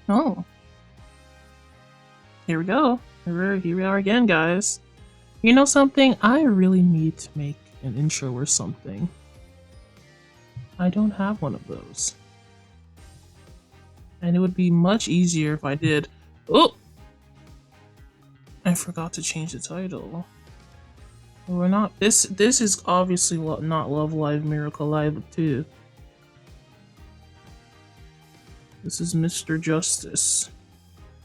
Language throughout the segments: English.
Oh, here we go. Here we are again, guys. You know something? I really need to make an intro or something. I don't have one of those. And it would be much easier if I did. Oh! I forgot to change the title. We're not. This is obviously not Love Live Miracle Live 2. This is Mr. Justice.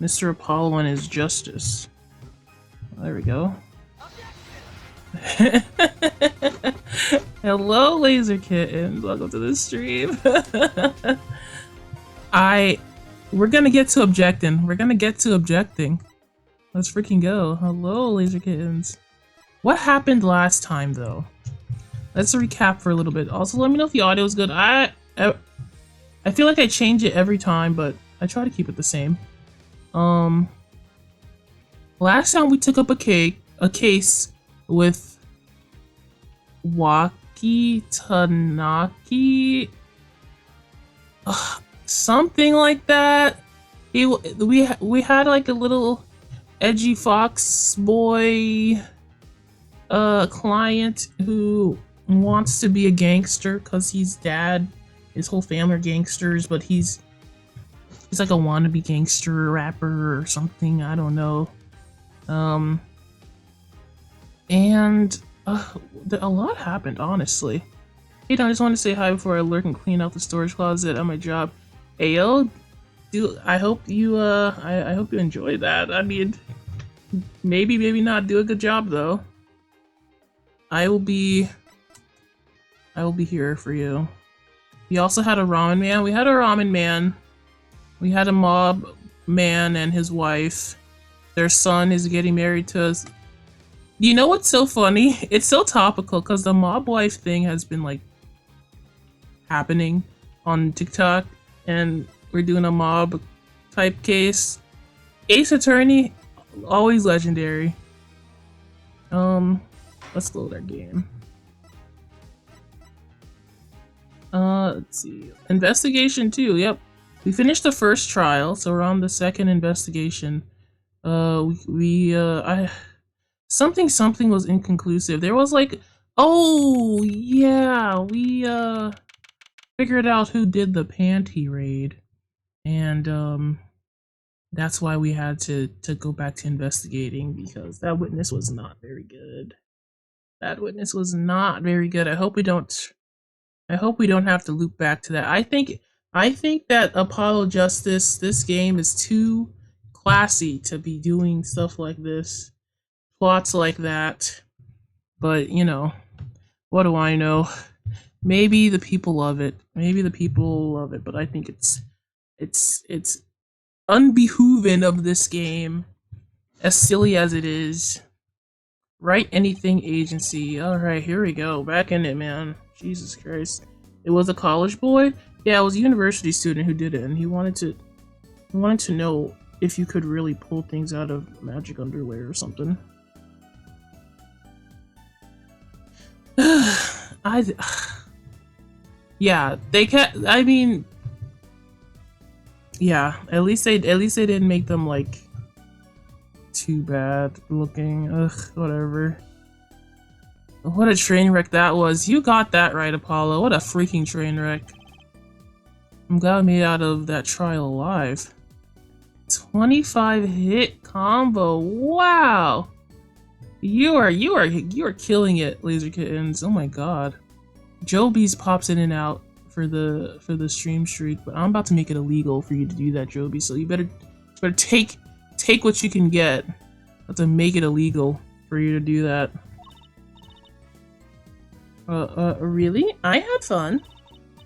Mr. Apollo and his justice. There we go. Hello, laser kittens. Welcome to the stream. We're gonna get to objecting. Let's freaking go. Hello, laser kittens. What happened last time, though? Let's recap for a little bit. Also, let me know if the audio is good. I feel like I change it every time, but I try to keep it the same. Last time we took up a case with Waki Tanaki, something like that. We had like a little edgy fox boy client who wants to be a gangster because his whole family are gangsters, but he's like a wannabe gangster rapper or something, I don't know. And a lot happened, honestly. Hey, I just want to say hi before I lurk and clean out the storage closet at my job. Ayo, I hope you I hope you enjoy that. I mean, maybe not. Do a good job though. I will be here for you. We also had a ramen man. We had a mob man and his wife. Their son is getting married to us. You know what's so funny? It's so topical because the mob wife thing has been like happening on TikTok, and we're doing a mob type case. Ace Attorney, always legendary. Let's load our game. Let's see. Investigation 2, yep. We finished the first trial, so we're on the second investigation. Something was inconclusive. There was like, oh yeah, we figured out who did the panty raid, and that's why we had to go back to investigating, because that witness was not very good. I hope we don't have to loop back to that. I think that Apollo Justice, this game is too classy to be doing stuff like this, plots like that. But you know, what do I know? Maybe the people love it. But I think it's unbehooven of this game, as silly as it is. Write anything agency. Alright, here we go. Back in it, man. Jesus Christ. It was a college boy? Yeah, it was a university student who did it, and he wanted to know if you could really pull things out of magic underwear or something. Yeah, they can't. I mean, yeah. At least they didn't make them like too bad looking. Ugh, whatever. What a train wreck that was. You got that right, Apollo. What a freaking train wreck. I'm glad I made it out of that trial alive. 25 hit combo. Wow. You are killing it, laser kittens. Oh my god. Joby's pops in and out for the stream streak, but I'm about to make it illegal for you to do that, Joby. So you better take what you can get. I have to make it illegal for you to do that. Really? I had fun.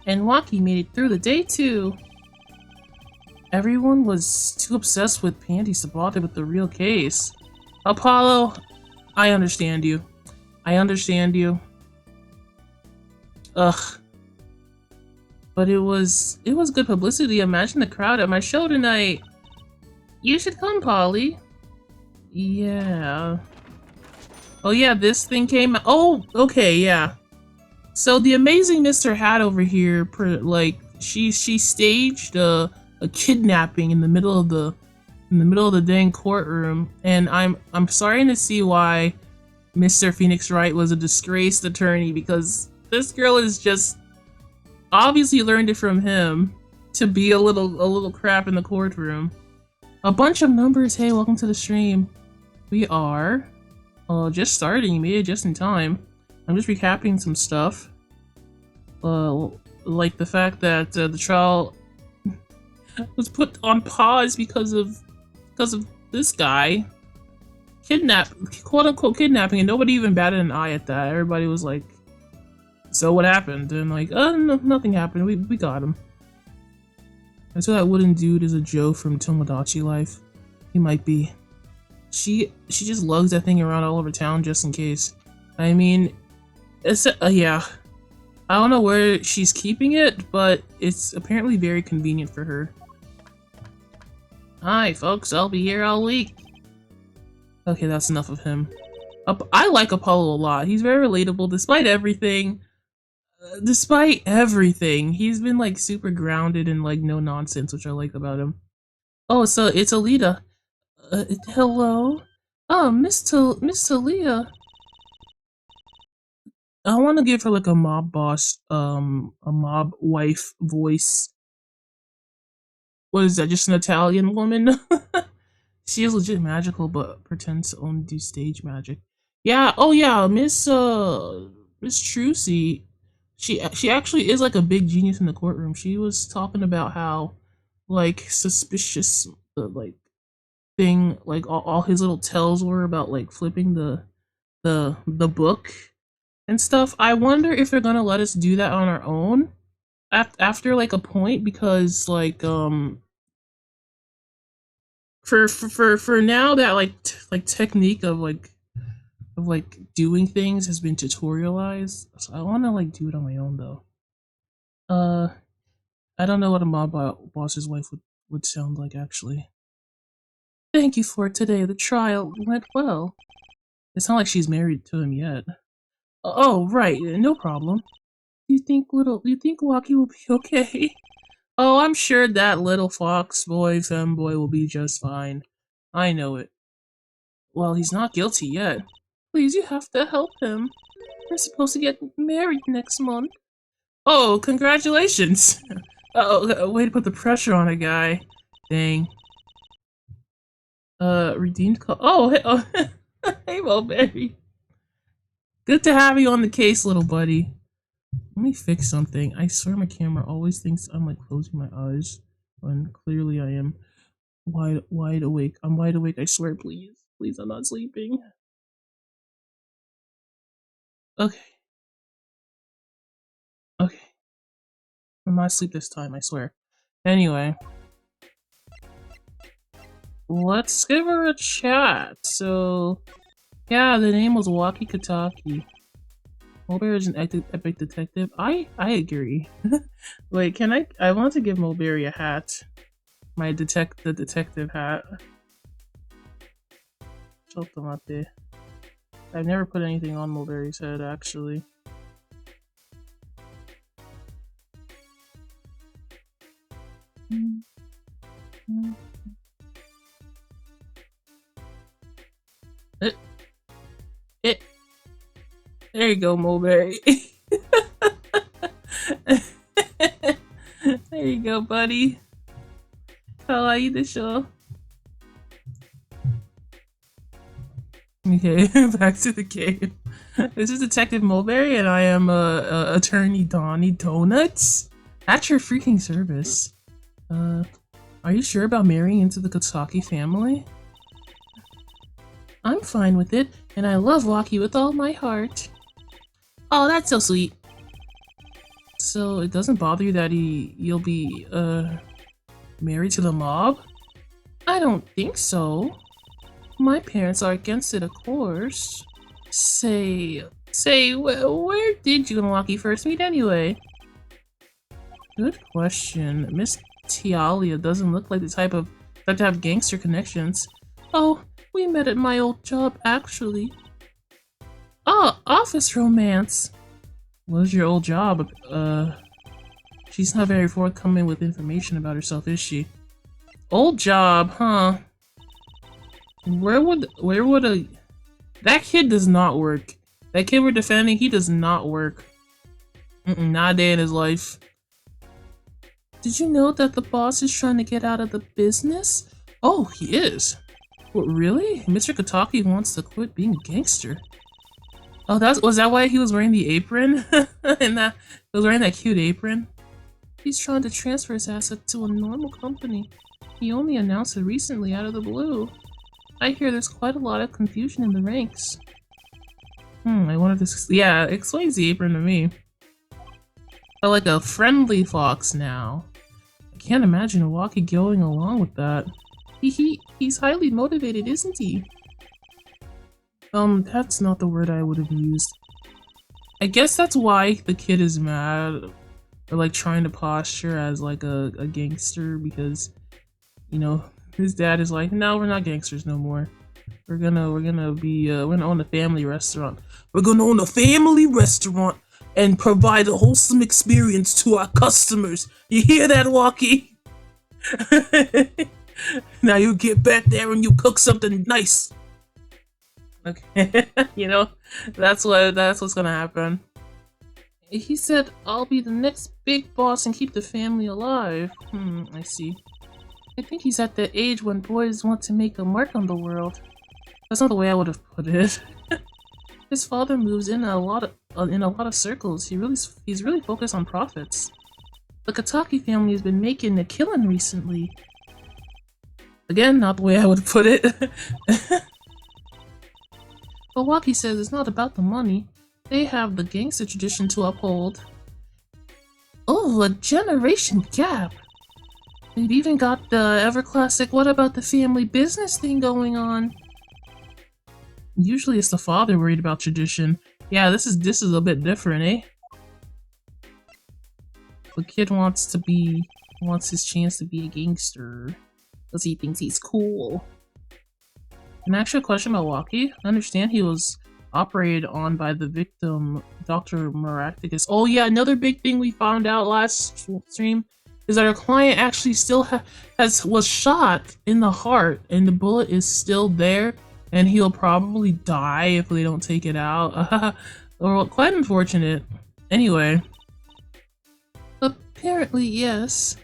And Waki made it through the day too. Everyone was too obsessed with panties to bother with the real case. Apollo, I understand you. Ugh. But it was good publicity. Imagine the crowd at my show tonight. You should come, Polly. Yeah. Oh yeah, this thing came out. Oh, okay, yeah. So the amazing Mr. Hat over here, she staged a a kidnapping in the middle of the dang courtroom, and I'm starting to see why Mr. Phoenix Wright was a disgraced attorney, because this girl is just obviously learned it from him to be a little crap in the courtroom. A bunch of numbers. Hey, welcome to the stream. We are just starting. You made it just in time. I'm just recapping some stuff. Like the fact that the trial was put on pause because of this guy quote unquote kidnapping, and nobody even batted an eye at that. Everybody was like, "So what happened?" And like, "Oh, no, nothing happened. We got him." I saw that wooden dude is a Joe from Tomodachi Life. He might be. She just lugs that thing around all over town just in case. I mean, it's yeah. I don't know where she's keeping it, but it's apparently very convenient for her. Hi, folks. I'll be here all week. Okay, that's enough of him. I like Apollo a lot. He's very relatable despite everything. Despite everything, he's been like super grounded and like no nonsense, which I like about him. Oh, so it's Alita. Hello? Oh, Miss Talia. I want to give her like a mob boss, a mob wife voice. What is that? Just an Italian woman? She is legit magical, but pretends to only do stage magic. Yeah. Oh yeah, Miss Trucy. She actually is like a big genius in the courtroom. She was talking about how like suspicious the like thing, like all his little tells were about like flipping the book and stuff. I wonder if they're gonna let us do that on our own after like a point, because like for now that like technique of like doing things has been tutorialized. So I want to like do it on my own though. I don't know what a mob boss's wife would sound like actually. Thank you for today. The trial went well. It's not like she's married to him yet. Oh, right, no problem. You think Waki will be okay? Oh, I'm sure that little fox boy, femboy will be just fine. I know it. Well, he's not guilty yet. Please, you have to help him. We're supposed to get married next month. Oh, congratulations! Oh, way to put the pressure on a guy. Dang. Redeemed call. Oh, hey, oh, hey, Mulberry. Good to have you on the case, little buddy. Let me fix something. I swear my camera always thinks I'm like closing my eyes when clearly I am wide awake. I'm wide awake, I swear, please. Please, I'm not sleeping. Okay. Okay. I'm not asleep this time, I swear. Anyway. Let's give her a chat. So, yeah, the name was Waki Kitaki. Mulberry is an epic detective. I agree. Wait, I want to give Mulberry a hat. My detective hat. Chotomate. I've never put anything on Mulberry's head, actually. There you go, Mulberry. There you go, buddy. Kawaii de show. Okay, back to the game. This is Detective Mulberry, and I am Attorney Donnie Donuts. At your freaking service. Are you sure about marrying into the Katsaki family? I'm fine with it, and I love Waki with all my heart. Oh, that's so sweet. So it doesn't bother you that you'll be married to the mob? I don't think so. My parents are against it, of course. Say, where did you and Waki first meet anyway? Good question. Miss Tialia doesn't look like the type to have gangster connections. Oh, we met at my old job, actually. Oh, office romance. What was your old job? She's not very forthcoming with information about herself, is she? Old job, huh? Where would a that kid does not work. That kid we're defending, he does not work. Not a day in his life. Did you know that the boss is trying to get out of the business? Oh, he is. What, really? Mr. Kitaki wants to quit being a gangster. Oh, was that why he was wearing the apron? And that he was wearing that cute apron? He's trying to transfer his asset to a normal company. He only announced it recently out of the blue. I hear there's quite a lot of confusion in the ranks. I wonder if this... Yeah, it explains the apron to me. But like a friendly fox now. I can't imagine Iwaki going along with that. He's highly motivated, isn't he? That's not the word I would have used. I guess that's why the kid is mad. Or like trying to posture as like a gangster because, you know, his dad is like, no, we're not gangsters no more. We're gonna own a family restaurant. We're gonna own a family restaurant and provide a wholesome experience to our customers. You hear that, Walkie? Now you get back there and you cook something nice. Okay, you know, that's what's gonna happen. He said, I'll be the next big boss and keep the family alive. I see. I think he's at the age when boys want to make a mark on the world. That's not the way I would have put it. His father moves in a lot of circles. He's really focused on profits. The Kitaki family has been making a killing recently. Again, not the way I would put it. But Waki says it's not about the money. They have the gangster tradition to uphold. Oh, a generation gap! They've even got the ever-classic what about the family business thing going on. Usually it's the father worried about tradition. Yeah, this is a bit different, eh? The kid wants his chance to be a gangster. Because he thinks he's cool. An actual question about Waki. I understand he was operated on by the victim, Dr. Miraculous. Oh yeah, another big thing we found out last stream is that our client actually still was shot in the heart, and the bullet is still there, and he'll probably die if they don't take it out. Well, quite unfortunate. Anyway. Apparently, yes.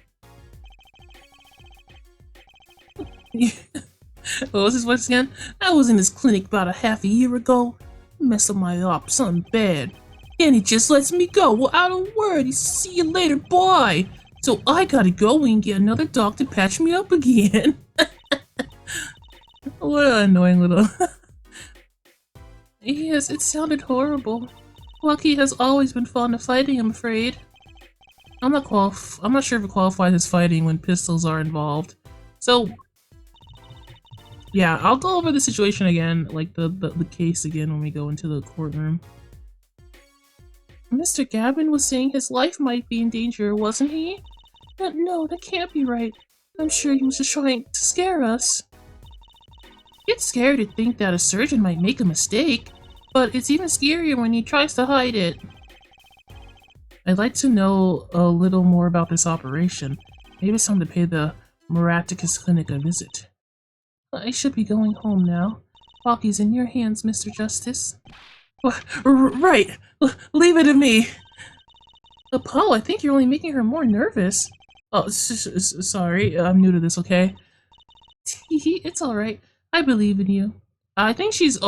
What was his voice again? I was in his clinic about a half a year ago. Mess up my op, something bad. And he just lets me go without a word. He says, see you later, bye. So I gotta go and get another doctor to patch me up again. What an annoying little... Yes, it sounded horrible. Lucky has always been fond of fighting, I'm afraid. I'm not sure if it qualifies as fighting when pistols are involved. So... yeah, I'll go over the situation again, like the case again when we go into the courtroom. Mr. Gavin was saying his life might be in danger, wasn't he? But no, that can't be right. I'm sure he was just trying to scare us. It's scary to think that a surgeon might make a mistake, but it's even scarier when he tries to hide it. I'd like to know a little more about this operation. Maybe it's time to pay the Miraculous Clinic a visit. I should be going home now. Walkie's in your hands, Mr. Justice. Right! Leave it to me! Paul, I think you're only making her more nervous. Oh, sorry. I'm new to this, okay? It's alright. I believe in you. I think she's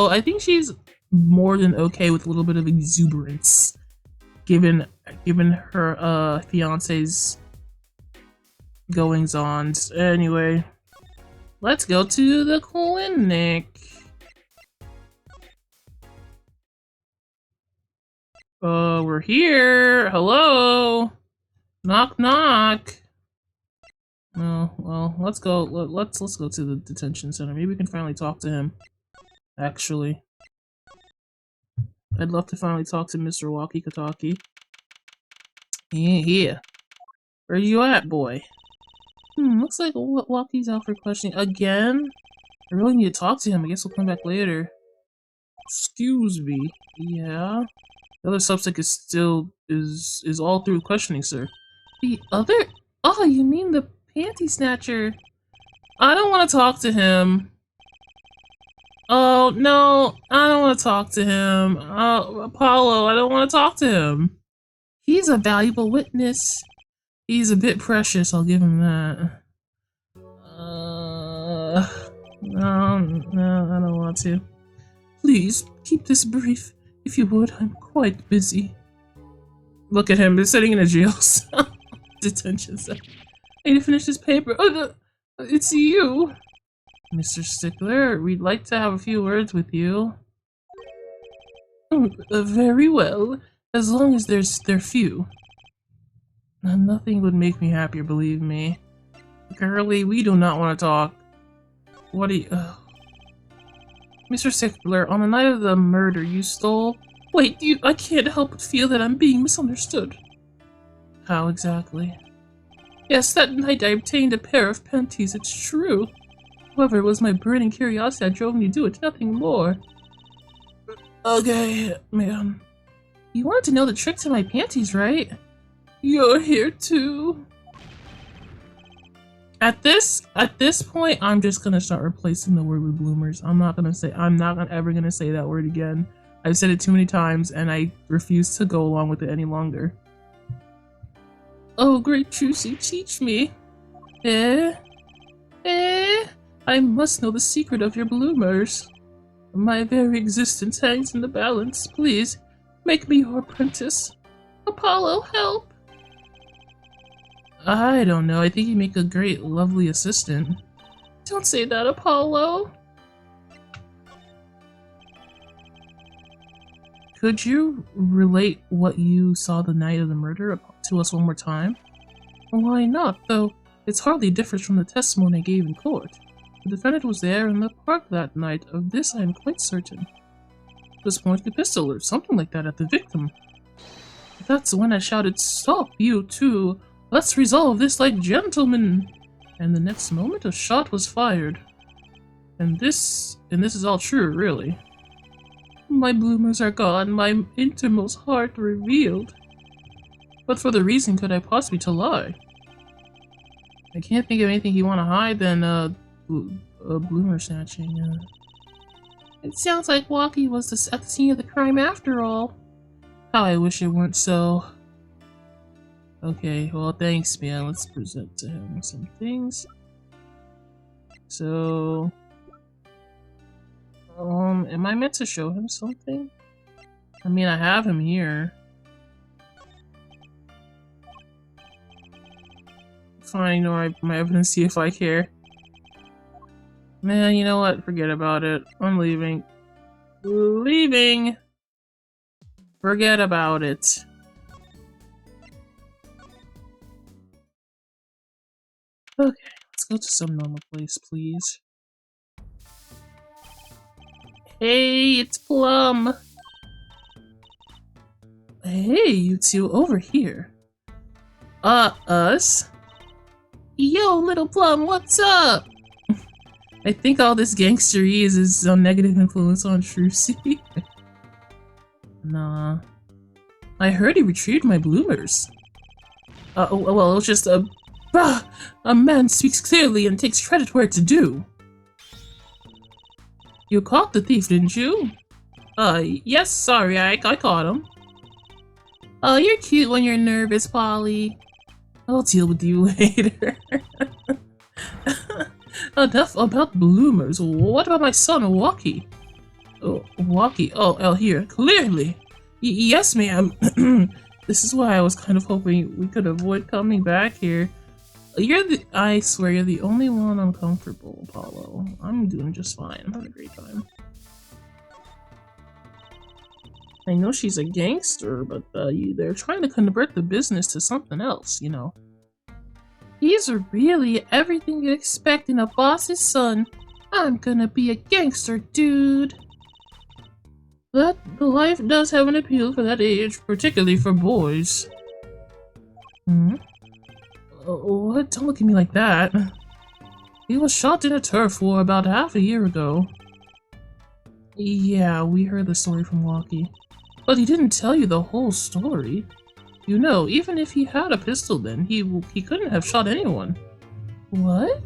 more than okay with a little bit of exuberance. Given her, fiance's goings-ons. Anyway. Let's go to the clinic. We're here. Hello. Knock knock. Oh, well, let's go. Let's go to the detention center. Maybe we can finally talk to him. Actually, I'd love to finally talk to Mr. Walkie Kitaki. He ain't here. Where you at, boy? Looks like Walkie's out for questioning again. I really need to talk to him. I guess we'll come back later. Excuse me. Yeah. The other suspect is still is all through questioning, sir. The other? Oh, you mean the panty snatcher? I don't want to talk to him. Oh, no, I don't want to talk to him. Apollo, I don't want to talk to him. He's a valuable witness. He's a bit precious, I'll give him that. No, I don't want to. Please, keep this brief, if you would. I'm quite busy. Look at him, he's sitting in a jail cell. Detention cell. I need to finish this paper. Oh, no, it's you. Mr. Stickler, we'd like to have a few words with you. Very well, as long as they're few. Nothing would make me happier, believe me. Girlie, we do not want to talk. What do you... Mr. Stickler, on the night of the murder, you stole... Wait, I can't help but feel that I'm being misunderstood. How exactly? Yes, that night I obtained a pair of panties, it's true. However, it was my burning curiosity that drove me to do it, nothing more. Okay, ma'am. You wanted to know the trick to my panties, right? You're here too. At this point, I'm just gonna start replacing the word with bloomers. I'm not ever gonna say that word again. I've said it too many times, and I refuse to go along with it any longer. Oh, great Trucy, teach me. I must know the secret of your bloomers. My very existence hangs in the balance. Please, make me your apprentice. Apollo, help! I don't know. I think you make a great, lovely assistant. Don't say that, Apollo. Could you relate what you saw the night of the murder to us one more time? Why not, though? It's hardly different from the testimony I gave in court. The defendant was there in the park that night. Of this I am quite certain. He was pointing a pistol or something like that at the victim. That's when I shouted, "Stop, you two! Let's resolve this like gentlemen!" And the next moment a shot was fired. And this is all true, really. My bloomers are gone, my innermost heart revealed. What further reason could I possibly to lie? I can't think of anything you want to hide than, bloomer snatching. It sounds like Walkie was at the scene of the crime after all. How I wish it weren't so. Okay, well, thanks, man. Let's present to him some things. So, am I meant to show him something? I mean, I have him here. Fine, ignore my evidence, see if I care. Man, you know what? Forget about it. I'm leaving. Leaving! Forget about it. Okay, let's go to some normal place, please. Hey, it's Plum! Hey, you two, over here. Us? Yo, little Plum, what's up? I think all this gangstery is some negative influence on Trucy. Nah. I heard he retrieved my bloomers. Well, it was just a man speaks clearly and takes credit where it's due. You caught the thief, didn't you? Yes, sorry, I caught him. Oh, you're cute when you're nervous, Polly. I'll deal with you later. Enough about bloomers. What about my son, Walkie? Oh, Walkie. Oh, here. Clearly. Yes, ma'am. This is why I was kind of hoping we could avoid coming back here. I swear, you're the only one uncomfortable, Apollo. I'm doing just fine. I'm having a great time. I know she's a gangster, but they're trying to convert the business to something else, you know. He's really everything you expect in a boss's son. I'm gonna be a gangster, dude. The life does have an appeal for that age, particularly for boys. What? Don't look at me like that. He was shot in a turf war about half a year ago. Yeah, we heard the story from Walkie. But he didn't tell you the whole story. You know, even if he had a pistol then, he couldn't have shot anyone. What?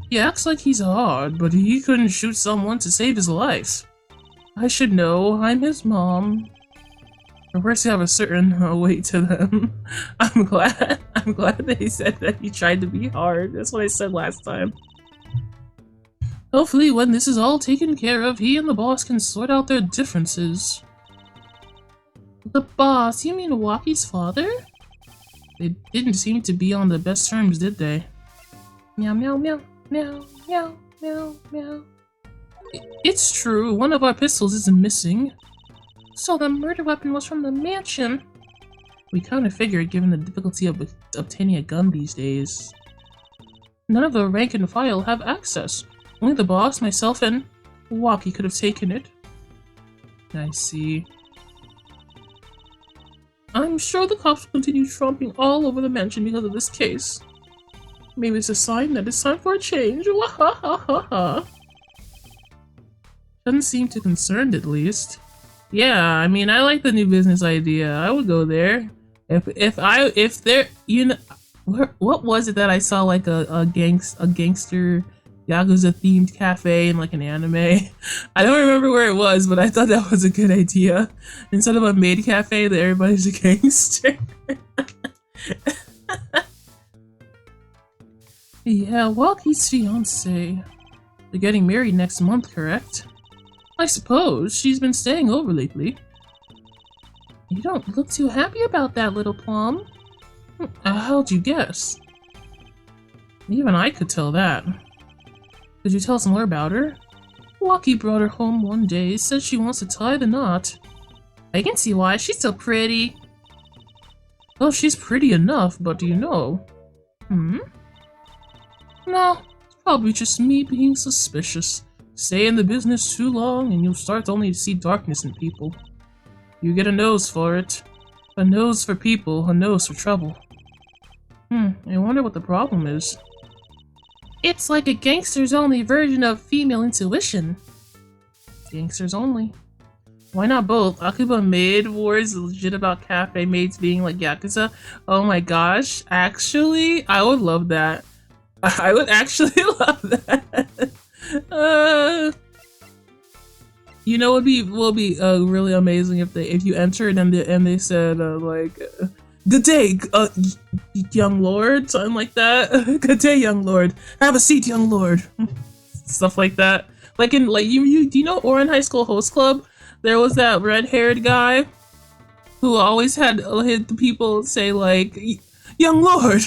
He acts like he's odd, but he couldn't shoot someone to save his life. I should know. I'm his mom. Their words have a certain weight to them. I'm glad that he said that he tried to be hard. That's what I said last time. Hopefully when this is all taken care of, he and the boss can sort out their differences. The boss? You mean Waki's father? They didn't seem to be on the best terms, did they? Meow meow meow meow meow meow meow. It's true, one of our pistols is missing. So the murder weapon was from the mansion. We kind of figured, given the difficulty of obtaining a gun these days. None of the rank and file have access. Only the boss, myself, and Waki could have taken it. I see. I'm sure the cops will continue tromping all over the mansion because of this case. Maybe it's a sign that it's time for a change. Wahahaha. Doesn't seem too concerned, at least. Yeah, I mean, I like the new business idea. I would go there. If there, you know, what was it that I saw, like a gangster Yakuza themed cafe in like an anime? I don't remember where it was, but I thought that was a good idea. Instead of a maid cafe, that everybody's a gangster. Yeah, Waki's fiance. They're getting married next month, correct? I suppose. She's been staying over lately. You don't look too happy about that, little plum. How'd you guess? Even I could tell that. Could you tell us more about her? Waki brought her home one day, says she wants to tie the knot. I can see why, she's so pretty. Well, she's pretty enough, but do you know? No, it's probably just me being suspicious. Stay in the business too long and you'll start only to see darkness in people. You get a nose for it. A nose for people, a nose for trouble. I wonder what the problem is. It's like a gangster's only version of female intuition. Gangsters only. Why not both? Akuba Maid Wars is legit about cafe maids being like Yakuza. Oh my gosh. Actually, I would love that. I would actually love that. You know, what will be really amazing if you entered and they said like, "Good day, young lord," something like that. "Good day, young lord. Have a seat, young lord." Stuff like that. Like in do you know Oran High School Host Club? There was that red-haired guy who always had the people say like, "Young lord."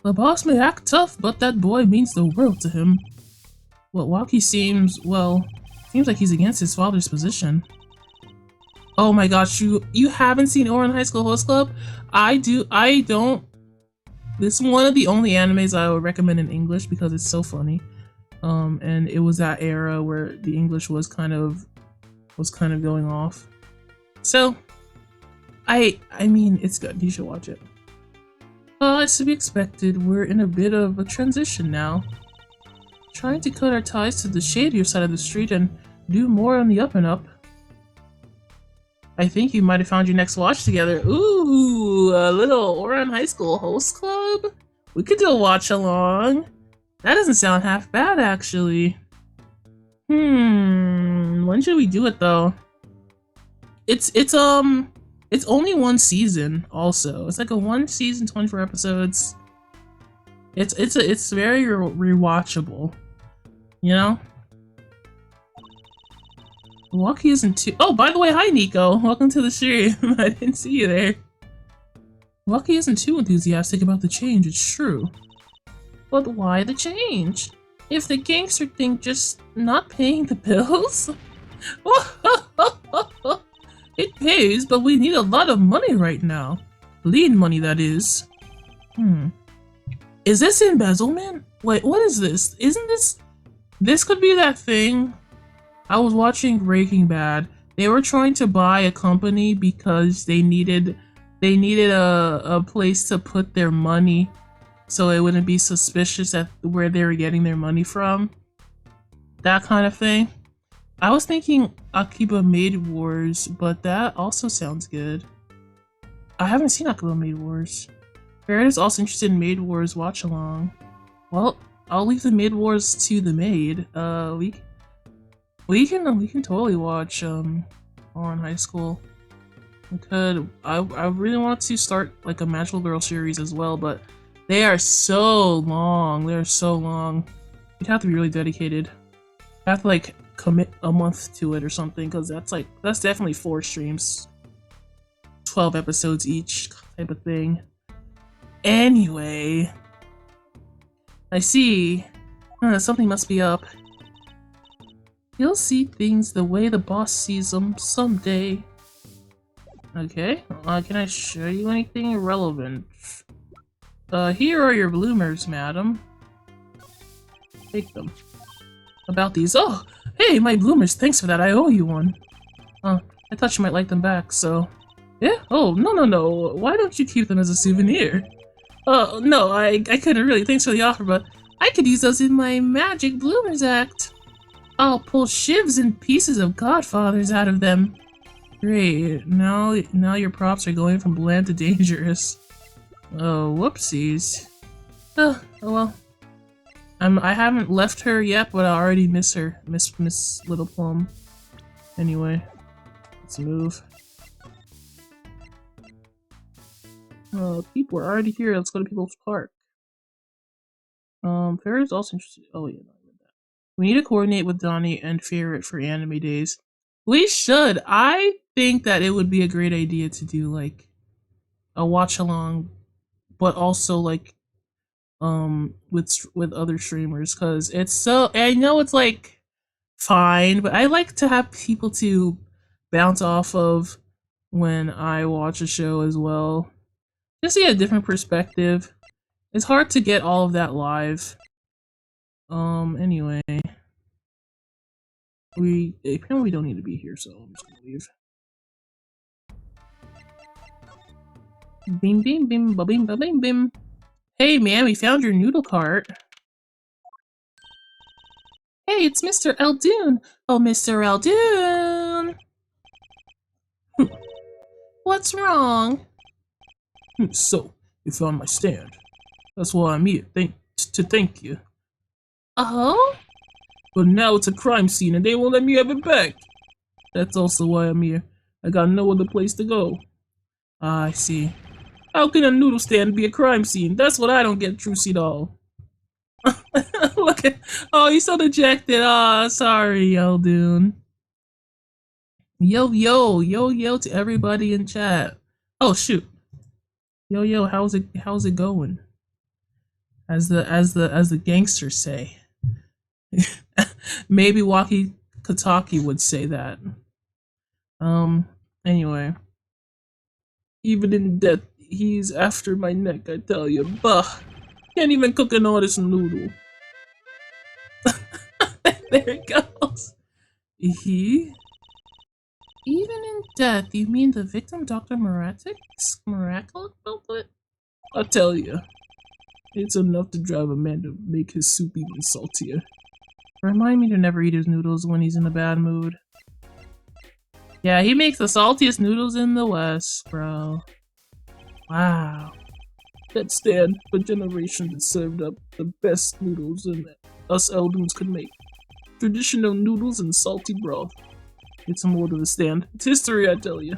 The boss may act tough, but that boy means the world to him. Well, Waki seems like he's against his father's position. Oh my gosh, you haven't seen Oran High School Host Club? I don't. This is one of the only animes I would recommend in English because it's so funny. And it was that era where the English was kind of going off. So, I mean, it's good. You should watch it. It's to be expected. We're in a bit of a transition now. Trying to cut our ties to the shadier side of the street and do more on the up and up. I think you might have found your next watch together. Ooh, a little Oran High School Host Club? We could do a watch along. That doesn't sound half bad, actually. When should we do it, though? It's only one season, also. It's like a one season, 24 episodes. It's very rewatchable, you know? Waki isn't too— oh, by the way, hi Nico! Welcome to the stream. I didn't see you there. Waki isn't too enthusiastic about the change, it's true. But why the change? If the gangster thing just not paying the bills? It pays, but we need a lot of money right now. Lean money, that is. Is this embezzlement? Wait, what is this? Isn't this— this could be that thing. I was watching Breaking Bad. They were trying to buy a company because they needed a place to put their money so it wouldn't be suspicious at where they were getting their money from. That kind of thing. I was thinking Akiba Maid Wars, but that also sounds good. I haven't seen Akiba Maid Wars. Barrett is also interested in Maid Wars watch along. Well, I'll leave the Maid Wars to the maid. We can totally watch on High School. We could. I really want to start like a Magical Girl series as well, but they are so long. They're so long. You'd have to be really dedicated. I have to like commit a month to it or something, because that's definitely 4 streams, 12 episodes each type of thing. Anyway, I see. Something must be up. You'll see things the way the boss sees them someday. Okay, can I show you anything relevant? Here are your bloomers, madam. Take them. About these. Oh, hey, my bloomers, thanks for that, I owe you one. I thought you might like them back, so... Yeah? Oh, no, why don't you keep them as a souvenir? Oh, no, I couldn't really, thanks for the offer, but I could use those in my magic bloomers act. I'll pull shivs and pieces of godfathers out of them. Great, now your props are going from bland to dangerous. Oh, whoopsies. Oh well. I haven't left her yet, but I already miss her. Miss Little Plum. Anyway, let's move. Oh, people are already here. Let's go to People's Park. Ferret's also interested. Oh yeah, no, I read that. We need to coordinate with Donnie and Ferret for anime days. We should. I think that it would be a great idea to do like a watch along, but also like with other streamers, because it's so, I know it's like fine, but I like to have people to bounce off of when I watch a show as well, just to get a different perspective. It's hard to get all of that live. Anyway, apparently we don't need to be here, so I'm just gonna leave. Bim bim bim ba bim ba bim bim. Hey man, we found your noodle cart. Hey, it's Mr. Eldoon! Oh, Mr. Eldoon! What's wrong? So, you found my stand. That's why I'm here, to thank you. Oh? But now it's a crime scene and they won't let me have it back. That's also why I'm here. I got no other place to go. Ah, I see. How can a noodle stand be a crime scene? That's what I don't get, Trucy doll. Look at, oh, he's so dejected. Ah, sorry, Eldoon. Yo to everybody in chat. Oh shoot. Yo, how's it going? As the gangsters say. Maybe Waki Kitakis would say that. Anyway. Even in death, he's after my neck, I tell you. Bah! Can't even cook an honest noodle. There it goes. He? Even in death, you mean the victim, Dr. Miraculous built it? I'll tell you. It's enough to drive a man to make his soup even saltier. Remind me to never eat his noodles when he's in a bad mood. Yeah, he makes the saltiest noodles in the West, bro. Wow. That stand for generations has served up the best noodles that us Eldoons could make. Traditional noodles and salty broth. Get some more to the stand. It's history, I tell you.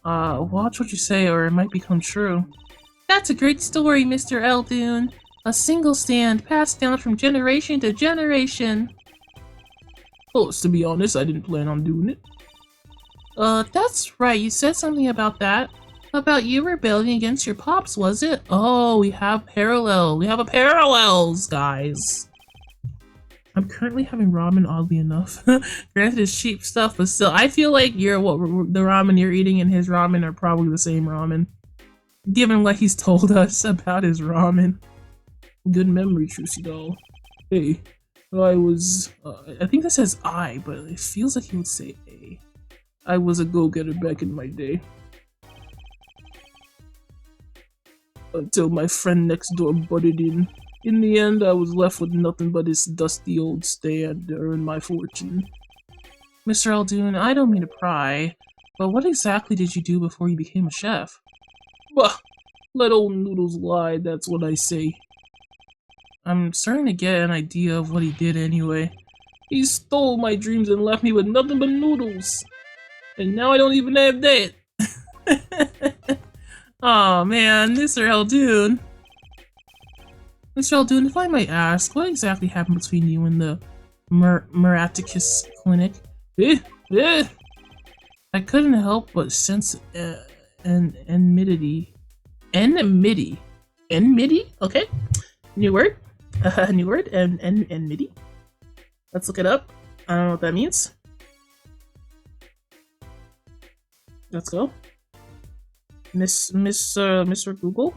Watch what you say or it might become true. That's a great story, Mr. Eldoon. A single stand passed down from generation to generation. Well, to be honest, I didn't plan on doing it. That's right, you said something about that. About you rebelling against your pops, was it? Oh, we have parallel. We have a parallels, guys. I'm currently having ramen, oddly enough. Granted, it's cheap stuff, but still, I feel like the ramen you're eating and his ramen are probably the same ramen. Given what he's told us about his ramen. Good memory, Trucy doll. Hey, I was, I think that says I, but it feels like he would say A. I was a go-getter back in my day. Until my friend next door butted in. In the end, I was left with nothing but this dusty old stand to earn my fortune. Mr. Eldoon, I don't mean to pry, but what exactly did you do before you became a chef? Bah! Let old Noodles lie, that's what I say. I'm starting to get an idea of what he did anyway. He stole my dreams and left me with nothing but noodles. And now I don't even have that. Oh man, Mr. Eldoon. Mr. Eldoon, if I might ask, what exactly happened between you and the Miraticus clinic? I couldn't help but sense enmity. Enmity? Okay. New word? New word? Enmity? Let's look it up. I don't know what that means. Let's go. Mr. Google?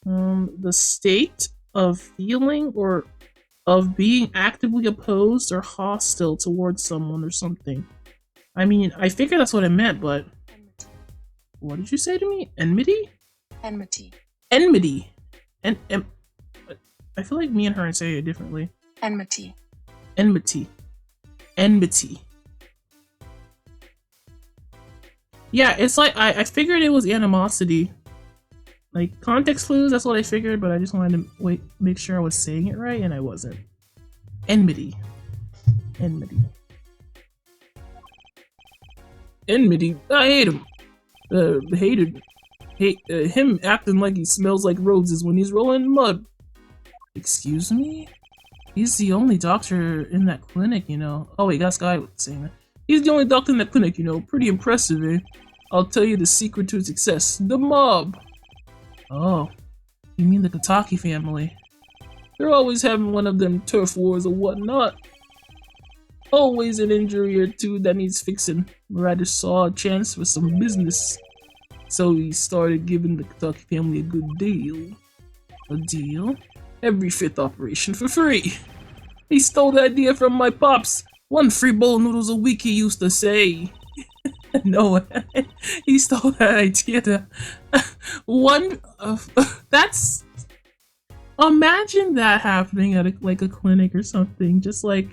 The state of feeling or of being actively opposed or hostile towards someone or something. I mean, I figured that's what it meant, but... Enmity. What did you say to me? Enmity? Enmity. Enmity. I feel like me and her say it differently. Enmity. Enmity. Enmity. Yeah, it's like, I figured it was animosity. Like, context clues, that's what I figured, but I just wanted to make sure I was saying it right, and I wasn't. Enmity. Enmity. Enmity. I hate him. Hate him acting like he smells like roses when he's rolling in mud. Excuse me? He's the only doctor in that clinic, you know. Oh wait, that's Guy saying that. He's the only doctor in that clinic, you know. Pretty impressive, eh? I'll tell you the secret to success. The mob! Oh, you mean the Kitakis family? They're always having one of them turf wars or whatnot. Always an injury or two that needs fixing. Miratis saw a chance for some business. So he started giving the Kitakis family a good deal. A deal? Every 5th operation for free. He stole the idea from my pops. 1 free bowl of noodles a week, he used to say. No, he stole that idea to that's, imagine that happening at a clinic or something. Just like,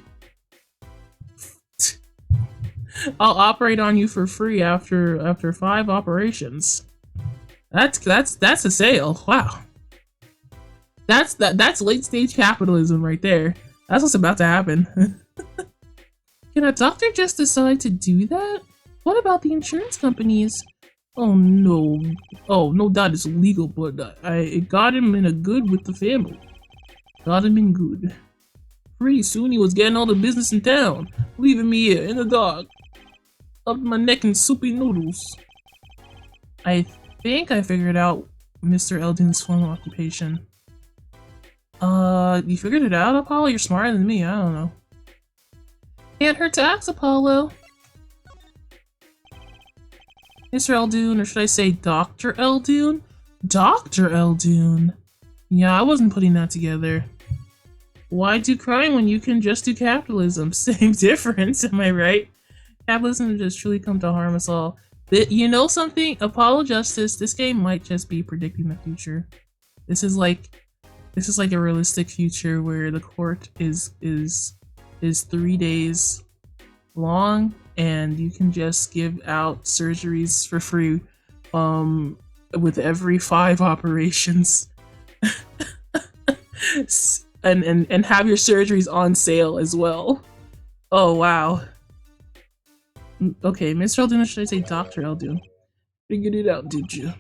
I'll operate on you for free after 5 operations. That's a sale. Wow. That's late stage capitalism right there. That's what's about to happen. Can a doctor just decide to do that? What about the insurance companies? Oh no. Oh no, that is illegal, but it got him in a good with the family. Got him in good. Pretty soon he was getting all the business in town, leaving me here in the dark. Up my neck in soupy noodles. I think I figured out Mr. Eldoon's former occupation. You figured it out, Apollo? You're smarter than me, I don't know. Can't hurt to ask, Apollo. Mr. Eldoon, or should I say Dr. Eldoon? Dr. Eldoon? Yeah, I wasn't putting that together. Why do crime when you can just do capitalism? Same difference, am I right? Capitalism has just truly come to harm us all. You know something? Apollo Justice, this game might just be predicting the future. This is like a realistic future where the court is 3 days long and you can just give out surgeries for free with every 5 operations. and have your surgeries on sale as well. Oh wow. Okay, Mr. Eldoon, or should I say Dr. Eldoon? Figured it out, did you?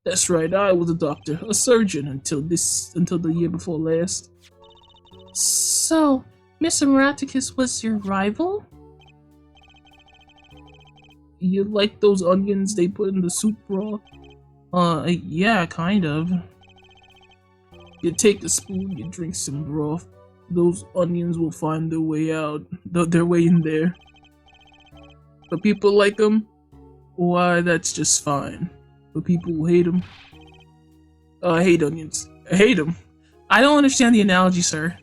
That's right, I was a doctor, a surgeon until the year before last. So, Mr. Miraticus was your rival? You like those onions they put in the soup broth? Yeah, kind of. You take the spoon, you drink some broth. Those onions will find their way out, their way in there. But people like them, why, that's just fine. But people who hate them, I hate onions. I hate them. I don't understand the analogy, sir.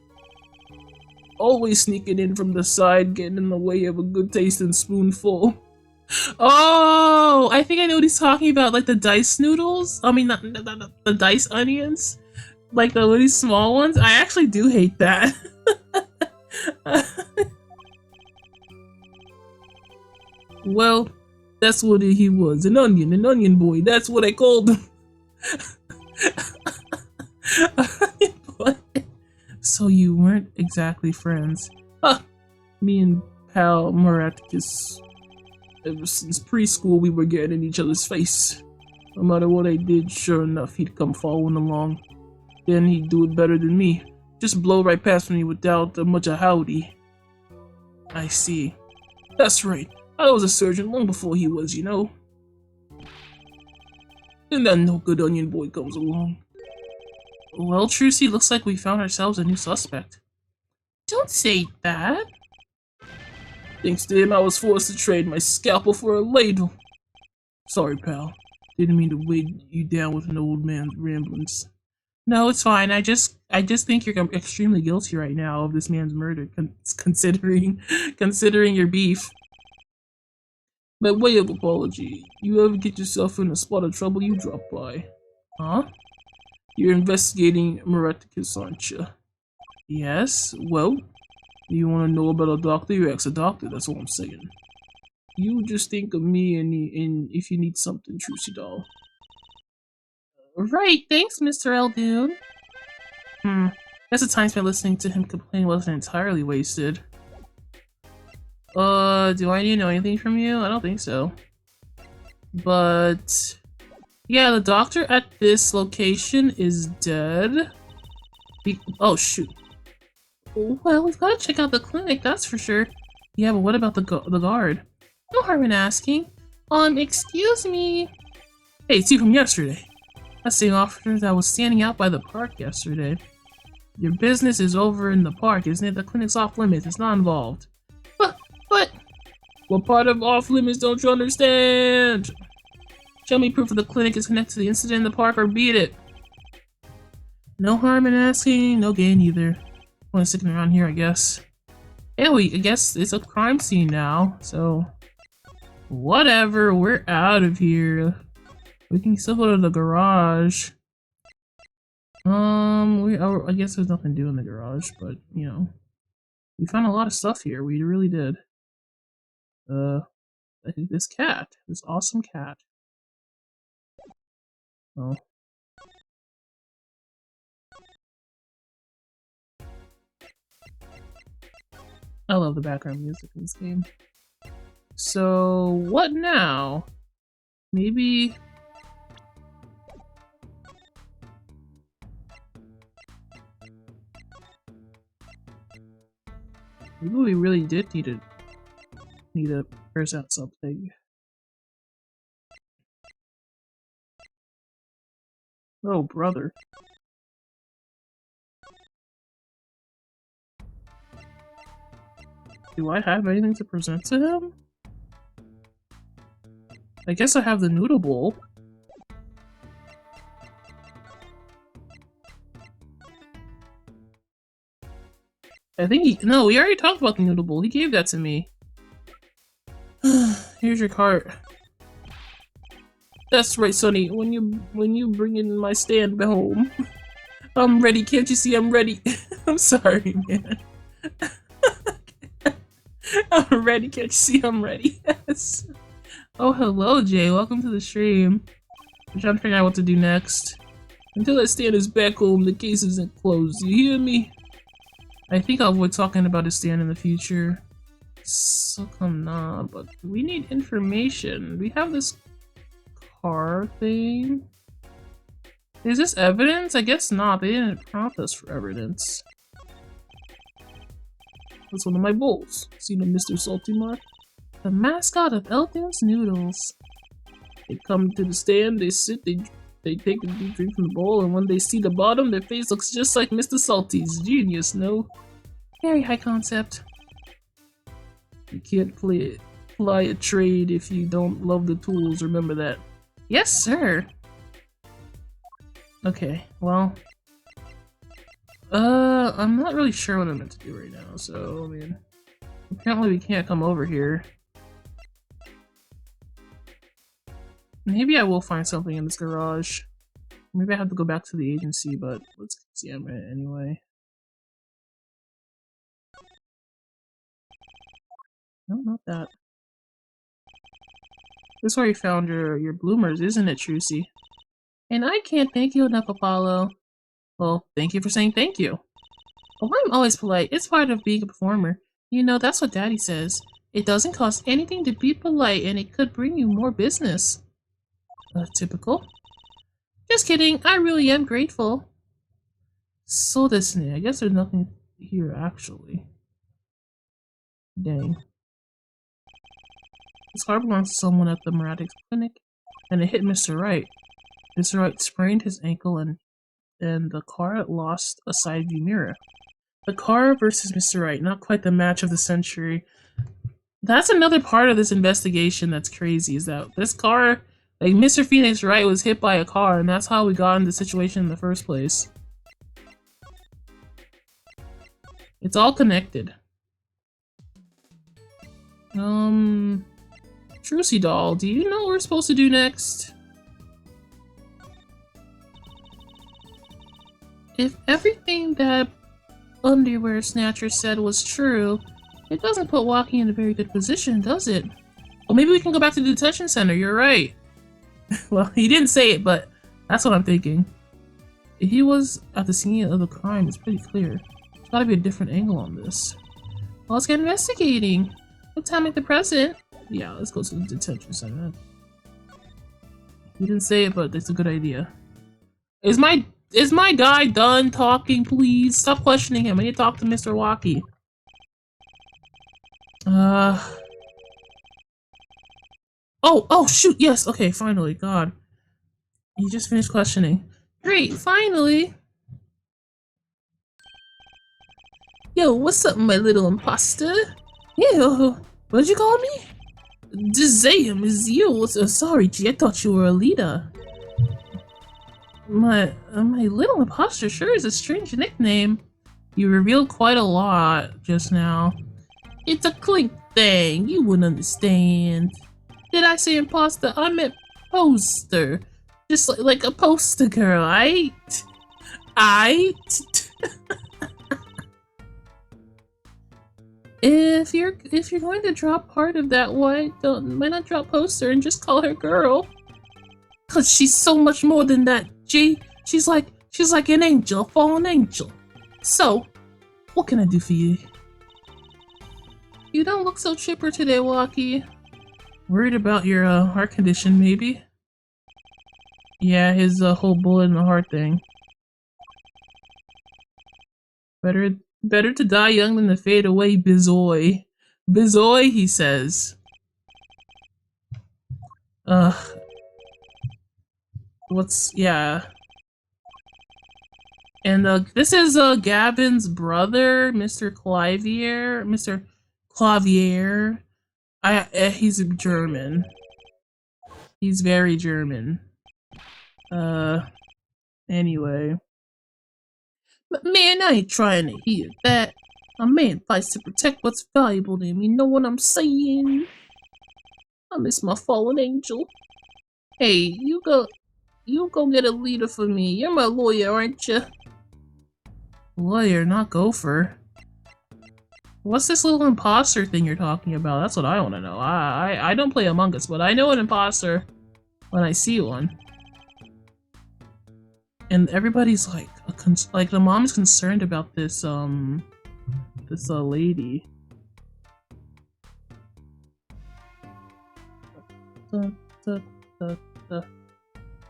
Always sneaking in from the side, getting in the way of a good tasting spoonful. Oh, I think I know what he's talking about, like the dice noodles? I mean, not the dice onions? Like the really small ones? I actually do hate that. Well, that's what he was. An onion boy. That's what I called him. Onion boy. So you weren't exactly friends. Huh. Me and pal Miraticus. Ever since preschool, we were getting in each other's face. No matter what I did, sure enough, he'd come following along. Then he'd do it better than me. Just blow right past me without much of howdy. I see. That's right. I was a surgeon long before he was, you know. And then no good onion boy comes along. Well, Trucy, looks like we found ourselves a new suspect. Don't say that. Thanks to him, I was forced to trade my scalpel for a ladle. Sorry, pal. Didn't mean to weigh you down with an old man's ramblings. No, it's fine. I just think you're extremely guilty right now of this man's murder, considering your beef. By way of apology, you ever get yourself in a spot of trouble, you drop by. Huh? You're investigating Miraticus, aren't you? Yes, well, you want to know about a doctor, you ask a doctor, that's all I'm saying. You just think of me and if you need something, Trucy doll. Right, thanks, Mr. Eldoon. Guess the time spent listening to him complain wasn't entirely wasted. Do I need to know anything from you? I don't think so. But yeah, the doctor at this location is dead. Oh shoot. Well, we've got to check out the clinic, that's for sure. Yeah, but what about the guard? No harm in asking. Excuse me. Hey, it's you from yesterday. That same officer that was standing out by the park yesterday. Your business is over in the park, isn't it? The clinic's off limits. It's not involved. But what part of off limits don't you understand? Show me proof that the clinic is connected to the incident in the park or beat it. No harm in asking, no gain either. Only sticking around here, I guess. Yeah, I guess it's a crime scene now, so whatever, we're out of here. We can still go to the garage. I guess there's nothing to do in the garage, but you know, we found a lot of stuff here. We really did. I think this awesome cat. Oh. I love the background music in this game. So, what now? Maybe... Maybe we really did need to present something. Oh, brother. Do I have anything to present to him? I guess I have the noodle bowl. I think no, we already talked about the noodle bowl. He gave that to me. Here's your cart. That's right, Sonny. When you bring in my stand home, I'm ready. Can't you see I'm ready? I'm sorry, man. I'm ready. Can't you see I'm ready? Yes. Oh, hello, Jay. Welcome to the stream. I'm trying to figure out what to do next. Until that stand is back home, the case isn't closed. You hear me? I think I'll avoid talking about his stand in the future. So come on, but we need information. We have this car thing. Is this evidence? I guess not. They didn't prompt us for evidence. That's one of my bowls. Seen a Mr. Salty Mark? The mascot of Eldoon's Noodles. They come to the stand, they sit, they take a deep drink from the bowl, and when they see the bottom, their face looks just like Mr. Salty's. Genius, no? Very high concept. You can't fly a trade if you don't love the tools, remember that. Yes, sir! Okay, well... I'm not really sure what I'm meant to do right now, so, I mean... Apparently we can't come over here. Maybe I will find something in this garage. Maybe I have to go back to the agency, but let's see it anyway. No, not that. This is where you found your bloomers, isn't it, Trucy? And I can't thank you enough, Apollo. Well, thank you for saying thank you. Well, I'm always polite. It's part of being a performer. You know, that's what Daddy says. It doesn't cost anything to be polite, and it could bring you more business. Typical. Just kidding. I really am grateful. So desu. I guess there's nothing here, actually. Dang. This car belongs to someone at the Muratics clinic, and it hit Mr. Wright. Mr. Wright sprained his ankle, and the car lost a side view mirror. The car versus Mr. Wright, not quite the match of the century. That's another part of this investigation that's crazy, is that this car, like Mr. Phoenix Wright was hit by a car, and that's how we got in the situation in the first place. It's all connected. Trucy doll, do you know what we're supposed to do next? If everything that underwear snatcher said was true, it doesn't put Walkie in a very good position, does it? Well, maybe we can go back to the detention center, you're right. Well, he didn't say it, but that's what I'm thinking. If he was at the scene of the crime, it's pretty clear. There's gotta be a different angle on this. Well, let's get investigating. What time at the present? Yeah, let's go to the detention center. He didn't say it, but it's a good idea. Is my guy done talking, please? Stop questioning him. I need to talk to Mr. Walkie. Oh, shoot, yes, okay, finally, God. He just finished questioning. Great, finally! Yo, what's up, my little imposter? Yo, what'd you call me? Dizayam is you. Sorry, G, I thought you were a leader. My little imposter sure is a strange nickname. You revealed quite a lot just now. It's a clink thing, you wouldn't understand. Did I say imposter? I meant poster. Just like a poster girl, aight? If you're going to drop part of that, why not drop poster and just call her girl? Cause she's so much more than that, G. She's like an angel, fallen angel. So, what can I do for you? You don't look so chipper today, Walkie. Worried about your heart condition, maybe? Yeah, his whole bullet in the heart thing. Better to die young than to fade away, bizoy. Bizoy, he says. Yeah. And this is Gavin's brother, Mr. Clavier. Mr. Clavier. He's German. He's very German. Anyway. But man, I ain't trying to hear that. A man fights to protect what's valuable to him, you know what I'm saying? I miss my fallen angel. Hey, you go get a leader for me. You're my lawyer, aren't you? Lawyer, not gopher. What's this little imposter thing you're talking about? That's what I want to know. I don't play Among Us, but I know an imposter when I see one. And everybody's like the mom is concerned about this this lady.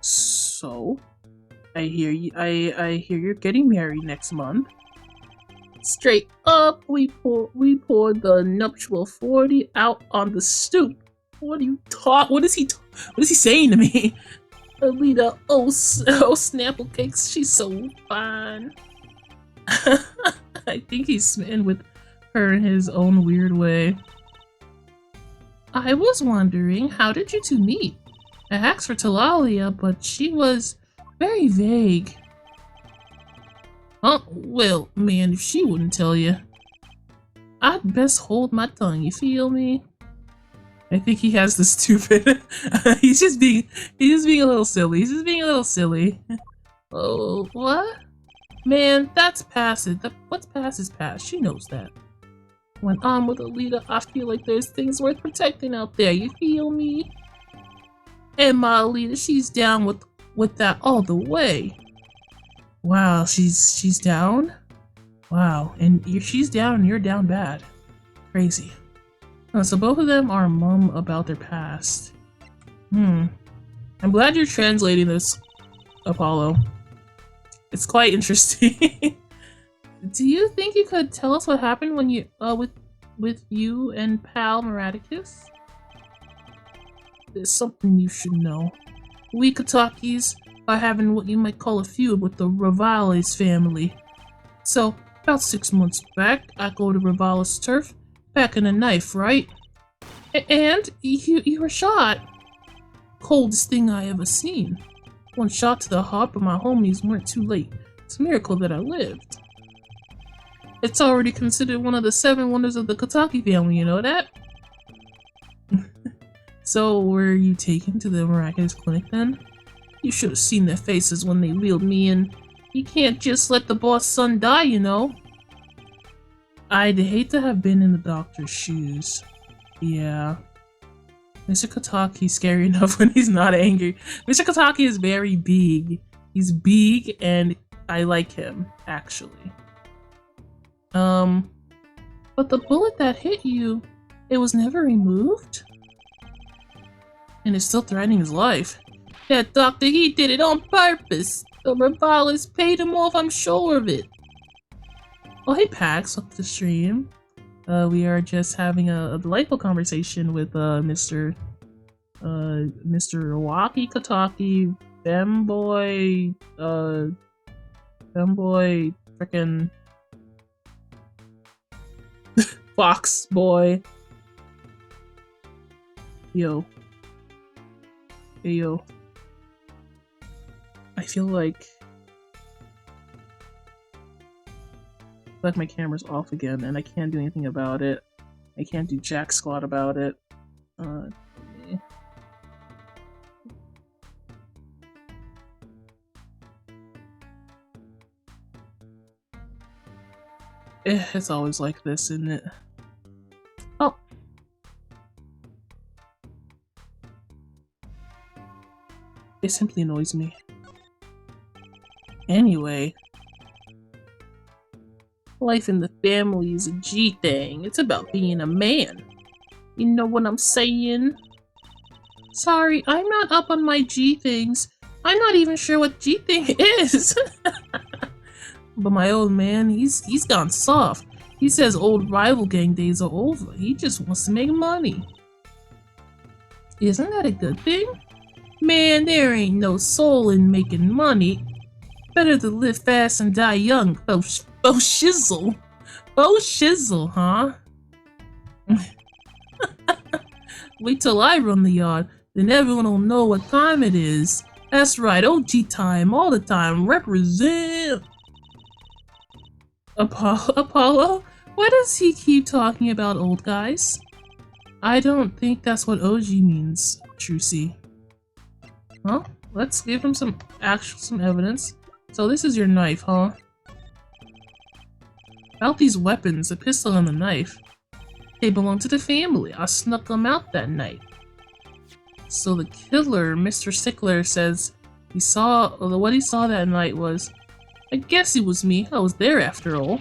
So, I hear you're getting married next month. Straight up, we poured the nuptial 40 out on the stoop. What is he saying to me? Alita, oh Snapple Cakes, she's so fine. I think he's smitten with her in his own weird way. I was wondering, how did you two meet? I asked for Talalia, but she was very vague. Oh, well, man, if she wouldn't tell you, I'd best hold my tongue, you feel me? I think he has the stupid. he's just being a little silly. He's just being a little silly. Oh, what? Man, that's past it. What's past is past. She knows that. When I'm with a leader, I feel like there's things worth protecting out there. You feel me? And my leader, she's down with that all the way. Wow, she's down? Wow, and she's down and you're down bad. Crazy. So both of them are mum about their past. I'm glad you're translating this, Apollo. It's quite interesting. Do you think you could tell us what happened when you with you and pal Meraticus? There's something you should know. We Kitakis are having what you might call a feud with the Rivales family. So, about 6 months back, I go to Rivales' turf, packing a knife, right? And you were shot. Coldest thing I ever seen. One shot to the heart, but my homies weren't too late. It's a miracle that I lived. It's already considered one of the 7 wonders of the Kitaki family, you know that? So, were you taken to the miraculous clinic then? You should have seen their faces when they wheeled me in. You can't just let the boss' son die, you know? I'd hate to have been in the doctor's shoes. Yeah. Mr. Kitaki's scary enough when he's not angry. Mr. Kitaki is very big. He's big and I like him, actually. But the bullet that hit you, it was never removed? And it's still threatening his life. That doctor, he did it on purpose. The Rivales paid him off, I'm sure of it. Oh, hey Pax, welcome to the stream. We are just having a delightful conversation with Mr. Waki Kitaki, femboy, frickin' Fox boy. Yo. Hey yo. I feel like my camera's off again and I can't do anything about it. I can't do jack squat about it. It's always like this, isn't it? Oh. It simply annoys me. Anyway. Life in the family is a G thing. It's about being a man. You know what I'm saying? Sorry, I'm not up on my G things. I'm not even sure what G thing is. But my old man, he's gone soft. He says old rival gang days are over. He just wants to make money. Isn't that a good thing? Man, there ain't no soul in making money. Better to live fast and die young. Bo shizzle. Bo shizzle, huh? Wait till I run the yard. Then everyone will know what time it is. That's right, OG time, all the time. Represent. Apollo? Why does he keep talking about old guys? I don't think that's what OG means, Trucy. Well, let's give him some evidence. So this is your knife, huh? About these weapons, the pistol and the knife. They belong to the family. I snuck them out that night. So the killer, Mr. Stickler, says what he saw that night was, I guess it was me. I was there after all.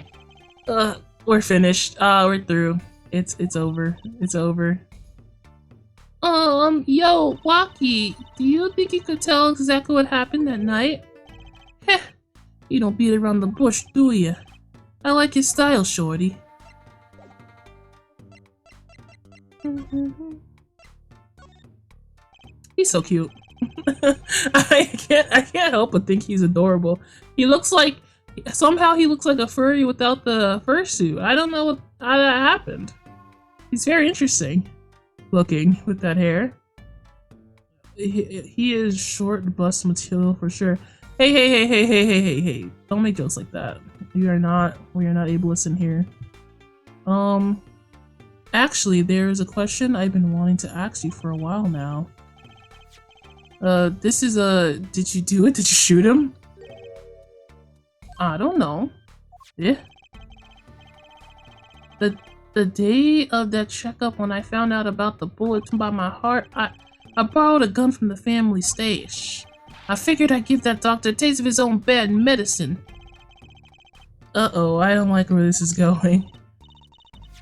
We're finished. We're through. It's over. It's over. Yo, Waki, do you think you could tell exactly what happened that night? Heh, you don't beat around the bush, do you? I like your style, shorty. He's so cute. I can't help but think he's adorable. He looks like, somehow he looks like a furry without the fursuit. I don't know how that happened. He's very interesting looking with that hair. He is short bust material for sure. Hey. Don't make jokes like that. We are not ableist in here. Actually, there's a question I've been wanting to ask you for a while now. This is did you do it? Did you shoot him? I don't know. Yeah. The day of that checkup when I found out about the bullet by my heart, I I borrowed a gun from the family stash. I figured I'd give that doctor a taste of his own bad medicine. Uh-oh, I don't like where this is going.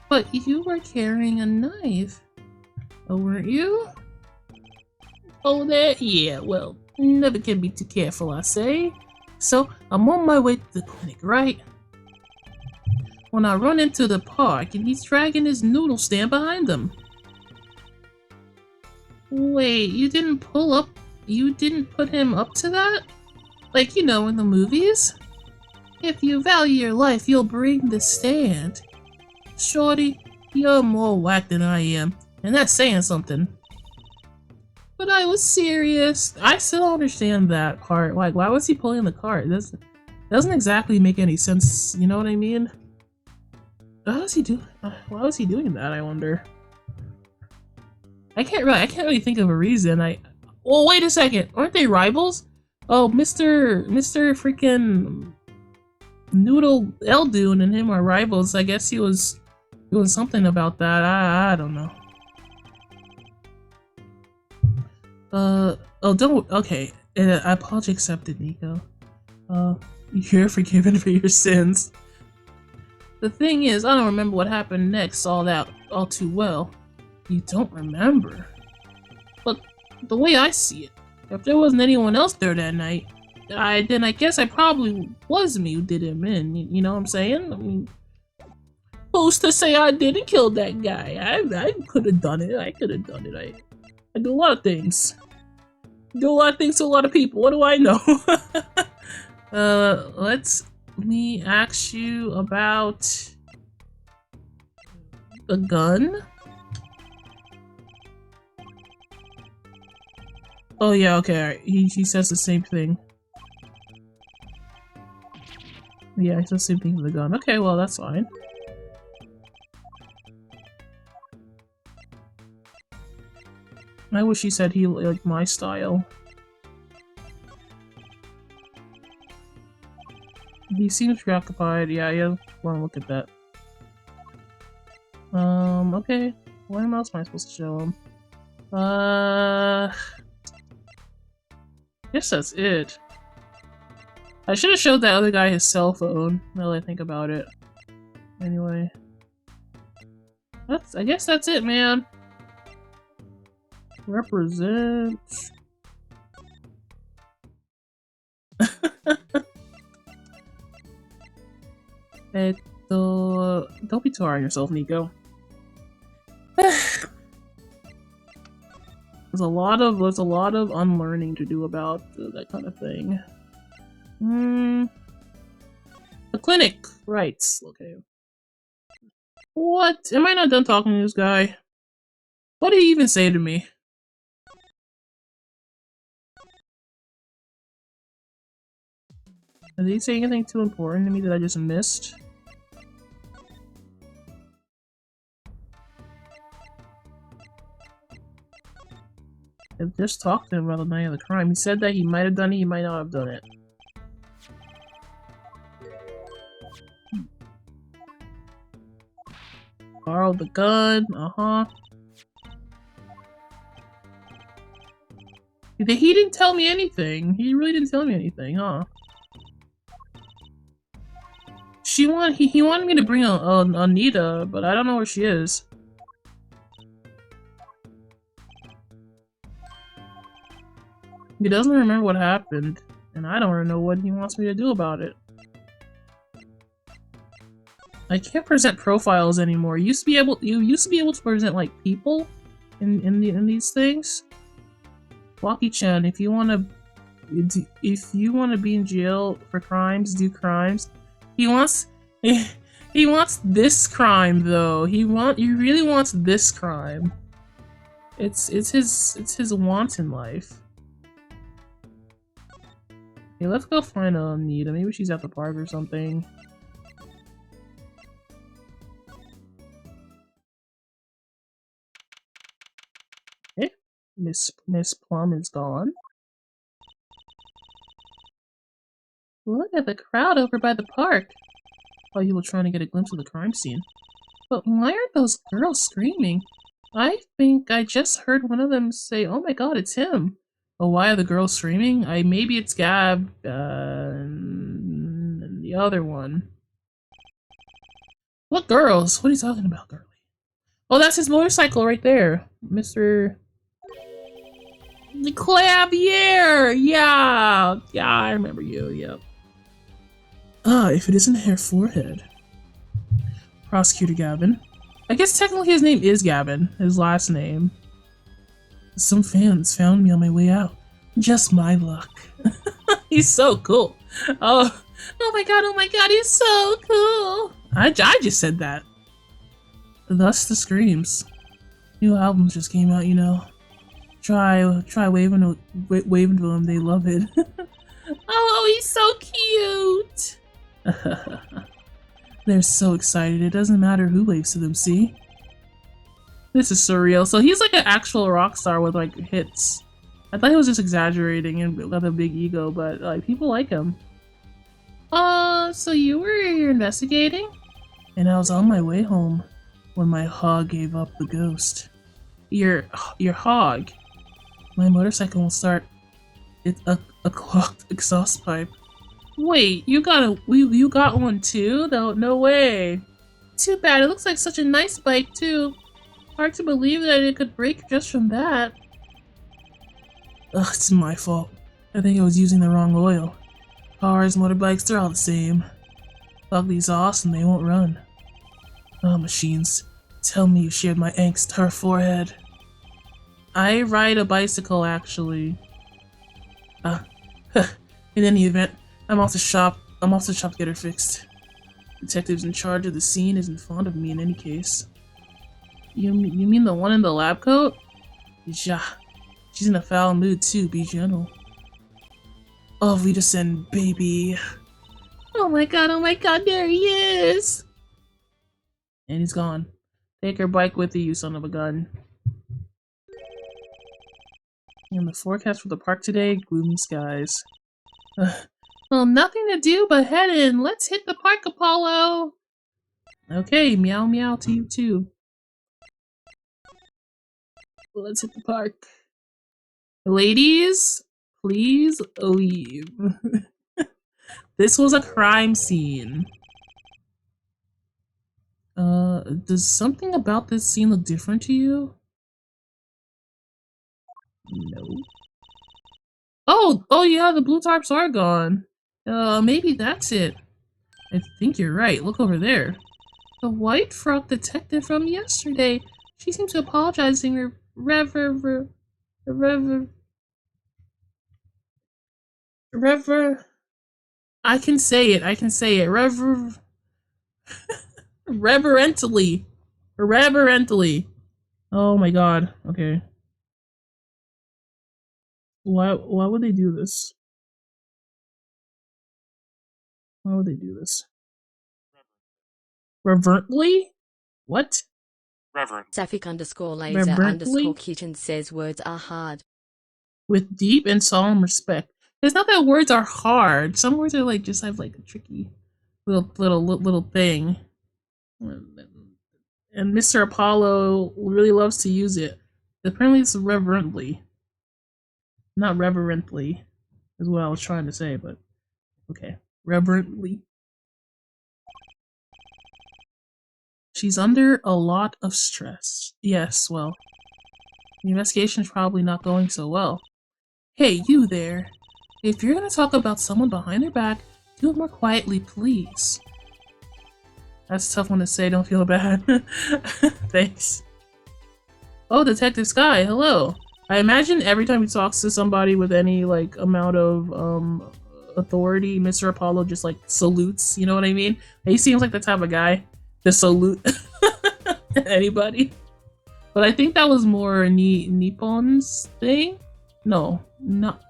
But you were carrying a knife. Oh, weren't you? Oh, there? Yeah, well, never can be too careful, I say. So, I'm on my way to the clinic, right? When I run into the park, and he's dragging his noodle stand behind him. Wait, you didn't put him up to that? Like, you know, in the movies? If you value your life, you'll bring the stand. Shorty, you're more whack than I am, and that's saying something. But I was serious. I still don't understand that part. Like, why was he pulling the cart? It doesn't exactly make any sense, you know what I mean? Why was he doing that, I wonder? I can't really think of a reason. Well, wait a second. Aren't they rivals? Oh, Mr. freaking Noodle Eldoon and him are rivals. I guess he was doing something about that. I don't know. Oh, don't. Okay. Apology accepted, Nico. You're forgiven for your sins. The thing is, I don't remember what happened next all too well. You don't remember? But the way I see it, if there wasn't anyone else there that night, then I guess I probably was me who did him in. You know what I'm saying? I mean, who's to say I didn't kill that guy? I could have done it. I could have done it. I do a lot of things. Do a lot of things to a lot of people. What do I know? Let me ask you about the gun. Oh yeah, okay. He says the same thing. Yeah, he says the same thing for the gun. Okay, well that's fine. I wish he said he liked my style. He seems preoccupied. Yeah, I want to look at that. Okay. What else am I supposed to show him? Guess that's it. I should have showed that other guy his cell phone, now that I think about it. Anyway. I guess that's it, man. Represent. Don't be too hard on yourself, Nico. There's a lot of unlearning to do about that kind of thing. The clinic, right? Okay. What? Am I not done talking to this guy? What did he even say to me? Did he say anything too important to me that I just missed? I just talked to him about the night of the crime. He said that he might have done it, he might not have done it. Borrowed the gun, He didn't tell me anything. He really didn't tell me anything, huh? He wanted me to bring Anita, but I don't know where she is. He doesn't remember what happened, and I don't know what he wants me to do about it. I can't present profiles anymore. You used to be able to present like people in these things. Waki-chan, if you wanna be in jail for crimes, do crimes. He wants this crime though. He really wants this crime. It's his want in life. Okay, let's go find Anita. Maybe she's at the park or something. Okay, Miss Plum is gone. Look at the crowd over by the park. Oh, you were trying to get a glimpse of the crime scene. But why aren't those girls screaming? I think I just heard one of them say, "Oh my god, it's him." Oh, why are the girls screaming? Maybe it's Gab, and the other one. What girls? What are you talking about, girlie? Oh, that's his motorcycle right there, Mr. Clavier. Yeah, I remember you. Yep. Ah, if it isn't her forehead. Prosecutor Gavin. I guess technically his name is Gavin, his last name. Some fans found me on my way out. Just my luck. He's so cool. Oh my god, he's so cool. I just said that. Thus the screams. New albums just came out, you know. Try waving to them, they love it. Oh, he's so cute. They're so excited, it doesn't matter who waves to them, see? This is surreal. So he's like an actual rock star with like hits. I thought he was just exaggerating and got a big ego, but like people like him. So you were here investigating? And I was on my way home when my hog gave up the ghost. Your hog? My motorcycle will start. It's a clogged exhaust pipe. Wait, you got one too? No way. Too bad. It looks like such a nice bike too. Hard to believe that it could break just from that. Ugh, it's my fault. I think I was using the wrong oil. Cars, motorbikes, they're all the same. Clog the exhaust and they won't run. Oh, machines. Tell me you shared my angst, her forehead. I ride a bicycle, actually. In any event, I'm off to shop to get her fixed. Detectives in charge of the scene isn't fond of me in any case. You mean the one in the lab coat? Yeah. She's in a foul mood too, be gentle. Oh, Vita Sen, baby. Oh my god, there he is! And he's gone. Take her bike with you, son of a gun. And the forecast for the park today, gloomy skies. Well, nothing to do but head in. Let's hit the park, Apollo! Okay, meow meow to you too. Let's hit the park. Ladies, please leave. This was a crime scene. Does something about this scene look different to you? No. Oh yeah, the blue tarps are gone. Maybe that's it. I think you're right. Look over there. The white frock detective from yesterday. She seems to apologizing. I can say it. Reverently. Oh my god. Okay. Why would they do this? Why would they do this? Reverently? What? Reverend. Sapphic_laser_kitchen says words are hard. With deep and solemn respect. It's not that words are hard. Some words are like just have like a tricky little thing. And Mr. Apollo really loves to use it. Apparently it's reverently. Not reverently is what I was trying to say, but okay. Reverently. She's under a lot of stress. Yes, well, the investigation's probably not going so well. Hey, you there. If you're gonna talk about someone behind their back, do it more quietly, please. That's a tough one to say, don't feel bad. Thanks. Oh, Detective Sky, hello. I imagine every time he talks to somebody with any, like, amount of, authority, Mr. Apollo just, like, salutes, you know what I mean? He seems like the type of guy to salute anybody. But I think that was more Nippon's thing? No, not...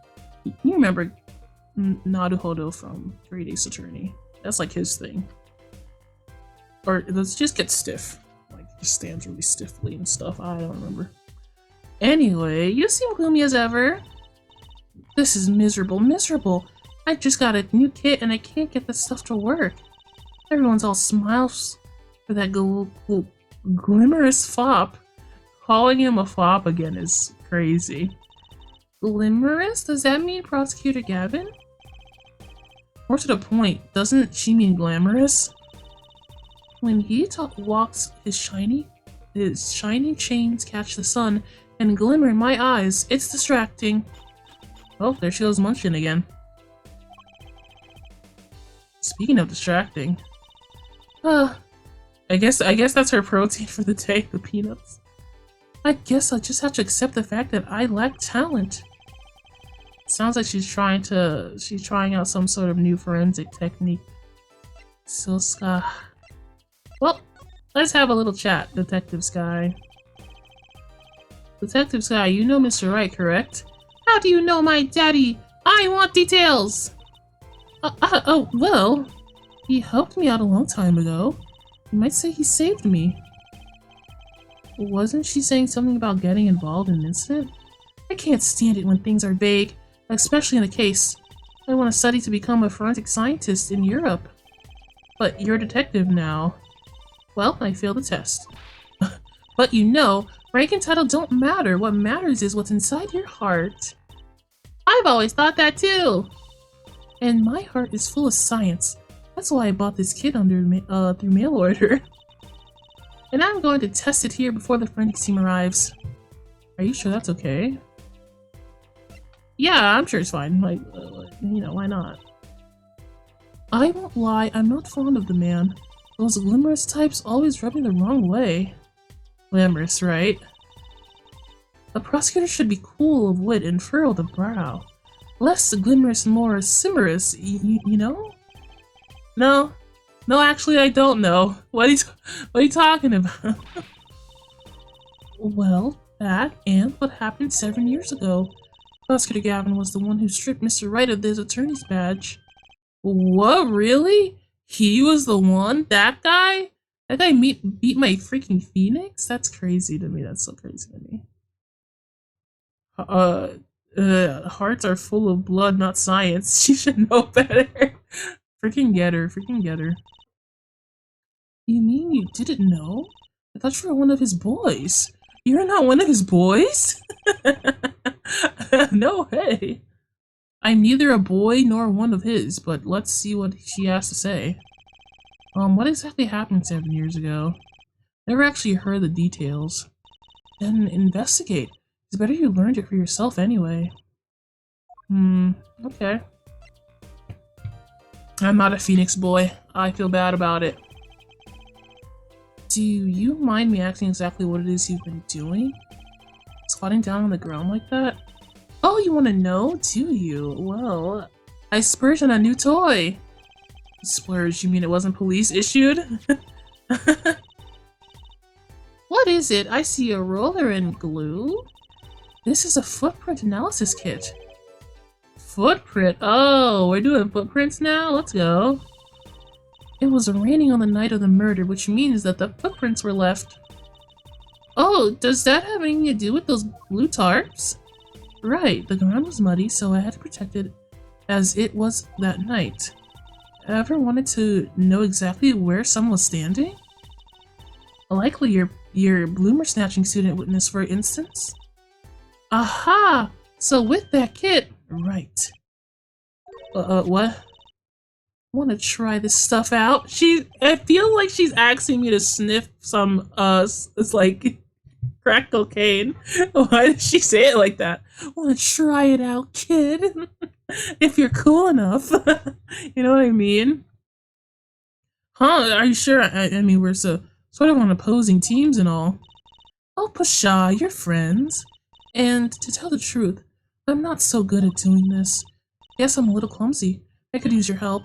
You remember Naruhodo from Great Ace Attorney. That's like his thing. Or let's just get stiff. Like, just stands really stiffly and stuff. I don't remember. Anyway, you seem gloomy as ever. This is miserable. I just got a new kit and I can't get this stuff to work. Everyone's all smiles for that glamorous fop. calling him a fop again is crazy. Glimmerous? Does that mean Prosecutor Gavin? More to the point, doesn't she mean glamorous? When he walks, his shiny chains catch the sun and glimmer in my eyes. It's distracting. Oh, there she goes munching again. Speaking of distracting, I guess that's her protein for the day, the peanuts. I guess I'll just have to accept the fact that I lack talent. Sounds like she's trying out some sort of new forensic technique. Silska. Well, let's have a little chat, Detective Sky. Detective Sky, you know Mr. Wright, correct? How do you know my daddy? I want details! Oh, well, he helped me out a long time ago. You might say he saved me. Wasn't she saying something about getting involved in an incident? I can't stand it when things are vague, especially in a case. I want to study to become a forensic scientist in Europe. But you're a detective now. Well, I failed the test. But you know, rank and title don't matter. What matters is what's inside your heart. I've always thought that too! And my heart is full of science. That's why I bought this kit through mail order. And I'm going to test it here before the forensics team arrives. Are you sure that's okay? Yeah, I'm sure it's fine. Like, you know, why not? I won't lie, I'm not fond of the man. Those glamorous types always rub me the wrong way. Glamorous, right? A prosecutor should be cool of wit and furrowed of brow. Less glamorous, more simmerous, you know? No. No, actually, I don't know. What are you talking about? Well, that and what happened 7 years ago. Prosecutor Gavin was the one who stripped Mr. Wright of his attorney's badge. What, really? He was the one? That guy? That guy beat my freaking Phoenix? That's crazy to me. That's so crazy to me. Hearts are full of blood, not science. She should know better. Freaking get her. Freaking get her. You mean you didn't know? I thought you were one of his boys. You're not one of his boys? No way. I'm neither a boy nor one of his, but let's see what she has to say. What exactly happened 7 years ago? Never actually heard the details. Then investigate. It's better you learned it for yourself anyway. Okay. I'm not a Phoenix boy. I feel bad about it. Do you mind me asking exactly what it is you've been doing? Squatting down on the ground like that? Oh, you want to know, do you? Well, I splurged on a new toy. Splurge, you mean it wasn't police issued? What is it? I see a roller and glue. This is a footprint analysis kit. Footprint? Oh, we're doing footprints now? Let's go. It was raining on the night of the murder, which means that the footprints were left. Oh, does that have anything to do with those blue tarps? Right, the ground was muddy, so I had to protect it as it was that night. Ever wanted to know exactly where someone was standing? Likely your bloomer snatching student witness, for instance? Aha! So with that kit, right. What? Want to try this stuff out? I feel like she's asking me to sniff some, it's like crack cocaine. Why did she say it like that? Want to try it out, kid? If you're cool enough. You know what I mean? Huh? Are you sure? I mean, we're sort of on opposing teams and all. Oh, Pasha, you're friends. And to tell the truth, I'm not so good at doing this. Guess I'm a little clumsy. I could use your help.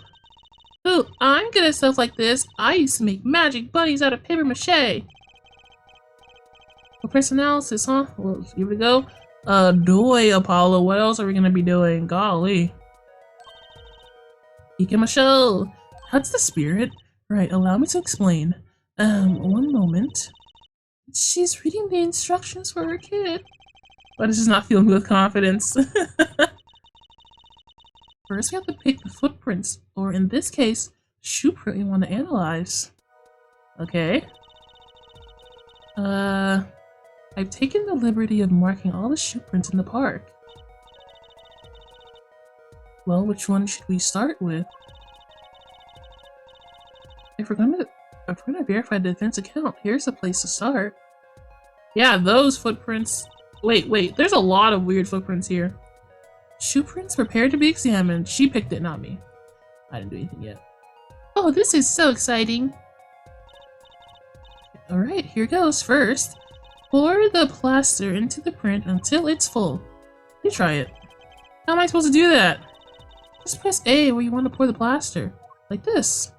Ooh, I'm good at stuff like this. I used to make magic bunnies out of paper mache. Footprint analysis, huh? Well, here we go. Doy, Apollo. What else are we gonna be doing? Golly. Peek in my show. That's the spirit. Right, allow me to explain. One moment. She's reading the instructions for her kid. But it's just not feeling with confidence. First, we have to pick the footprints, or in this case, shoe print we want to analyze. Okay. I've taken the liberty of marking all the shoe prints in the park. Well, which one should we start with? If we're gonna verify the defense account, here's a place to start. Yeah, those footprints. Wait, there's a lot of weird footprints here. Shoe prints prepared to be examined. She picked it, not me. I didn't do anything yet. Oh, this is so exciting. Alright, here goes. First, pour the plaster into the print until it's full. You try it. How am I supposed to do that? Just press A where you want to pour the plaster. Like this.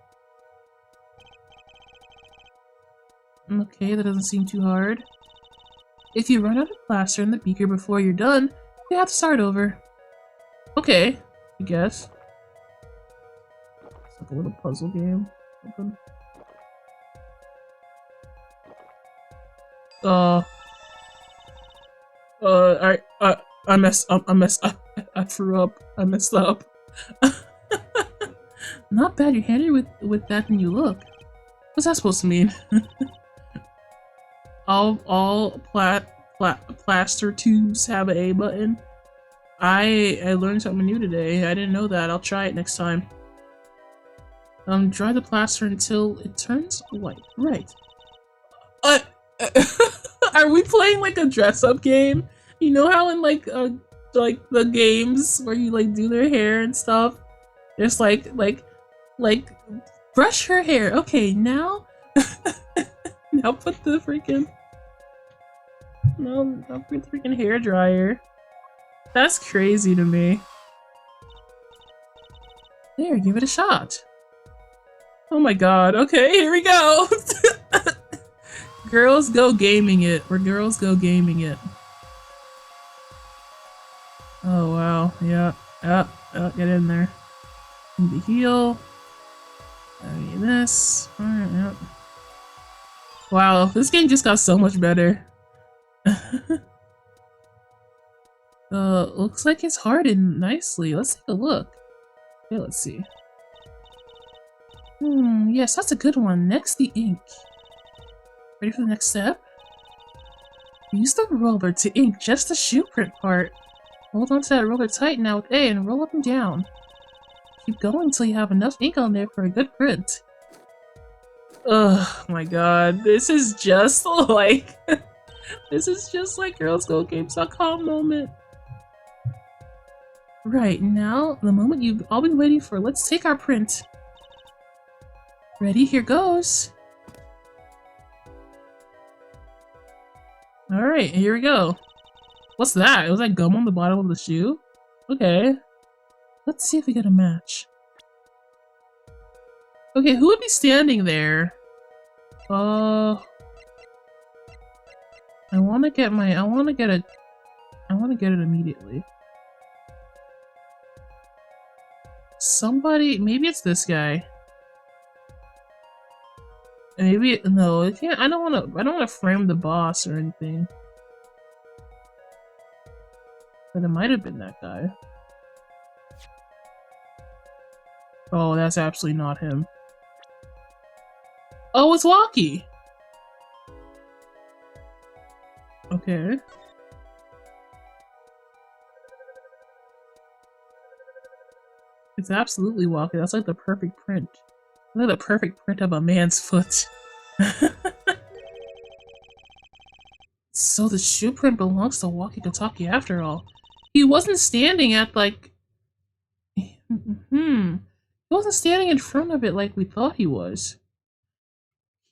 Okay, that doesn't seem too hard. If you run out of plaster in the beaker before you're done, you have to start over. Okay, I guess. It's like a little puzzle game. I messed up. I threw up. I messed up. Not bad. You're handier with that than you look. What's that supposed to mean? all plaster tubes have an A button. I learned something new today. I didn't know that. I'll try it next time. Dry the plaster until it turns white. Right. Are we playing like a dress-up game? You know how in like the games where you like do their hair and stuff? There's like brush her hair. Okay, now now put the freaking put the freaking hair dryer. That's crazy to me. There, give it a shot. Oh my god. Okay, here we go. Girls go gaming it. We're girls go gaming it. Oh wow. Yeah. Get in there. The heel. I need this. Alright, yep. Wow, this game just got so much better. Looks like it's hardened nicely. Let's take a look. Okay, let's see. Yes, that's a good one. Next, the ink. Ready for the next step? Use the roller to ink just the shoe print part. Hold on to that roller tight now with A and roll up and down. Keep going until you have enough ink on there for a good print. Oh my god, this is just like this is just like girlsgogames.com moment. Right, now the moment you've all been waiting for. Let's take our print. Ready? Here goes. Alright, here we go. What's that? Was that gum on the bottom of the shoe? Okay. Let's see if we get a match. Okay, who would be standing there? I wanna get it immediately. Somebody, maybe it's this guy. Maybe no, it can't. I don't wanna frame the boss or anything. But it might have been that guy. Oh, that's absolutely not him. Oh, it's Walkie! Okay. It's absolutely Walkie. That's like the perfect print. Look at the perfect print of a man's foot. So the shoe print belongs to Walkie Kitakis after all. He wasn't standing at like... He wasn't standing in front of it like we thought he was.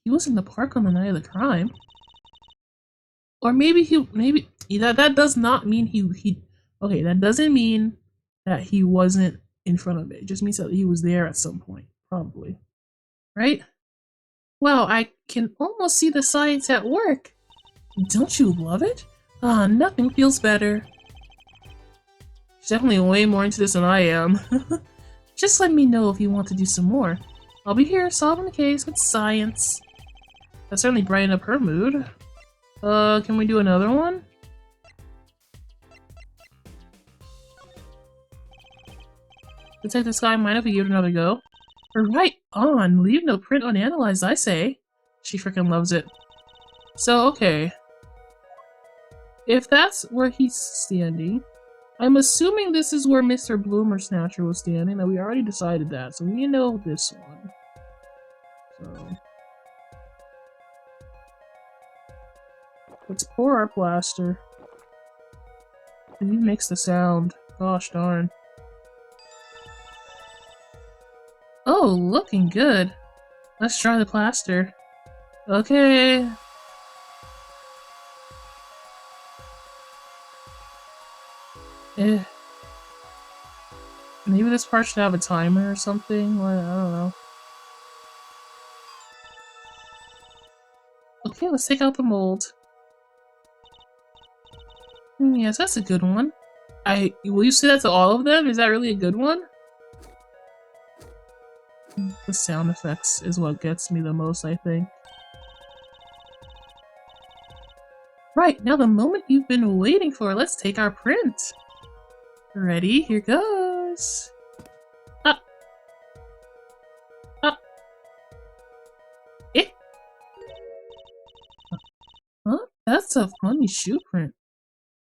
He was in the park on the night of the crime. Or maybe that does not mean okay, that doesn't mean that he wasn't in front of it. It just means that he was there at some point, probably. Right? Wow, I can almost see the science at work. Don't you love it? Ah, nothing feels better. She's definitely way more into this than I am. Just let me know if you want to do some more. I'll be here solving the case with science. That certainly brightened up her mood. Can we do another one? Detective Sky, mind if we give it another go? Right on! Leave no print unanalyzed, I say. She freaking loves it. So, okay. if that's where he's standing, I'm assuming this is where Mr. Bloomer Snatcher was standing. Now, we already decided that, so we know this one. So let's pour our plaster. It makes the sound. Gosh darn. Oh, looking good. Let's try the plaster. Okay. Maybe this part should have a timer or something. I don't know. Okay, let's take out the mold. Yes, that's a good one. Will you say that to all of them? Is that really a good one? The sound effects is what gets me the most, I think. Right, now the moment you've been waiting for. Let's take our print. Ready? Here goes. Up. Up. Eh? Huh? That's a funny shoe print.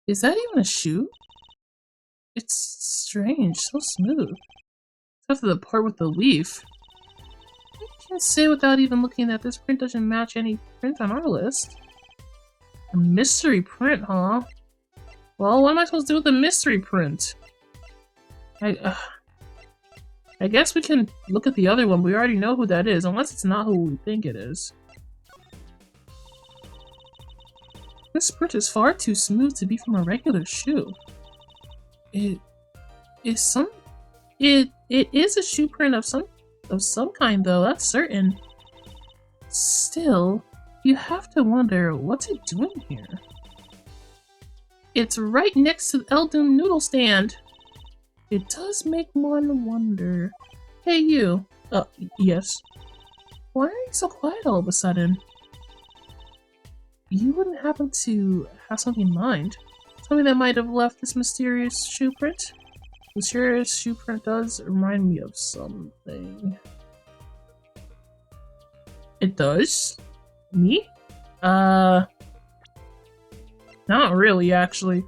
Is that even a shoe? It's strange, so smooth. Except for the part with the leaf. I can't say without even looking that this print doesn't match any print on our list. A mystery print, huh? Well, what am I supposed to do with a mystery print? I guess we can look at the other one. We already know who that is, unless it's not who we think it is. This print is far too smooth to be from a regular shoe. It is a shoe print of some kind, though, that's certain. Still, you have to wonder, what's it doing here? It's right next to the Eldoom noodle stand. It does make one wonder. Hey, you. Yes. Why are you so quiet all of a sudden? You wouldn't happen to have something in mind? Something that might have left this mysterious shoe print? The mysterious shoe print does remind me of something. It does? Me? Not really, actually.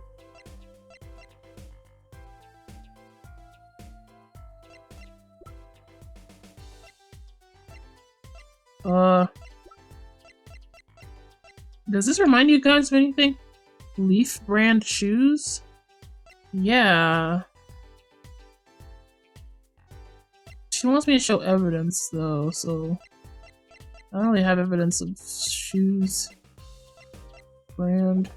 Does this remind you guys of anything? Leaf brand shoes? Yeah. She wants me to show evidence, though, so I don't really have evidence of shoes brand.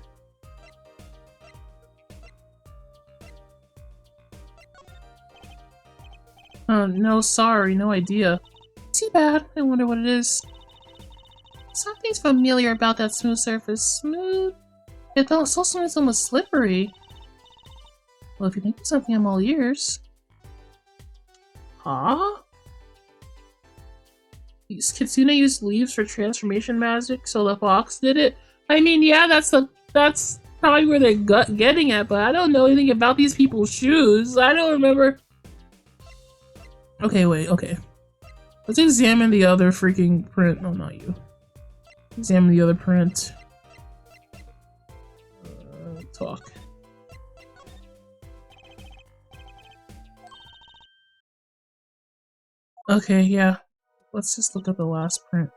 No, sorry, no idea. Too bad. I wonder what it is. Something's familiar about that smooth surface. Smooth? It felt so smooth, it's almost slippery. Well, if you think of something, I'm all ears. Huh? Kitsune used leaves for transformation magic, so the fox did it? I mean, yeah, that's probably where they're getting at, but I don't know anything about these people's shoes. I don't remember. Okay, wait, okay. Let's examine the other freaking print. No, not you. Examine the other print. Talk. Okay, yeah. Let's just look at the last print.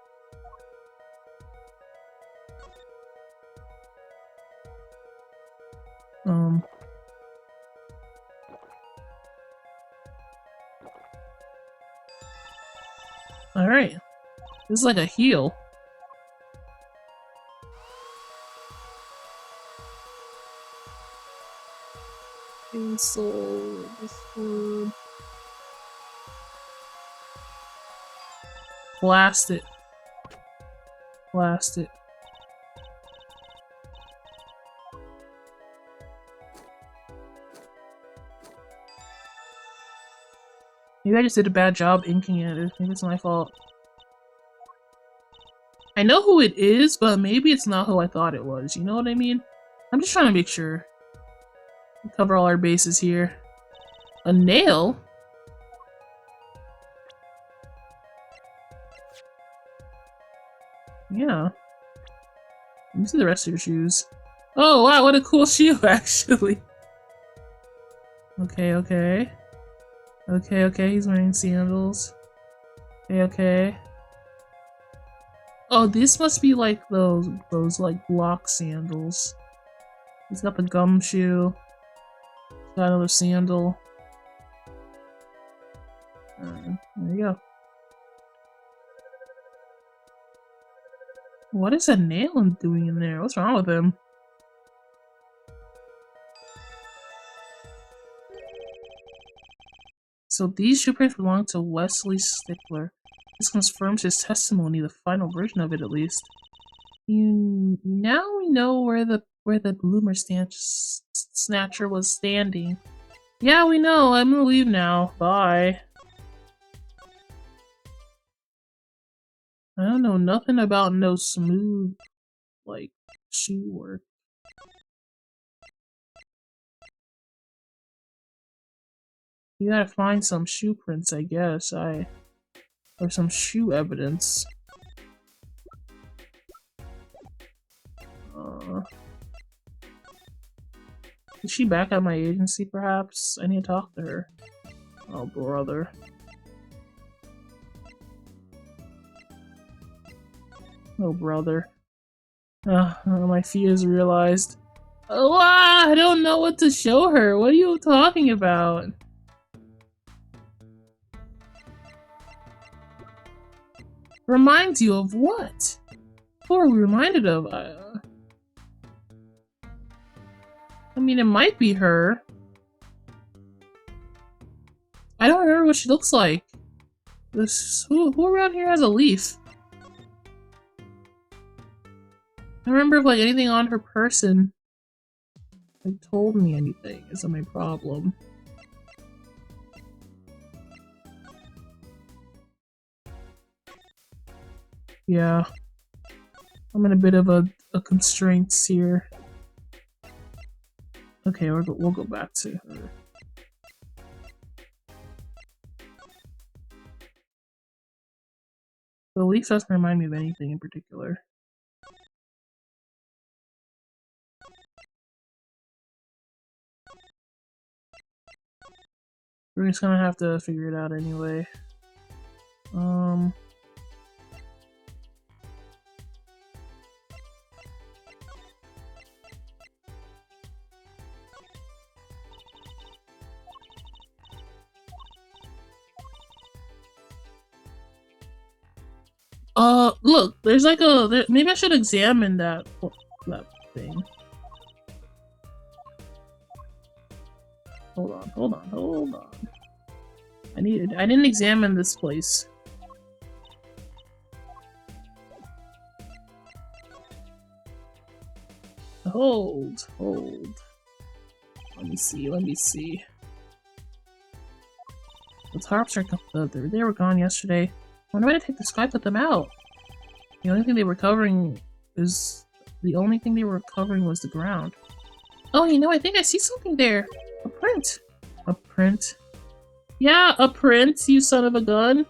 Alright. This is like a heel. Pencil, this one. Blast it. Blast it. Maybe I just did a bad job inking it. Maybe it's my fault. I know who it is, but maybe it's not who I thought it was. You know what I mean? I'm just trying to make sure. We cover all our bases here. A nail? Yeah. Let me see the rest of your shoes. Oh wow, what a cool shoe, actually. Okay, okay. Okay, okay, he's wearing sandals. Okay, okay. Oh, this must be like those like block sandals. He's got the gumshoe. Got another sandal. There you go. What is that nail doing in there? What's wrong with him? So these shoe prints belong to Wesley Stickler. This confirms his testimony, the final version of it at least. Now we know where the bloomer snatcher was standing. Yeah, we know. I'm gonna leave now. Bye. I don't know nothing about no smooth, like, shoe work. You gotta find some shoe prints, I guess. Or some shoe evidence. Is she back at my agency, perhaps? I need to talk to her. Oh, brother. Oh, brother. My fears realized. Oh, I don't know what to show her. What are you talking about? Reminds you of what? Who are we reminded of? I mean, it might be her. I don't remember what she looks like. Who around here has a leaf? I don't remember if like anything on her person like told me anything. Is that my problem? Yeah. I'm in a bit of a constraints here. Okay, we'll go back to her. The leaf doesn't remind me of anything in particular. We're just gonna have to figure it out anyway. Look, there's like maybe I should examine that thing. Hold on. I didn't examine this place. Hold. Let me see. The tarps they were gone yesterday. I wonder why to take the sky, put them out. The only thing they were covering was the ground. Oh, you know, I think I see something there. A print. A print. Yeah, a print, you son of a gun.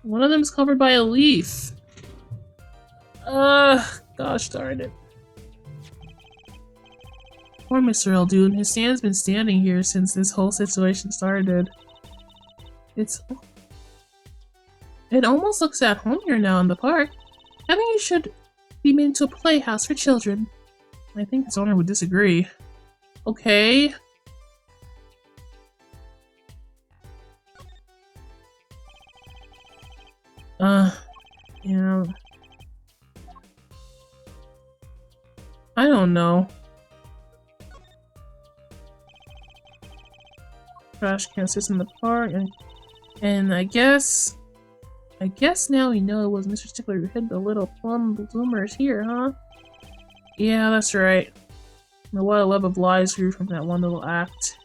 One of them's covered by a leaf. Gosh darn it. Poor Mr. Eldoon. His stand's been standing here since this whole situation started. It almost looks at home here now in the park. I think it should be made into a playhouse for children. I think its owner would disagree. Okay. Yeah. I don't know. Trash can sits in the park, and I guess now we know it was Mr. Stickler who hid the little plum bloomers here, huh? Yeah, that's right. What a web of lies grew from that one little act.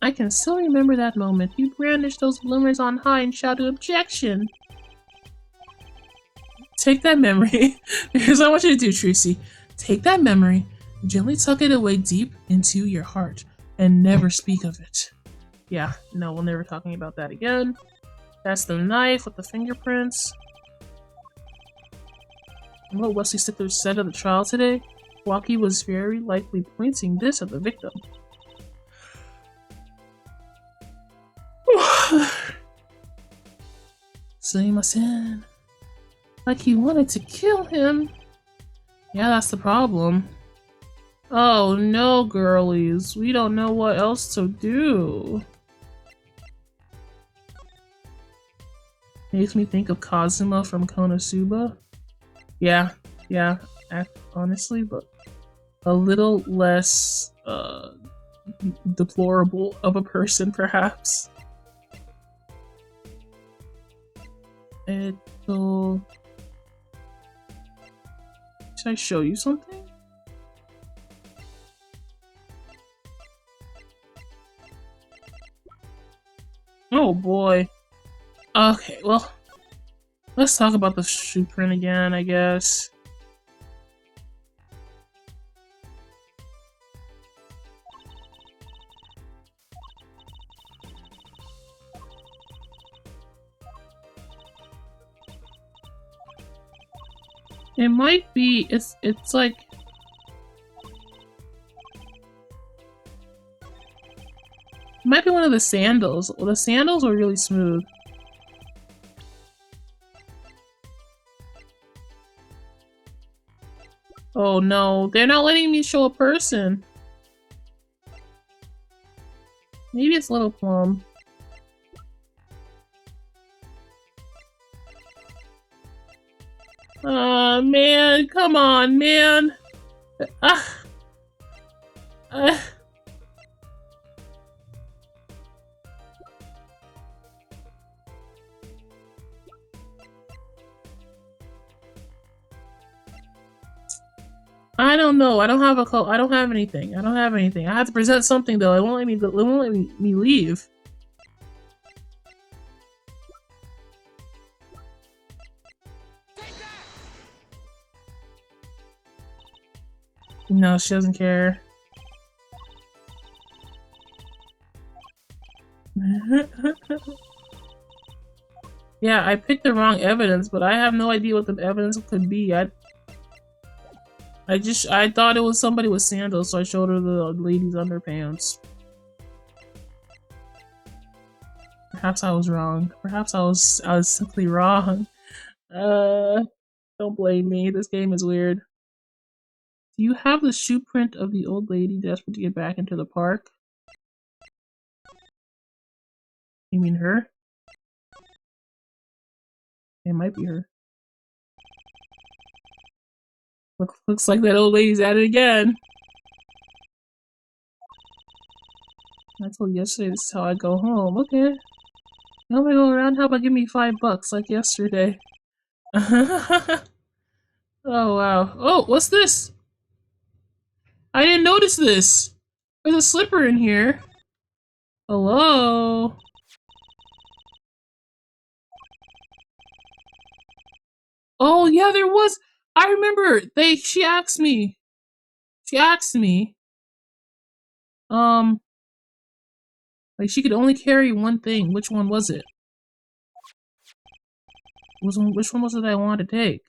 I can still remember that moment. You brandished those bloomers on high and shouted objection. Take that memory. Here's what I want you to do, Tracy. Take that memory, gently tuck it away deep into your heart, and never speak of it. Yeah, no, we'll never talking about that again. That's the knife with the fingerprints. And what Wesley Stickler said at the trial today? Waki was very likely pointing this at the victim. Sumimasen. Like he wanted to kill him. Yeah, that's the problem. Oh no, girlies. We don't know what else to do. Makes me think of Kazuma from Konosuba. Yeah, honestly, but a little less deplorable of a person, perhaps. Should I show you something? Oh boy. Okay, well, let's talk about the shoe print again, I guess. It might be, it's like... It might be one of the sandals. Well, the sandals are really smooth. Oh no, they're not letting me show a person. Maybe it's Little Plum. Man, come on, man. I don't know. I don't have a code. I don't have anything. I don't have anything. I have to present something though. It won't let me. It won't let me leave. No, she doesn't care. Yeah, I picked the wrong evidence, but I have no idea what the evidence could be. I thought it was somebody with sandals, so I showed her the lady's underpants. Perhaps I was wrong. Perhaps I was simply wrong. Don't blame me. This game is weird. Do you have the shoe print of the old lady desperate to get back into the park? You mean her? It might be her. Looks like that old lady's at it again. I told you yesterday this is how I go home. Okay. Now I go around, how about give me $5 like yesterday? Oh wow. Oh, what's this? I didn't notice this. There's a slipper in here. Hello? Oh yeah, there was. I remember. She asked me. She asked me. Like she could only carry one thing. Which one was it? Which one was it I wanted to take?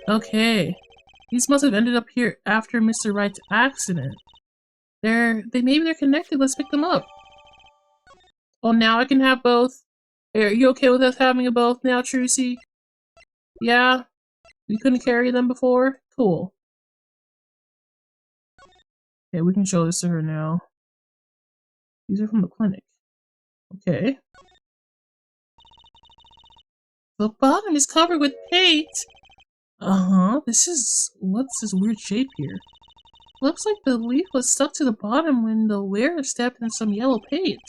Okay. These must have ended up here after Mr. Wright's accident. Maybe they're connected. Let's pick them up. Oh, now I can have both. Are you okay with us having a both now, Trucy? Yeah? You couldn't carry them before? Cool. Okay, we can show this to her now. These are from the clinic. Okay. The bottom is covered with paint! Uh-huh. What's this weird shape here? Looks like the leaf was stuck to the bottom when the wearer stepped in some yellow paint.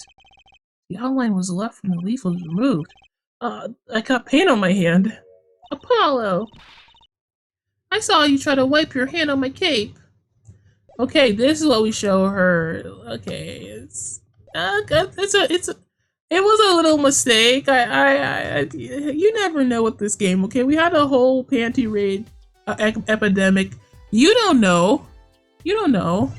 The outline was left when the leaf was removed. I got paint on my hand. Apollo! I saw you try to wipe your hand on my cape. Okay, this is what we show her. Okay, it was a little mistake. You never know with this game. Okay, we had a whole panty raid epidemic. You don't know. You don't know.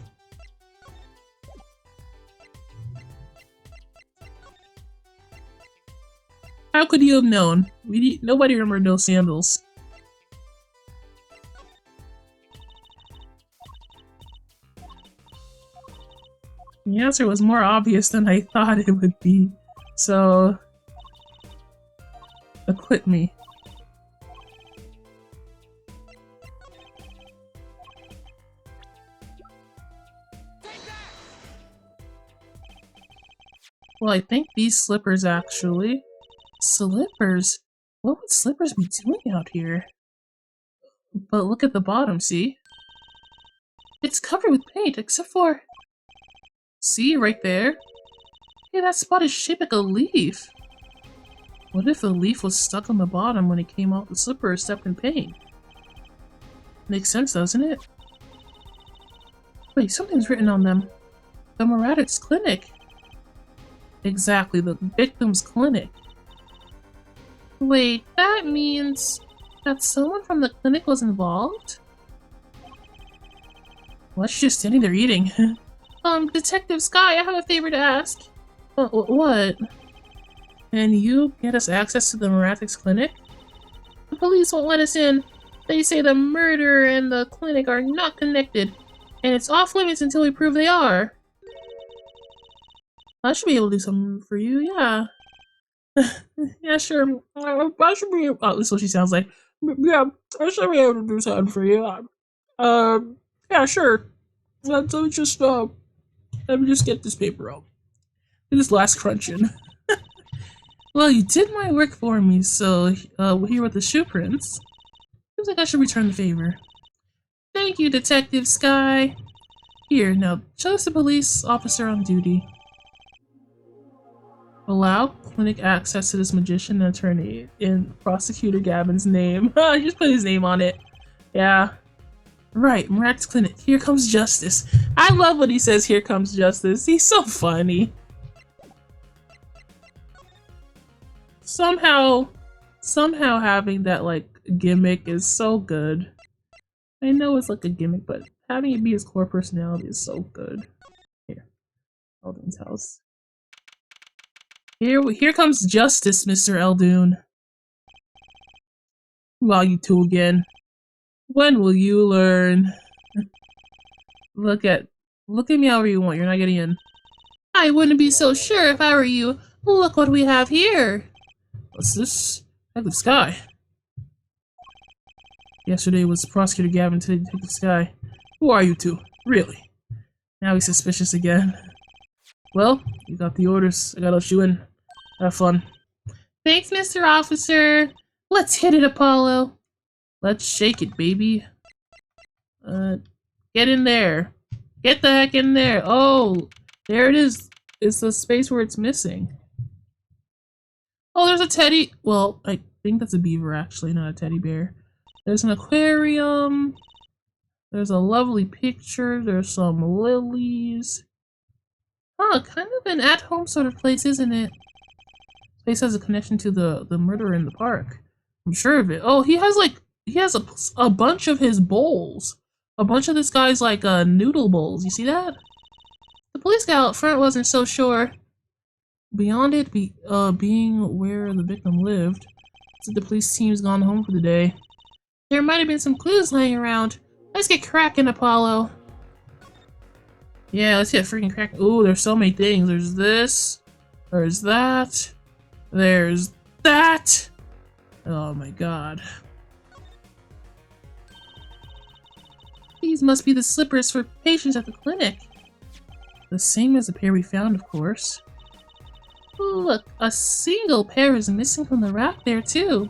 How could you have known? Nobody remembered no sandals. The answer was more obvious than I thought it would be. So, acquit me. Well, I think these slippers actually. Slippers? What would slippers be doing out here? But look at the bottom, see? It's covered with paint, except for... See, right there? Hey, that spot is shaped like a leaf. What if the leaf was stuck on the bottom when it came off the slipper or stepped in paint? Makes sense, doesn't it? Wait, something's written on them. The Moradix Clinic. Exactly, the victim's clinic. Wait, that means that someone from the clinic was involved? Well, she's just standing there eating. Detective Sky, I have a favor to ask. What? Can you get us access to the Moradix Clinic? The police won't let us in. They say the murder and the clinic are not connected, and it's off limits until we prove they are. I should be able to do something for you, yeah. Yeah, sure. I should be. Oh, this is what she sounds like. Yeah, I should be able to do something for you. Yeah, sure. Let me just get this paper out. Get this last crunch in. Well, you did my work for me, so here with the shoe prints. Seems like I should return the favor. Thank you, Detective Sky. Here, now show us the police officer on duty. Allow clinic access to this magician and attorney in Prosecutor Gavin's name. Just put his name on it. Yeah. Right, Moradix Clinic. Here comes justice. I love when he says, here comes justice. He's so funny. Somehow having that, like, gimmick is so good. I know it's like a gimmick, but having it be his core personality is so good. Here. Alden's house. Here comes justice, Mr. Eldoon. Wow, you two again. When will you learn? Look at me however you want, you're not getting in. I wouldn't be so sure if I were you. Look what we have here. What's this? Detective Sky. Yesterday was Prosecutor Gavin, today Detective Sky. Who are you two? Really? Now he's suspicious again. Well, you got the orders. I gotta let you in. Have fun. Thanks, Mr. Officer. Let's hit it, Apollo. Let's shake it, baby. Get in there. Get the heck in there. Oh, there it is. It's the space where it's missing. Oh, there's a teddy. Well, I think that's a beaver, actually, not a teddy bear. There's an aquarium. There's a lovely picture. There's some lilies. Huh, kind of an at-home sort of place, isn't it? This place has a connection to the murderer in the park. I'm sure of it. Oh, he has a bunch of his bowls. A bunch of this guy's, like, noodle bowls. You see that? The police guy out front wasn't so sure. Beyond it being where the victim lived, so the police team's gone home for the day. There might have been some clues lying around. Let's get cracking, Apollo. Yeah, let's get freaking cracking. Ooh, there's so many things. There's this. There's that. There's that. Oh my god. These must be the slippers for patients at the clinic. The same as the pair we found, of course. Look, a single pair is missing from the rack there, too.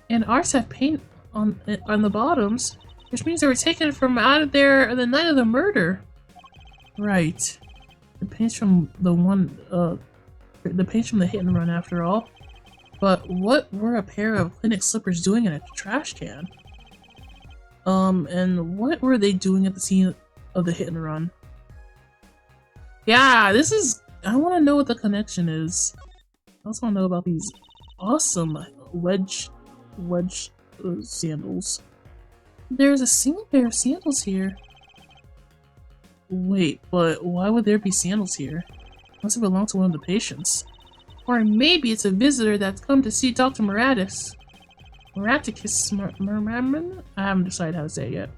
And ours have paint on the bottoms, which means they were taken from out of there the night of the murder. Right. The paint's from the paint's from the hit and run, after all. But what were a pair of clinic slippers doing in a trash can? And what were they doing at the scene of the hit and run? Yeah, I want to know what the connection is. I also want to know about these awesome wedge sandals. There's a single pair of sandals here. Wait, but why would there be sandals here? Must have belonged to one of the patients. Or maybe it's a visitor that's come to see Dr. Moradix. Moradix, I haven't decided how to say it yet.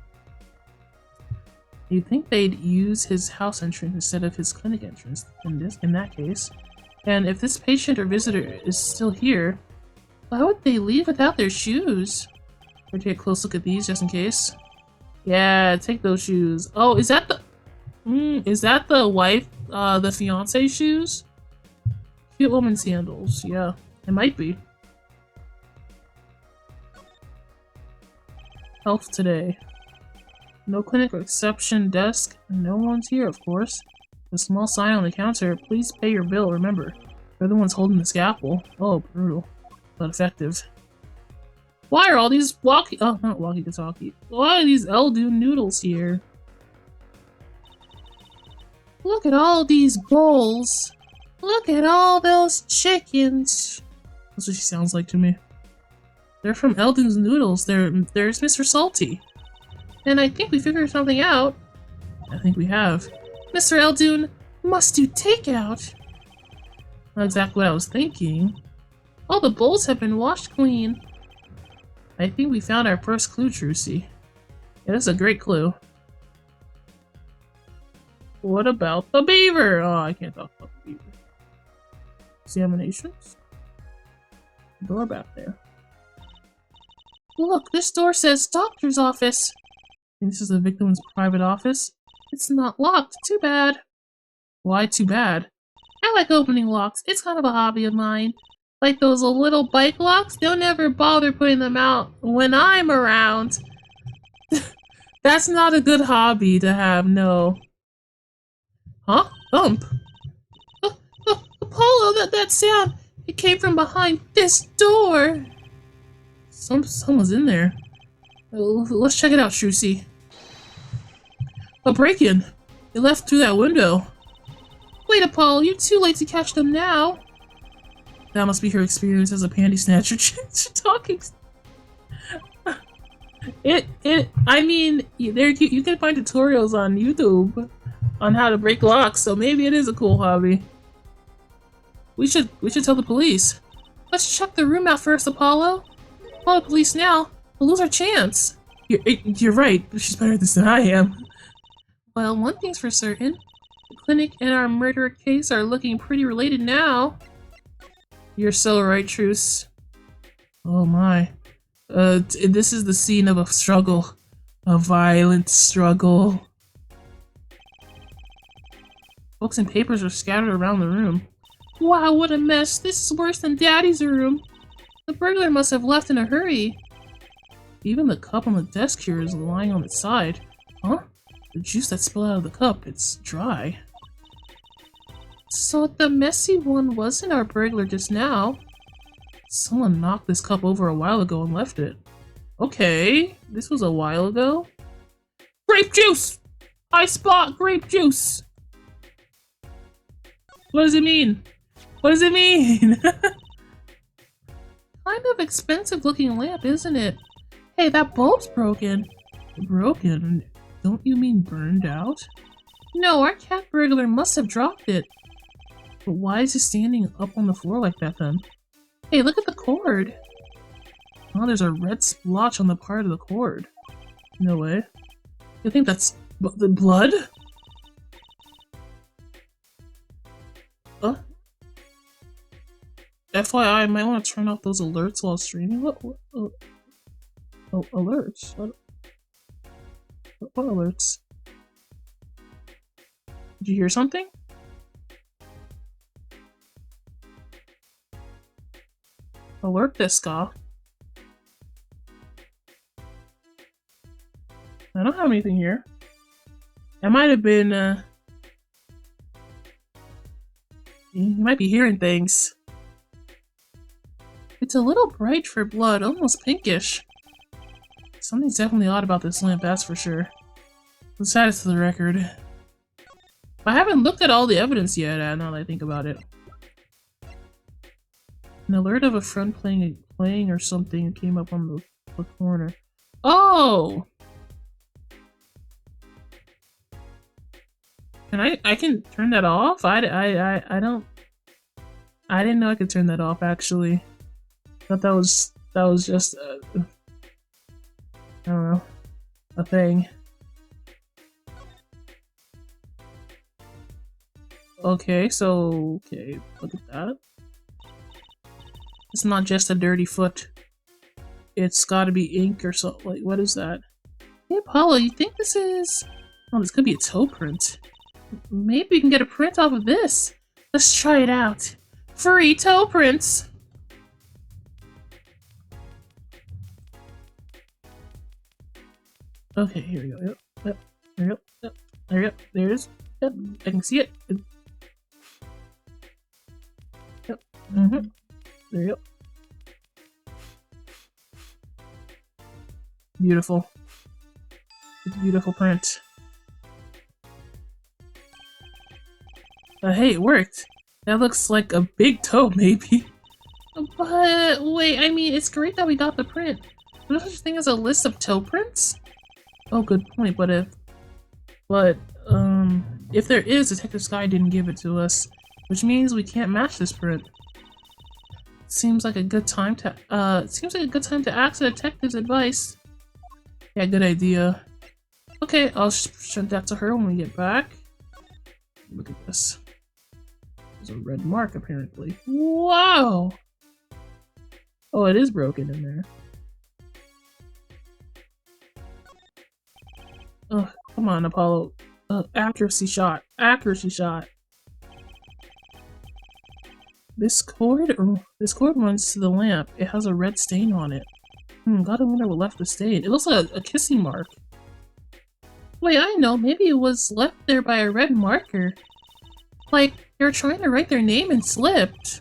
You'd think they'd use his house entrance instead of his clinic entrance in that case. And if this patient or visitor is still here, why would they leave without their shoes? Better take a close look at these just in case. Yeah, take those shoes. Oh, is that the wife, the fiance shoes? Cute woman sandals. Yeah, it might be. Health today. No clinic reception desk. No one's here, of course. A small sign on the counter. Please pay your bill, remember. They're the ones holding the scalpel. Oh, brutal. But effective. Why are all these not walkie-talkie. Why are these Eldoon noodles here? Look at all these bowls. Look at all those chickens. That's what she sounds like to me. They're from Eldoon's noodles. There's Mr. Salty. And I think we figured something out. I think we have. Mr. Eldoon must do takeout. Not exactly what I was thinking. All the bowls have been washed clean. I think we found our first clue, Trucy. Yeah, this is a great clue. What about the beaver? Oh, I can't talk about the beaver. Examinations? Door back there. Look, this door says doctor's office. And this is the victim's private office. It's not locked. Too bad. Why too bad? I like opening locks. It's kind of a hobby of mine. Like those little bike locks, don't ever bother putting them out when I'm around. That's not a good hobby to have, no. Huh? Thump? Apollo, that sound, it came from behind this door. Someone's in there. Let's check it out, Trucy. A break-in. It left through that window. Wait, Apollo, you're too late to catch them now. That must be her experience as a panty snatcher. She's talking. I mean, you can find tutorials on YouTube on how to break locks, so maybe it is a cool hobby. We should tell the police. Let's check the room out first, Apollo. Call the police now. We'll lose our chance. You're right. She's better at this than I am. Well, one thing's for certain. The clinic and our murder case are looking pretty related now. You're so right, Truce. Oh my. This is the scene of a struggle. A violent struggle. Books and papers are scattered around the room. Wow, what a mess. This is worse than Daddy's room. The burglar must have left in a hurry. Even the cup on the desk here is lying on its side. Huh? The juice that spilled out of the cup, it's dry. So the messy one wasn't our burglar just now. Someone knocked this cup over a while ago and left it. Okay, this was a while ago. Grape juice! I spot grape juice! What does it mean? What does it mean? Kind of expensive looking lamp, isn't it? Hey, that bulb's broken. Broken? Don't you mean burned out? No, our cat burglar must have dropped it. But why is he standing up on the floor like that then? Hey, look at the cord. Oh, there's a red splotch on the part of the cord. No way. You think that's the blood? FYI, I might want to turn off those alerts while streaming. What alerts? What alerts? Did you hear something? Alert this guy. I don't have anything here. That might have been, you might be hearing things. It's a little bright for blood, almost pinkish. Something's definitely odd about this lamp, that's for sure. Let's add it to the record. I haven't looked at all the evidence yet, now that I think about it. An alert of a friend playing or something came up on the corner. Oh! I can turn that off? I didn't know I could turn that off, actually. I thought that was just I don't know, a thing. Okay, so look at that. It's not just a dirty foot. It's got to be ink or something. Like, what is that? Hey, Apollo, you think this is? Oh, this could be a toe print. Maybe we can get a print off of this. Let's try it out. Free toe prints. Okay, here we go. Yep. There we go. Yep. There we go. There it is. Yep. I can see it. Yep. There you go. Beautiful. It's a beautiful print. Hey, it worked. That looks like a big toe, maybe. But wait, I mean, it's great that we got the print. There's no such thing as a list of toe prints? Oh, good point. If there is, Detective Sky didn't give it to us, which means we can't match this print. Seems like a good time to ask the detective's advice. Yeah, good idea. Okay, I'll show that to her when we get back. Look at this. There's a red mark, apparently. Wow! Oh, it is broken in there. Oh, come on, Apollo. Accuracy shot. Accuracy shot. This cord runs to the lamp. It has a red stain on it. Gotta wonder what left the stain. It looks like a kissing mark. Wait, I know. Maybe it was left there by a red marker. Like, they were trying to write their name and slipped.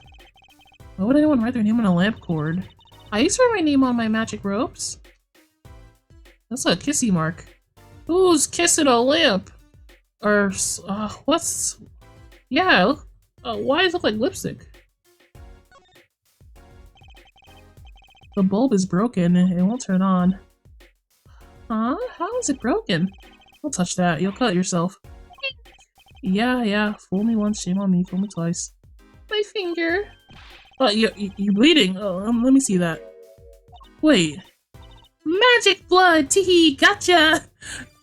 Why would anyone write their name on a lamp cord? I used to write my name on my magic ropes. That's a kissy mark. Who's kissing a lamp? Or, what's... Yeah, look, why does it look like lipstick? The bulb is broken. It won't turn on. Huh? How is it broken? Don't touch that. You'll cut yourself. Yeah. Fool me once, shame on me. Fool me twice. My finger. You're bleeding. Let me see that. Wait. Magic blood! Teehee! Gotcha!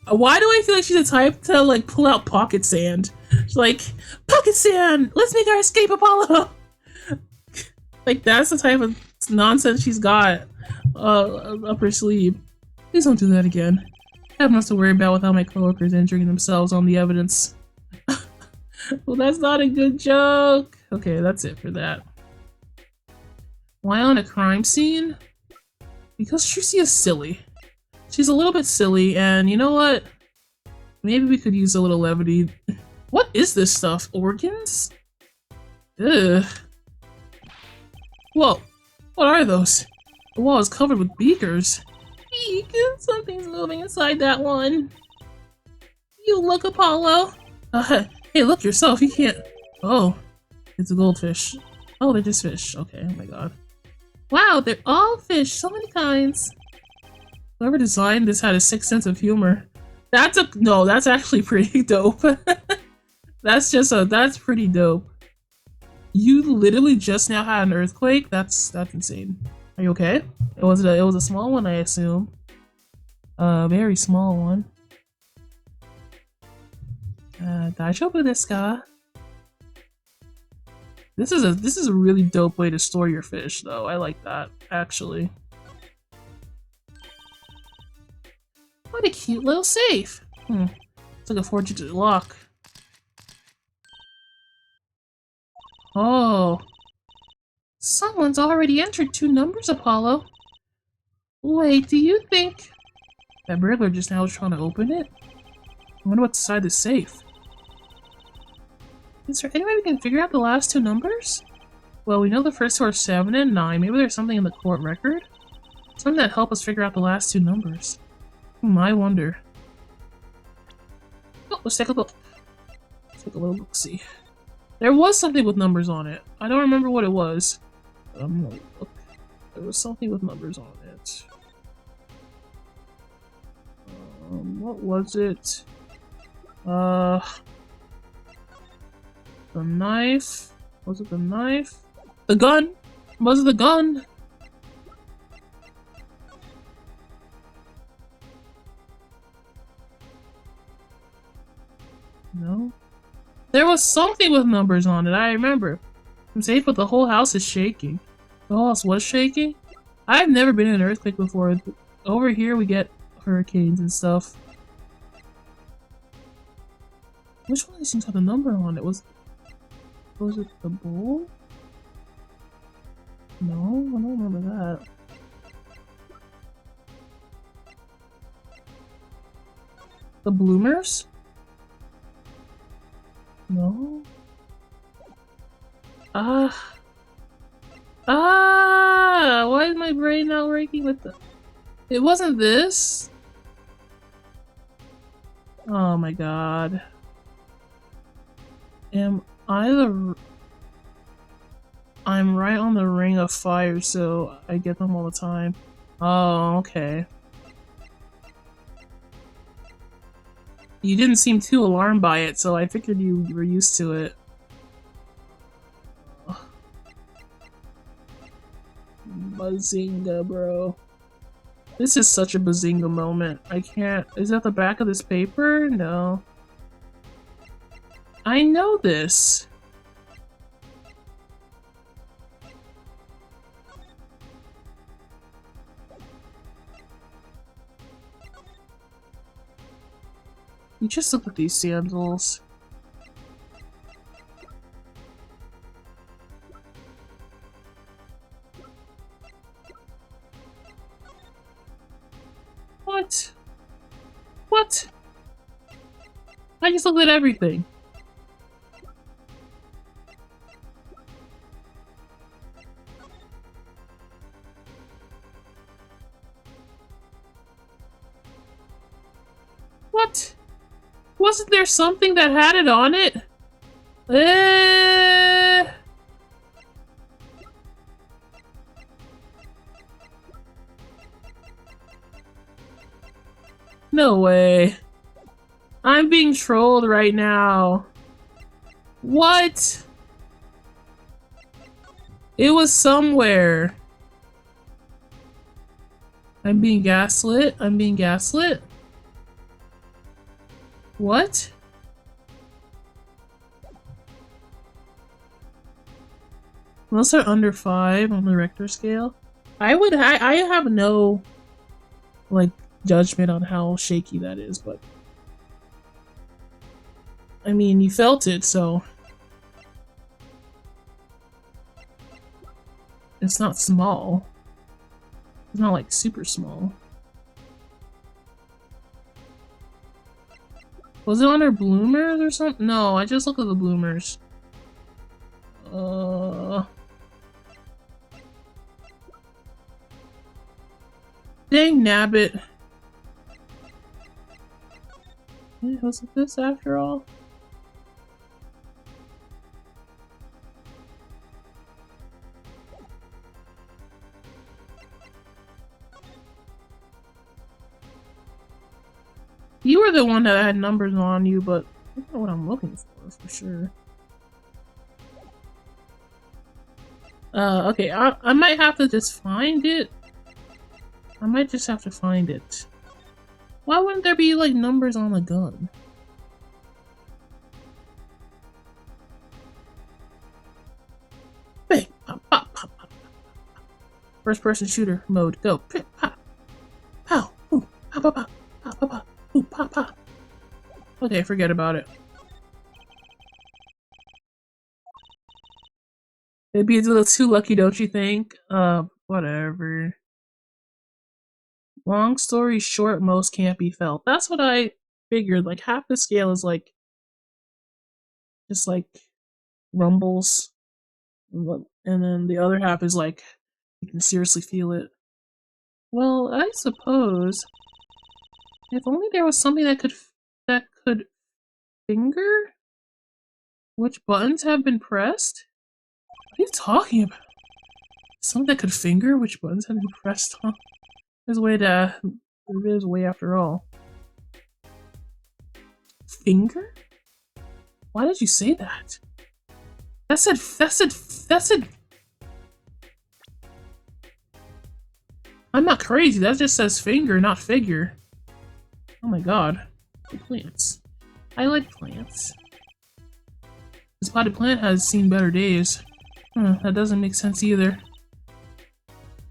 Why do I feel like she's the type to, like, pull out pocket sand? She's like, pocket sand! Let's make our escape, Apollo! Like, that's the type of nonsense she's got up her sleeve. Please don't do that again. I have enough to worry about without my coworkers injuring themselves on the evidence. Well, that's not a good joke. Okay, that's it for that. Why on a crime scene? Because Trucy is silly. She's a little bit silly, and you know what? Maybe we could use a little levity. What is this stuff? Organs? Ugh. Whoa. What are those? The wall is covered with beakers. Eek! Something's moving inside that one. You look, Apollo. Hey, look yourself. You can't. Oh, it's a goldfish. Oh, they're just fish. Okay. Oh my god. Wow, they're all fish. So many kinds. Whoever designed this had a sick sense of humor. That's actually pretty dope. That's pretty dope. You literally just now had an earthquake? That's insane. Are you okay? It was a small one, I assume. A very small one. Daijoubu desu ka? This is a really dope way to store your fish, though. I like that, actually. What a cute little safe! It's like a 4-digit lock. Oh. Someone's already entered 2 numbers, Apollo. Wait, do you think... That burglar just now was trying to open it? I wonder what's inside the safe. Is there any way we can figure out the last 2 numbers? Well, we know the first 2 are 7 and 9. Maybe there's something in the court record? Something that help us figure out the last 2 numbers. I wonder. Oh, let's take a look. Let's take a little look-see. There was something with numbers on it. I don't remember what it was. But I'm gonna look. There was something with numbers on it. What was it? The knife? Was it the knife? The gun! Was it the gun? No? There was something with numbers on it, I remember. I'm safe, but the whole house is shaking. The whole house was shaking? I've never been in an earthquake before. Over here we get hurricanes and stuff. Which one of these things had a number on it? Was it the bull? No, I don't remember that. The bloomers? No. Why is my brain not working with the... It wasn't this? Oh my god. Am I the... I'm right on the ring of fire, so I get them all the time. Oh, okay. You didn't seem too alarmed by it, so I figured you were used to it. Bazinga, bro. This is such a bazinga moment. I can't... Is that the back of this paper? No. I know this. You just look at these sandals. What? What? I just looked at everything. What? Wasn't there something that had it on it? No way. I'm being trolled right now. What? It was somewhere. I'm being gaslit. I'm being gaslit. What? Unless they're under 5 on the Richter scale. I have no, like, judgment on how shaky that is, but... I mean, you felt it, so... It's not small. It's not, like, super small. Was it under bloomers or something? No, I just looked at the bloomers. Dang nabbit. Was it this after all? You were the one that had numbers on you, but I don't know what I'm looking for sure. Okay, I might have to just find it. I might just have to find it. Why wouldn't there be, like, numbers on the gun? Bang! Pop, pop, pop, pop. First person shooter mode. Go. Pip, pop. Pow. Ooh. Pop, pop, pop. Pop, pop, pop. Ooh, pop, pop. Okay, forget about it. It'd be a little too lucky, don't you think? Whatever. Long story short, most can't be felt. That's what I figured. Like, half the scale is, like, just, like, rumbles. And then the other half is, like, you can seriously feel it. Well, I suppose... If only there was something that could finger? Which buttons have been pressed? What are you talking about? Something that could finger which buttons have been pressed on? There's a way to... There is a way after all. Finger? Why did you say that? That said... I'm not crazy, that just says finger, not figure. Oh my god. Plants. I like plants. potted plant has seen better days. That doesn't make sense either.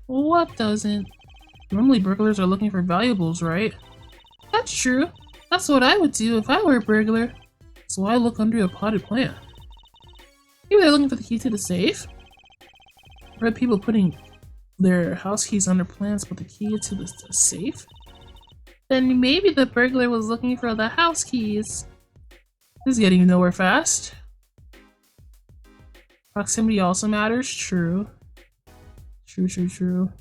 What doesn't? Normally burglars are looking for valuables, right? That's true. That's what I would do if I were a burglar. So I look under a potted plant. Maybe they're looking for the key to the safe? I read people putting their house keys under plants, but the key to the safe? Then maybe the burglar was looking for the house keys. This is getting nowhere fast. Proximity also matters. True. True.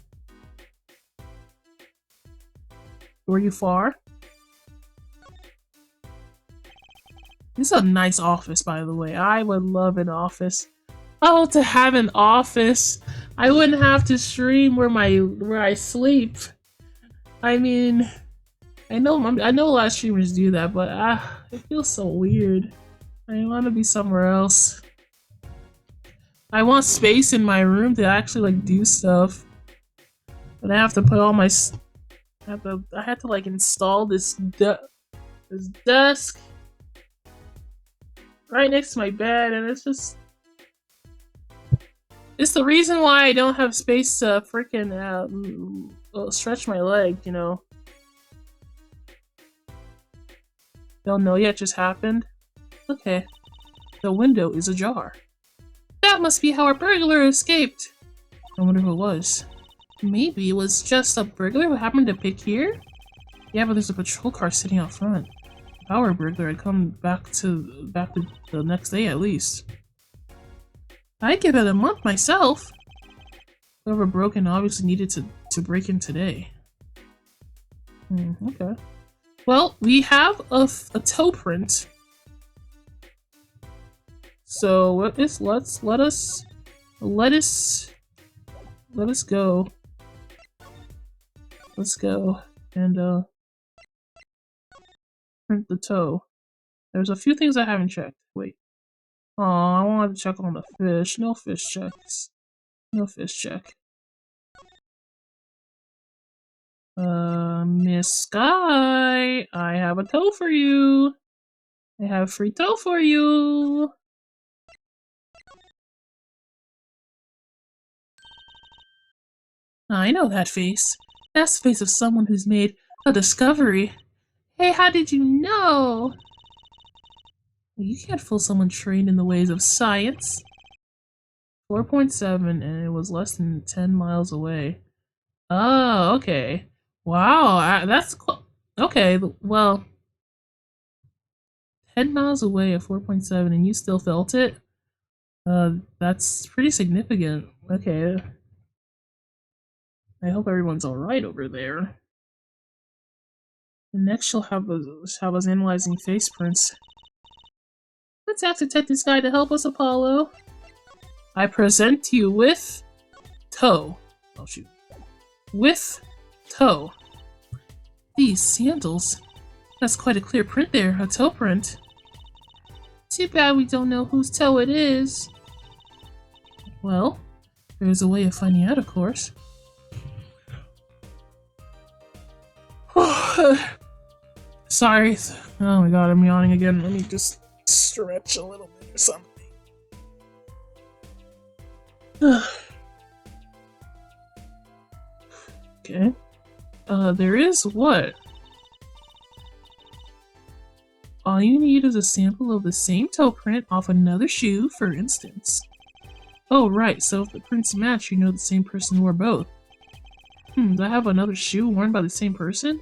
Were you far? This is a nice office, by the way. I would love an office. Oh, to have an office. I wouldn't have to stream where I sleep. I mean, I know a lot of streamers do that, but it feels so weird. I want to be somewhere else. I want space in my room to actually like do stuff. But I have to put all my I had to like install this desk right next to my bed, and it's the reason why I don't have space to freaking stretch my leg, you know. Don't know yet, just happened. Okay. The window is ajar. That must be how our burglar escaped. I wonder who it was. Maybe it was just a burglar who happened to pick here? Yeah, but there's a patrol car sitting out front. If I were a burglar, I'd come back to the next day at least. I'd give it a month myself. Whoever broke in obviously needed to break in today. Okay. Well, we have a toe print. So let us go. Let's go and print the toe. There's a few things I haven't checked. Wait. Oh, I wanted to check on the fish. No fish checks. No fish check. Miss Sky, I have a toe for you. I have free toe for you. I know that face. That's the face of someone who's made a discovery. Hey, how did you know? You can't fool someone trained in the ways of science. 4.7, and it was less than 10 miles away. Oh, okay. Wow, that's okay. Well, 10 miles away at 4.7, and you still felt it? That's pretty significant. Okay. I hope everyone's alright over there. And next she'll have us analyzing face prints. Let's ask Detective Sky to help us, Apollo. I present you with toe. Oh shoot. With toe. These sandals. That's quite a clear print there, a toe print. Too bad we don't know whose toe it is. Well, there's a way of finding out, of course. Sorry. Oh my god, I'm yawning again. Let me just stretch a little bit or something. Okay. There is what? All you need is a sample of the same toe print off another shoe, for instance. Oh, right, so if the prints match, you know the same person wore both. Do I have another shoe worn by the same person?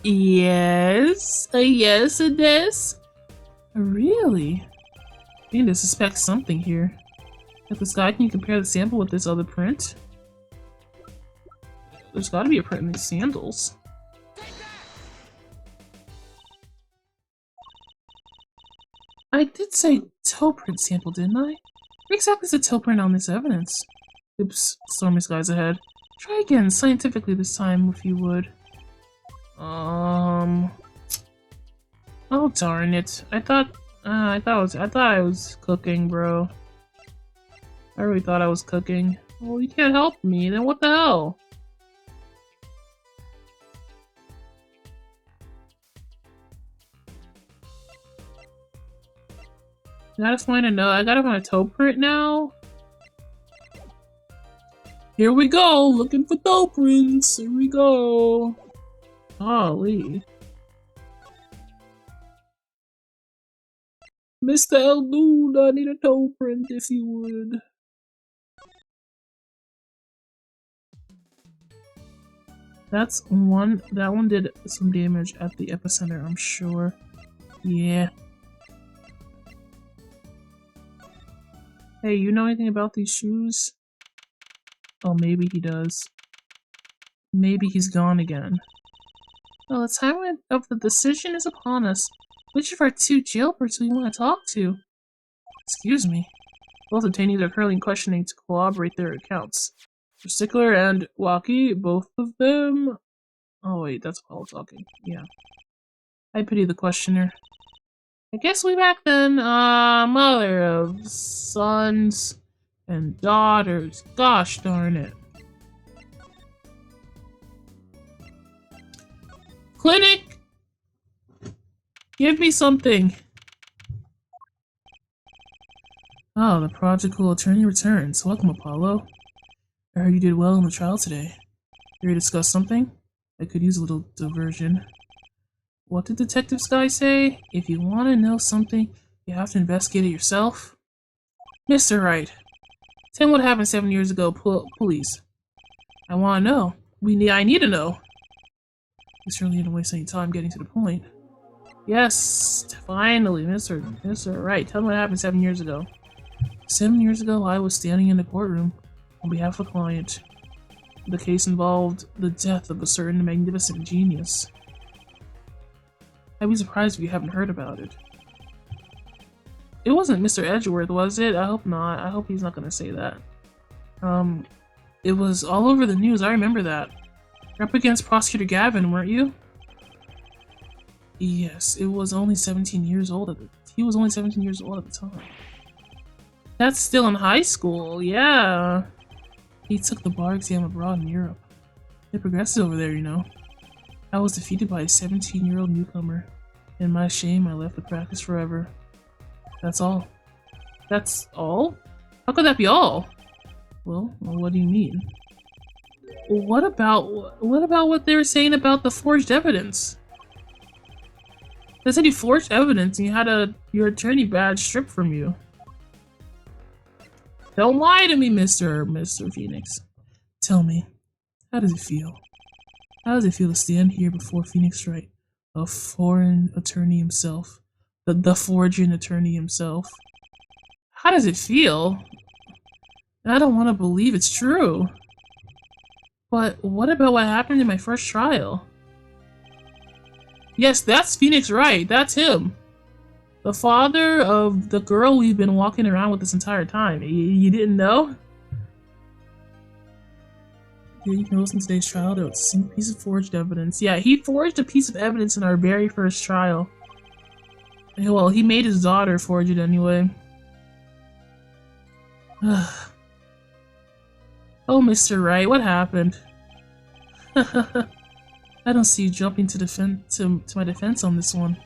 Yes, yes it is. Really? I need to suspect something here. If this guy can compare the sample with this other print? There's gotta be a print in these sandals. I did say toe print sample, didn't I? What exactly is the toe print on this evidence? Oops, stormy skies ahead. Try again, scientifically this time, if you would. Oh darn it! I thought I was cooking, bro. I really thought I was cooking. Well, you can't help me. Then what the hell? Gotta find a note. I gotta find a toe print now. Here we go, looking for toe prints. Here we go. Golly. Mr. Eldude, I need a toe print if you would. That's one. That one did some damage at the epicenter, I'm sure. Yeah. Hey, you know anything about these shoes? Oh, maybe he does. Maybe he's gone again. Well, the time of the decision is upon us. Which of our two jailbirds do we want to talk to? Excuse me. Both detainees are currently questioning to corroborate their accounts. Stickler and Waki, both of them. Oh wait, that's Paul talking. Yeah. I pity the questioner. I guess we back then. Mother of sons and daughters. Gosh darn it. Clinic! Give me something. Oh, the prodigal attorney returns. Welcome, Apollo. I heard you did well in the trial today. Here to discuss something? I could use a little diversion. What did Detective Sky say? If you want to know something, you have to investigate it yourself. Mr. Wright, tell me what happened 7 years ago, please. I want to know. I need to know. You certainly didn't waste any time getting to the point. Yes, finally, Mr. Wright, tell me what happened 7 years ago. 7 years ago, I was standing in the courtroom on behalf of a client. The case involved the death of a certain magnificent genius. I'd be surprised if you haven't heard about it. It wasn't Mr. Edgeworth, was it? I hope not. I hope he's not going to say that. It was all over the news. I remember that. You're up against Prosecutor Gavin, weren't you? Yes, it was only 17 years old he was only 17 years old at the time. That's still in high school, yeah. He took the bar exam abroad in Europe. It progresses over there, you know. I was defeated by a 17-year-old newcomer. In my shame, I left the practice forever. That's all. That's all? How could that be all? Well, what do you mean? What about what they were saying about the forged evidence? They said you forged evidence and you had your attorney badge stripped from you. Don't lie to me, Mr. Phoenix. Tell me, how does it feel? How does it feel to stand here before Phoenix Wright, a foreign attorney himself, the forging attorney himself? How does it feel? I don't want to believe it's true. But what about what happened in my first trial? Yes, that's Phoenix Wright. That's him. The father of the girl we've been walking around with this entire time. You didn't know? Yeah, you can listen to today's trial. There was a single piece of forged evidence. Yeah, he forged a piece of evidence in our very first trial. Well, he made his daughter forge it anyway. Oh, Mr. Wright, what happened? I don't see you jumping to my defense on this one.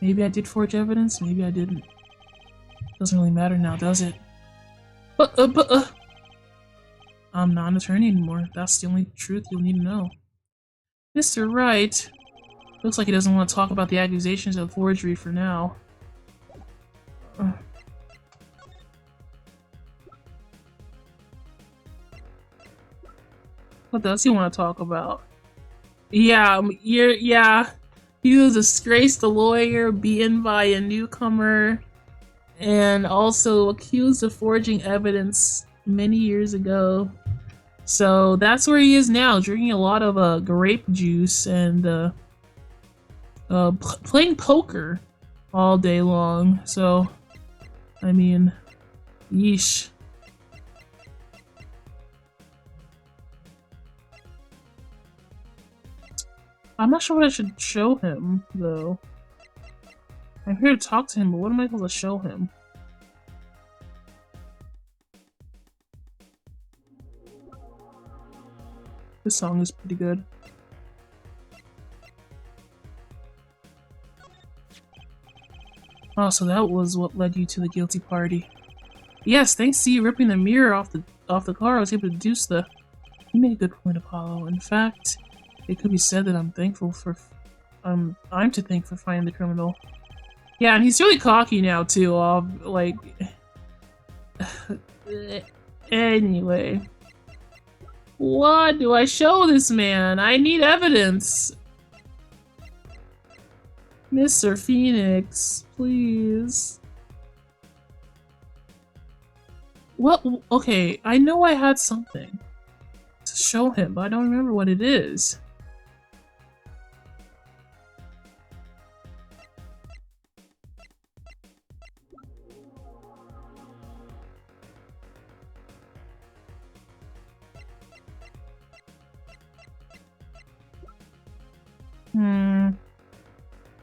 Maybe I did forge evidence, maybe I didn't. Doesn't really matter now, does it? I'm not an attorney anymore. That's the only truth you'll need to know. Mr. Wright. Looks like he doesn't want to talk about the accusations of forgery for now. What does he want to talk about? Yeah, yeah. He was disgraced, a lawyer, beaten by a newcomer, and also accused of forging evidence many years ago. So that's where he is now, drinking a lot of grape juice and playing poker all day long. So, I mean, yeesh. I'm not sure what I should show him, though. I'm here to talk to him, but what am I supposed to show him? This song is pretty good. Oh, so that was what led you to the guilty party. Yes, thanks to you ripping the mirror off the car, I was able to deduce the. You made a good point, Apollo. In fact, it could be said that I'm thankful for. I'm to thank for finding the criminal. Yeah, and he's really cocky now too. Like. Anyway, what do I show this man? I need evidence. Mr. Phoenix, please. What? Okay, I know I had something to show him, but I don't remember what it is.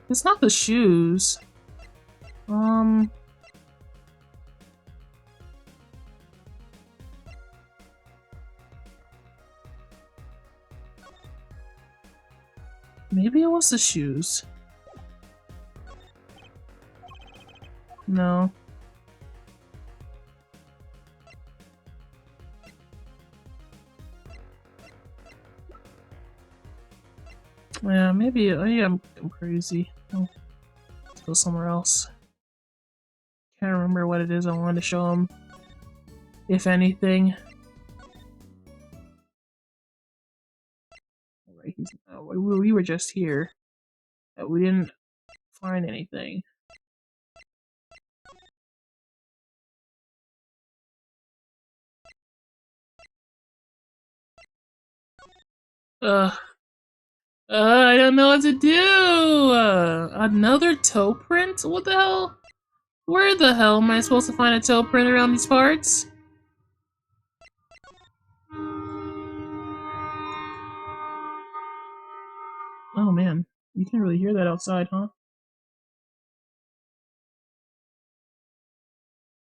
It's not the shoes. Maybe it was the shoes. No. Yeah, maybe I'm crazy. Let's go somewhere else. Can't remember what it is I wanted to show him. If anything. Alright, we were just here. We didn't find anything. I don't know what to do! Another toe print? What the hell? Where the hell am I supposed to find a toe print around these parts? Oh man, you can really hear that outside, huh?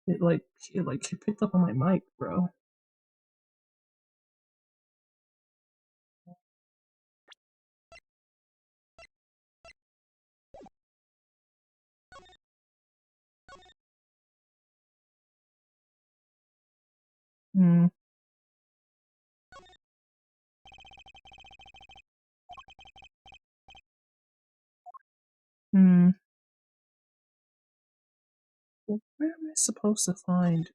It like it picked up on my mic, bro. Hmm. Hmm. Well, where am I supposed to find?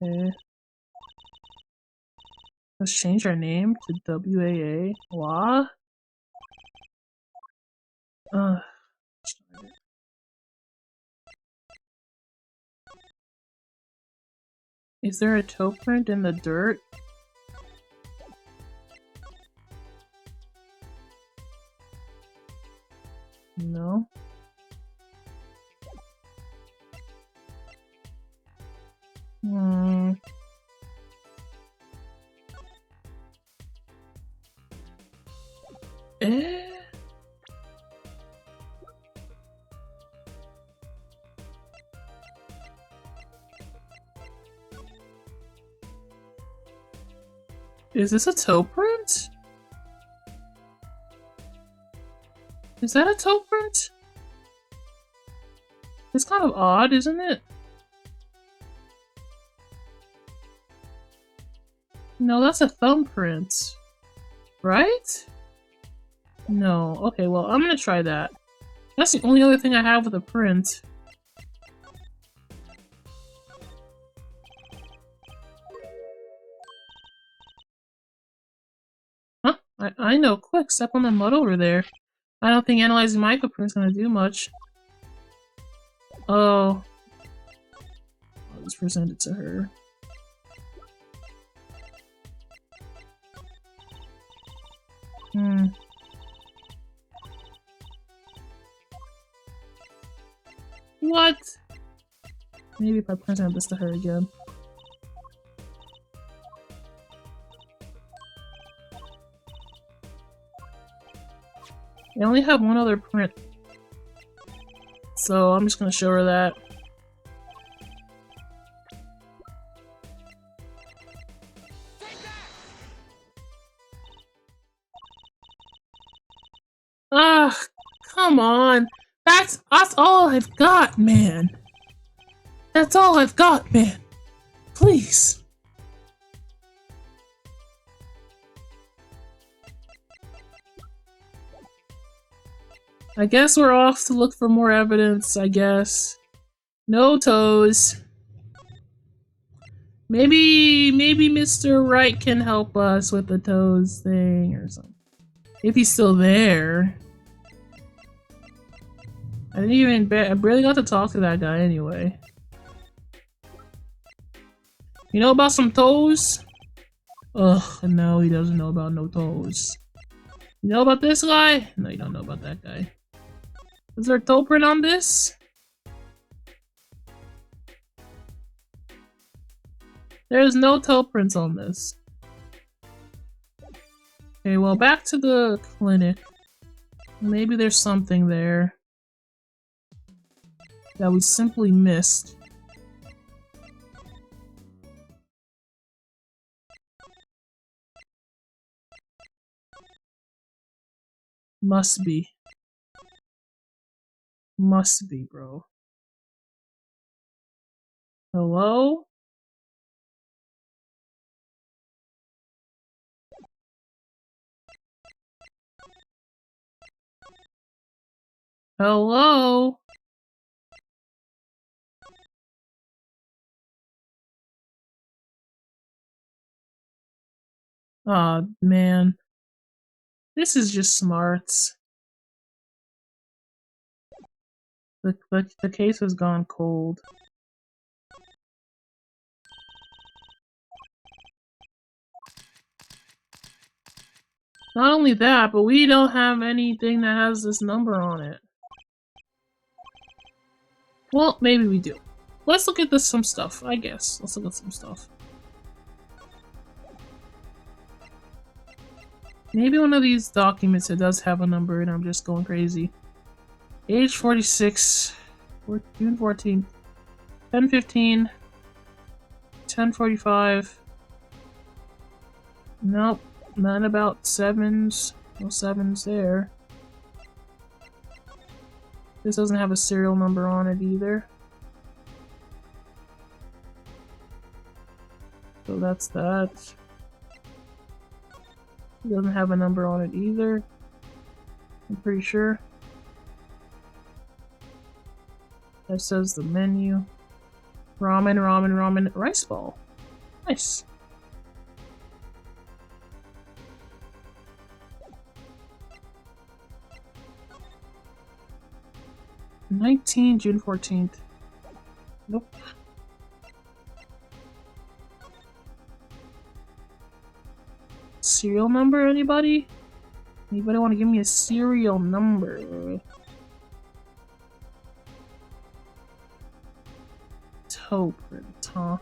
Okay. Let's change our name to WAA. What? Uh, is there a toe print in the dirt? No. Hmm. Eh? Is this a toe print? Is that a toe print? It's kind of odd, isn't it? No, that's a thumbprint. Right? No. Okay, well, I'm gonna try that. That's the only other thing I have with a print. Huh? I know. Quick, step on the mud over there. I don't think analyzing my footprint's gonna do much. Oh. I'll just present it to her. Hmm. What? Maybe if I present this to her again. I only have one other print. So I'm just gonna show her that. Ah, come on. That's all I've got, man. That's all I've got, man. Please. I guess we're off to look for more evidence, I guess. No toes. Maybe Mr. Wright can help us with the toes thing or something. If he's still there. I barely got to talk to that guy anyway. You know about some toes? Ugh, no, he doesn't know about no toes. You know about this guy? No, you don't know about that guy. Is there a toe print on this? There's no toe prints on this. Okay, well, back to the clinic. Maybe there's something there that we simply missed. Must be. Must be, bro. Hello? Hello? Aw, man. This is just smarts. The case has gone cold. Not only that, but we don't have anything that has this number on it. Well, maybe we do. Let's look at some stuff, I guess. Let's look at some stuff. Maybe one of these documents it does have a number and I'm just going crazy. Age 46, June 14th, 10:15, 10:45. Nope, none about sevens. No sevens there. This doesn't have a serial number on it either. So that's that. It doesn't have a number on it either. I'm pretty sure. That says the menu. Ramen, ramen, ramen, rice ball. Nice. June 14th. Nope. Serial number, anybody? Anybody want to give me a serial number? Toe print, huh?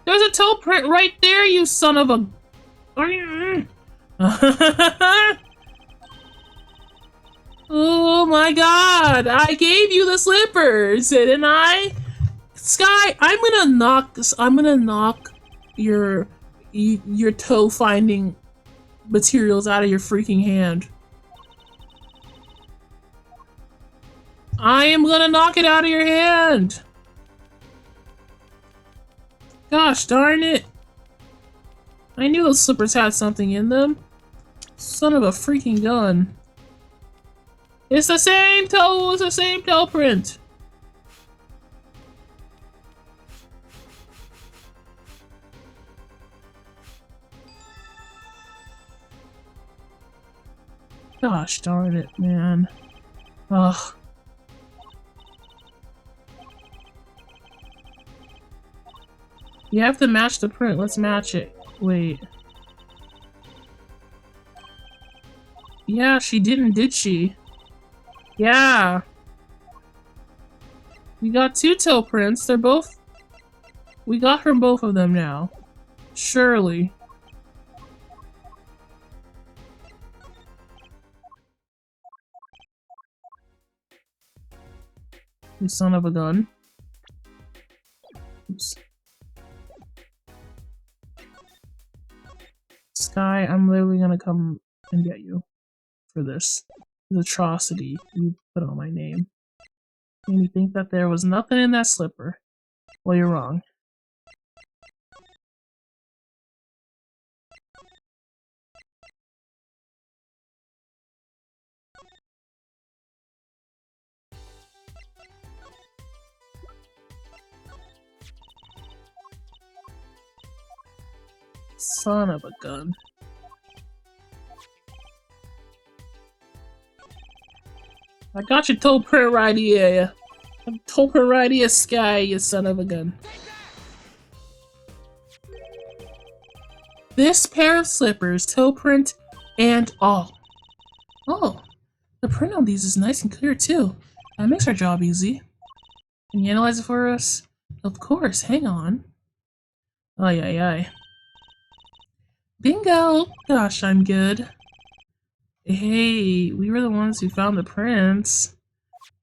There's a toe print right there, you son of a... Oh my god! I gave you the slippers, didn't I? Sky, I'm gonna knock your toe finding materials out of your freaking hand. I am gonna knock it out of your hand! Gosh darn it! I knew those slippers had something in them. Son of a freaking gun. It's the same toe, it's the same toe print! Gosh darn it, man. Ugh. You have to match the print. Let's match it. Wait. Yeah, she didn't, did she? Yeah. We got two toe prints. They're both... We got her both of them now. Surely. You son of a gun. Oops. Sky, I'm literally gonna come and get you for this. The atrocity you put on my name. Made me think that there was nothing in that slipper. Well, you're wrong. Son of a gun. I got your toe print right here. Toe print right here, Sky, you son of a gun. This pair of slippers, toe print and all. Oh, the print on these is nice and clear too. That makes our job easy. Can you analyze it for us? Of course, hang on. Ay ay ay. Bingo! Gosh, I'm good. Hey, we were the ones who found the prints.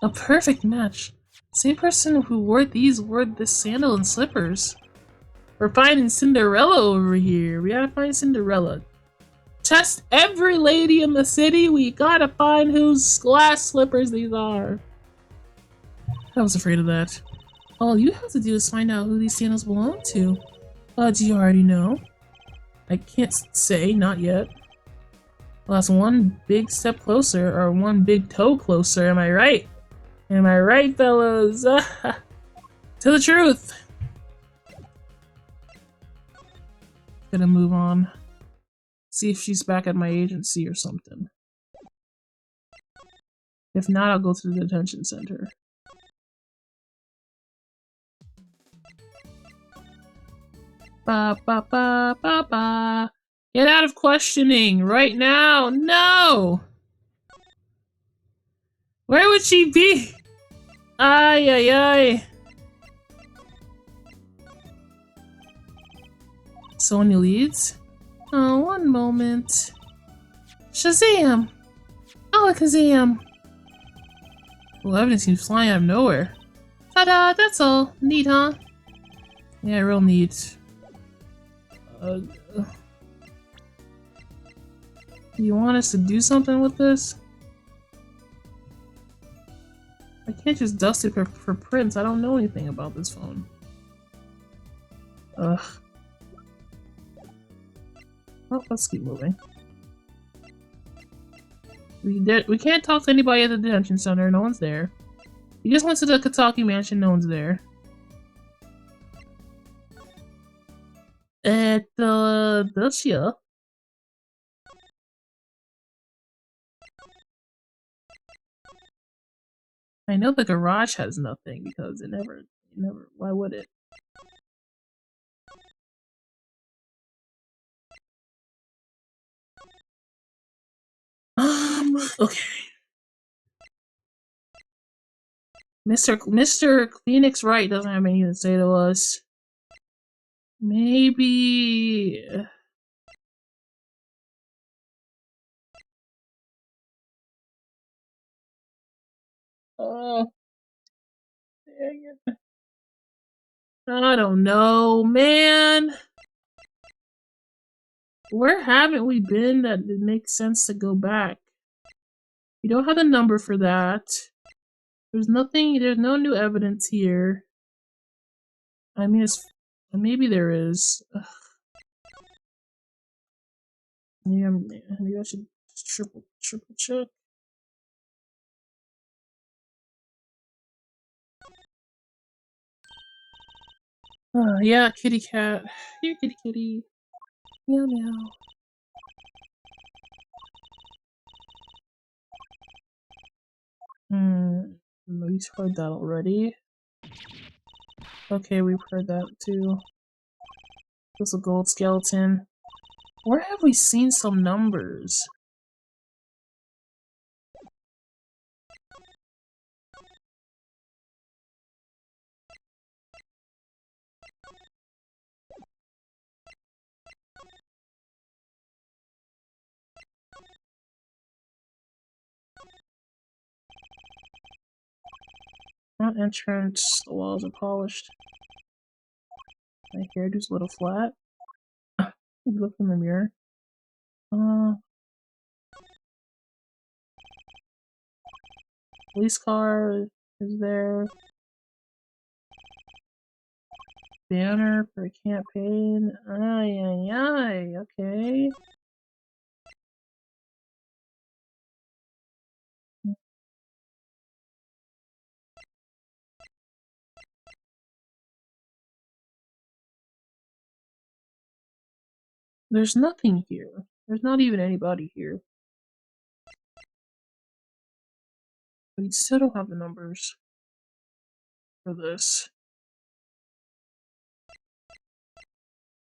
A perfect match. Same person who wore this sandal and slippers. We're finding Cinderella over here. We gotta find Cinderella. Test every lady in the city. We gotta find whose glass slippers these are. I was afraid of that. All you have to do is find out who these sandals belong to. Do you already know? I can't say, not yet. Well, that's one big step closer, or one big toe closer, am I right? Am I right, fellas? To the truth! Gonna move on. See if she's back at my agency or something. If not, I'll go to the detention center. Ba ba ba ba ba. Get out of questioning right now! No! Where would she be? Ay ay ay. Sonya leads? Oh, one moment. Shazam! Alakazam! Well, evidence seems flying out of nowhere. Ta-da! That's all. Neat, huh? Yeah, real neat. Do you want us to do something with this? I can't just dust it for prints. I don't know anything about this phone. Ugh. Well, let's keep moving. We can't talk to anybody at the detention center. No one's there. We just went to the Kitakis mansion. No one's there. Does ya? I know the garage has nothing because it never. Why would it? Okay. Mr. Phoenix Wright doesn't have anything to say to us. Maybe. Oh, dang it. I don't know, man. Where haven't we been that it makes sense to go back? We don't have the number for that. There's nothing, there's no new evidence here. I mean, maybe there is. Ugh. Yeah, maybe I should triple check. Yeah, kitty cat. Here, kitty kitty. Meow meow. We've heard that already. Okay, we've heard that too. There's a gold skeleton. Where have we seen some numbers? Front entrance, the walls are polished. My hairdo's a little flat. Look in the mirror. Police car is there. Banner for a campaign. Ay, ay, ay. Okay. There's nothing here. There's not even anybody here. We still don't have the numbers for this.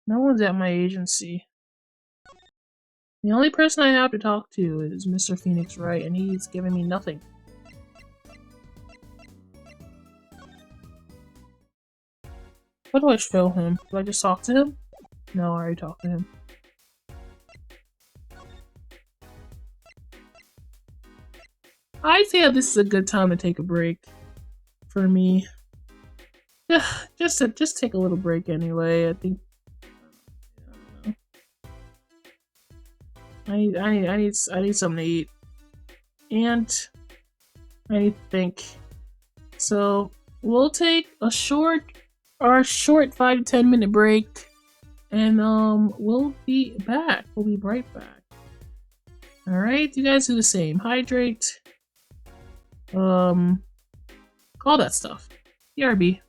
No one's at my agency. The only person I have to talk to is Mr. Phoenix Wright, and he's giving me nothing. What do I show him? Do I just talk to him? No, I already talked to him. I feel this is a good time to take a break for me. Just take a little break anyway. I think I need something to eat, and I need to think. So we'll take a short 5 to 10 minute break, and we'll be back. We'll be right back. All right, you guys do the same. Hydrate. All that stuff. BRB.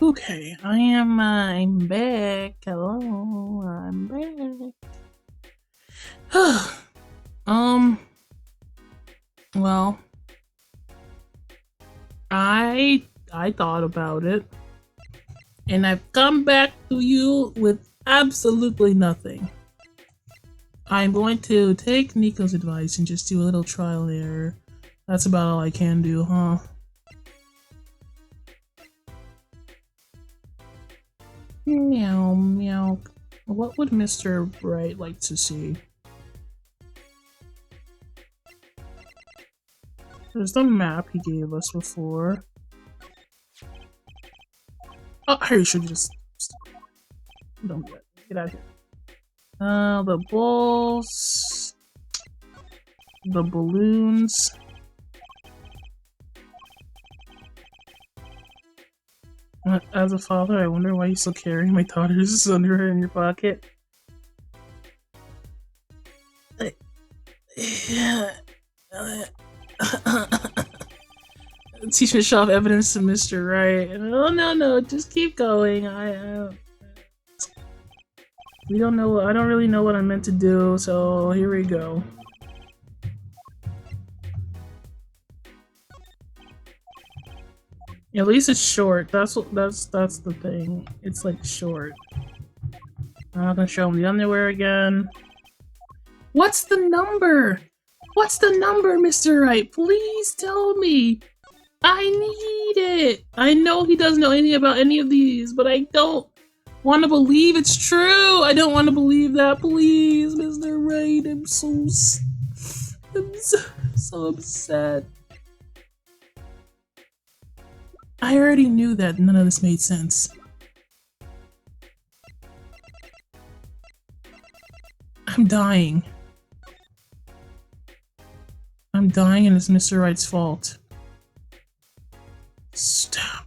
Okay, I'm back. Hello, I'm back. um, well, I thought about it, and I've come back to you with absolutely nothing. I'm going to take Nico's advice and just do a little trial and error. That's about all I can do, huh? Meow, meow. What would Mr. Bright like to see? There's the map he gave us before. Oh, I should just... Don't get out of here. The balls... The balloons... As a father, I wonder why you still carry my daughter's underwear in your pocket. Teacher show off evidence to Mr. Wright. Oh no, just keep going. We don't know. I don't really know what I'm meant to do, so here we go. At least it's short. That's the thing. It's like short. I'm not gonna show him the underwear again. What's the number? What's the number, Mr. Wright? Please tell me. I need it. I know he doesn't know anything about any of these, but I don't want to believe it's true. I don't want to believe that. Please, Mr. Wright. I'm so upset. I already knew that none of this made sense. I'm dying. I'm dying and it's Mr. Wright's fault. Stop.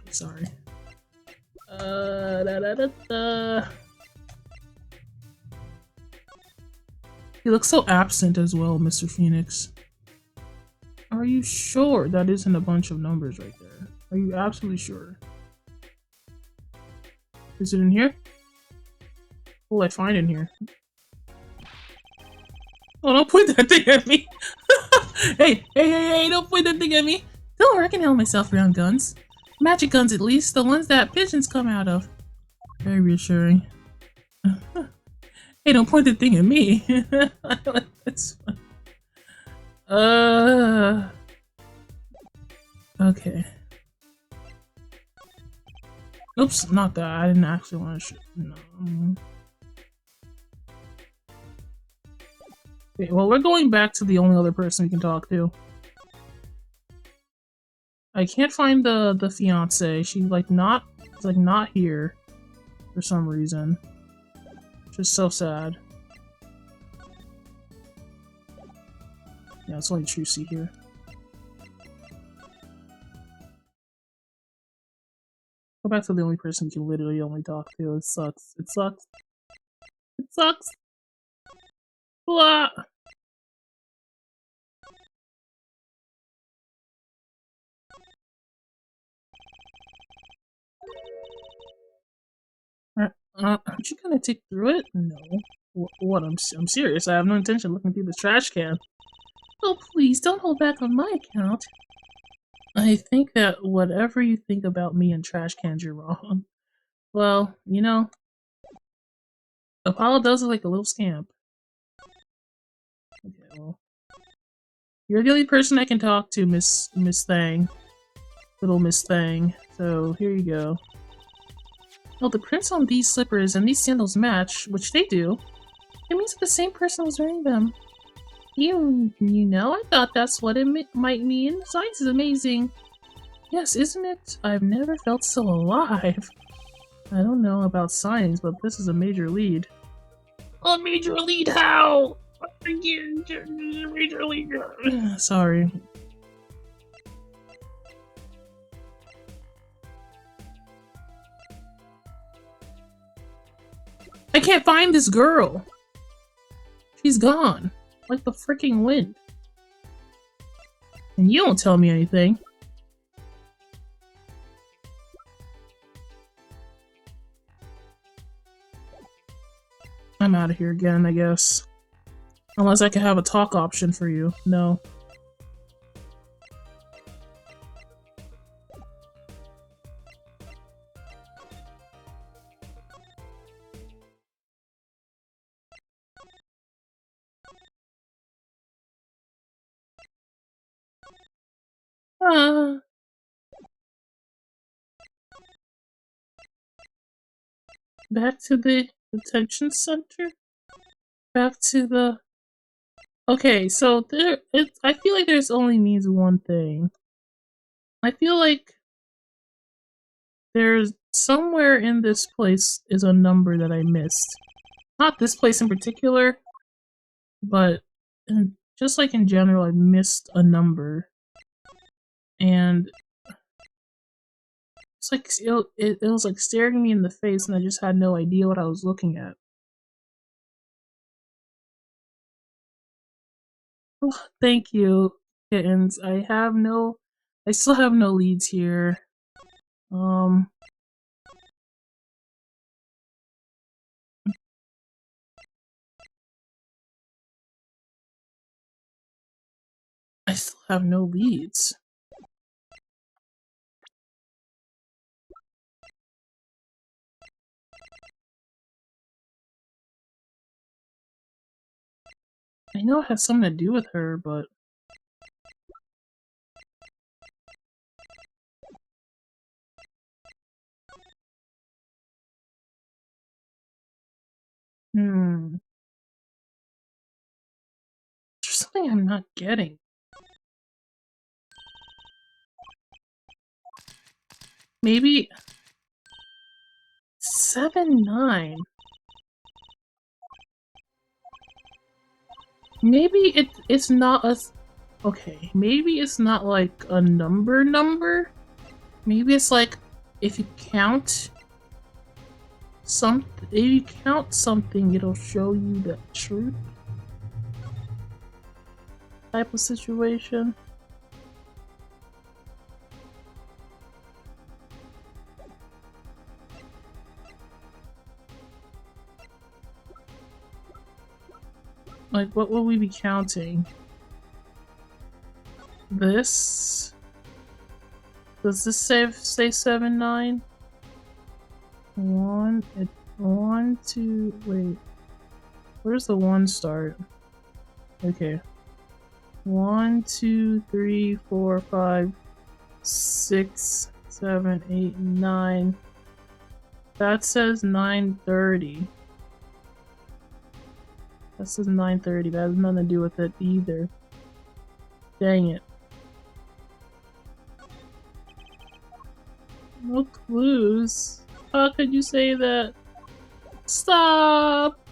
Sorry. He looks so absent as well, Mr. Phoenix. Are you sure that isn't a bunch of numbers right there? Are you absolutely sure? Is it in here? What will I find in here? Oh, don't point that thing at me! Hey, don't point that thing at me! Don't worry, I can handle myself around guns. Magic guns, at least. The ones that pigeons come out of. Very reassuring. Hey, don't point that thing at me! That's fun. Okay. Oops, not that. I didn't actually want to shoot. No. Okay, well, we're going back to the only other person we can talk to. I can't find the fiance. She's like not here for some reason. Just so sad. Yeah, it's only Trucy here. Go back to the only person you can literally only talk to. It sucks. It sucks. It sucks. Blah. Aren't you gonna take through it? No. What? I'm serious. I have no intention of looking through the trash can. Oh, please, don't hold back on my account. I think that whatever you think about me and trash cans, you're wrong. Well, you know, Apollo does look like a little scamp. Okay, well. You're the only person I can talk to, Miss Thang. Little Miss Thang. So, here you go. Well, the prints on these slippers and these sandals match, which they do. It means that the same person was wearing them. You know, I thought that's what it might mean. Science is amazing. Yes, isn't it? I've never felt so alive. I don't know about science, but this is a major lead. A major lead how? Major lead. Sorry. I can't find this girl. She's gone. Like the freaking wind. And you don't tell me anything. I'm out of here again, I guess. Unless I can have a talk option for you. No. Ah. Back to the detention center? Back to the... Okay, so I feel like there's only means one thing. I feel like there's somewhere in this place is a number that I missed. Not this place in particular, but just like in general, I missed a number. And it's like it was like staring me in the face, and I just had no idea what I was looking at. Oh, thank you, kittens. I still have no leads here. Um, I still have no leads. I know it has something to do with her, but hmm, there's something I'm not getting. Maybe 7-9. Maybe it's not a... Okay, maybe it's not like a number. Maybe it's like if you count something, it'll show you the truth type of situation. Like, what will we be counting? This? Does this say 7-9? One, two, wait. Where's the 1 start? Okay. 1, 2, 3, 4, 5, 6, 7, 8, 9. That says 9:30. That says 9:30. That has nothing to do with it either. Dang it. No clues. How could you say that? Stop!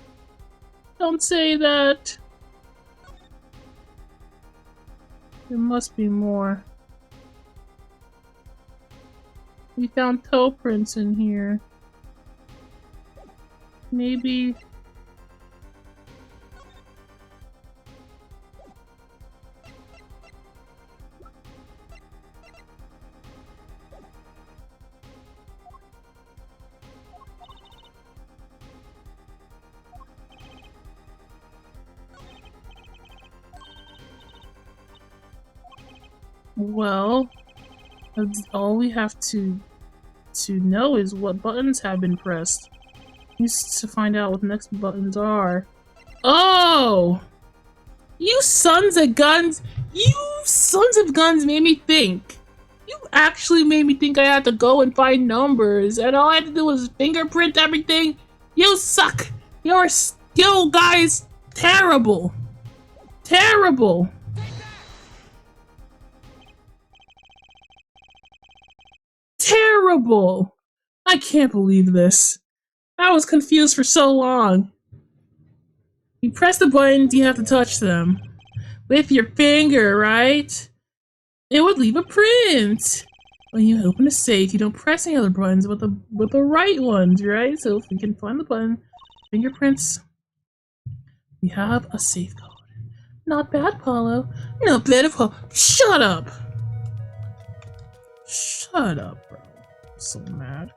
Don't say that! There must be more. We found toe prints in here. Maybe... Well, that's all we have to know is what buttons have been pressed. Needs to find out what the next buttons are. Oh! You sons of guns! You sons of guns made me think! You actually made me think I had to go and find numbers, and all I had to do was fingerprint everything? You suck! Your skill guy's terrible! Terrible! Terrible! I can't believe this. I was confused for so long. You press the buttons, you have to touch them. With your finger, right? It would leave a print. When you open a safe, you don't press any other buttons with the right ones, right? So if we can find the button, fingerprints, we have a safe code. Not bad, Paulo. Not bad at all. Shut up! Shut up, bro. I'm so mad.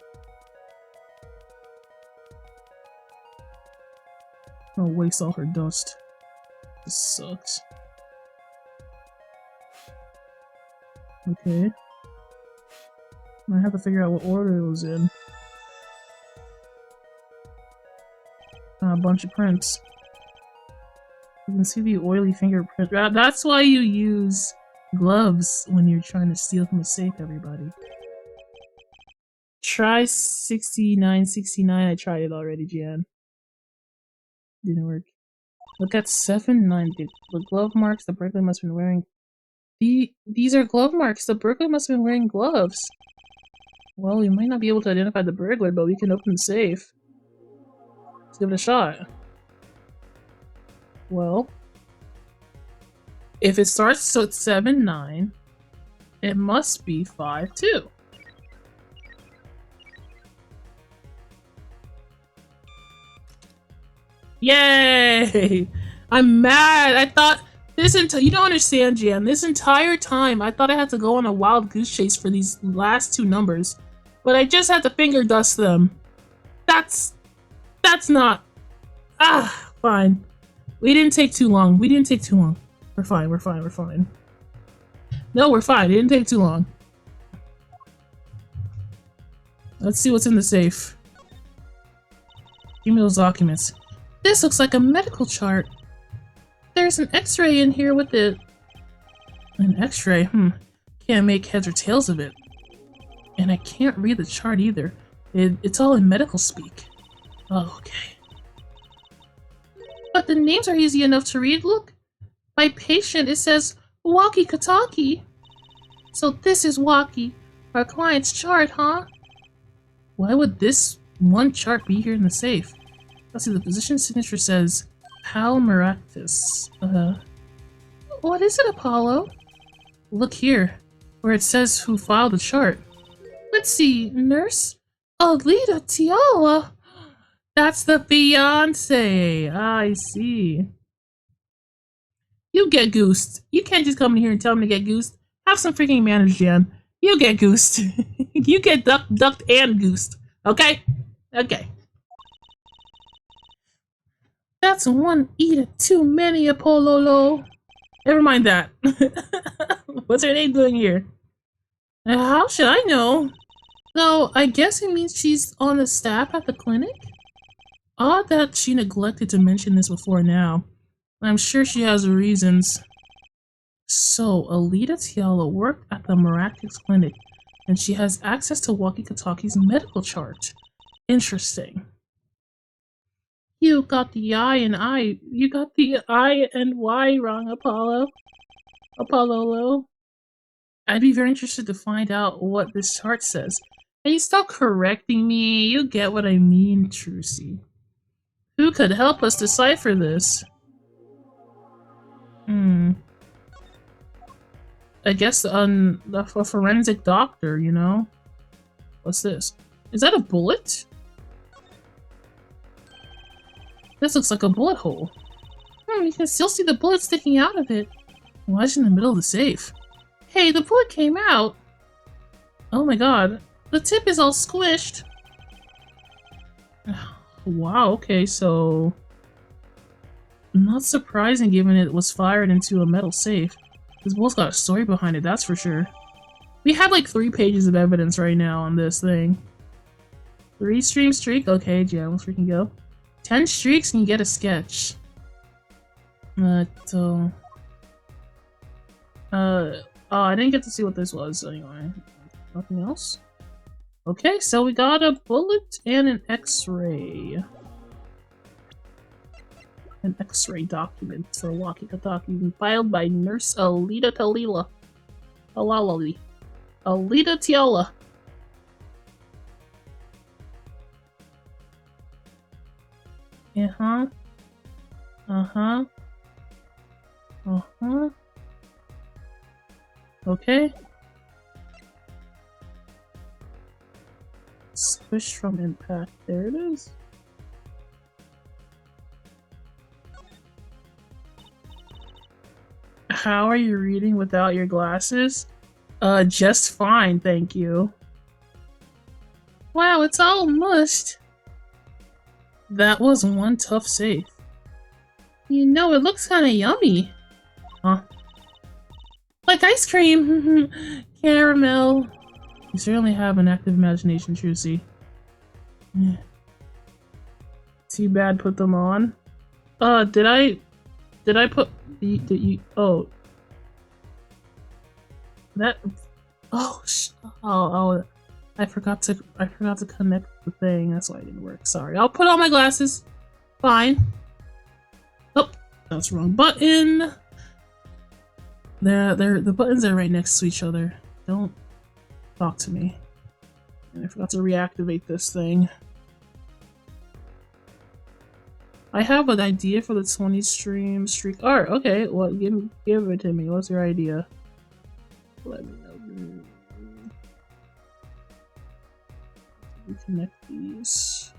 I'll waste all her dust. This sucks. Okay. I have to figure out what order it was in. A bunch of prints. You can see the oily fingerprint. That's why you use gloves when you're trying to steal from a safe, everybody. Try 6969. I tried it already, Jan. Didn't work. Look at 790. The glove marks the burglar must have been wearing. These are glove marks. The burglar must have been wearing gloves. Well, we might not be able to identify the burglar, but we can open the safe. Let's give it a shot. Well, if it starts at 7-9, it must be 5-2. Yay! I'm mad. I thought you don't understand, Jan. This entire time, I thought I had to go on a wild goose chase for these last two numbers, but I just had to finger dust them. That's not. Fine. We didn't take too long. We're fine. No, we're fine. It didn't take too long. Let's see what's in the safe. Give me those documents. This looks like a medical chart. There's an x-ray in here with it. An x-ray? Can't make heads or tails of it. And I can't read the chart either. It's all in medical speak. Oh, okay. But the names are easy enough to read. Look. By patient, it says Waki Kitaki. So this is Waki, our client's chart, huh? Why would this one chart be here in the safe? Let's see, the physician's signature says Pal Maractus. What is it, Apollo? Look here, where it says who filed the chart. Let's see, Nurse Alita Tiala. That's the fiance. I see. You get goosed. You can't just come in here and tell me to get goosed. Have some freaking manners, Jan. You get goosed. You get ducked and goosed. Okay? Okay. That's one Ida too many, Apollo. Never mind that. What's her name doing here? How should I know? No, I guess it means she's on the staff at the clinic? Odd that she neglected to mention this before now. I'm sure she has reasons. So, Alita Tiala worked at the Maractus clinic, and she has access to Waki Kataki's medical chart. Interesting. You got the I and Y wrong, Apollo. I'd be very interested to find out what this chart says. Can you stop correcting me? You get what I mean, Trucy. Who could help us decipher this? I guess a forensic doctor, you know? What's this? Is that a bullet? This looks like a bullet hole. You can still see the bullet sticking out of it. Why is it in the middle of the safe? Hey, the bullet came out! Oh my god. The tip is all squished. Wow, okay, so... Not surprising given it was fired into a metal safe. This bullet's got a story behind it, that's for sure. We have like 3 pages of evidence right now on this thing. 3 stream streak? Okay, yeah, let's freaking go. 10 streaks and you get a sketch. I didn't get to see what this was anyway. Nothing else? Okay, so we got a bullet and an x-ray. An x-ray document for Waki Kataki filed by Nurse Alita Talila. Alalali. Alita Tiala. Okay. Squish from impact. There it is. How are you reading without your glasses? Just fine, thank you. Wow, it's all mushed. That was one tough safe. You know, it looks kind of yummy. Huh? Like ice cream! Caramel. You certainly have an active imagination, Trucy. Too bad put them on. Did I put... Did you... Oh. That... Oh, oh, I forgot to connect the thing. That's why it didn't work. Sorry. I'll put on my glasses. Fine. Oh, that's the wrong button. The buttons are right next to each other. Don't talk to me. And I forgot to reactivate this thing. I have an idea for the 20 stream streak. Alright, okay. Well, give it to me. What's your idea? Let me know. Reconnect these.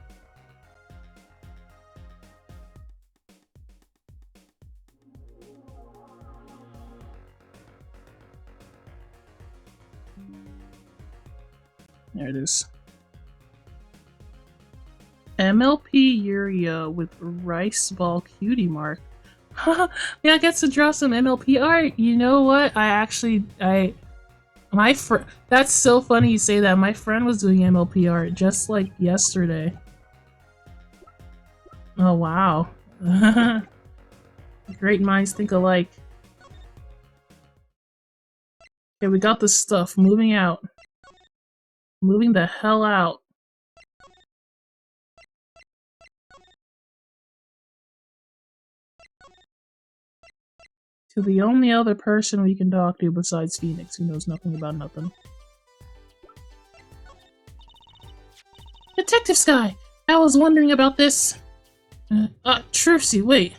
There it is. MLP Uria with rice ball cutie mark. Yeah, I get to draw some MLP art. You know what? That's so funny you say that. My friend was doing MLP art just like yesterday. Oh wow. Great minds think alike. Okay, we got this stuff. Moving out. Moving the hell out. To the only other person we can talk to besides Phoenix, who knows nothing about nothing. Detective Sky! I was wondering about this. Trucy, wait.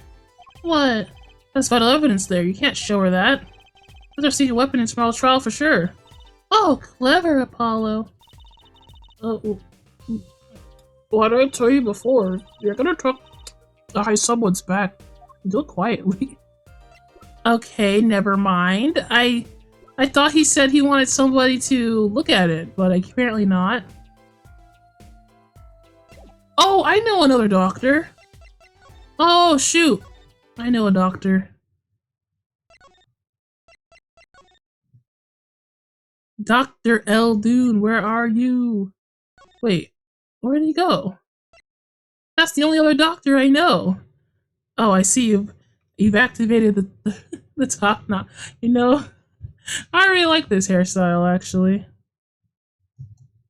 What? There's vital evidence there. You can't show her that. Those are secret weapon in small trial for sure. Oh, clever, Apollo. What did I tell you before? You're gonna talk behind someone's back. Do it quietly. Okay, never mind. I thought he said he wanted somebody to look at it, but apparently not. Oh, I know another doctor. Oh, shoot. I know a doctor. Dr. Eldoon, where are you? Wait, where did he go? That's the only other doctor I know. Oh, I see you've activated the top knot. You know, I really like this hairstyle, actually.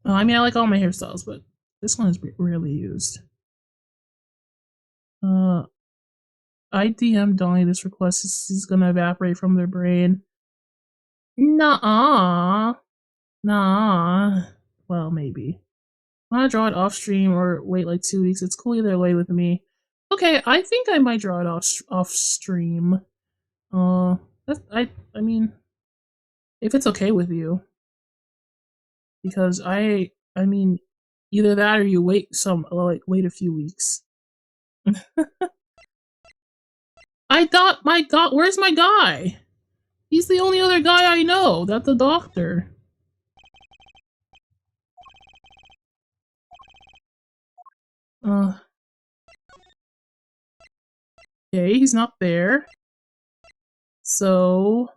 Well, I mean, I like all my hairstyles, but this one is rarely used. I DM Donnie this request. Is gonna evaporate from their brain. Nah. Well, maybe. Wanna draw it off stream or wait like 2 weeks? It's cool either way with me. Okay, I think I might draw it off stream. I mean, if it's okay with you, because I mean, either that or you wait a few weeks. Where's my guy? He's the only other guy I know. That's the doctor. Okay, he's not there. So,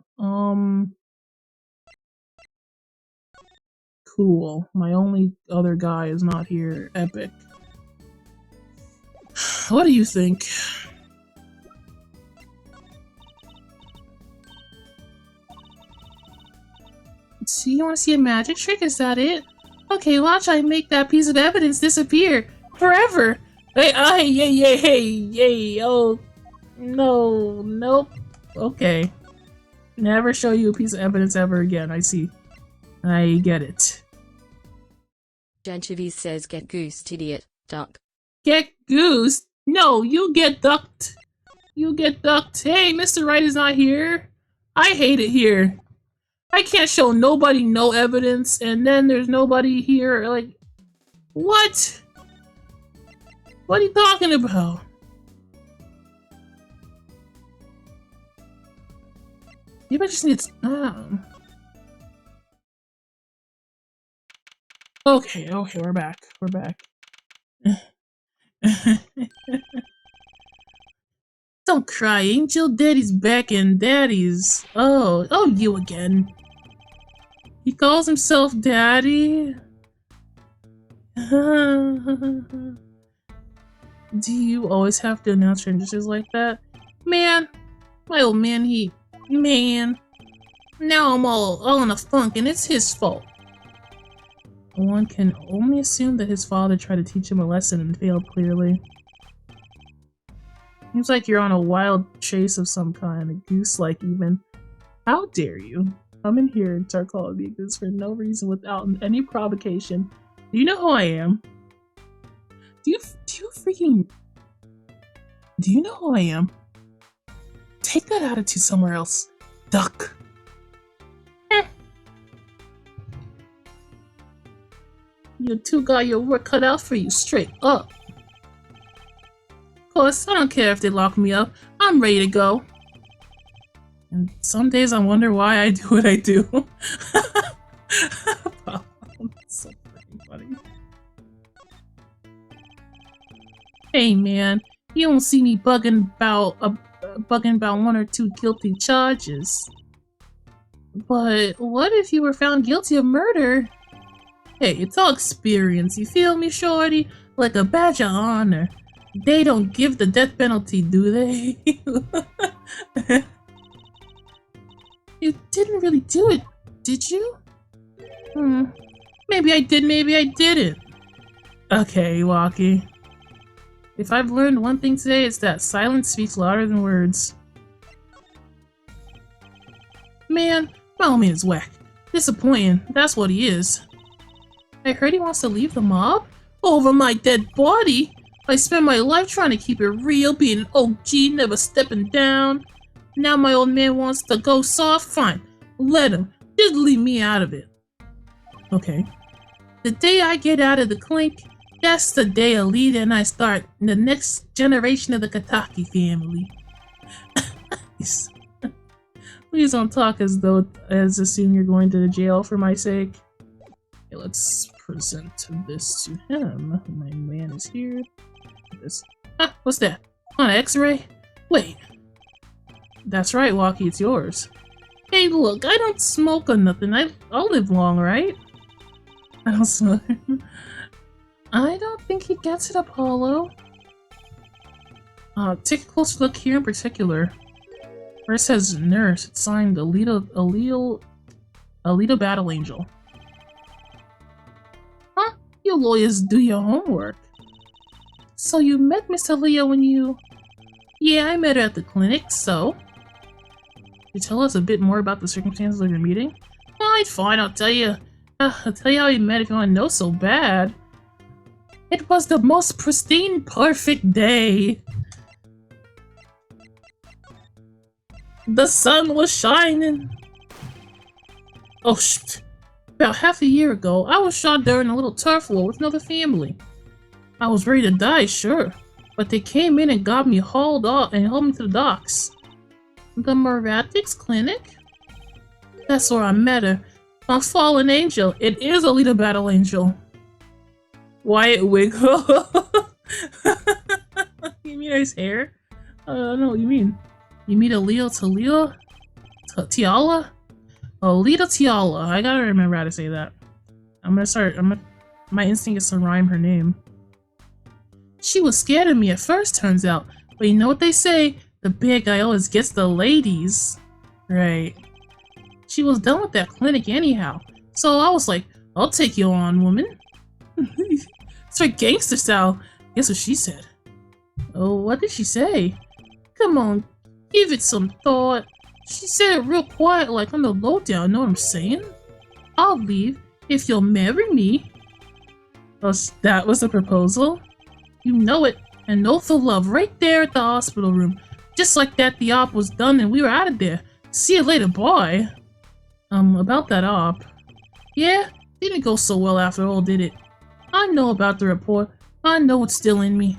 cool. My only other guy is not here. Epic. What do you think? See, you want to see a magic trick? Is that it? Okay, watch I make that piece of evidence disappear forever. Hey, yay! Oh, no, nope. Okay, never show you a piece of evidence ever again. I see. I get it. Janchovies says get goosed, idiot. Duck. Get goosed? No, you get ducked. You get ducked. Hey, Mr. Wright is not here. I hate it here. I can't show nobody no evidence, and then there's nobody here. Like, what? What are you talking about? Maybe I just need to... Okay, we're back. We're back. Don't cry, Angel. Daddy's back and Daddy's... Oh, you again. He calls himself Daddy. Do you always have to announce your interests like that? Man, my old man, Man. Now I'm all in a funk and it's his fault. One can only assume that his father tried to teach him a lesson and failed clearly. Seems like you're on a wild chase of some kind, a goose-like even. How dare you come in here and start calling me a goose for no reason without any provocation. Do you know who I am? Do you know who I am? Take that attitude somewhere else, duck. You two got your work cut out for you, straight up. Of course, I don't care if they lock me up. I'm ready to go. And some days I wonder why I do what I do. So freaking funny. Hey man, you don't see me bugging about one or two guilty charges. But what if you were found guilty of murder? Hey, it's all experience, you feel me, shorty? Like a badge of honor. They don't give the death penalty, do they? You didn't really do it, did you? Maybe I did, maybe I didn't. Okay, Walkie. If I've learned one thing today, it's that silence speaks louder than words. Man, my old man is whack. Disappointing, that's what he is. I heard he wants to leave the mob? Over my dead body? I spent my life trying to keep it real, being an OG, never stepping down. Now my old man wants to go soft? Fine, let him. Just leave me out of it. Okay. The day I get out of the clink, that's the day Alita and I start the next generation of the Kitakis family. Please don't talk as assume you're going to the jail for my sake. Okay, let's present this to him. My man is here. This. Ah, what's that? On an X-ray? Wait. That's right, Walkie, it's yours. Hey, look, I don't smoke or nothing. I'll live long, right? I don't smoke. I don't think he gets it, Apollo. Take a closer look here in particular. Where it says nurse, it's signed Alita Battle Angel. Huh? You lawyers do your homework. So you met Miss Alita when you... Yeah, I met her at the clinic, so... You tell us a bit more about the circumstances of your meeting? Fine, I'll tell you. I'll tell you how we met if you want to know so bad. It was the most pristine, perfect day. The sun was shining. Oh, shit. About half a year ago, I was shot during a little turf war with another family. I was ready to die, sure, but they came in and got me hauled off and hauled me to the docks. The Miratics Clinic? That's where I met her. My fallen angel. It is Alita Battle Angel. Wyatt Wiggle. You mean his hair? I don't know what you mean. You mean Alita Tiala? Alita Tiala. I gotta remember how to say that. My instinct is to rhyme her name. She was scared of me at first, turns out. But you know what they say? The big guy always gets the ladies. Right. She was done with that clinic anyhow. So I was like, I'll take you on, woman. It's like gangster style. Guess what she said? Oh, what did she say? Come on, give it some thought. She said it real quiet, like on the lowdown, know what I'm saying? I'll leave if you'll marry me. Oh, that was the proposal? You know it. An oath of love right there at the hospital room. Just like that, the op was done and we were out of there. See you later, boy. About that op. Yeah, didn't go so well after all, did it? I know about the report. I know it's still in me.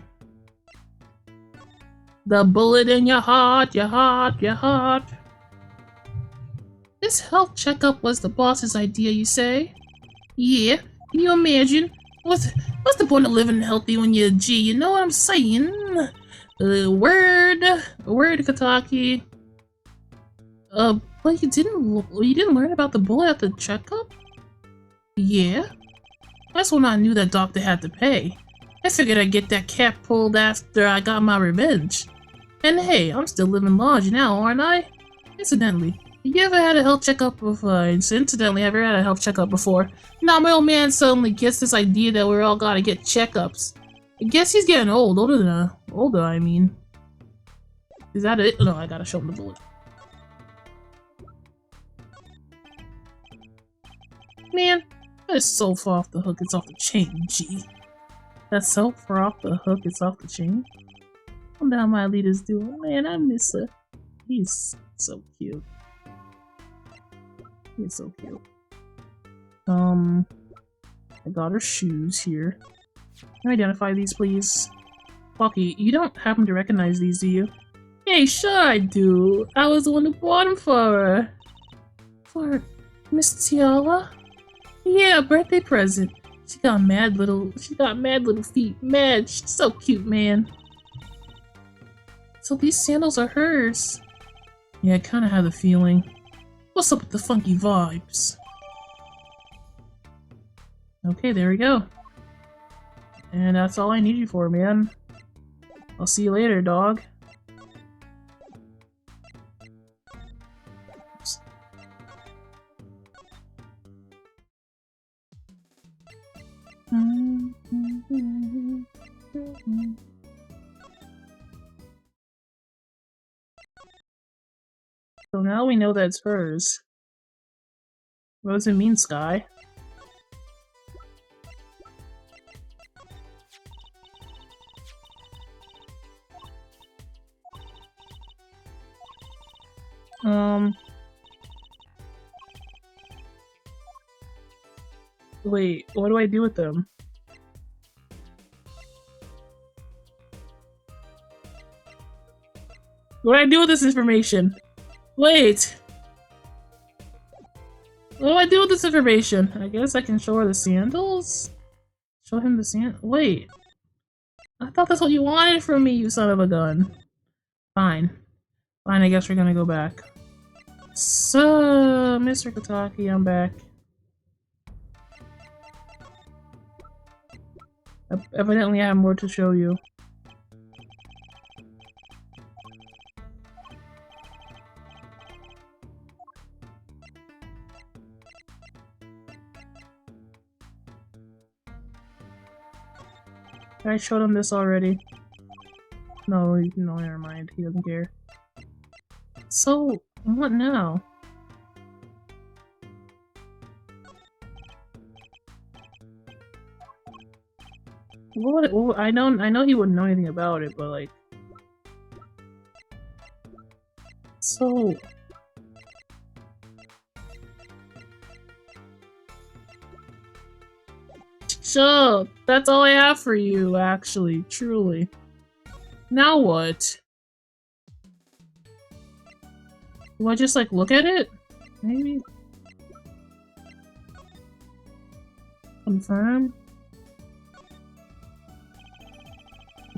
The bullet in your heart, your heart, your heart. This health checkup was the boss's idea, you say? Yeah, can you imagine? What's the point of living healthy when you're a G, you know what I'm saying? Word, Kitaki. But you didn't learn about the bullet at the checkup? Yeah, that's when I knew that doctor had to pay. I figured I'd get that cap pulled after I got my revenge. And hey, I'm still living large now, aren't I? Incidentally, have you ever had a health checkup before? Incidentally, have you ever had a health checkup before? Now my old man suddenly gets this idea that we're all gotta get checkups. I guess he's getting older, I mean. Is that it? No, I gotta show him the bullet. Man, that is so far off the hook, it's off the chain, gee. That's so far off the hook, it's off the chain? I wonder how my leader's doing. Man, I miss her. He's so cute. He's so cute. I got her shoes here. Can I identify these, please? Bucky, you don't happen to recognize these, do you? Hey, sure I do. I was the one who bought them for her. For Miss Tiala? Yeah, a birthday present. She got mad little feet. Mad. She's so cute, man. So these sandals are hers. Yeah, I kinda have the feeling. What's up with the funky vibes? Okay, there we go. And that's all I need you for, man. I'll see you later, dog. Oops. So now we know that it's hers. What does it mean, Sky? Wait, what do I do with them? What do I do with this information? Wait! What do I do with this information? I guess I can show her the sandals? Show him the wait! I thought that's what you wanted from me, you son of a gun. Fine. Fine, I guess we're gonna go back. So, Mr. Kitaki, I'm back. Evidently I have more to show you. I showed him this already. No, never mind. He doesn't care. So, what now? What? I know he wouldn't know anything about it, but like... So... Sure, that's all I have for you, actually, truly. Now what? Do I just, like, look at it? Maybe? Confirm?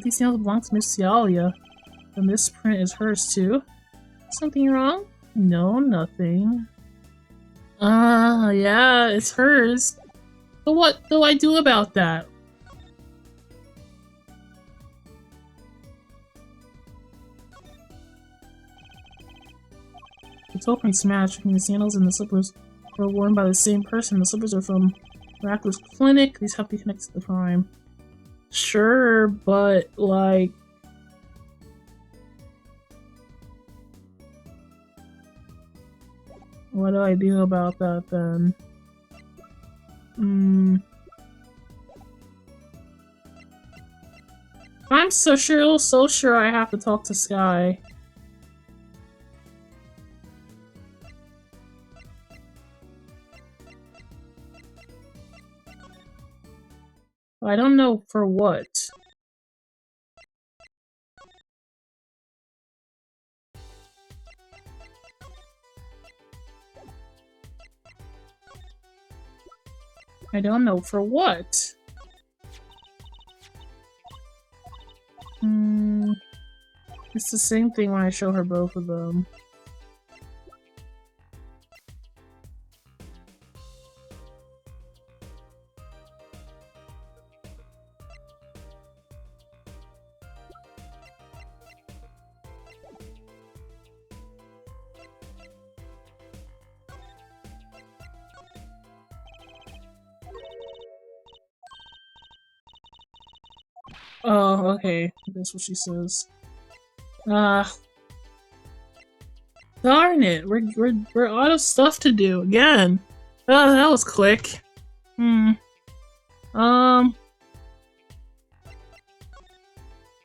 These sandals belong to Miss Cialia. And this print is hers, too. Something wrong? No, nothing. Yeah, it's hers. But what do I do about that? The token smashed, and the sandals and the slippers were worn by the same person. The slippers are from Miraculous Clinic. These have to be connected to the crime. Sure, but like... What do I do about that then? I'm so sure I have to talk to Sky. I don't know for what. I don't know for what. It's the same thing when I show her both of them. Oh, okay. That's what she says. Darn it. We're out of stuff to do again. That was quick. Um,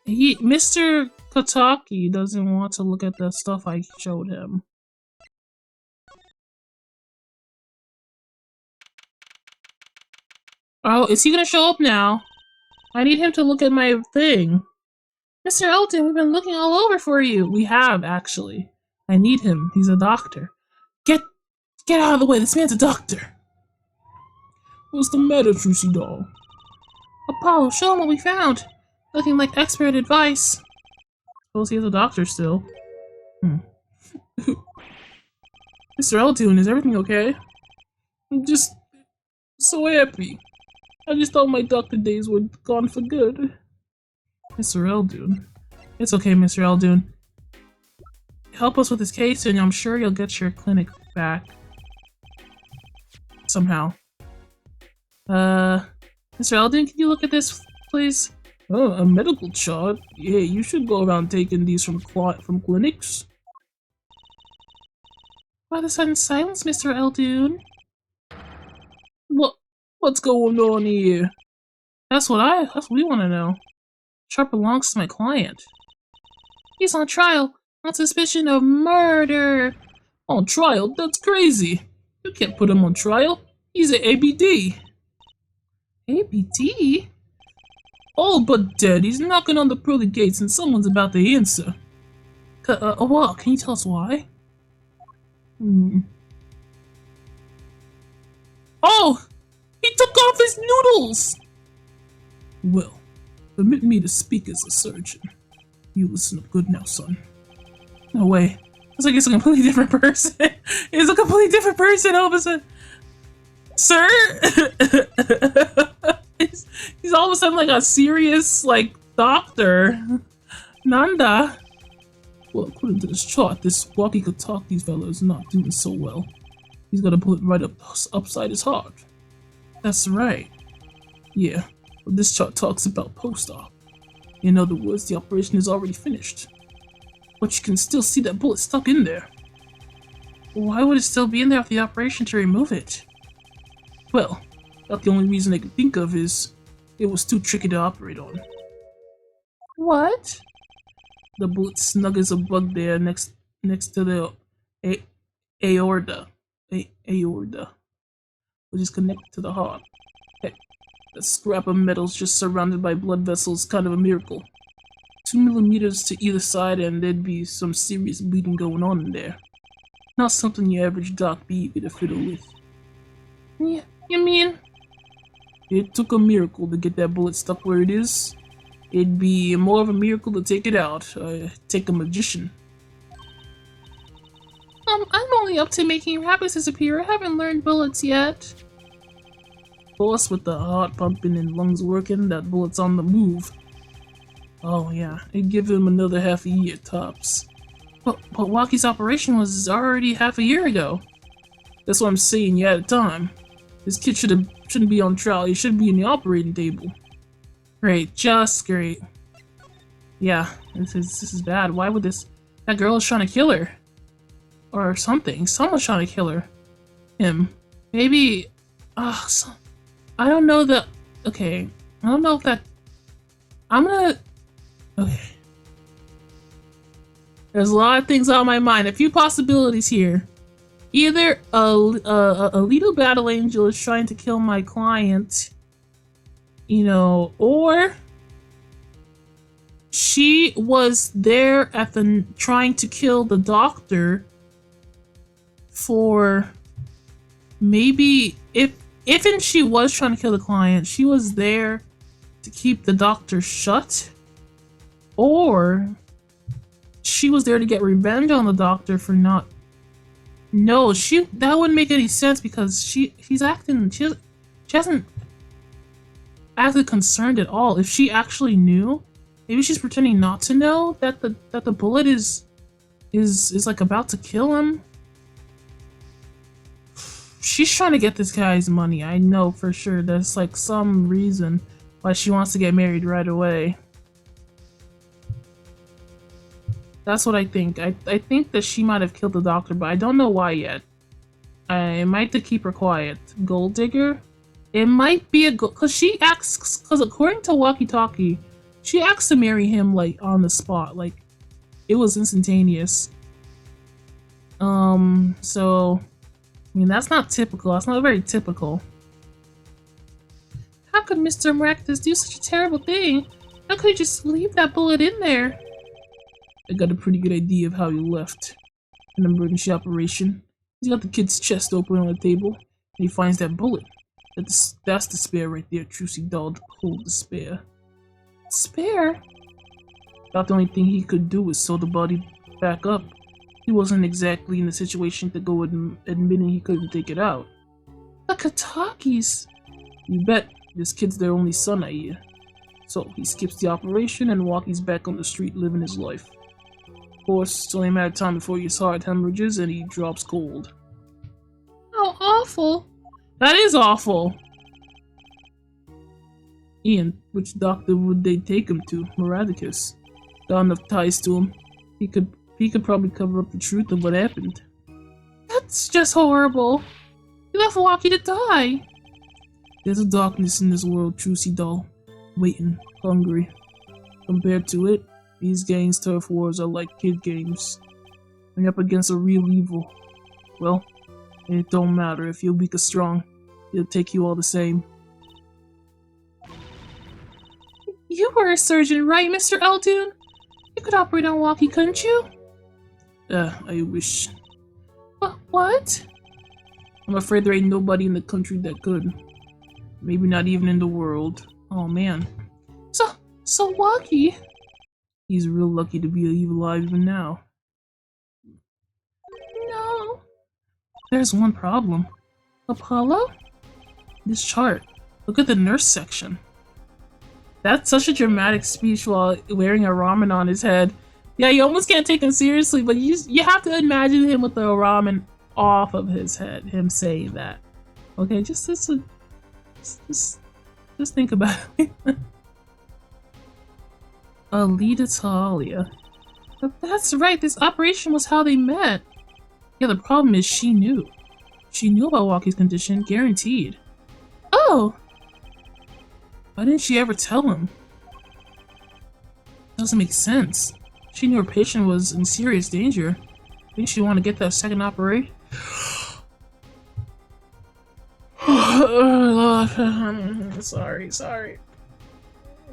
Mr. Kitakis doesn't want to look at the stuff I showed him. Oh, is he gonna show up now? I need him to look at my thing. Mr. Elton, we've been looking all over for you. We have, actually. I need him. He's a doctor. Get out of the way. This man's a doctor. What's the matter, Trucy doll? Apollo, show him what we found. Looking like expert advice. Suppose he is a doctor still. Mr. Elton, is everything okay? I'm just so happy. I just thought my doctor days were gone for good. Mr. Eldoon. It's okay, Mr. Eldoon. Help us with this case and I'm sure you'll get your clinic back. Somehow. Mr. Eldoon, can you look at this, please? Oh, a medical chart? Yeah, you should go around taking these from clinics. Why the sudden silence, Mr. Eldoon? What's going on here? That's what we want to know. Chart belongs to my client. He's on trial on suspicion of murder. On trial? That's crazy. You can't put him on trial. He's an ABD. ABD? All but dead. He's knocking on the pearly gates and someone's about to answer. What? Can you tell us why? Oh! He took off his noodles! Well, permit me to speak as a surgeon. You listen up good now, son. No way. It's like it's a completely different person. It's a completely different person all of a sudden. Sir? he's all of a sudden like a serious, like, doctor. Nanda. Well, according to this chart, this walkie-talkie fellow is not doing so well. He's got a bullet right upside his heart. That's right. Yeah, but this chart talks about post-op. In other words, the operation is already finished. But you can still see that bullet stuck in there. Why would it still be in there after the operation to remove it? Well, about the only reason I can think of is it was too tricky to operate on. What? The bullet snug as a bug there next to the aorta. Aorta. Which is connected to the heart. Heck, that scrap of metal's just surrounded by blood vessels, kind of a miracle. 2 millimeters to either side and there'd be some serious bleeding going on in there. Not something your average doc be eager to fiddle with. Yeah, you mean? It took a miracle to get that bullet stuck where it is. It'd be more of a miracle to take it out. Take a magician. I'm only up to making rabbits disappear. I haven't learned bullets yet. Boss, with the heart pumping and lungs working, that bullet's on the move. Oh yeah, it'd give him another half a year tops. But Waki's operation was already half a year ago. That's what I'm saying, you had time. This kid shouldn't be on trial, he should be in the operating table. Great, just great. Yeah, this is bad. Why would that girl is trying to kill her? Or something. Someone's trying to kill her. Him. Maybe... I don't know that... Okay. I don't know if that... I'm gonna... Okay. There's a lot of things on my mind. A few possibilities here. Either a little battle angel is trying to kill my client, you know, or she was there at trying to kill the doctor for maybe if and she was trying to kill the client, she was there to keep the doctor shut, or she was there to get revenge on the doctor for not. No, that wouldn't make any sense because she's acting. She hasn't acted concerned at all. If she actually knew, maybe she's pretending not to know that the bullet is like about to kill him. She's trying to get this guy's money. I know for sure. There's like some reason why she wants to get married right away. That's what I think. I think that she might have killed the doctor, but I don't know why yet. I might to keep her quiet. Gold digger? It might be a gold, because according to Walkie Talkie, she asked to marry him like on the spot. Like it was instantaneous. So I mean that's not typical. That's not very typical. How could Mr. Miraculous do such a terrible thing? How could he just leave that bullet in there? I got a pretty good idea of how he left. An emergency operation. He's got the kid's chest open on the table, and he finds that bullet. That's despair right there, Trucy Doll. Cold despair. Despair? About the only thing he could do was sew the body back up. He wasn't exactly in the situation to go admitting he couldn't take it out. The Kitakis! You bet. This kid's their only son, I hear. So he skips the operation and Walkie's back on the street living his life. Of course, it's only a matter of time before he gets hard hemorrhages and he drops cold. How awful! That is awful! Ian, which doctor would they take him to? Miraculous. Got enough ties to him. He could probably cover up the truth of what happened. That's just horrible. You left Walkie to die. There's a darkness in this world, Trucy Doll. Waiting, hungry. Compared to it, these gangs' turf wars are like kid games. When you're up against a real evil, well, it don't matter if you're weak or strong. It'll take you all the same. You were a surgeon, right, Mr. Eltoon? You could operate on Walkie, couldn't you? I wish. What? I'm afraid there ain't nobody in the country that could. Maybe not even in the world. Oh man. So Walkie? He's real lucky to be alive even now. No. There's one problem. Apollo? This chart. Look at the nurse section. That's such a dramatic speech while wearing a ramen on his head. Yeah, you almost can't take him seriously, but you have to imagine him with the ramen off of his head. Him saying that. Okay, just think about it. Alita Talia. But that's right, this operation was how they met. Yeah, the problem is she knew. She knew about Walkie's condition, guaranteed. Oh! Why didn't she ever tell him? Doesn't make sense. She knew her patient was in serious danger. Didn't she want to get that second operation? Sorry.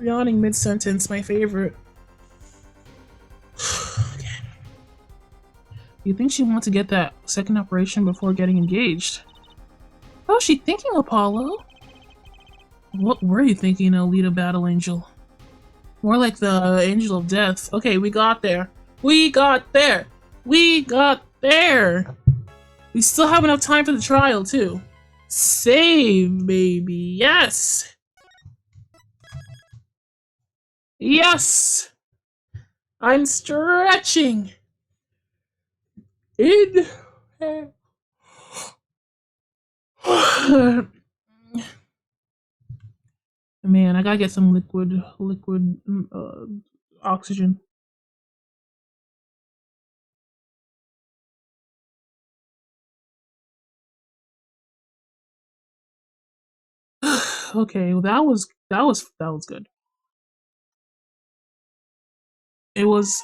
Yawning mid-sentence, my favorite. Okay. You think she wanted to get that second operation before getting engaged? What was she thinking, Apollo? What were you thinking, Alita Battle Angel? More like the Angel of Death. Okay, we got there. We still have enough time for the trial, too. Save, baby. Yes! Yes! I'm stretching! Man, I gotta get some liquid oxygen. Okay, well, that was good. It was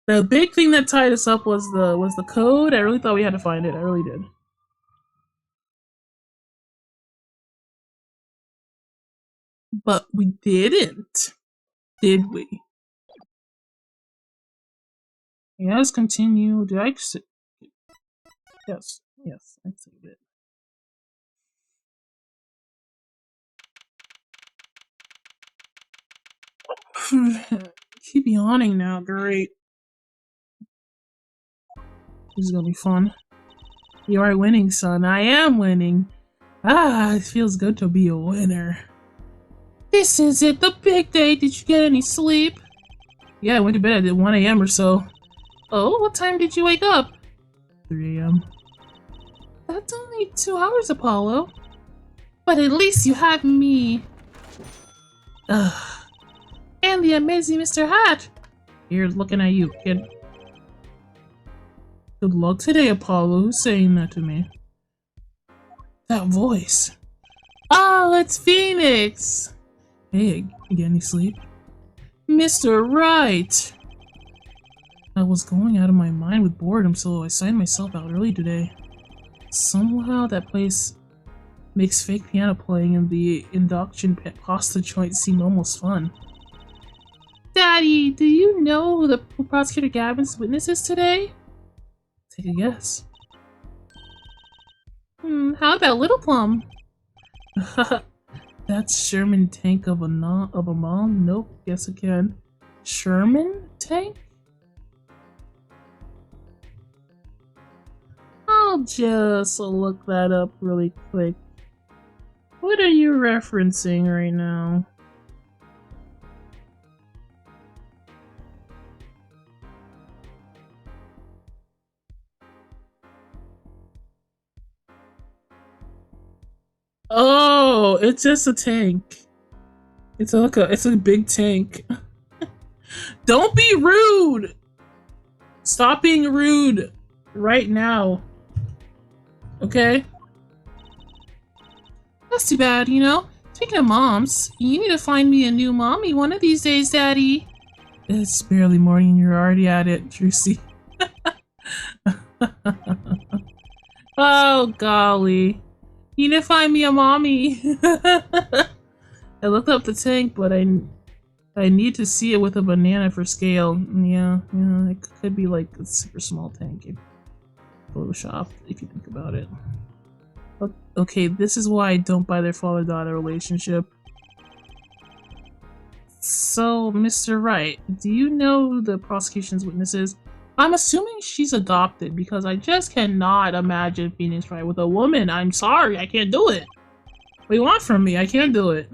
the big thing that tied us up was the code. I really thought we had to find it. I really did. But we didn't, did we? Yeah, let's continue. Did I? Yes, I saved it. keep yawning now. Great. This is gonna be fun. You are winning, son. I am winning. Ah, it feels good to be a winner. This is it, the big day. Did you get any sleep? Yeah, I went to bed at 1 a.m. or so. Oh, what time did you wake up? 3 a.m. That's only 2 hours, Apollo. But at least you have me. Ugh. And the amazing Mr. Hat. Here's looking at you, kid. Good luck today, Apollo. Who's saying that to me? That voice. Oh, it's Phoenix. Hey, you get any sleep? Mr. Right. I was going out of my mind with boredom, so I signed myself out early today. Somehow that place makes fake piano playing in the induction pasta joint seem almost fun. Daddy, do you know who Prosecutor Gavin's witness is today? Take a guess. How about Little Plum? That's Sherman Tank of a mom? Nope, guess again. Sherman Tank? I'll just look that up really quick. What are you referencing right now? Oh, it's just a tank. It's a big tank. Don't be rude! Stop being rude right now. Okay? That's too bad, you know? Speaking of moms, you need to find me a new mommy one of these days, Daddy. It's barely morning and you're already at it, Trucy. Oh, golly. You need to find me a mommy. I looked up the tank, but I need to see it with a banana for scale. Yeah, it could be like a super small tank. Photoshop, if you think about it. Okay, this is why I don't buy their father-daughter relationship. So, Mr. Wright, do you know who the prosecution's witness is? I'm assuming she's adopted because I just cannot imagine Phoenix Wright with a woman. I'm sorry, I can't do it. What do you want from me? I can't do it.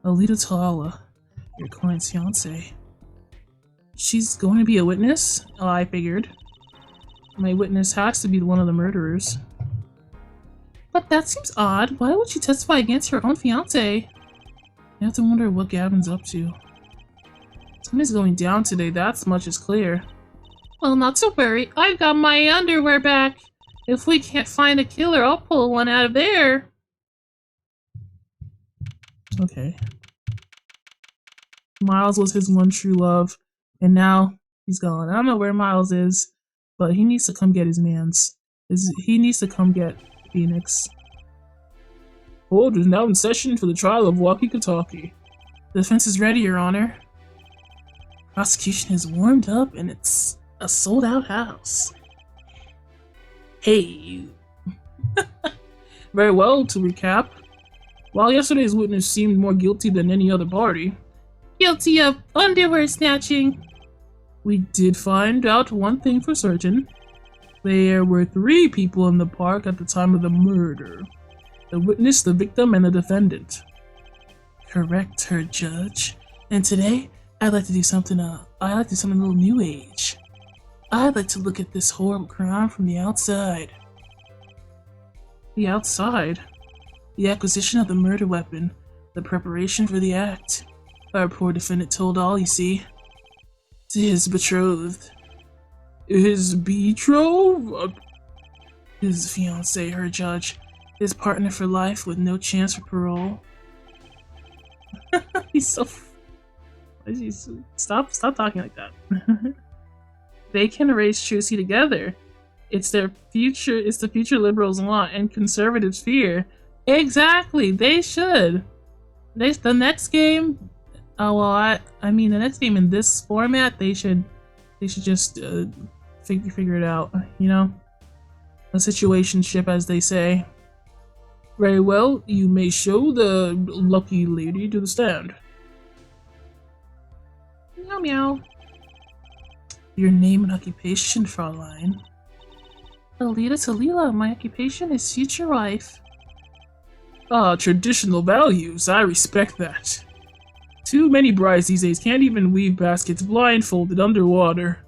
Alita Talala, your client's fiance. She's going to be a witness? Oh, I figured. My witness has to be one of the murderers. But that seems odd. Why would she testify against her own fiance? I have to wonder what Gavin's up to. Something's going down today, that much is clear. Well, not to worry. I've got my underwear back. If we can't find a killer, I'll pull one out of there. Okay. Miles was his one true love, and now he's gone. I don't know where Miles is, but he needs to come get his mans. He needs to come get Phoenix. Court is now in session for the trial of Walkie-Talkie. The defense is ready, Your Honor. Prosecution is warmed up, and it's a sold-out house. Hey, you. Very well, to recap. While yesterday's witness seemed more guilty than any other party, guilty of underwear snatching, we did find out one thing for certain. There were 3 people in the park at the time of the murder. The witness, the victim, and the defendant. Correct, her judge. And today, I'd like to do something a little new age. I'd like to look at this horrible crime from the outside. The outside? The acquisition of the murder weapon, the preparation for the act. Our poor defendant told all, you see. To his betrothed. His betrothed? His fiancée, her judge. His partner for life with no chance for parole. He's so... Stop talking like that. They can raise Trucy together. It's the future liberals want and conservatives fear. Exactly, they should. The next game, the next game in this format, they should just figure it out. You know, a situationship, as they say. Very well, you may show the lucky lady to the stand. Meow meow. Your name and occupation, Fraulein. Alita Talila, my occupation is future wife. Ah, traditional values, I respect that. Too many brides these days can't even weave baskets blindfolded underwater.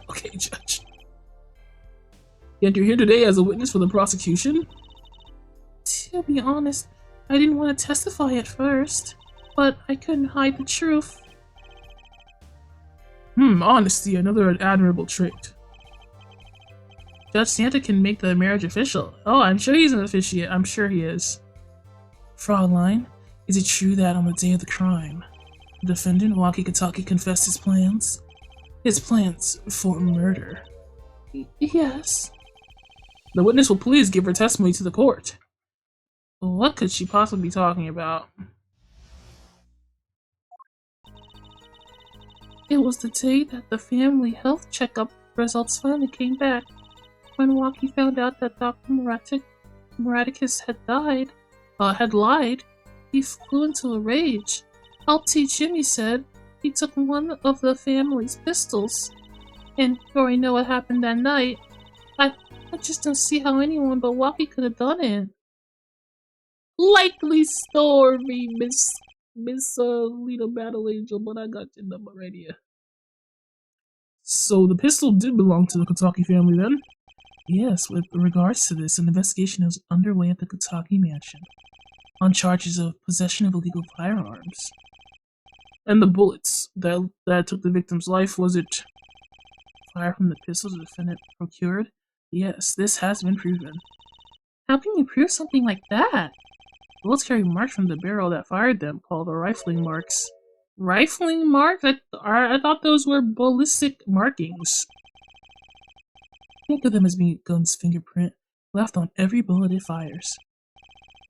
Okay, Judge. Yet you're here today as a witness for the prosecution? To be honest, I didn't want to testify at first, but I couldn't hide the truth. Honesty, another admirable trait. Judge Santa can make the marriage official. Oh, I'm sure he's an officiate. I'm sure he is. Fraulein, is it true that on the day of the crime, the defendant, Waki Kitaki, confessed his plans? His plans for murder? Yes. The witness will please give her testimony to the court. What could she possibly be talking about? It was the day that the family health checkup results finally came back. When Waki found out that Dr. Miraticus had lied, he flew into a rage. I'll teach him, he said. He took one of the family's pistols. And before I know what happened that night, I just don't see how anyone but Waki could have done it. Likely story, Miss Little Battle Angel, but I got your number right here. So the pistol did belong to the Kitaki family then? Yes, with regards to this, an investigation is underway at the Kitaki mansion on charges of possession of illegal firearms. And the bullets that took the victim's life, was it fire from the pistols the defendant procured? Yes, this has been proven. How can you prove something like that? Bullets carry marks from the barrel that fired them, called the rifling marks. Rifling marks? I thought those were ballistic markings. Think of them as being gun's fingerprint, left on every bullet it fires.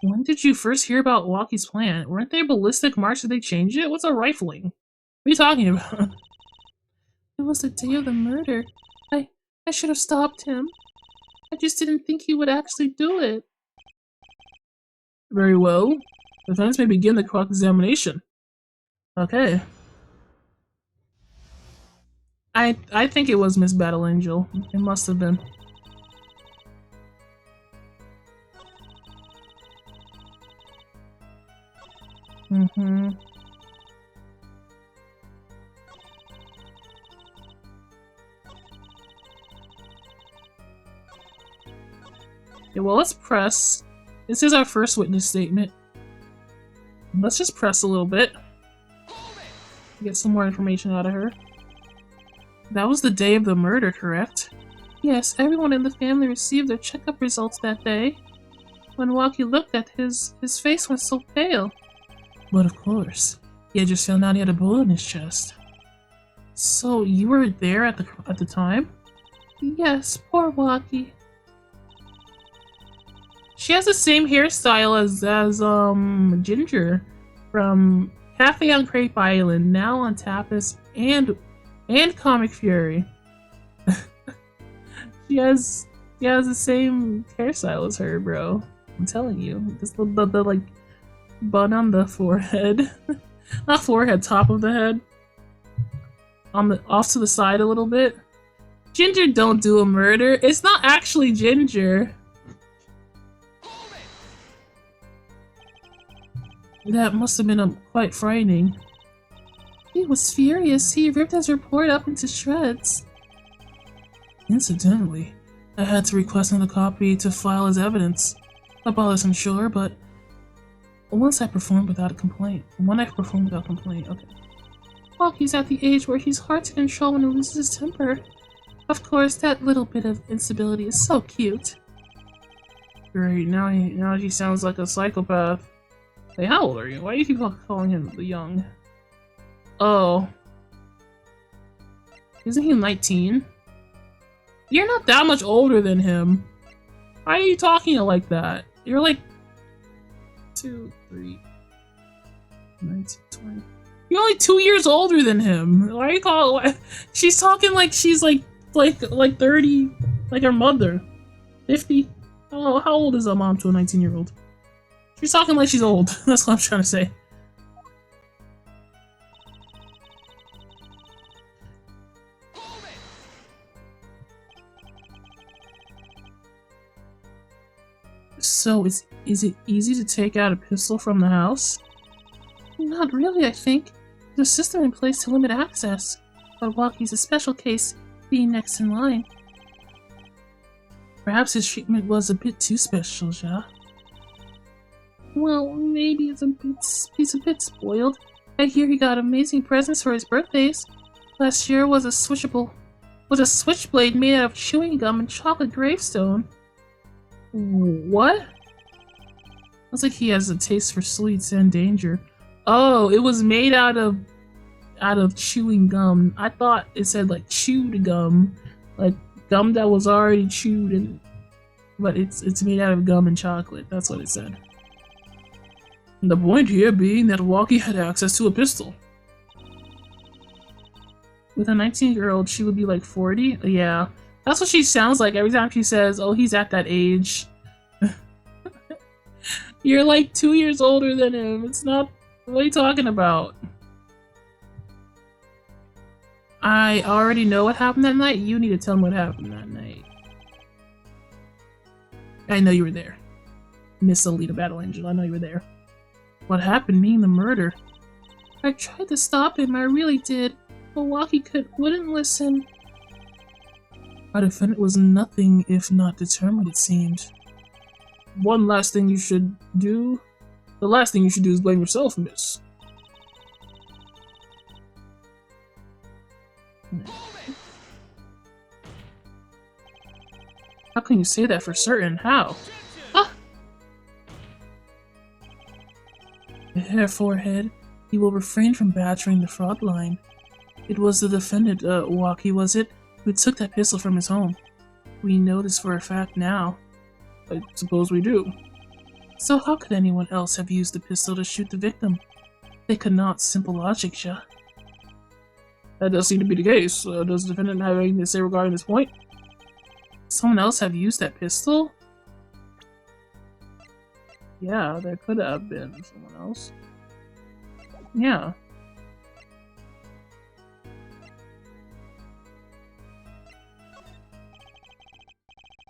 When did you first hear about Waki's plan? Weren't they ballistic marks? Did they change it? What's a rifling? What are you talking about? It was the day of the murder. I should have stopped him. I just didn't think he would actually do it. Very well. The defense may begin the cross-examination. Okay. I think it was Miss Battle Angel. It must have been. Okay, well, let's press. This is our first witness statement. Let's just press a little bit. Get some more information out of her. That was the day of the murder, correct? Yes, everyone in the family received their checkup results that day. When Waki looked at his face went so pale. But of course, he had just found out he had a bullet in his chest. So you were there at the time? Yes, poor Waki. She has the same hairstyle as Ginger from Cafe on Crepe Island, now on Tapas and Comic Fury. She has the same hairstyle as her, bro. I'm telling you, just the like bun on the forehead, not forehead, top of the head, on the off to the side a little bit. Ginger don't do a murder. It's not actually Ginger. That must have been quite frightening. He was furious. He ripped his report up into shreds. Incidentally, I had to request another copy to file as evidence. Not bothersome, sure, but once I performed without complaint. Okay. Waki's at the age where he's hard to control when he loses his temper. Of course, that little bit of instability is so cute. Great, now he sounds like a psychopath. Hey, how old are you? Why do you keep calling him the young? Oh. Isn't he 19? You're not that much older than him. Why are you talking like that? You're like 2, 3, 19, 20. You're only 2 years older than him. Why are you calling? She's talking like she's like 30, like her mother. 50. Oh, how old is a mom to a 19-year-old? She's talking like she's old. That's what I'm trying to say. So, is it easy to take out a pistol from the house? Not really, I think. There's a system in place to limit access, but Walkie's a special case, being next in line. Perhaps his treatment was a bit too special, Ja. Well, maybe he's a bit spoiled. I hear he got amazing presents for his birthdays. Last year was a switchblade made out of chewing gum and chocolate gravestone. What? Looks like he has a taste for sweets and danger. Oh, it was made out of chewing gum. I thought it said like chewed gum, like gum that was already chewed, but it's made out of gum and chocolate. That's what it said. The point here being that Walkie had access to a pistol. With a 19-year-old, she would be like 40? Yeah. That's what she sounds like every time she says, oh, he's at that age. You're like 2 years older than him. It's not... What are you talking about? I already know what happened that night. You need to tell me what happened that night. I know you were there. Miss Alita Battle Angel, I know you were there. What happened, meaning the murder? I tried to stop him, I really did. But Walkie wouldn't listen. Our defendant was nothing if not determined, it seemed. The last thing you should do is blame yourself, miss. How can you say that for certain? How? Ah! Forehead, he will refrain from battering the fraud line. It was the defendant, Walkie, was it, who took that pistol from his home. We know this for a fact now. I suppose we do. So how could anyone else have used the pistol to shoot the victim? They could not. Simple logic, ja. That does seem to be the case. Does the defendant have anything to say regarding this point? Someone else have used that pistol? Yeah, there could have been someone else. Yeah.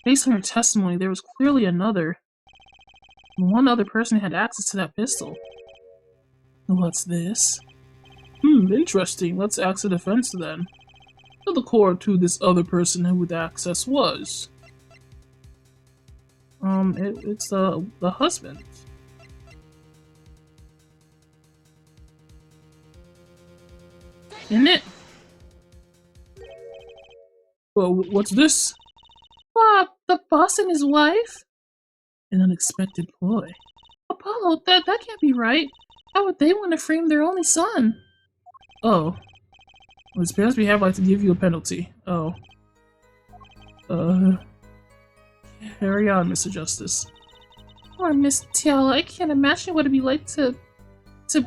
Based on her testimony, there was clearly one other person who had access to that pistol. What's this? Interesting. Let's ask the defense then. Tell the court who this other person who with access was. It's the husband. Isn't it? Well, what's this? What? The boss and his wife? An unexpected ploy. Apollo, that can't be right. How would they want to frame their only son? Oh. Well, his parents have like to give you a penalty. Oh. Carry on, Mr. Justice. Poor Miss Tiala, I can't imagine what it'd be like to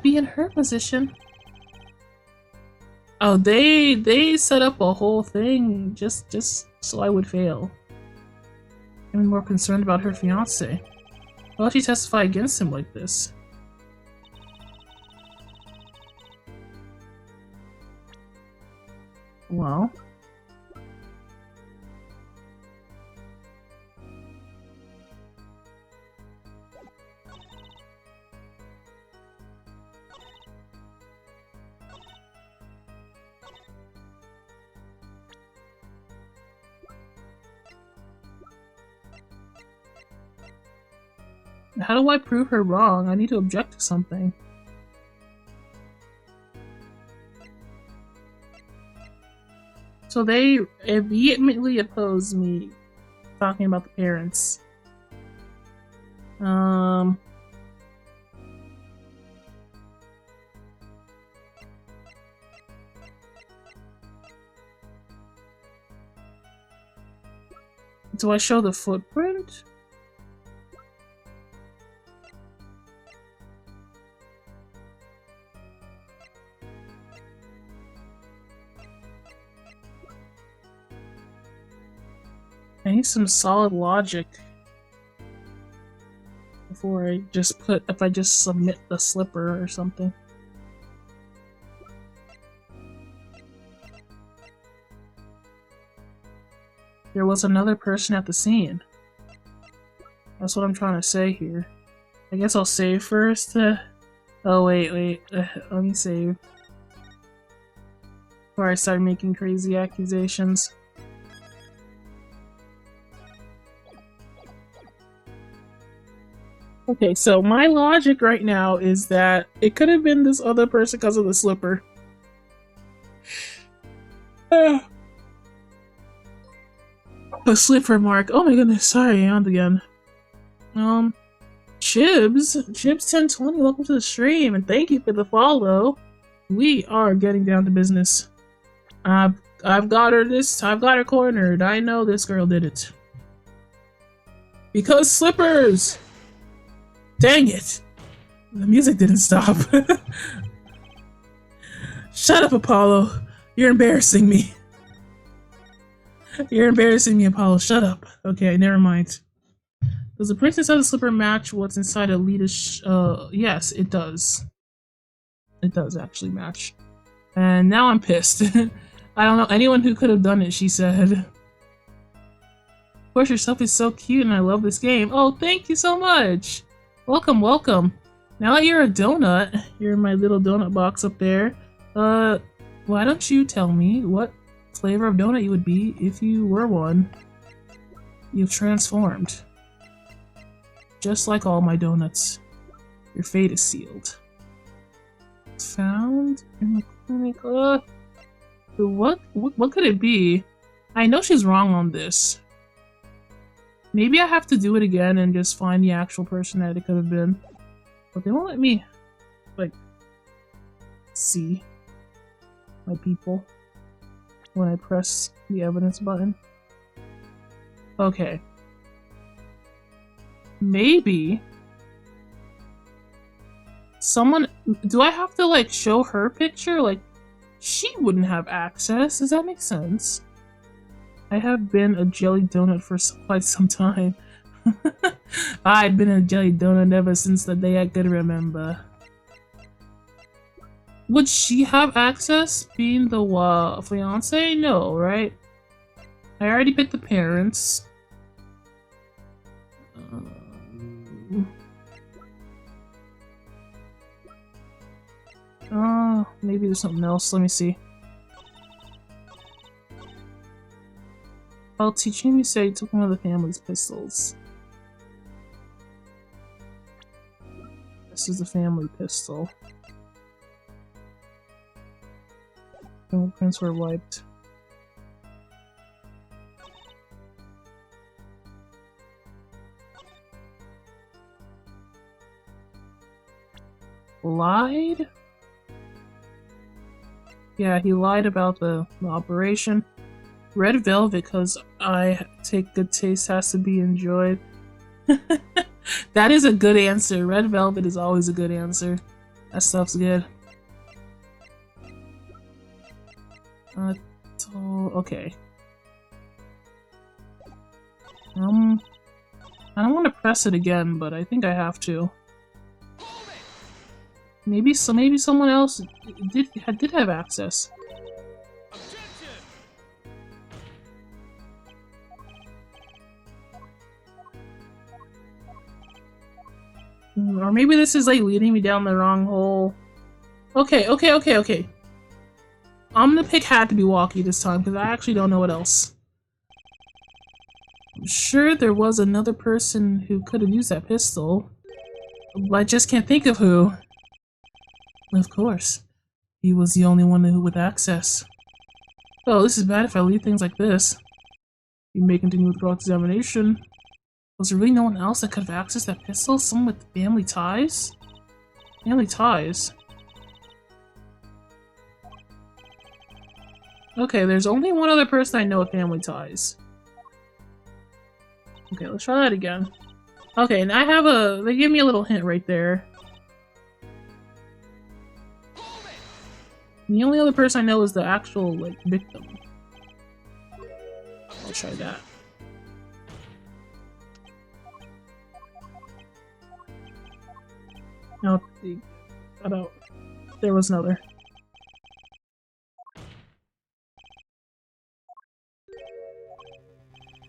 be in her position. Oh, they set up a whole thing just so I would fail. I'm more concerned about her fiance. Why would she testify against him like this? Well... How do I prove her wrong? I need to object to something. So they vehemently oppose me talking about the parents. Do I show the footprint? I need some solid logic before I just if I just submit the slipper or something. There was another person at the scene. That's what I'm trying to say here. I guess I'll save first. Oh, wait. Let me save. Before I start making crazy accusations. Okay, so my logic right now is that it could have been this other person because of the slipper. The slipper mark. Oh my goodness, sorry, on again. Chibs1020, welcome to the stream, and thank you for the follow. We are getting down to business. I've got her cornered. I know this girl did it. Because slippers! Dang it! The music didn't stop. Shut up, Apollo. You're embarrassing me. You're embarrassing me, Apollo. Shut up. Okay, never mind. Does the princess of the slipper match what's inside Alita's yes, it does. It does actually match. And now I'm pissed. I don't know anyone who could have done it, she said. Of course, your stuff is so cute and I love this game. Oh, thank you so much! Welcome, welcome. Now that you're a donut, you're in my little donut box up there, why don't you tell me what flavor of donut you would be if you were one? You've transformed. Just like all my donuts. Your fate is sealed. Found in the clinic. What could it be? I know she's wrong on this. Maybe I have to do it again and just find the actual person that it could have been. But they won't let me, like, see my people when I press the evidence button. Okay. Maybe someone... Do I have to, like, show her picture? Like, she wouldn't have access. Does that make sense? I have been a jelly donut for quite some time. I've been a jelly donut ever since the day I could remember. Would she have access being the fiance? No, right? I already picked the parents. Maybe there's something else. Let me see. While teaching me, say, took one of the family's pistols. This is the family pistol. Fingerprints were wiped. Lied? Yeah, he lied about the operation. Red velvet, because I take good taste, has to be enjoyed. That is a good answer. Red velvet is always a good answer. That stuff's good. Okay. I don't want to press it again, but I think I have to. Maybe someone else did have access. Or maybe this is like leading me down the wrong hole. Okay. I'm gonna pick had to be walkie this time because I actually don't know what else. I'm sure there was another person who could have used that pistol. But I just can't think of who. Of course. He was the only one with access. Oh, this is bad if I leave things like this. You may continue with cross-examination. Was there really no one else that could have accessed that pistol? Someone with family ties? Family ties? Okay, there's only one other person I know with family ties. Okay, let's try that again. Okay, and I have they give me a little hint right there. The only other person I know is the actual, like, victim. I'll try that. No, there was another.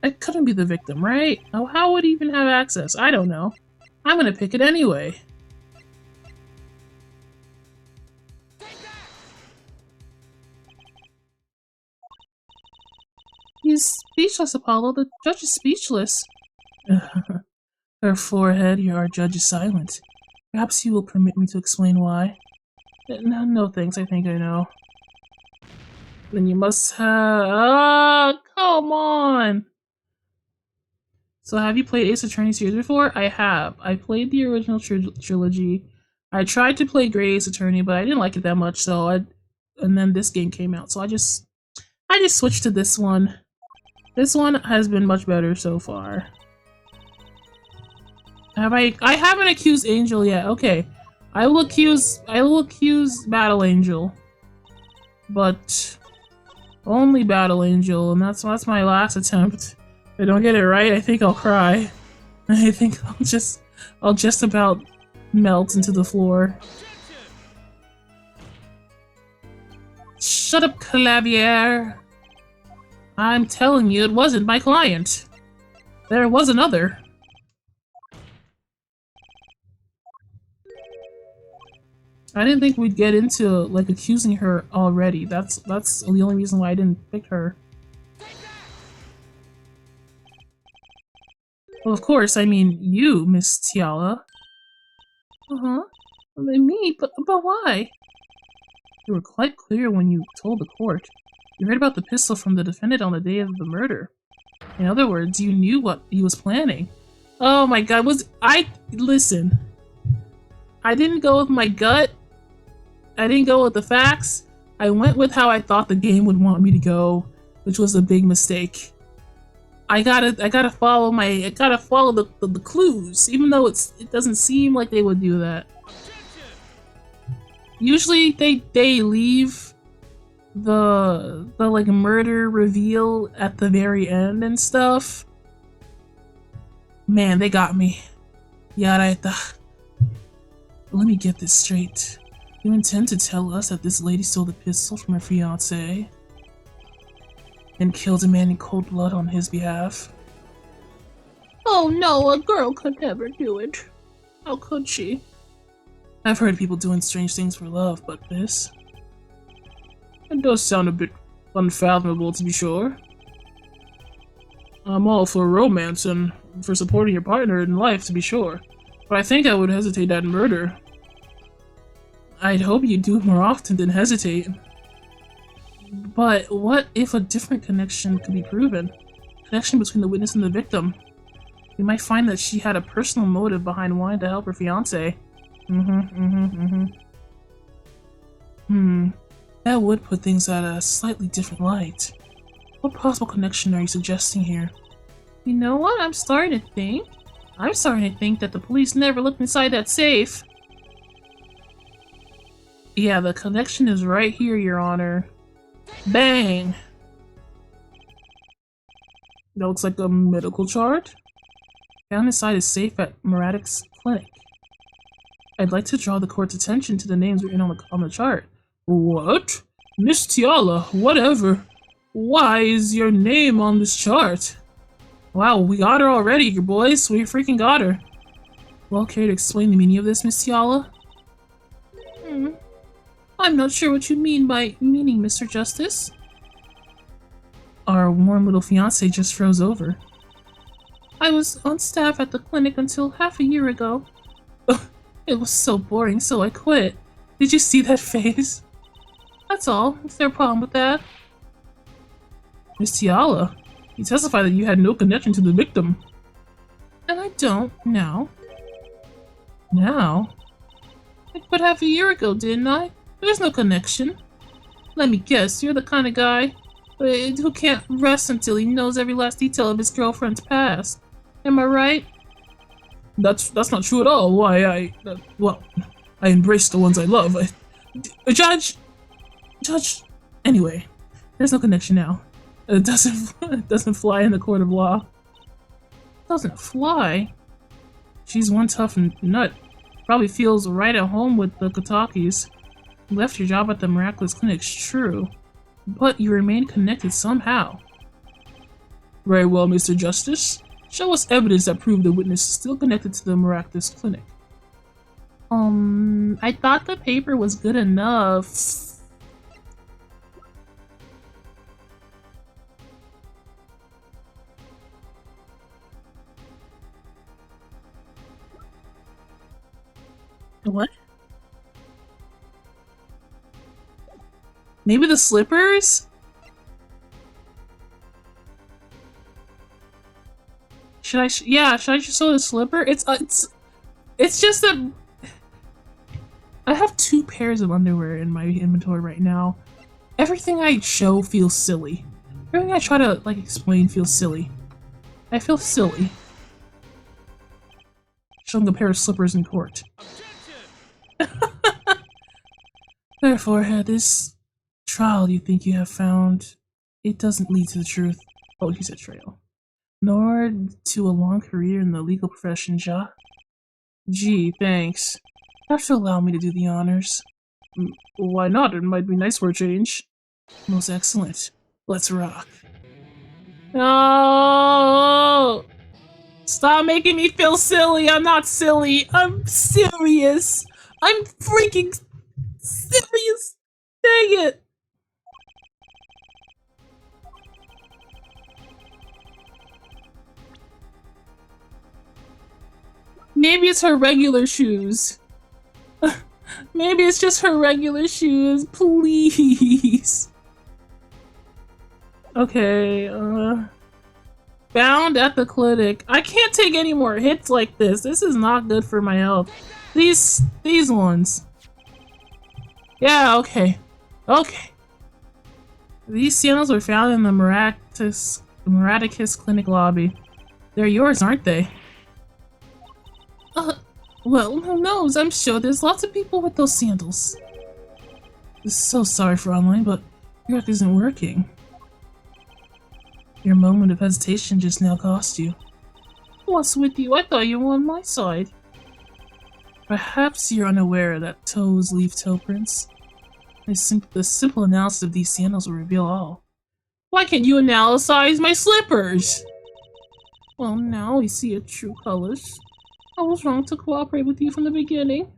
I could shouldn't be the victim, right? Oh, how would he even have access? I don't know. I'm gonna pick it anyway. He's speechless, Apollo. The judge is speechless. Her forehead, our judge is silent. Perhaps you will permit me to explain why. No thanks, I think I know. Then you must have... Ah, come on! So have you played Ace Attorney series before? I have. I played the original trilogy. I tried to play Great Ace Attorney, but I didn't like it that much, so and then this game came out, so I just switched to this one. This one has been much better so far. I haven't accused Angel yet. Okay. I will accuse Battle Angel. But only Battle Angel, and that's my last attempt. If I don't get it right, I think I'll cry. I think I'll just about melt into the floor. Shut up, Clavier. I'm telling you, it wasn't my client. There was another. I didn't think we'd get into, like, accusing her already. That's the only reason why I didn't pick her. Well, of course, I mean you, Miss Tiala. Uh-huh. Me? But why? You were quite clear when you told the court. You heard about the pistol from the defendant on the day of the murder. In other words, you knew what he was planning. Oh my god, listen. I didn't go with my gut. I didn't go with the facts. I went with how I thought the game would want me to go, which was a big mistake. I gotta follow the clues, even though it doesn't seem like they would do that. Usually they leave the like murder reveal at the very end and stuff. Man, they got me. Yada. Let me get this straight. You intend to tell us that this lady stole the pistol from her fiancé and killed a man in cold blood on his behalf? Oh no, a girl could never do it. How could she? I've heard people doing strange things for love, but this? It does sound a bit unfathomable, to be sure. I'm all for romance and for supporting your partner in life, to be sure, but I think I would hesitate at murder. I'd hope you'd do it more often than hesitate. But what if a different connection could be proven? Connection between the witness and the victim. We might find that she had a personal motive behind wanting to help her fiancé. That would put things at a slightly different light. What possible connection are you suggesting here? You know what I'm starting to think? I'm starting to think that the police never looked inside that safe. Yeah, the connection is right here, Your Honor. Bang! That looks like a medical chart. Found inside a safe at Muradic's clinic. I'd like to draw the court's attention to the names written on the chart. What? Miss Tiala, whatever. Why is your name on this chart? Wow, we got her already, your boys. We freaking got her. Well, care to explain the meaning of this, Miss Tiala? I'm not sure what you mean by meaning, Mr. Justice. Our warm little fiancé just froze over. I was on staff at the clinic until half a year ago. It was so boring, so I quit. Did you see that face? That's all. Is there a problem with that? Miss Tiala, you testified that you had no connection to the victim. And I don't, now. Now? I quit half a year ago, didn't I? There's no connection. Let me guess, you're the kind of guy who can't rest until he knows every last detail of his girlfriend's past. Am I right? That's not true at all. Why, I embrace the ones I love. Judge! Anyway, there's no connection now. It doesn't fly in the court of law. Doesn't fly? She's one tough nut. Probably feels right at home with the Kitakis. You left your job at the miraculous clinics, true, but you remain connected somehow. Very well, Mr. Justice. Show us evidence that proves the witness is still connected to the miraculous clinic. I thought the paper was good enough. What? Maybe the slippers? Should I? Yeah, should I just show the slipper? It's just that I have 2 pairs of underwear in my inventory right now. Everything I show feels silly. Everything I try to like explain feels silly. I feel silly showing a pair of slippers in court. Therefore, this trial you think you have found, it doesn't lead to the truth. Oh, he said trail. Nor to a long career in the legal profession, Ja. Gee, thanks. You have to allow me to do the honors. Why not? It might be nice for a change. Most excellent. Let's rock. Oh! Stop making me feel silly. I'm not silly. I'm serious. I'm freaking serious. Dang it. Maybe it's her regular shoes. Maybe it's just her regular shoes. Please. Okay, found at the clinic. I can't take any more hits like this. This is not good for my health. These ones. Yeah, okay. Okay. These sandals were found in the Miraticus clinic lobby. They're yours, aren't they? Well, who knows? I'm sure there's lots of people with those sandals. So sorry for online, but your app isn't working. Your moment of hesitation just now cost you. What's with you? I thought you were on my side. Perhaps you're unaware that toes leave toe prints. The simple analysis of these sandals will reveal all. Why can't you analyze my slippers? Well, now we see your true colors. I was wrong to cooperate with you from the beginning.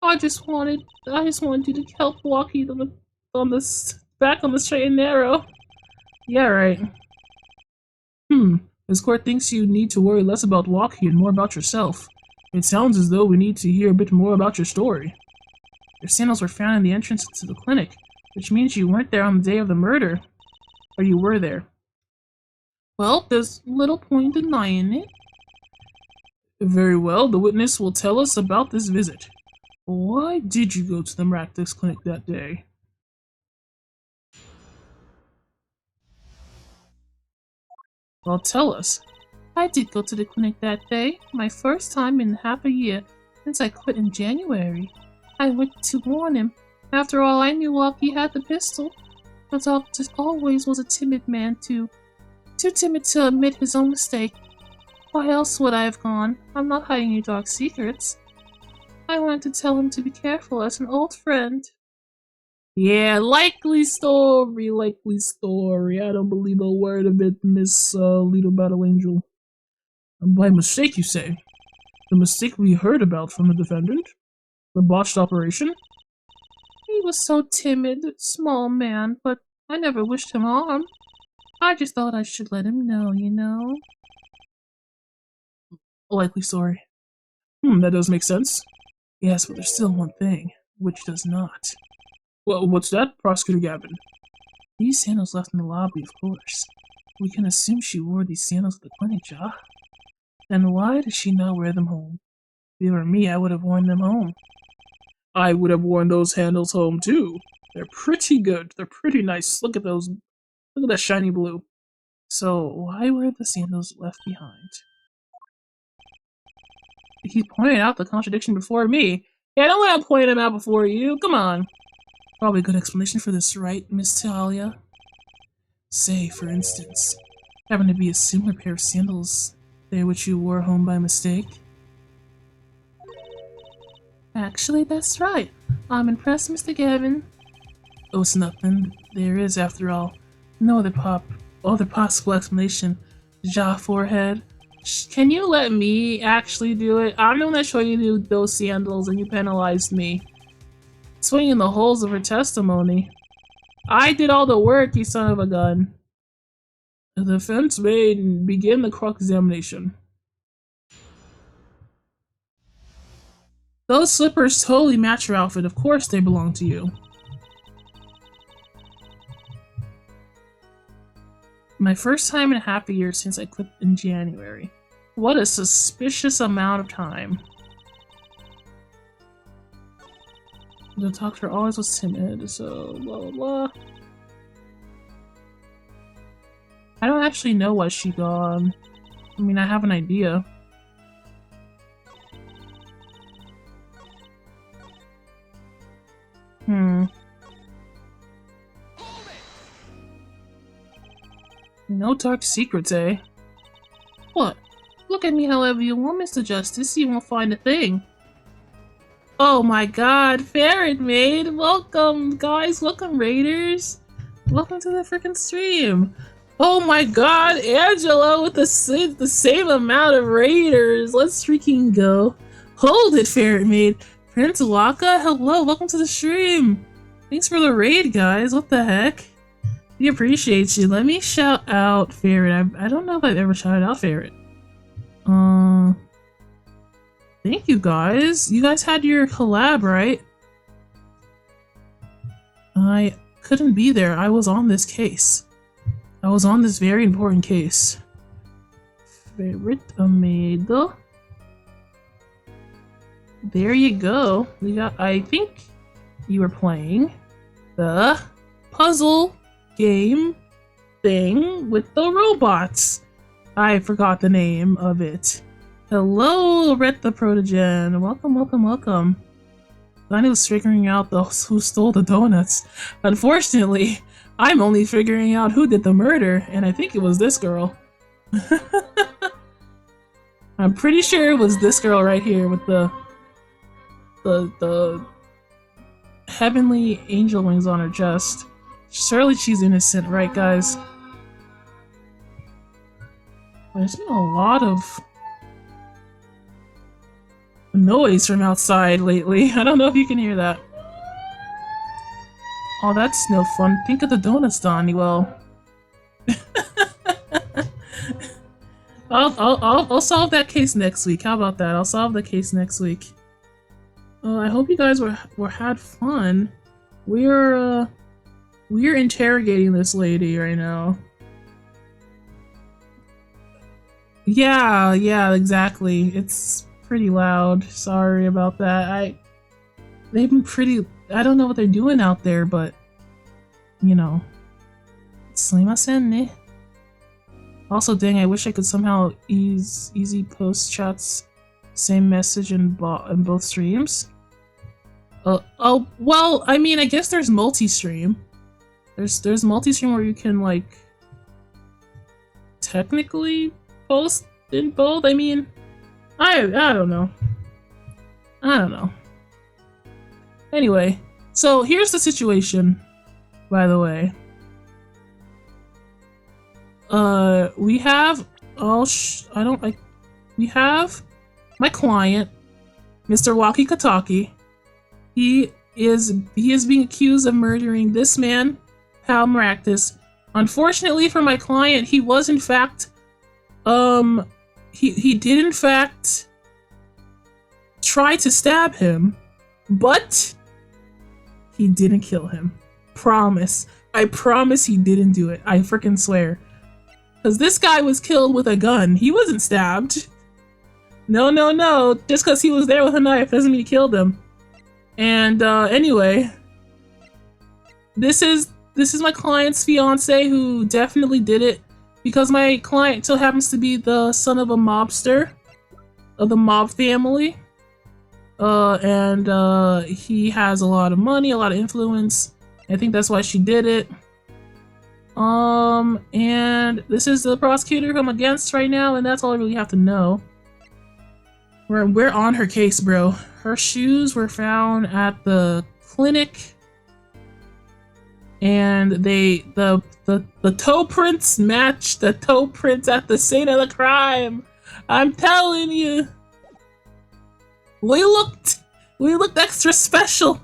I just wanted you to help walk you back on the straight and narrow. Yeah, right. This court thinks you need to worry less about Walkie and more about yourself. It sounds as though we need to hear a bit more about your story. Your sandals were found in the entrance to the clinic, which means you weren't there on the day of the murder. Or you were there. Well, there's little point in denying it. Very well, the witness will tell us about this visit. Why did you go to the miraculous clinic that day? Well, tell us. I did go to the clinic that day, my first time in half a year since I quit in January. I went to warn him. After all, I knew Walkie had the pistol, but just always was a timid man too timid to admit his own mistake. Why else would I have gone? I'm not hiding any dark secrets. I wanted to tell him to be careful as an old friend. Yeah, likely story, likely story. I don't believe a word of it, Miss Little Battle Angel. By mistake, you say? The mistake we heard about from the defendant? The botched operation? He was so timid, small man, but I never wished him harm. I just thought I should let him know, you know? A likely story. That does make sense. Yes, but there's still one thing, which does not. Well, what's that, Prosecutor Gavin? These sandals left in the lobby, of course. We can assume she wore these sandals at the clinic, Ja. Then why does she not wear them home? If it were me, I would have worn them home. I would have worn those sandals home, too. They're pretty good. They're pretty nice. Look at those. Look at that shiny blue. So, why were the sandals left behind? He pointed out the contradiction before me. Yeah, don't let him point them out before you. Come on. Probably a good explanation for this, right, Miss Talia? Say, for instance, happened to be a similar pair of sandals there which you wore home by mistake. Actually, that's right. I'm impressed, Mr. Gavin. Oh, it's nothing. There is, after all, no other possible explanation Ja forehead. Can you let me actually do it? I'm the one that showed you those sandals and you penalized me. Swinging the holes of her testimony. I did all the work, you son of a gun. The defense may begin the cross-examination. Those slippers totally match your outfit. Of course they belong to you. My first time in a half a year since I quit in January. What a suspicious amount of time. The doctor always was timid, so blah blah blah. I don't actually know why she gone. I mean, I have an idea. No dark secrets, eh? What? Look at me however you want, Mr. Justice. You won't find a thing. Oh my god, Ferret Maid! Welcome, guys! Welcome, Raiders! Welcome to the freaking stream! Oh my god, Angela with the same amount of Raiders! Let's freaking go! Hold it, Ferret Maid! Prince Waka, hello, welcome to the stream! Thanks for the raid, guys, what the heck? We appreciate you. Let me shout out Ferret. I don't know if I've ever shouted out Ferret. Thank you guys. You guys had your collab, right? I couldn't be there. I was on this case. I was on this very important case. Ferret Amido. There you go. We got. I think you were playing the puzzle game thing with the robots. I forgot the name of it. Hello, Ret the Protogen. Welcome, welcome, welcome. I was figuring out who stole the donuts. Unfortunately, I'm only figuring out who did the murder, and I think it was this girl. I'm pretty sure it was this girl right here with the heavenly angel wings on her chest. Surely she's innocent, right, guys? There's been a lot of noise from outside lately. I don't know if you can hear that. Oh, that's no fun. Think of the donuts, Donnie. Well, I'll solve that case next week. How about that? I'll solve the case next week. I hope you guys had fun. We're interrogating this lady right now. Yeah, exactly. It's pretty loud. Sorry about that. They've been pretty. I don't know what they're doing out there, but you know. Sumimasen ne. Also, dang, I wish I could somehow easy post chats, same message in both streams. Oh, well, I mean, I guess there's multi-stream. There's multi-stream where you can like technically post in both. I mean, I don't know. I don't know. Anyway, so here's the situation, by the way. We have we have my client, Mr. Waki Kitakis. He is being accused of murdering this man, Pal Maractus. Unfortunately for my client, he was in fact he did in fact try to stab him, but he didn't kill him. Promise. I promise he didn't do it. I freaking swear. Because this guy was killed with a gun. He wasn't stabbed. No. Just because he was there with a knife doesn't mean he killed him. And anyway, this is my client's fiance who definitely did it, because my client still happens to be the son of a mobster of the mob family. And he has a lot of money, a lot of influence. I think that's why she did it. And this is the prosecutor who I'm against right now, and that's all I really have to know. We're on her case, bro. Her shoes were found at the clinic. and the toe prints match the toe prints at the scene of the crime. I'm telling you, we looked extra special.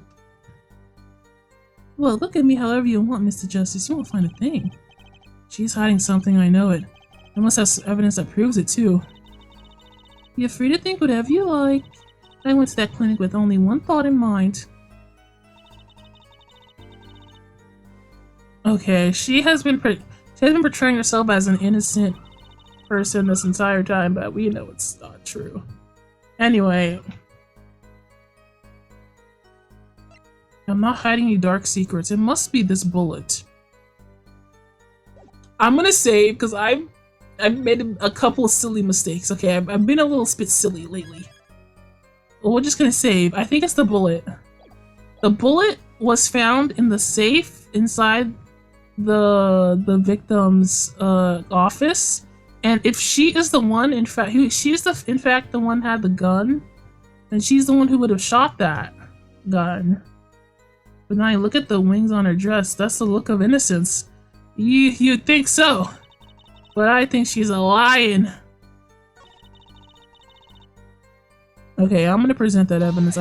Well, look at me however you want, Mr. Justice. You won't find a thing. She's hiding something, I know it. I must have evidence that proves it too. You're free to think whatever you like. I went to that clinic with only one thought in mind. Okay, she has been portraying herself as an innocent person this entire time, but we know it's not true. Anyway, I'm not hiding any dark secrets. It must be this bullet. I'm gonna save because I've made a couple of silly mistakes. Okay, I've been a little bit silly lately. Well, we're just gonna save. I think it's the bullet. The bullet was found in the safe inside the victim's office, and if she is the one, in fact, she's in fact the one had the gun, then she's the one who would have shot that gun. But now you look at the wings on her dress. That's the look of innocence. You'd think so, but I think she's a lion. Okay, I'm gonna present that evidence.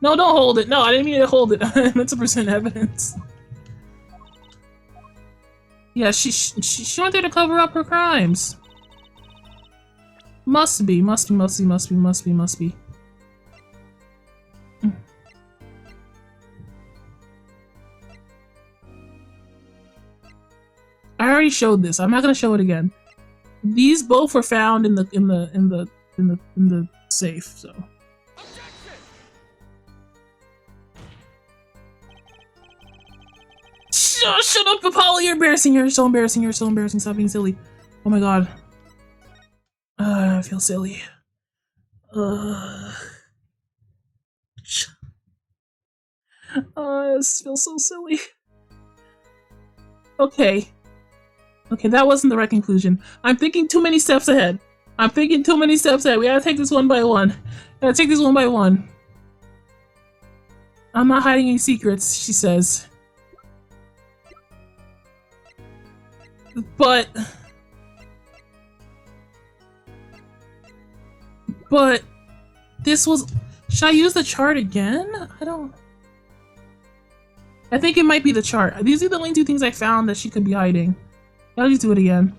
No, don't hold it. No, I didn't mean to hold it. I meant to present evidence. Yeah, she went there to cover up her crimes. Must be. I already showed this. I'm not gonna show it again. These both were found in the safe. So. Shut up, Apollo! You're embarrassing. You're so embarrassing. You're so embarrassing. Stop being silly. Oh my god. I feel silly. This feels so silly. Okay, that wasn't the right conclusion. I'm thinking too many steps ahead. We gotta take this one by one. I'm not hiding any secrets, she says. But this was... Should I use the chart again? I think it might be the chart. These are the only two things I found that she could be hiding. I'll just do it again.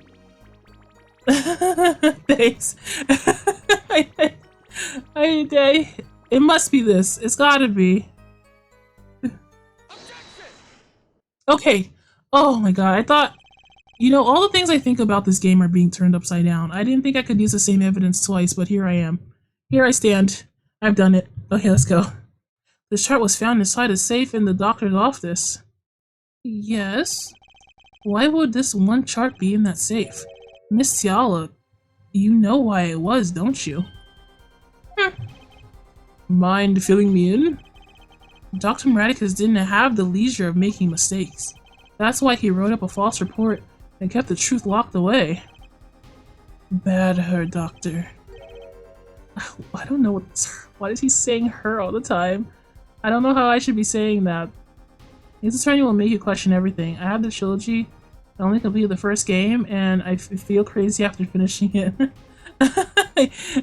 Thanks. It must be this. It's gotta be. Okay. Oh my god. I thought... You know, all the things I think about this game are being turned upside down. I didn't think I could use the same evidence twice, but here I am. Here I stand. I've done it. Okay, let's go. This chart was found inside a safe in the doctor's office. Yes? Why would this one chart be in that safe? Miss Tiala, you know why it was, don't you? Mind filling me in? Dr. Meraticus didn't have the leisure of making mistakes. That's why he wrote up a false report and kept the truth locked away. Bad her, Doctor. I don't know why is he saying her all the time? I don't know how I should be saying that. His attorney will make you question everything. I have the trilogy. I only completed the first game, and I feel crazy after finishing it.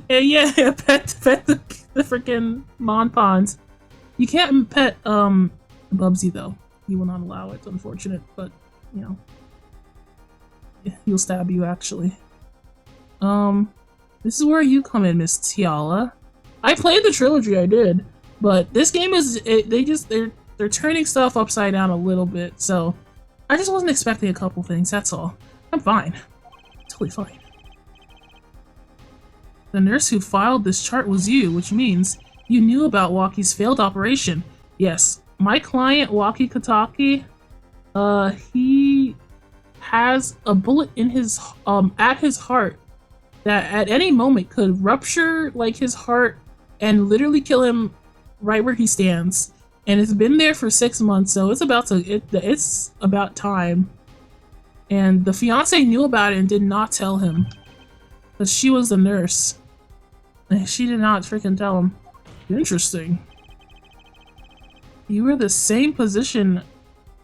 Yeah, pet the freaking Monpons. You can't pet Bubsy though. He will not allow it. Unfortunate, but you know, he'll stab you actually. This is where you come in, Miss Tiala. I played the trilogy, I did, but this game is they're turning stuff upside down a little bit, so I just wasn't expecting a couple things. That's all. I'm fine, totally fine. The nurse who filed this chart was you, which means you knew about Waki's failed operation. Yes, my client Waki Kitaki, he has a bullet in his at his heart that at any moment could rupture like his heart and literally kill him right where he stands. And it's been there for 6 months, so it's about time. And the fiance knew about it and did not tell him, because she was the nurse. And she did not freaking tell him. Interesting. You were the same position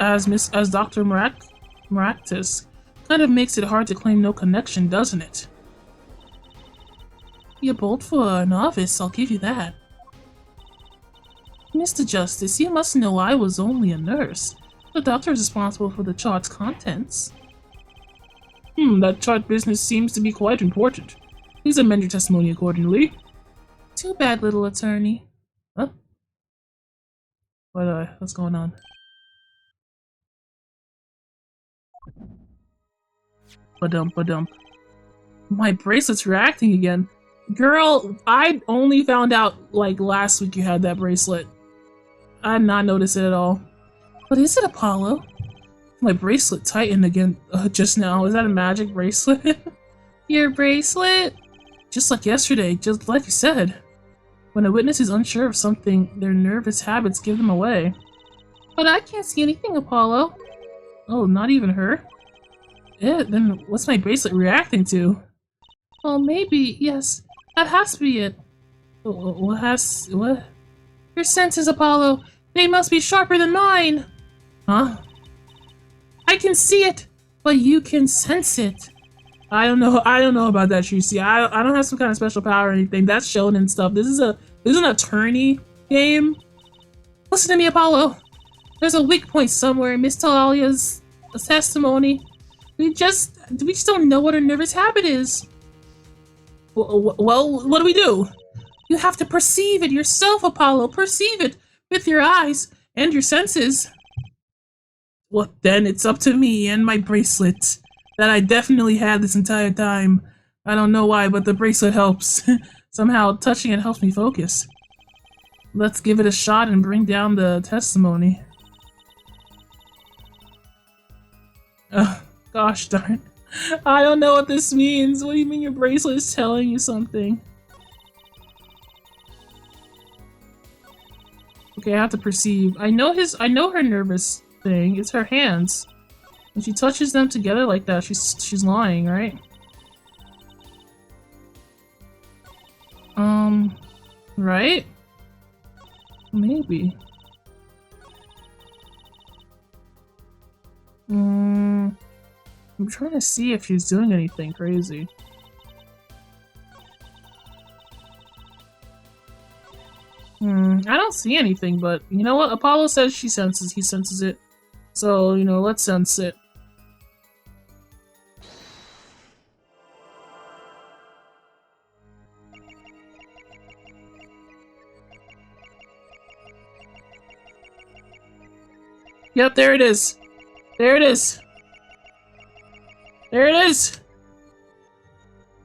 as Dr. Maractus. Kind of makes it hard to claim no connection, doesn't it? You're bold for a novice, I'll give you that. Mr. Justice, you must know I was only a nurse. The doctor is responsible for the chart's contents. That chart business seems to be quite important. Please amend your testimony accordingly. Too bad, little attorney. Huh? What's going on? Ba-dump. My bracelet's reacting again. Girl, I only found out, like, last week you had that bracelet. I did not notice it at all. What is it, Apollo? My bracelet tightened again just now. Is that a magic bracelet? Your bracelet? Just like yesterday, just like you said. When a witness is unsure of something, their nervous habits give them away. But I can't see anything, Apollo. Oh, not even her? Yeah, then what's my bracelet reacting to? Well, maybe, yes. That has to be it. What? Your senses, Apollo. They must be sharper than mine. Huh? I can see it, but you can sense it. I don't know about that, Shusi. I don't have some kind of special power or anything. That's shown and stuff. This is an attorney game. Listen to me, Apollo. There's a weak point somewhere in Miss Talia's testimony. We just don't know what her nervous habit is. Well, what do we do? You have to perceive it yourself, Apollo. Perceive it with your eyes and your senses. Well, then it's up to me and my bracelet that I definitely had this entire time. I don't know why, but the bracelet helps. Somehow touching it helps me focus. Let's give it a shot and bring down the testimony. Gosh darn. I don't know what this means. What do you mean your bracelet is telling you something? Okay, I have to perceive. I know her nervous thing. It's her hands. When she touches them together like that, she's lying, right? Right? Maybe. I'm trying to see if she's doing anything crazy. I don't see anything, but you know what? Apollo says he senses it. So, you know, let's sense it. Yep, there it is. There it is. There it is.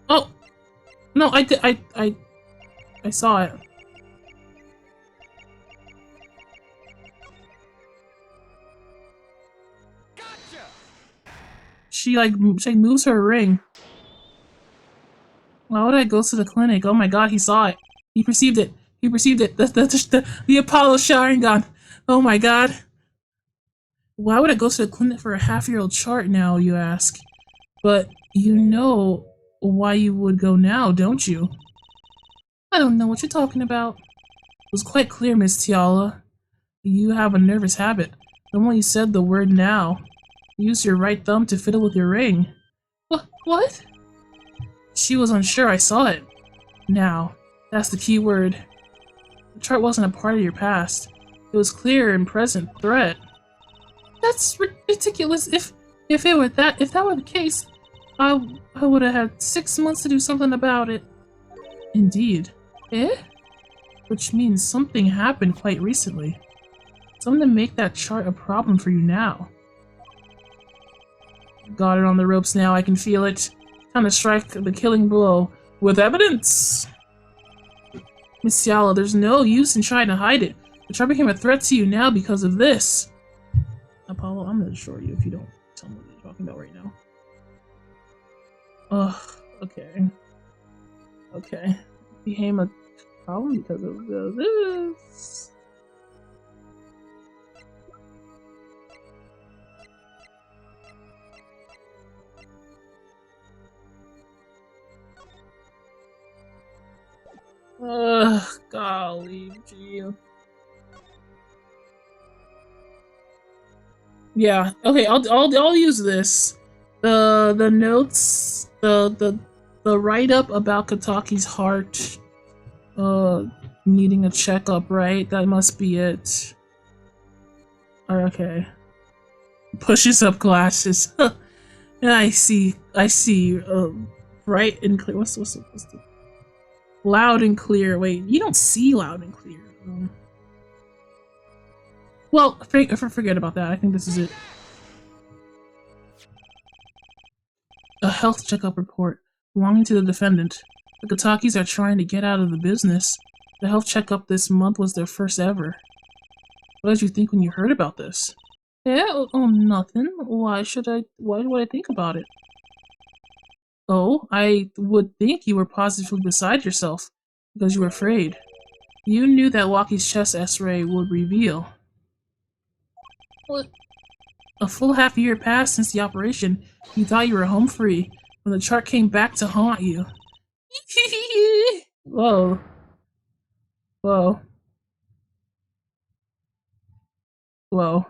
Oh, no, I saw it. She moves her ring. Why would I go to the clinic? Oh my god, he saw it. He perceived it. He perceived it. The Apollo Sharingan. Oh my god. Why would I go to the clinic for a half-year-old chart now, you ask? But you know why you would go now, don't you? I don't know what you're talking about. It was quite clear, Miss Tiala. You have a nervous habit. The moment you said the word now, you used your right thumb to fiddle with your ring. What? She was unsure, I saw it. Now, that's the key word. The chart wasn't a part of your past. It was clear and present threat. That's ridiculous. If that were the case, I would have had 6 months to do something about it. Indeed. Eh? Which means something happened quite recently. Something to make that chart a problem for you now. Got it on the ropes now, I can feel it. Time to strike the killing blow. With evidence! Miss Tiala, there's no use in trying to hide it. The chart became a threat to you now because of this. Apollo, I'm gonna destroy you if you don't tell me what you're talking about right now. Ugh, okay. Okay. Became a problem because of this. Ugh, golly gee. Yeah. Okay. I'll use this. The notes. The write up about Kataki's heart. Needing a checkup. Right. That must be it. Okay. Pushes up glasses. I see. I see. Bright and clear. What's the loud and clear? Wait, you don't see loud and clear. Well, forget about that. I think this is it. A health checkup report belonging to the defendant. The Kitakis are trying to get out of the business. The health checkup this month was their first ever. What did you think when you heard about this? Yeah, nothing. Why would I think about it? Oh, I would think you were positively beside yourself, because you were afraid. You knew that Waki's chest X-ray would reveal. What? A full half year passed since the operation. You thought you were home free, when the chart came back to haunt you. Whoa. Whoa. Whoa.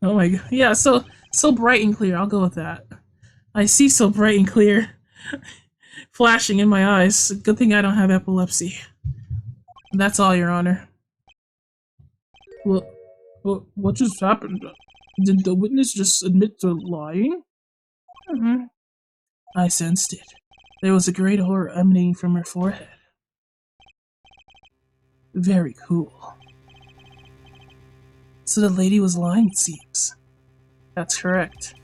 Oh my god. Yeah, so bright and clear. I'll go with that. I see so bright and clear. Flashing in my eyes. Good thing I don't have epilepsy. That's all, Your Honor. What just happened? Did the witness just admit to lying? Mm-hmm. I sensed it. There was a great horror emanating from her forehead. Very cool. So the lady was lying, it seems. That's correct.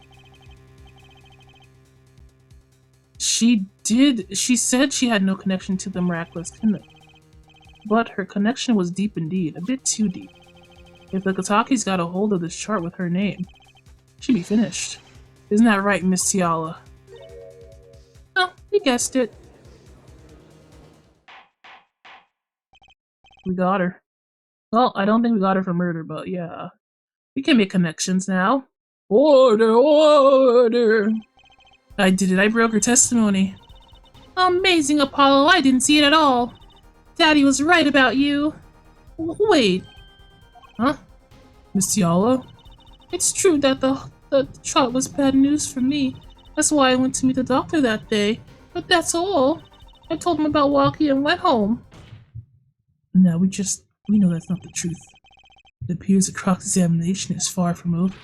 She said she had no connection to the miraculous kingdom. But her connection was deep indeed, a bit too deep. If the Kitakis got a hold of this chart with her name, she'd be finished. Isn't that right, Miss Tiala? Oh, you guessed it. We got her. Well, I don't think we got her for murder, but yeah. We can make connections now. Order, order! I did it, I broke her testimony. Amazing, Apollo, I didn't see it at all. Daddy was right about you. Wait. Huh? Miss Tiala? It's true that the chart was bad news for me. That's why I went to meet the doctor that day. But that's all. I told him about Waki and went home. No, we know that's not the truth. It appears the cross-examination is far from over.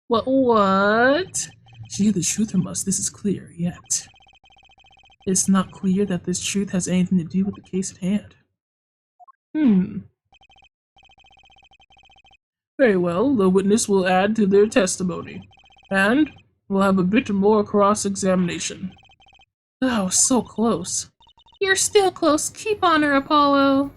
What? She knew the truth from us, this is clear, yet. It's not clear that this truth has anything to do with the case at hand. Very well, the witness will add to their testimony. And we'll have a bit more cross-examination. Oh, so close. You're still close. Keep on her, Apollo.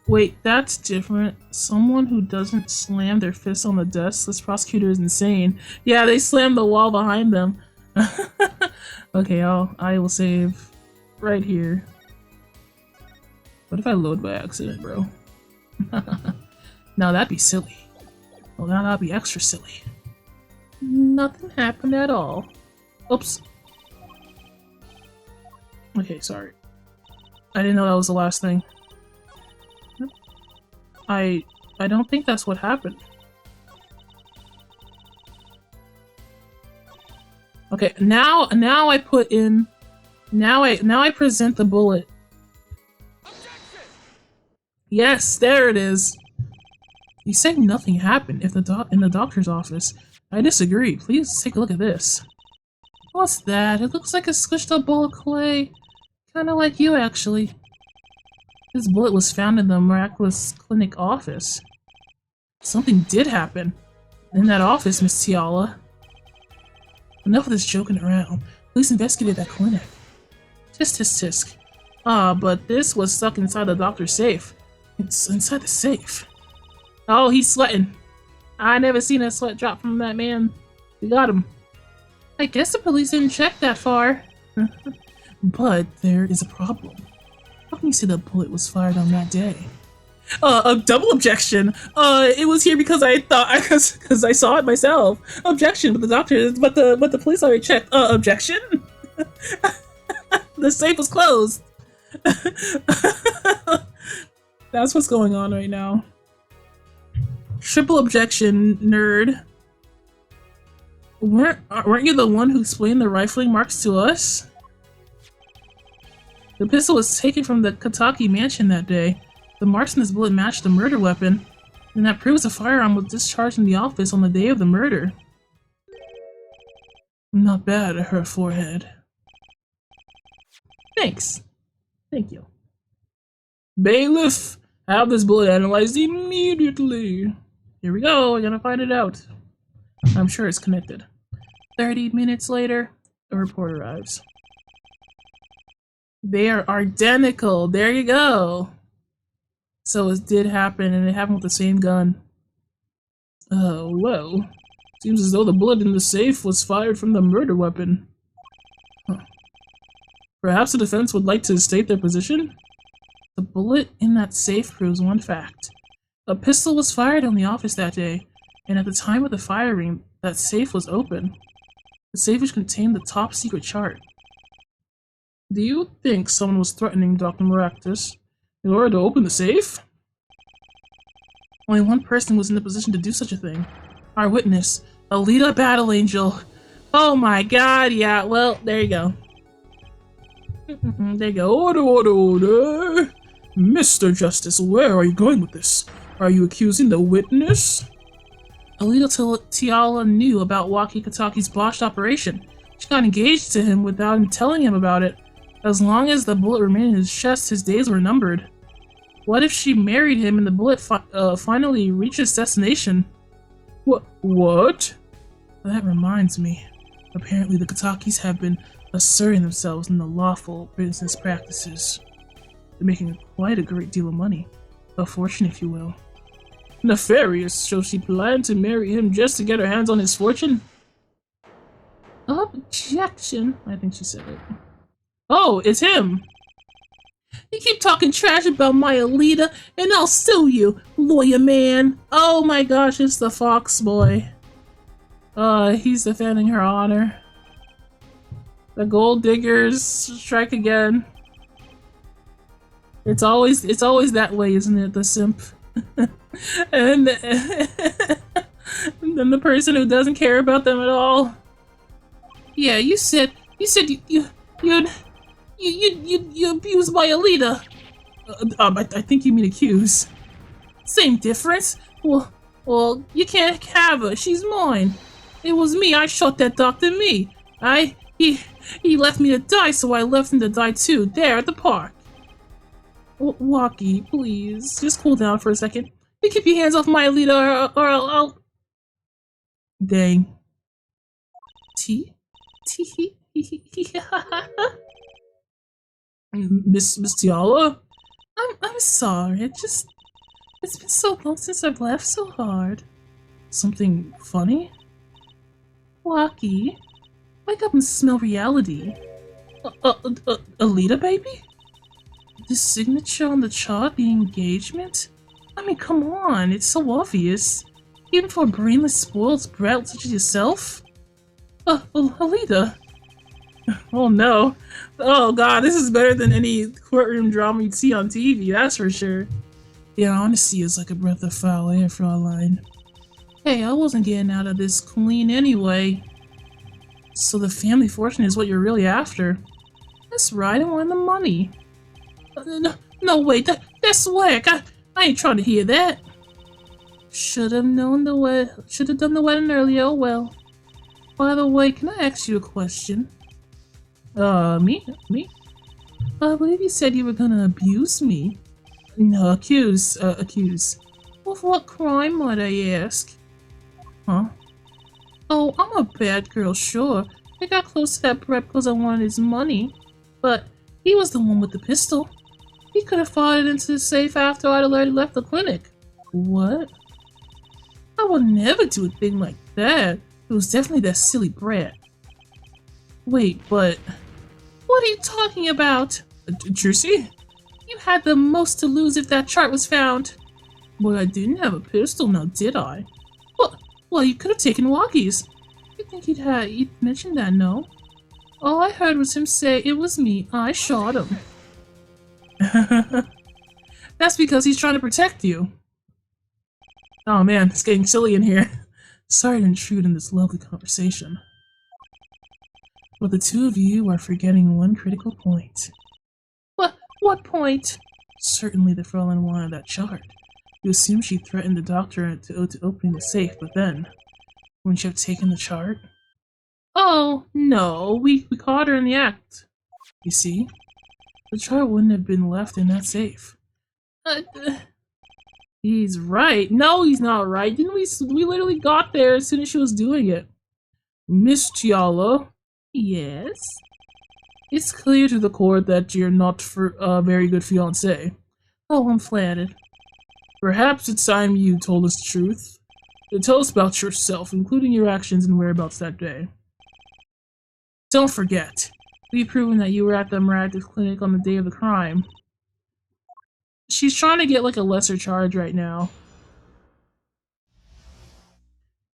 Wait, that's different. Someone who doesn't slam their fist on the desk, this prosecutor is insane. Yeah, they slammed the wall behind them. Okay, I will save right here. What if I load by accident, bro? Now that'd be silly. Well, now that'd be extra silly. Nothing happened at all. Oops. Okay, sorry. I didn't know that was the last thing. I don't think that's what happened. Okay, now I put in now I present the bullet. Yes, there it is. You say nothing happened if in the doctor's office. I disagree. Please take a look at this. What's that? It looks like a squished up ball of clay. Kinda like you, actually. This bullet was found in the miraculous clinic office. Something did happen. In that office, Miss Tiala. Enough of this joking around. Police investigated that clinic. Tisk. But this was stuck inside the doctor's safe. It's inside the safe. Oh, he's sweating. I never seen a sweat drop from that man. We got him. I guess the police didn't check that far. But there is a problem. How can you say the bullet was fired on that day? A double objection. It was here because I thought because I saw it myself. Objection, but the police already checked. Objection. The safe was closed. That's what's going on right now. Triple objection, nerd. Weren't you the one who explained the rifling marks to us? The pistol was taken from the Kitaki mansion that day. The marks in this bullet matched the murder weapon, and that proves the firearm was discharged in the office on the day of the murder. Not bad, her forehead. Thanks. Thank you. Bailiff, have this bullet analyzed immediately. Here we go, we're gonna find it out. I'm sure it's connected. 30 minutes later, a report arrives. They are identical. There you go. So it did happen, and it happened with the same gun. Oh, whoa. Seems as though the bullet in the safe was fired from the murder weapon. Huh. Perhaps the defense would like to state their position? The bullet in that safe proves one fact. A pistol was fired on the office that day, and at the time of the firing, that safe was open. The safe which contained the top secret chart. Do you think someone was threatening Dr. Maractus in order to open the safe? Only one person was in the position to do such a thing. Our witness, Alita Battle Angel. Oh my god, yeah, well, there you go. There you go. Order, order, order! Mr. Justice, where are you going with this? Are you accusing the witness? Alita Tiala knew about Waki Kataki's botched operation. She got engaged to him without him telling him about it. As long as the bullet remained in his chest, his days were numbered. What if she married him and the bullet finally reached its destination? What? That reminds me. Apparently the Kitakis have been asserting themselves in the lawful business practices. They're making quite a great deal of money. A fortune, if you will. Nefarious, so she planned to marry him just to get her hands on his fortune? Objection, I think she said it. Oh, it's him! You keep talking trash about my Alita, and I'll sue you, lawyer man! Oh my gosh, it's the Fox boy. He's defending her honor. The gold diggers strike again. It's always that way, isn't it? The simp. and then the person who doesn't care about them at all. Yeah, you said you abused my Alita. I think you mean accuse. Same difference. Well, you can't have her. She's mine. It was me. I shot that doctor. Me. He left me to die, so I left him to die too. There at the park. Waki, please, just cool down for a second. You keep your hands off my Alita, or I'll. Dang. Miss Tiala? I'm sorry. It's been so long since I've laughed so hard. Something funny? Waki, wake up and smell reality. Alita, baby? The signature on the chart, the engagement? I mean, come on, it's so obvious. Even for a brainless, spoiled brat such as yourself? Alita. Oh no. Oh god, this is better than any courtroom drama you'd see on TV, that's for sure. Yeah, honesty is like a breath of foul air, Fraulein. Hey, I wasn't getting out of this clean anyway. So the family fortune is what you're really after? That's right, I want the money. No, wait, that's whack. I ain't trying to hear that. Should have done the wedding earlier, oh well. By the way, can I ask you a question? Me? I believe you said you were gonna abuse me. No, accuse. Of what crime, might I ask? Huh? Oh, I'm a bad girl, sure. I got close to that brat because I wanted his money. But he was the one with the pistol. He could have fired it into the safe after I'd already left the clinic. What? I would never do a thing like that. It was definitely that silly brat. Wait, but... What are you talking about? Juicy? You had the most to lose if that chart was found. Well, I didn't have a pistol now, did I? Well, you could have taken Waki's. You think he'd mentioned that, no? All I heard was him say it was me. I shot him. That That's because he's trying to protect you. Oh man, it's getting silly in here. Sorry to intrude in this lovely conversation. But the two of you are forgetting one critical point. What point? Certainly the Fraulein wanted that chart. You assume she threatened the doctor to opening the safe, but then, wouldn't you have taken the chart? Oh, no, we caught her in the act. You see? The chart wouldn't have been left in that safe. He's right. No, he's not right. Didn't we literally got there as soon as she was doing it. Miss Tiala? Yes? It's clear to the court that you're not a very good fiancé. Oh, I'm flattered. Perhaps it's time you told us the truth. Tell us about yourself, including your actions and whereabouts that day. Don't forget, we've proven that you were at the Miraculous Clinic on the day of the crime. She's trying to get like a lesser charge right now.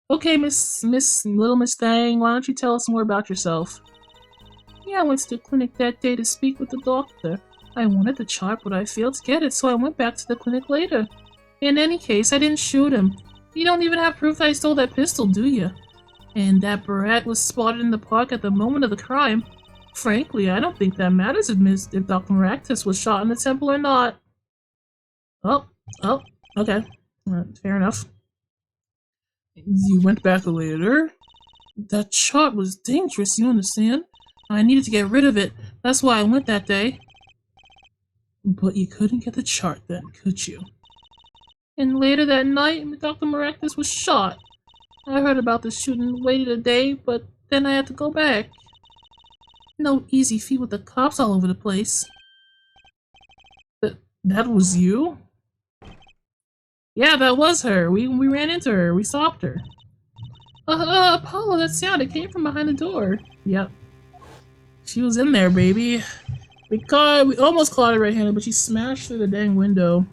Okay, Little Miss Thang, why don't you tell us more about yourself? Yeah, I went to the clinic that day to speak with the doctor. I wanted the chart, but I failed to get it, so I went back to the clinic later. In any case, I didn't shoot him. You don't even have proof that I stole that pistol, do you? And that brat was spotted in the park at the moment of the crime. Frankly, I don't think that matters if Dr. Maractus was shot in the temple or not. Oh, okay. Fair enough. You went back later? That chart was dangerous, you understand? I needed to get rid of it. That's why I went that day. But you couldn't get the chart then, could you? And later that night, Dr. Maractus was shot. I heard about the shooting, waited a day, but then I had to go back. No easy feat with the cops all over the place. That was you? Yeah, that was her. We ran into her. We stopped her. Apollo, that sound. It came from behind the door. Yep. She was in there, baby. We almost caught her right-handed, but she smashed through the dang window.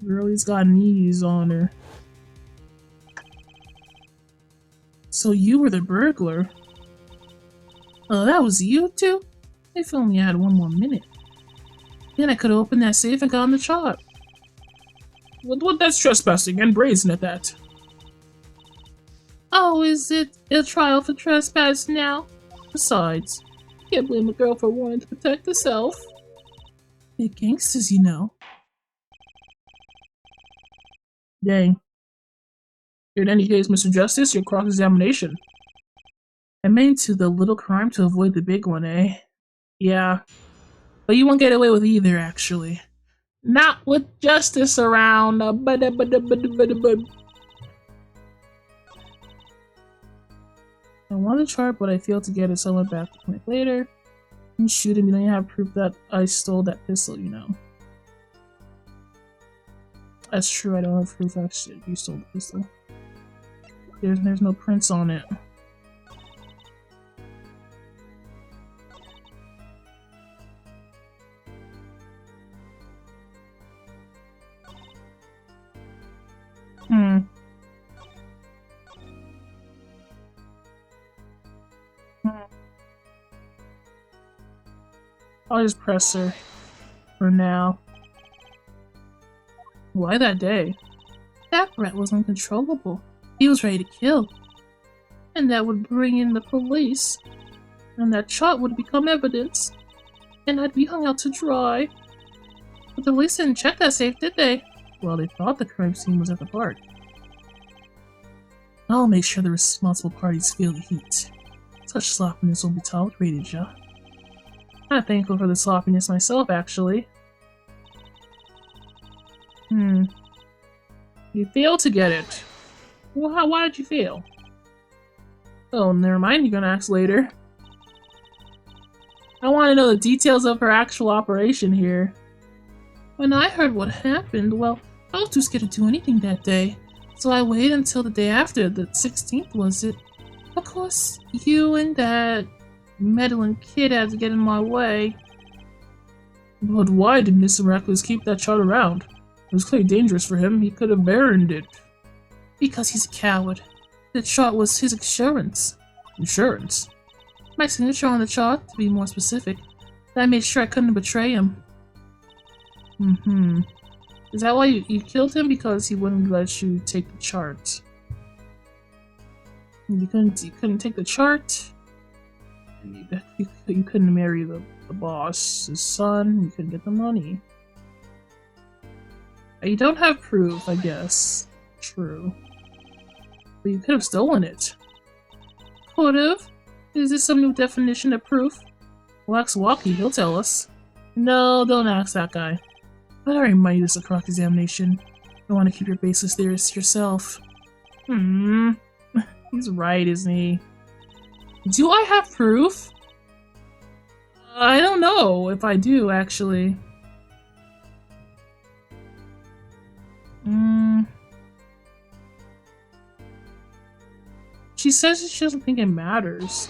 Girlie's got knees on her. So you were the burglar. Oh, that was you too? If only I had one more minute. Then I could have opened that safe and gotten the chart. What that's trespassing and brazen at that. Oh, is it a trial for trespass now? Besides, you can't blame a girl for wanting to protect herself. They're gangsters, you know. Dang. In any case, Mr. Justice, your cross-examination. I meant to the little crime to avoid the big one, eh? Yeah. But you won't get away with either, actually. Not with justice around. I wanted to chart, but I failed to get it, so I went back to the clinic later. And shoot him, you don't have proof that I stole that pistol, you know. That's true, I don't have proof that you stole the pistol. There's no prints on it. I'll just press her for now. Why that day? That brat was uncontrollable. He was ready to kill. And that would bring in the police. And that chart would become evidence. And I'd be hung out to dry. But the police didn't check that safe, did they? Well, they thought the crime scene was at the park. I'll make sure the responsible parties feel the heat. Such sloppiness won't be tolerated, yeah? I'm thankful for the sloppiness myself, actually. You failed to get it. Well, why did you fail? Oh, never mind, you're gonna ask later. I want to know the details of her actual operation here. When I heard what happened, well, I was too scared to do anything that day. So I waited until the day after, the 16th was it? Of course, you and that meddling kid had to get in my way. But why did Mr. Miraculous keep that chart around? It was clearly dangerous for him. He could have burned it. Because he's a coward. The chart was his insurance. Insurance? My signature on the chart, to be more specific. That made sure I couldn't betray him. Mm-hmm. Is that why you killed him? Because he wouldn't let you take the chart. You couldn't take the chart. And you couldn't marry the boss's son. You couldn't get the money. You don't have proof, I guess. True. But you could have stolen it. Could have? Is this some new definition of proof? Well, ask Walkie, he'll tell us. No, don't ask that guy. But I remind you this is a cross-examination. I want to keep your baseless theories to yourself. He's right, isn't he? Do I have proof? I don't know if I do, actually. She says she doesn't think it matters.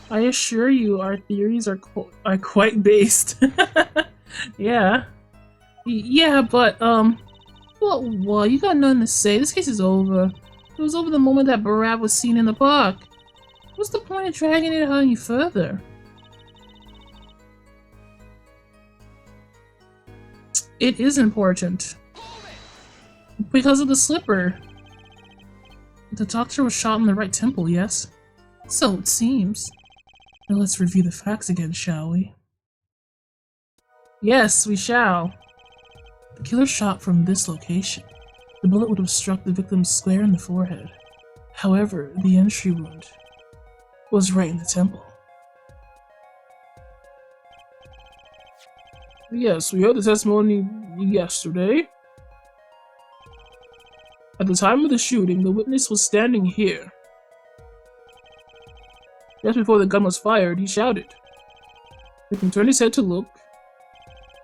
I assure you, our theories are quite based. Yeah. Yeah, but, well, you got nothing to say. This case is over. It was over the moment that Barab was seen in the park. What's the point of dragging it out any further? It is important. Because of the slipper. The doctor was shot in the right temple, yes? So it seems. Now let's review the facts again, shall we? Yes, we shall. The killer shot from this location. The bullet would have struck the victim square in the forehead. However, the entry wound was right in the temple. Yes, we heard the testimony yesterday. At the time of the shooting, the witness was standing here. Just before the gun was fired, he shouted. The victim turned his head to look.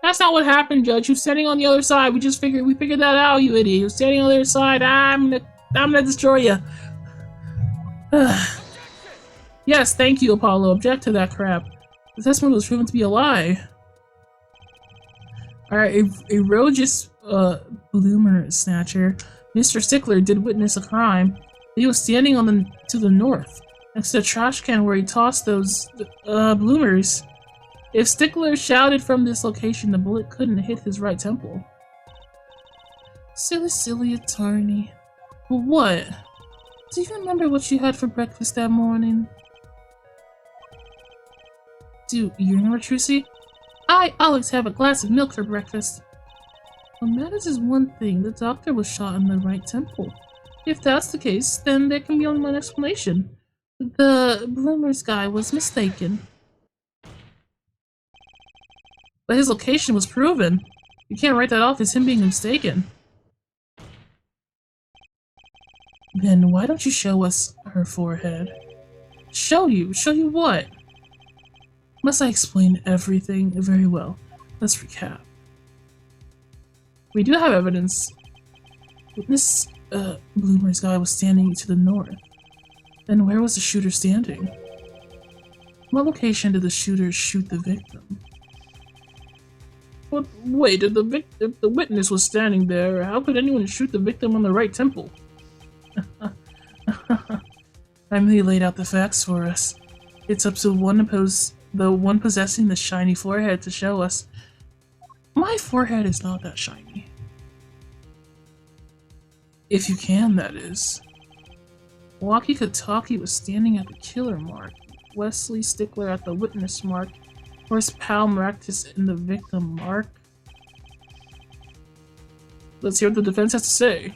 That's not what happened, Judge. He was standing on the other side. We figured that out, you idiot. He was standing on the other side. I'm gonna destroy you. Yes, thank you, Apollo. Object to that crap. The testimony was proven to be a lie. Alright, a Rogis bloomer snatcher. Mr. Stickler did witness a crime. He was standing to the north, next to the trash can where he tossed those bloomers. If Stickler shouted from this location, the bullet couldn't hit his right temple. Silly attorney. But what? Do you remember what you had for breakfast that morning? Do you remember, Trucy? I always have a glass of milk for breakfast. What matters is one thing. The doctor was shot in the right temple. If that's the case, then there can be only one explanation. The Bloomers guy was mistaken. But his location was proven. You can't write that off as him being mistaken. Then why don't you show us her forehead? Show you? Show you what? Must I explain everything? Very well. Let's recap. We do have evidence. Witness Bloomer's guy was standing to the north. Then where was the shooter standing? What location did the shooter shoot the victim? But wait, if the witness was standing there, how could anyone shoot the victim on the right temple? I merely laid out the facts for us. It's up to the one possessing the shiny forehead to show us. My forehead is not that shiny. If you can, that is. Walkie Kitakis was standing at the killer mark, Wesley Stickler at the witness mark, Horse Pal Maractus in the victim mark. Let's hear what the defense has to say.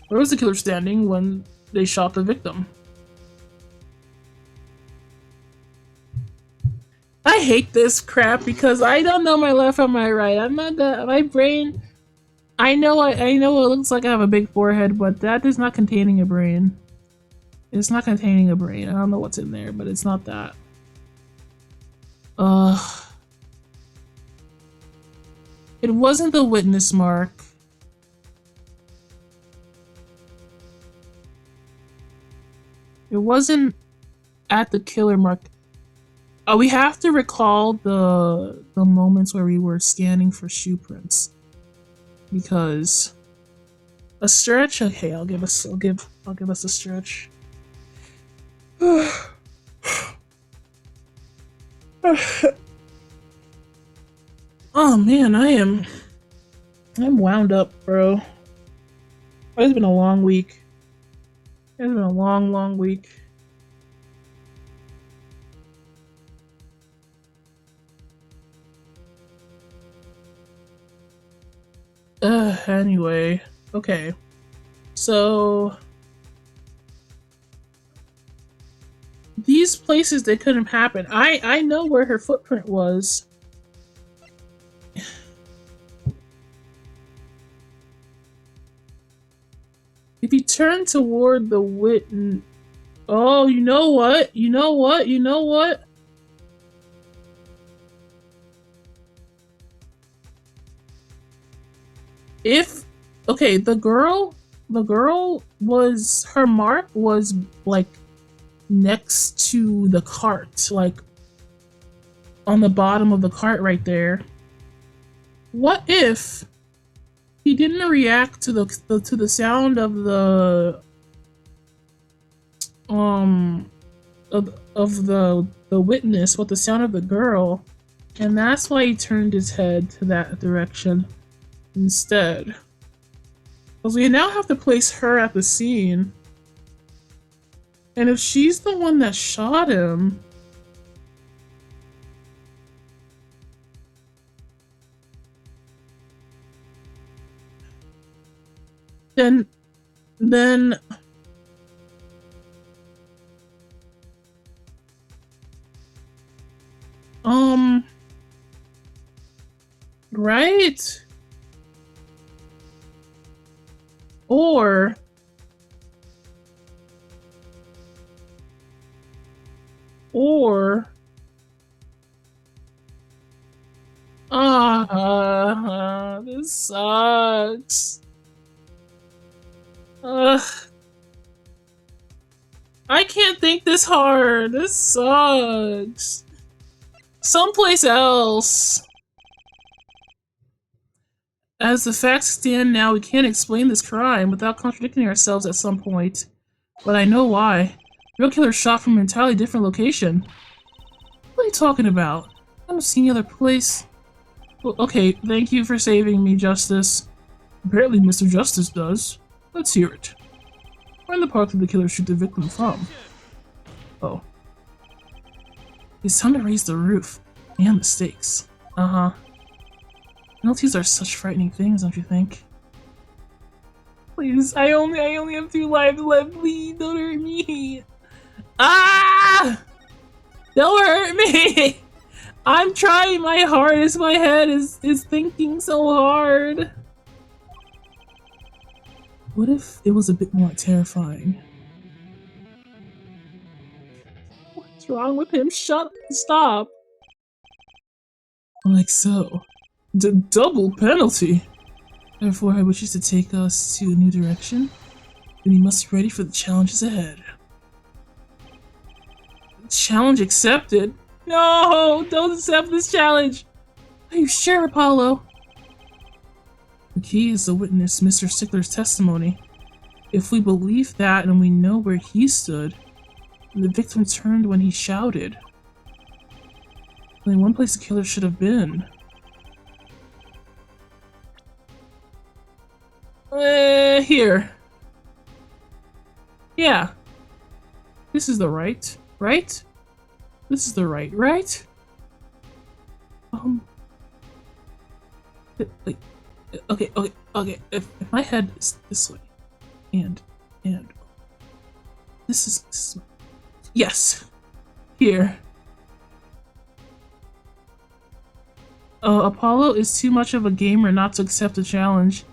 Where was the killer standing when they shot the victim? I hate this crap because I don't know my left from my right. I'm not that. My brain. I know it looks like I have a big forehead, but that is not containing a brain. It's not containing a brain. I don't know what's in there, but it's not that. It wasn't the witness mark. It wasn't at the killer mark. We have to recall the moments where we were scanning for shoe prints, because a stretch. Okay, I'll give us a stretch. Oh man, I'm wound up, bro. It's been a long week. It's been a long, long week. Anyway. Okay. So these places that couldn't happen. I know where her footprint was. If you turn toward the witten. Oh, you know what? You know what? You know what? If okay, the girl was her mark was like next to the cart, like on the bottom of the cart right there. What if he didn't react to the sound of the of the witness with the sound of the girl, and that's why he turned his head to that direction instead. Because we now have to place her at the scene. And if she's the one that shot him, then right? Or this sucks. Ugh. I can't think this hard. This sucks. Someplace else. As the facts stand now, we can't explain this crime without contradicting ourselves at some point. But I know why. The real killer shot from an entirely different location. What are you talking about? I don't see any other place. Well, okay, thank you for saving me, Justice. Apparently Mr. Justice does. Let's hear it. Where in the park did the killer shoot the victim from? Oh. It's time to raise the roof. And the stakes. Uh-huh. Penalties are such frightening things, don't you think? Please, I only have 2 lives left. Please, don't hurt me. Ah! Don't hurt me! I'm trying my hardest. My head is thinking so hard. What if it was a bit more terrifying? What's wrong with him? Stop. Like so. Double penalty. Therefore, I wish you to take us to a new direction. Then you must be ready for the challenges ahead. Challenge accepted? No! Don't accept this challenge! Are you sure, Apollo? The key is to witness Mr. Stickler's testimony. If we believe that and we know where he stood, the victim turned when he shouted. Only one place the killer should have been. Here. Yeah. This is the right? This is the right? Like, okay. If my head is this way, and this is yes, here. Apollo is too much of a gamer not to accept the challenge.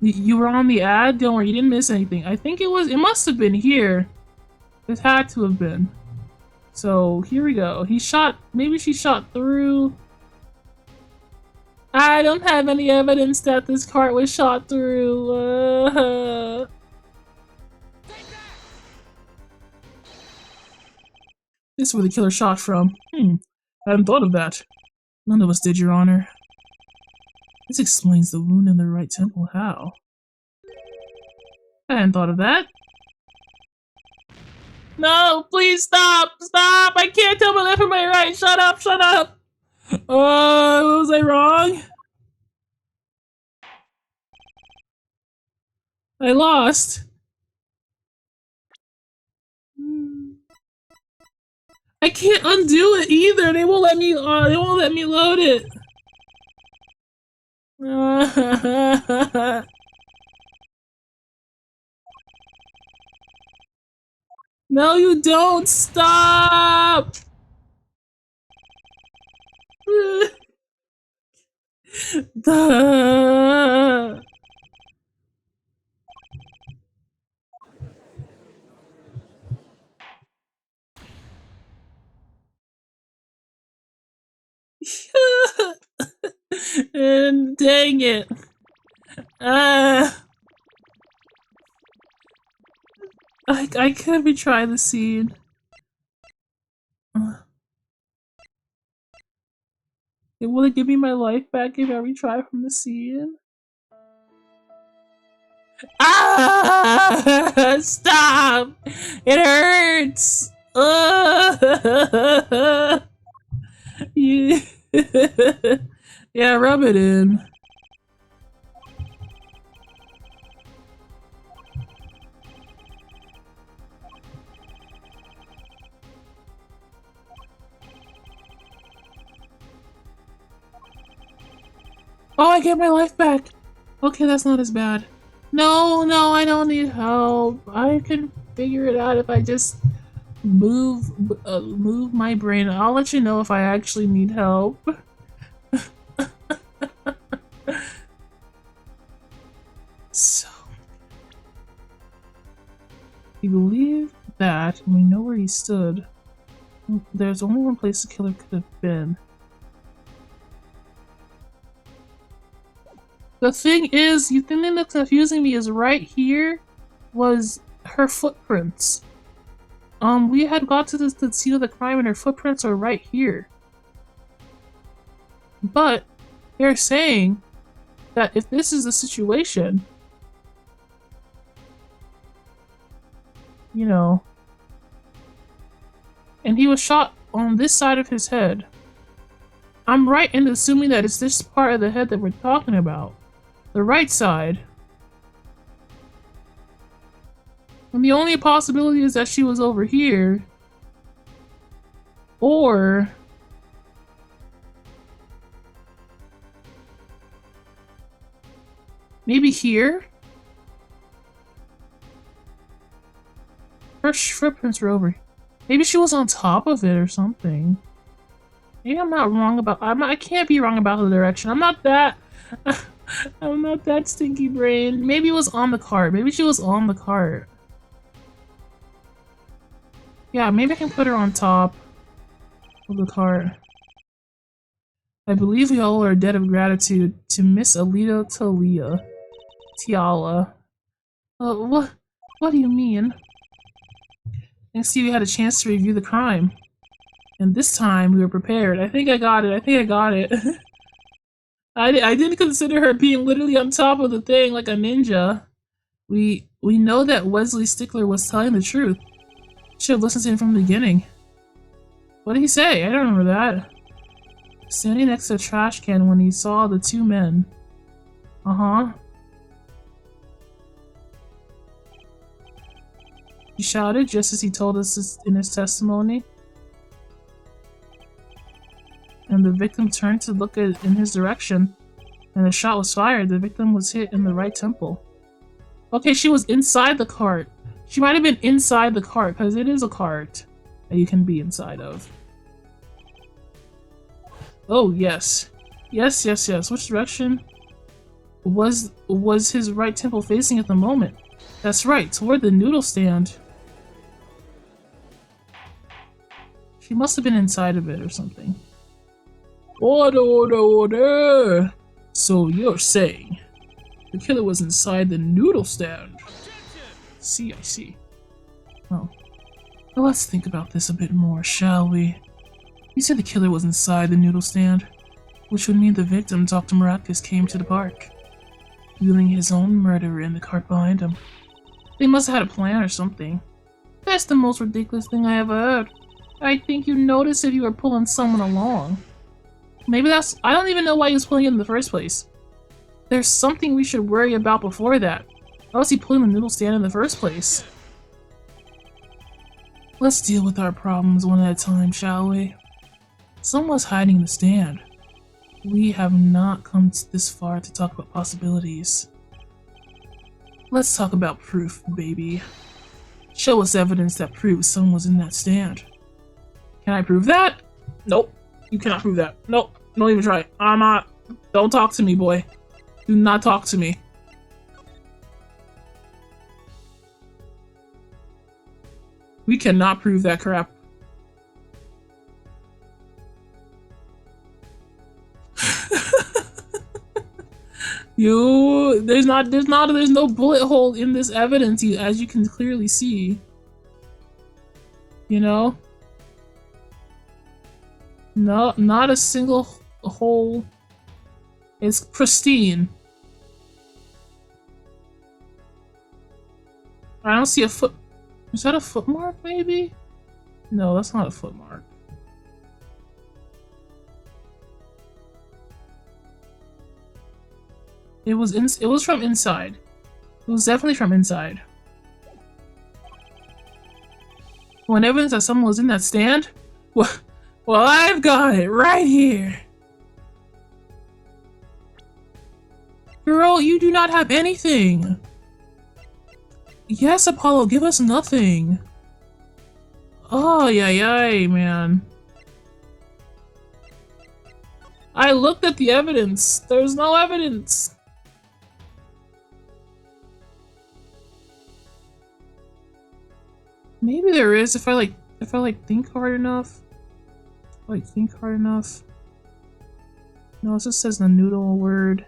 You were on the ad? Don't worry, you didn't miss anything. I think it must have been here. It had to have been. So, here we go. Maybe she shot through. I don't have any evidence that this cart was shot through. This is where the killer shot from. I hadn't thought of that. None of us did, Your Honor. This explains the wound in the right temple. How? I hadn't thought of that. No, please stop! Stop! I can't tell my left from my right! Shut up! I wrong? I lost. I can't undo it either. They won't let me. They won't let me load it. No, you don't. Stop. Duh. And dang it. I could retry the scene. Will it give me my life back if I retry from the scene? Ah! Stop! It hurts! Yeah. Yeah, rub it in. Oh, I get my life back! Okay, that's not as bad. No, no, I don't need help. I can figure it out if I just move my brain. I'll let you know if I actually need help. So, we believe that, and we know where he stood. There's only one place the killer could have been. The thing is, the thing that's confusing me is right here was her footprints. We had got to the scene of the crime and her footprints are right here. But they're saying that if this is the situation, you know, and he was shot on this side of his head, I'm right in assuming that it's this part of the head that we're talking about. The right side. And the only possibility is that she was over here. Or maybe here? Her footprints were over. Maybe she was on top of it or something. Maybe I'm not wrong about. I can't be wrong about the direction. I'm not that. I'm not that stinky brain. Maybe it was on the cart. Maybe she was on the cart. Yeah, maybe I can put her on top of the cart. I believe we all are a debt of gratitude to Miss Alita Talia. Tiala. What do you mean? I see we had a chance to review the crime. And this time we were prepared. I think I got it. I think I got it. I didn't consider her being literally on top of the thing like a ninja. We know that Wesley Stickler was telling the truth. Should have listened to him from the beginning. What did he say? I don't remember that. Standing next to a trash can when he saw the two men. Uh-huh. He shouted just as he told us in his testimony. And the victim turned to look in his direction, and the shot was fired. The victim was hit in the right temple. Okay, she was inside the cart. She might have been inside the cart, because it is a cart that you can be inside of. Oh, yes. Yes, yes, yes. Which direction was his right temple facing at the moment? That's right, toward the noodle stand. She must have been inside of it or something. Order! So you're saying the killer was inside the noodle stand? See, I see. Oh. Well, let's think about this a bit more, shall we? You said the killer was inside the noodle stand, which would mean the victim, Dr. Maracus, came to the park, wheeling his own murderer in the cart behind him. They must have had a plan or something. That's the most ridiculous thing I ever heard. I think you noticed if you were pulling someone along. Maybe that's... I don't even know why he was pulling it in the first place. There's something we should worry about before that. Why was he pulling the noodle stand in the first place? Let's deal with our problems one at a time, shall we? Someone's hiding the stand. We have not come this far to talk about possibilities. Let's talk about proof, baby. Show us evidence that proves someone was in that stand. Can I prove that? Nope. You cannot prove that. Nope. Don't even try. I'm not. Don't talk to me, boy. Do not talk to me. We cannot prove that crap. There's no bullet hole in this evidence, as you can clearly see. You know? No, not a single hole. It's pristine. I don't see a foot. Is that a foot mark, maybe? No, that's not a foot mark. It was from inside. It was definitely from inside. When evidence that someone was in that stand? Well, I've got it right here. Girl, you do not have anything. Yes, Apollo, give us nothing. Oh, yay, man. I looked at the evidence. There's no evidence. Maybe there is if I think hard enough. Think hard enough. No, it just says the noodle word.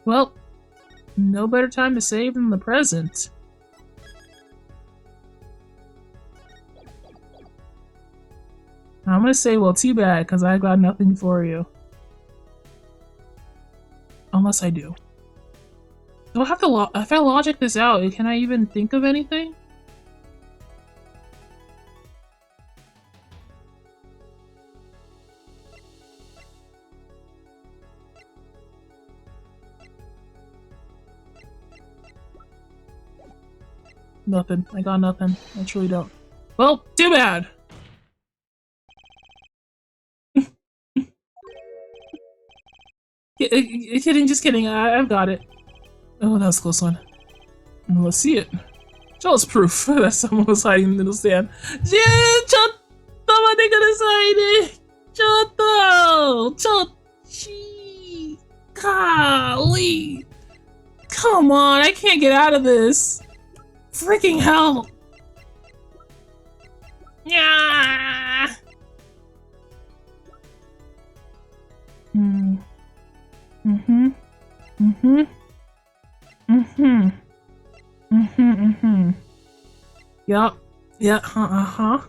Well, no better time to save than the present. I'm gonna say, well, too bad, because I've got nothing for you. Unless I do. Do I have to if I logic this out, can I even think of anything? Nothing. I got nothing. I truly don't. Well, too bad! Kidding, just kidding. I've got it. Oh, that was a close one. Well, let's see it. Show us proof that someone was hiding in the noodle stand. Golly! Come on, I can't get out of this. Freaking hell! Yeah. Yup. Yeah,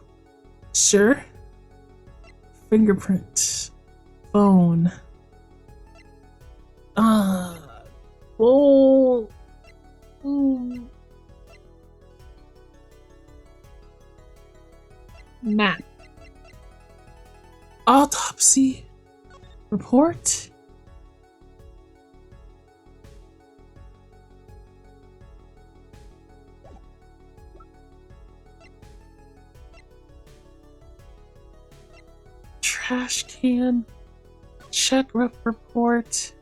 Sure. Fingerprint. Phone. Oh. Ooh. Map. Autopsy. Report. Trash can. Check report.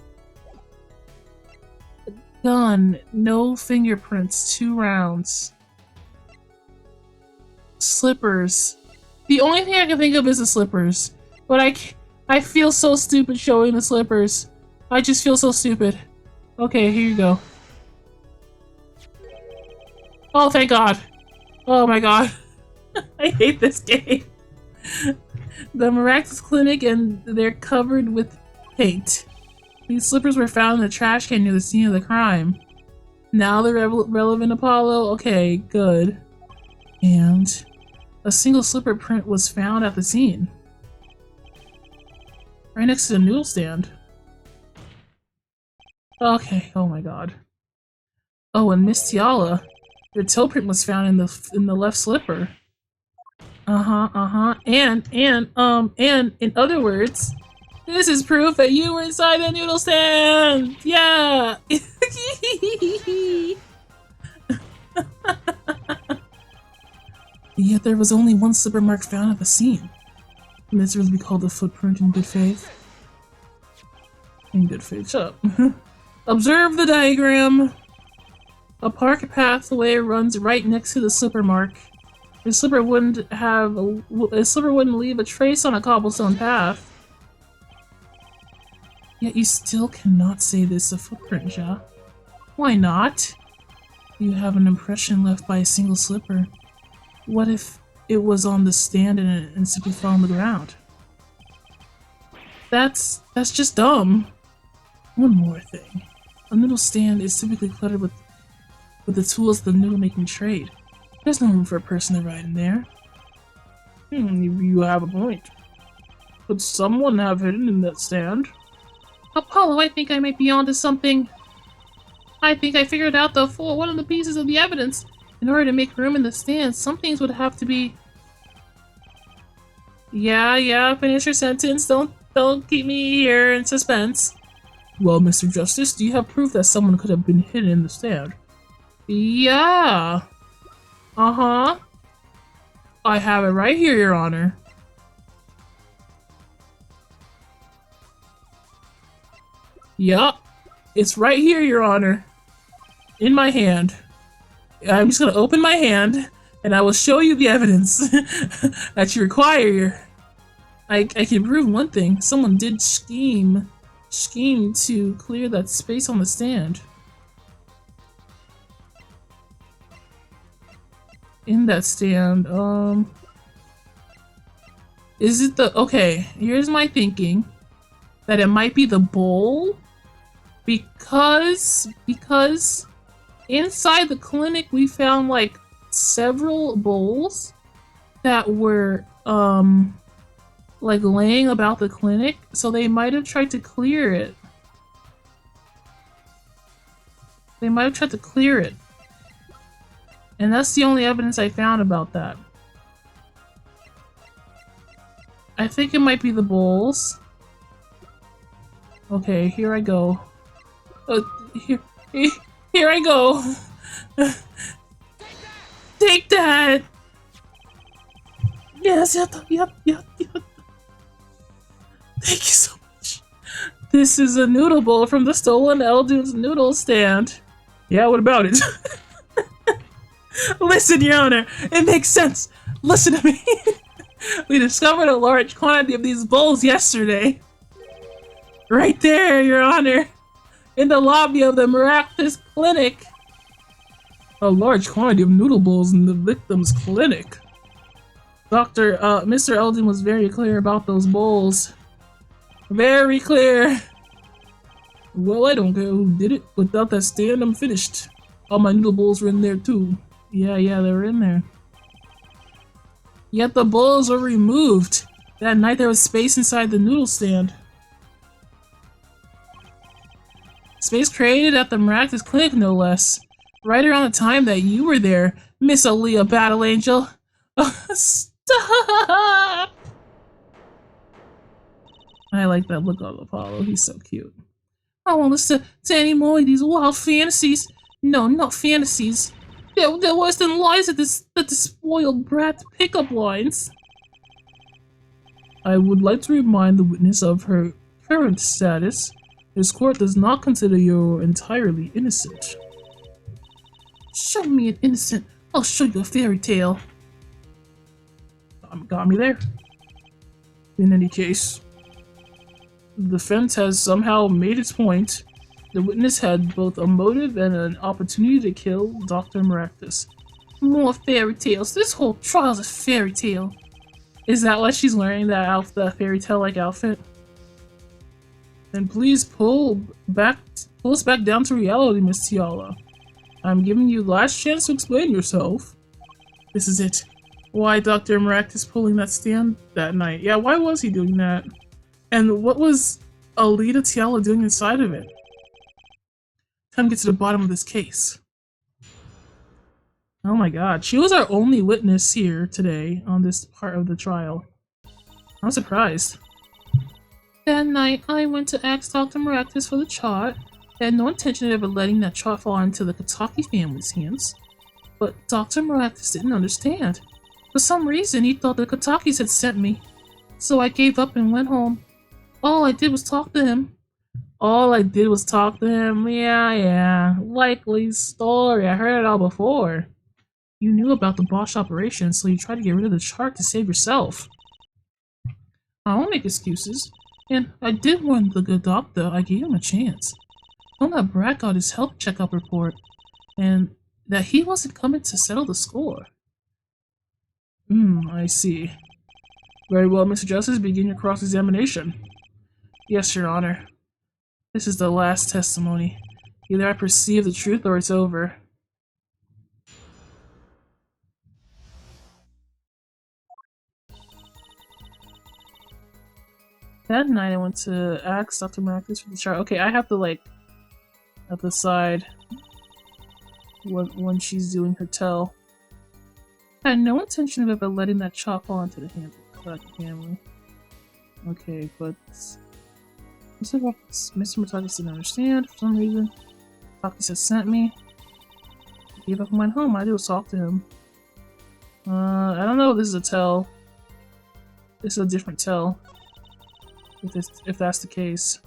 Gun. No fingerprints. 2 rounds. Slippers. The only thing I can think of is the slippers. But I feel so stupid showing the slippers. I just feel so stupid. Okay, here you go. Oh, thank God. Oh my God. I hate this game. The Miraculous Clinic, and they're covered with paint. These slippers were found in the trash can near the scene of the crime. Now they're relevant, Apollo? Okay, good. And a single slipper print was found at the scene. Right next to the noodle stand. Okay, oh my God. Oh, and Miss Tiala, your toe print was found in the left slipper. And in other words, this is proof that you were inside the noodle stand. Yeah. Yet there was only one slipper mark found at the scene. And this would be called a footprint in good faith. In good faith, shut up. Observe the diagram. A park pathway runs right next to the slipper mark. The slipper wouldn't leave a trace on a cobblestone path. Yet you still cannot say this is a footprint, Ja. Why not? You have an impression left by a single slipper. What if it was on the stand and simply fell on the ground? That's just dumb. One more thing. A noodle stand is typically cluttered with the tools of the noodle making trade. There's no room for a person to ride in there. You have a point. Could someone have hidden in that stand? Apollo, I think I might be onto something. I think I figured out one of the pieces of the evidence. In order to make room in the stand, some things would have to be... Yeah, finish your sentence. Don't keep me here in suspense. Well, Mr. Justice, do you have proof that someone could have been hidden in the stand? Yeah. I have it right here, Your Honor. Yup. It's right here, Your Honor. In my hand. I'm just gonna open my hand, and I will show you the evidence that you require. I can prove one thing. Someone did scheme to clear that space on the stand. In that stand, is it the... Okay, here's my thinking. That it might be the bowl? Because inside the clinic we found like several bowls that were like laying about the clinic, so they might have tried to clear it. And that's the only evidence I found about that. I think it might be the bowls. Okay, here I go. Here I go. Take that! Yes, yep. Thank you so much. This is a noodle bowl from the stolen Eldune's noodle stand. Yeah, what about it? Listen, Your Honor, it makes sense. Listen to me. We discovered a large quantity of these bowls yesterday. Right there, Your Honor. In the lobby of the Miraculous Clinic. A large quantity of noodle bowls in the victim's clinic. Mr. Eldon was very clear about those bowls. Very clear. Well, I don't care who did it. Without that stand, I'm finished. All my noodle bowls were in there too. Yeah, they were in there. Yet the bowls were removed. That night there was space inside the noodle stand. Space created at the Miraculous Clinic, no less. Right around the time that you were there, Miss Aaliyah Battle Angel. Stop! I like that look on Apollo. He's so cute. I won't listen to any more of these wild fantasies. No, not fantasies. They're worse than lies that the spoiled brat pickup lines. I would like to remind the witness of her current status. This court does not consider you entirely innocent. Show me an innocent. I'll show you a fairy tale. Got me there. In any case, the defense has somehow made its point. The witness had both a motive and an opportunity to kill Dr. Miraculous. More fairy tales. This whole trial's a fairy tale. Is that why she's wearing that fairy tale-like outfit? Then please pull us back down to reality, Miss Tiala. I'm giving you the last chance to explain yourself. This is it. Why Dr. Miraculous pulling that stand that night? Yeah, why was he doing that? And what was Alita Tiala doing inside of it? Time to get to the bottom of this case. Oh my god, she was our only witness here today on this part of the trial. I'm surprised. That night, I went to ask Dr. Maractus for the chart. I had no intention of ever letting that chart fall into the Kitakis family's hands. But Dr. Maractus didn't understand. For some reason, he thought the Kitakis had sent me. So I gave up and went home. All I did was talk to him. All I did was talk to him. Yeah. Likely story. I heard it all before. You knew about the Bosch operation, so you tried to get rid of the chart to save yourself. I won't make excuses. And I did warn the good doctor. I gave him a chance. Told that Brad got his health checkup report, and that he wasn't coming to settle the score. I see. Very well, Mr. Justice, begin your cross-examination. Yes, Your Honor. This is the last testimony. Either I perceive the truth or it's over. That night I went to ask Dr. Maracus for the chart. Okay, I have to like decide when she's doing her tell. I had no intention of ever letting that chart fall into the hands of the family. Okay, but Mr. Matakis didn't understand for some reason. Kitakis had sent me. I gave up and went home. I did was talk to him. I don't know if this is a tell. This is a different tell. If that's the case.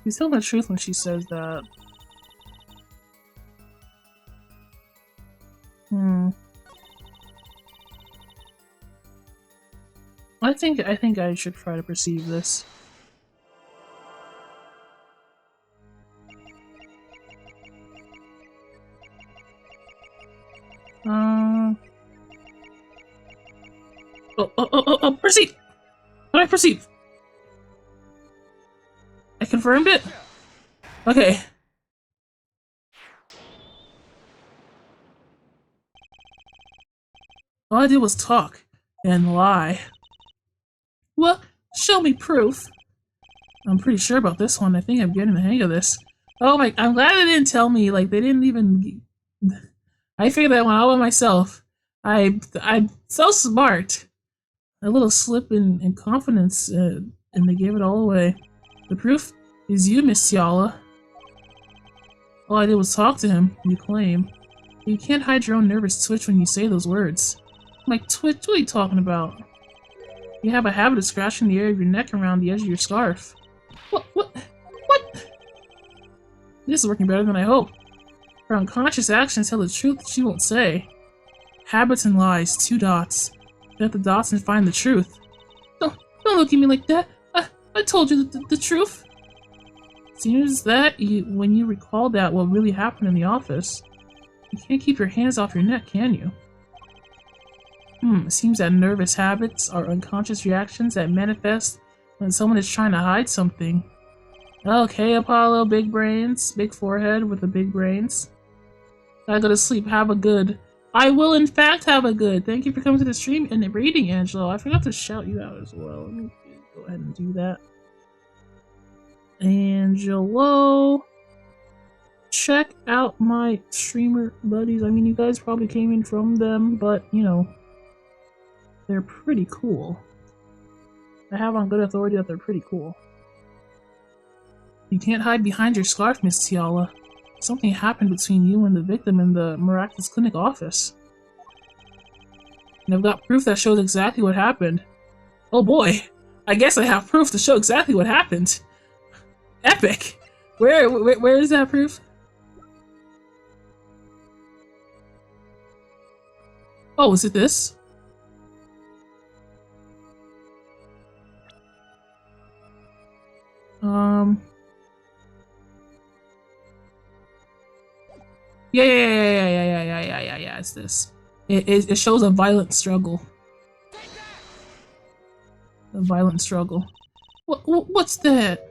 She's telling the truth when she says that. I think I should try to perceive this. Perceive! What did I perceive? I confirmed it? Okay. All I did was talk and lie. Well, show me proof. I'm pretty sure about this one. I think I'm getting the hang of this. Oh my, I'm glad they didn't tell me, like, they didn't even... I figured that one out by myself. I'm so smart. A little slip in confidence, and they gave it all away. The proof is you, Miss Ciala. All I did was talk to him, you claim. You can't hide your own nervous twitch when you say those words. I'm like, twitch? What are you talking about? You have a habit of scratching the area of your neck around the edge of your scarf. What? This is working better than I hoped. Her unconscious actions tell the truth she won't say. Habits and lies, 2 dots. Connect the dots and find the truth. Don't look at me like that. I told you the truth. Seems that when you recall that what really happened in the office, you can't keep your hands off your neck, can you? It seems that nervous habits are unconscious reactions that manifest when someone is trying to hide something. Okay, Apollo, big brains, big forehead with the big brains. Gotta go to sleep, have a good. I will in fact have a good. Thank you for coming to the stream and reading, Angelo. I forgot to shout you out as well. Let me go ahead and do that. Angelo. Check out my streamer buddies. I mean, you guys probably came in from them, but, you know, they're pretty cool. I have on good authority that they're pretty cool. You can't hide behind your scarf, Miss Ciala. Something happened between you and the victim in the Miraculous Clinic office. And I've got proof that shows exactly what happened. Oh boy, I guess I have proof to show exactly what happened. Epic! Where is that proof? Oh, is it this? Yeah, it's this. It shows a violent struggle. A violent struggle. What's that?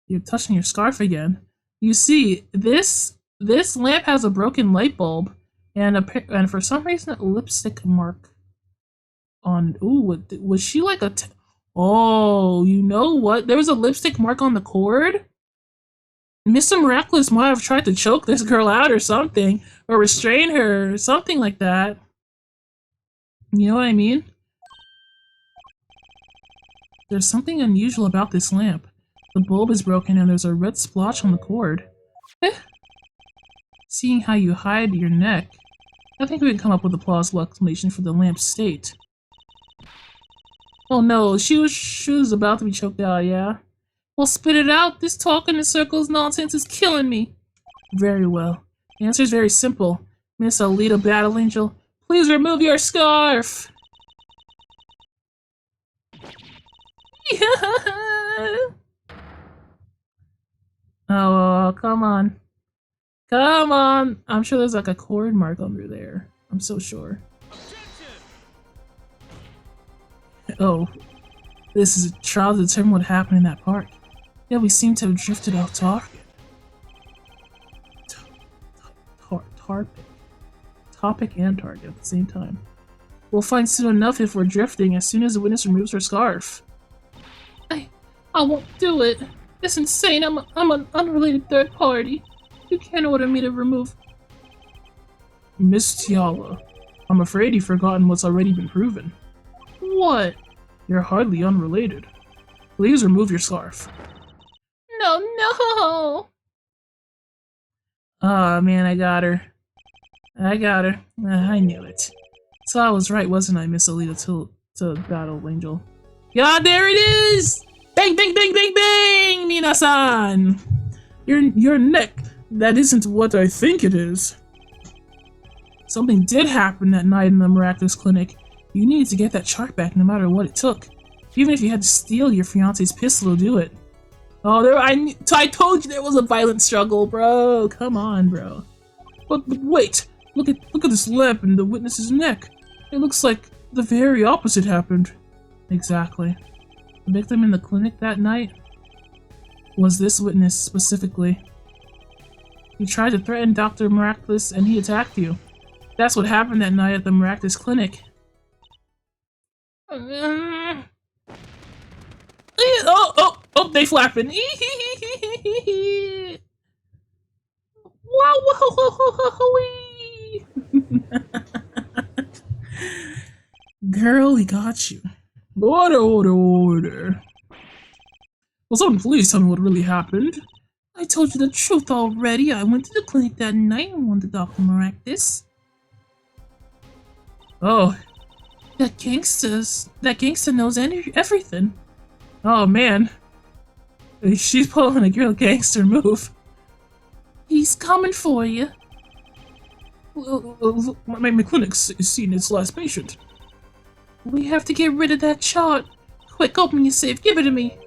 You're touching your scarf again. You see, this lamp has a broken light bulb and for some reason a lipstick mark. On, ooh, was she like a oh, you know what? There was a lipstick mark on the cord? Mr. Miraculous might have tried to choke this girl out or something, or restrain her, or something like that. You know what I mean? There's something unusual about this lamp. The bulb is broken and there's a red splotch on the cord. Eh. Seeing how you hide your neck, I think we can come up with a plausible explanation for the lamp's state. Oh no, she was about to be choked out, yeah? Well, spit it out. This talking in circles nonsense is killing me. Very well. The answer is very simple. Miss Alita Battle Angel, please remove your scarf! Oh, come on. Come on! I'm sure there's like a cord mark under there. I'm so sure. Oh, this is a trial to determine what happened in that park. Yeah, we seem to have drifted off target. Topic and target at the same time. We'll find soon enough if we're drifting as soon as the witness removes her scarf. I won't do it. It's insane. I'm an unrelated third party. You can't order me to remove. Miss Tiala, I'm afraid you've forgotten what's already been proven. What? You're hardly unrelated. Please remove your scarf. No! Oh man, I got her. I knew it. So I was right, wasn't I, Miss Alita to Battle Angel? Yeah, there it is! Bang, bang, bang, bang, bang! Mina-san! Your neck. That isn't what I think it is. Something did happen that night in the Miraculous Clinic. You needed to get that chart back no matter what it took. Even if you had to steal your fiance's pistol to do it. Oh, I told you there was a violent struggle, bro. Come on, bro. But wait, look at this lamp in the witness's neck. It looks like the very opposite happened. Exactly. The victim in the clinic that night was this witness specifically. You tried to threaten Dr. Miraculous and he attacked you. That's what happened that night at the Miraculous Clinic. Oh, they flapping. Girl, we got you. Order. Will someone please tell me what really happened? I told you the truth already. I went to the clinic that night and wanted Dr. Miraculous. Oh, that gangster knows everything. Oh man, she's pulling a real gangster move. He's coming for you. My clinic's seen its last patient. We have to get rid of that chart. Quick, open your safe. Give it to me.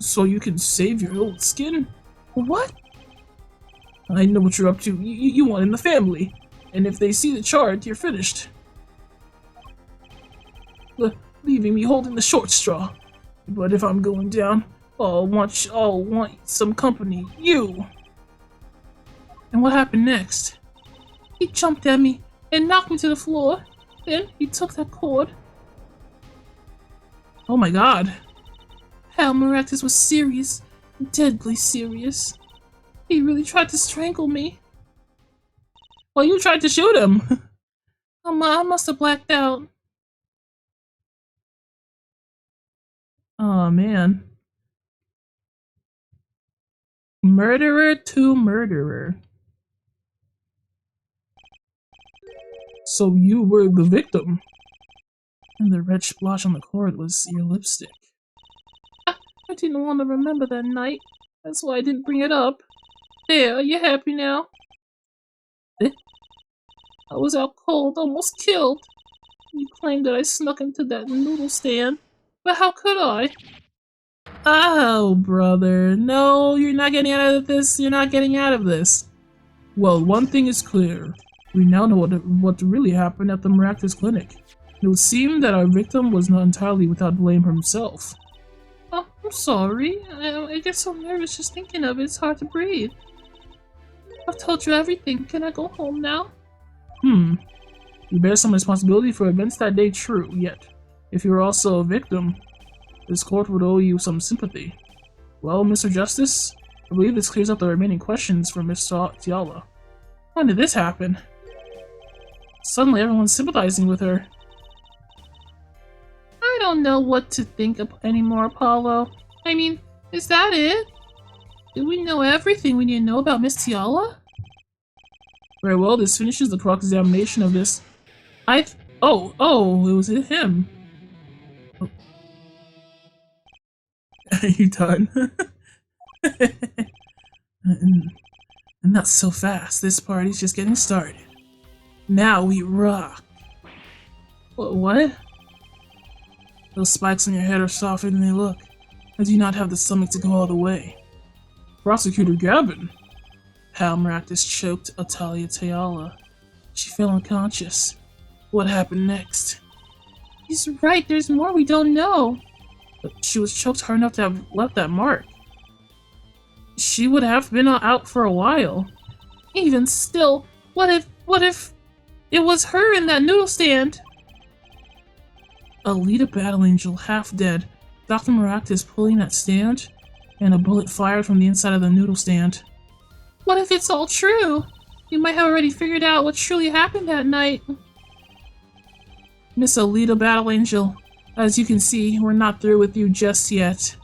So you can save your old skin? What? I know what you're up to. You want in the family. And if they see the chart, you're finished. Leaving me holding the short straw. But if I'm going down, I'll want some company. You! And what happened next? He jumped at me and knocked me to the floor. Then he took that cord. Oh my god. Hal Miraculous was serious. Deadly serious. He really tried to strangle me. Well, you tried to shoot him. I must have blacked out. Oh man. Murderer to murderer. So you were the victim. And the red splotch on the cord was your lipstick. I didn't want to remember that night. That's why I didn't bring it up. There, are you happy now? I was out cold, almost killed. You claimed that I snuck into that noodle stand. But how could I? Oh, brother. No, you're not getting out of this. You're not getting out of this. Well, one thing is clear. We now know what really happened at the Miraculous Clinic. It would seem that our victim was not entirely without blame himself. Oh, I'm sorry. I get so nervous just thinking of it. It's hard to breathe. I've told you everything. Can I go home now? You bear some responsibility for events that day, true, yet if you were also a victim, this court would owe you some sympathy. Well, Mr. Justice, I believe this clears up the remaining questions for Miss Tiala. When did this happen? Suddenly everyone's sympathizing with her. I don't know what to think of anymore, Apollo. I mean, is that it? Did we know everything we need to know about Miss Tiala? Very well, this finishes the cross-examination of this. Oh, it was him. Oh. Are you done? and not so fast. This party's just getting started. Now we rock. What? Those spikes on your head are softer than they look. I do not have the stomach to go all the way. Prosecutor Gavin. Pal Maractus choked Atalia Tiala. She fell unconscious. What happened next? He's right, there's more we don't know. But she was choked hard enough to have left that mark. She would have been out for a while. Even still, what if it was her in that noodle stand? Alita Battle Angel, half dead. Dr. Maractus pulling that stand, and a bullet fired from the inside of the noodle stand. What if it's all true? You might have already figured out what truly happened that night. Miss Alita Battle Angel, as you can see, we're not through with you just yet.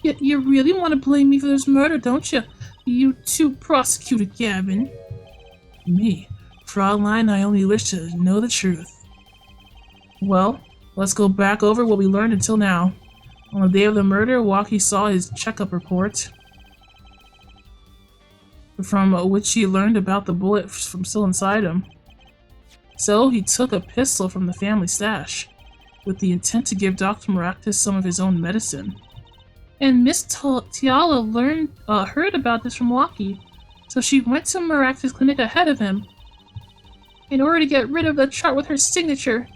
Yet you really want to blame me for this murder, don't you? You too, Prosecutor Gavin. Me? Fraulein, I only wish to know the truth. Well, let's go back over what we learned until now. On the day of the murder, Waki saw his checkup report, from which he learned about the bullet from still inside him. So he took a pistol from the family stash, with the intent to give Dr. Maractus some of his own medicine. And Miss Tiala heard about this from Waki, so she went to Maractus' clinic ahead of him, in order to get rid of the chart with her signature.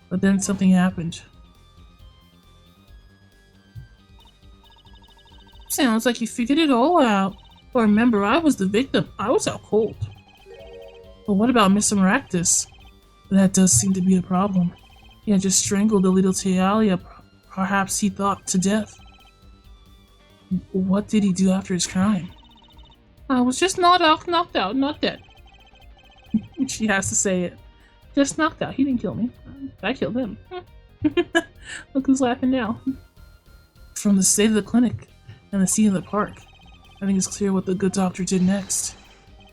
But then something happened. Sounds like you figured it all out. But remember, I was the victim. I was out cold. But what about Mr. Maractus? That does seem to be a problem. He had just strangled the little Tialia, perhaps he thought, to death. What did he do after his crime? I was just knocked out, not dead. She has to say it. Just knocked out. He didn't kill me. I killed him. Look who's laughing now. From the state of the clinic and the scene of the park, I think it's clear what the good doctor did next.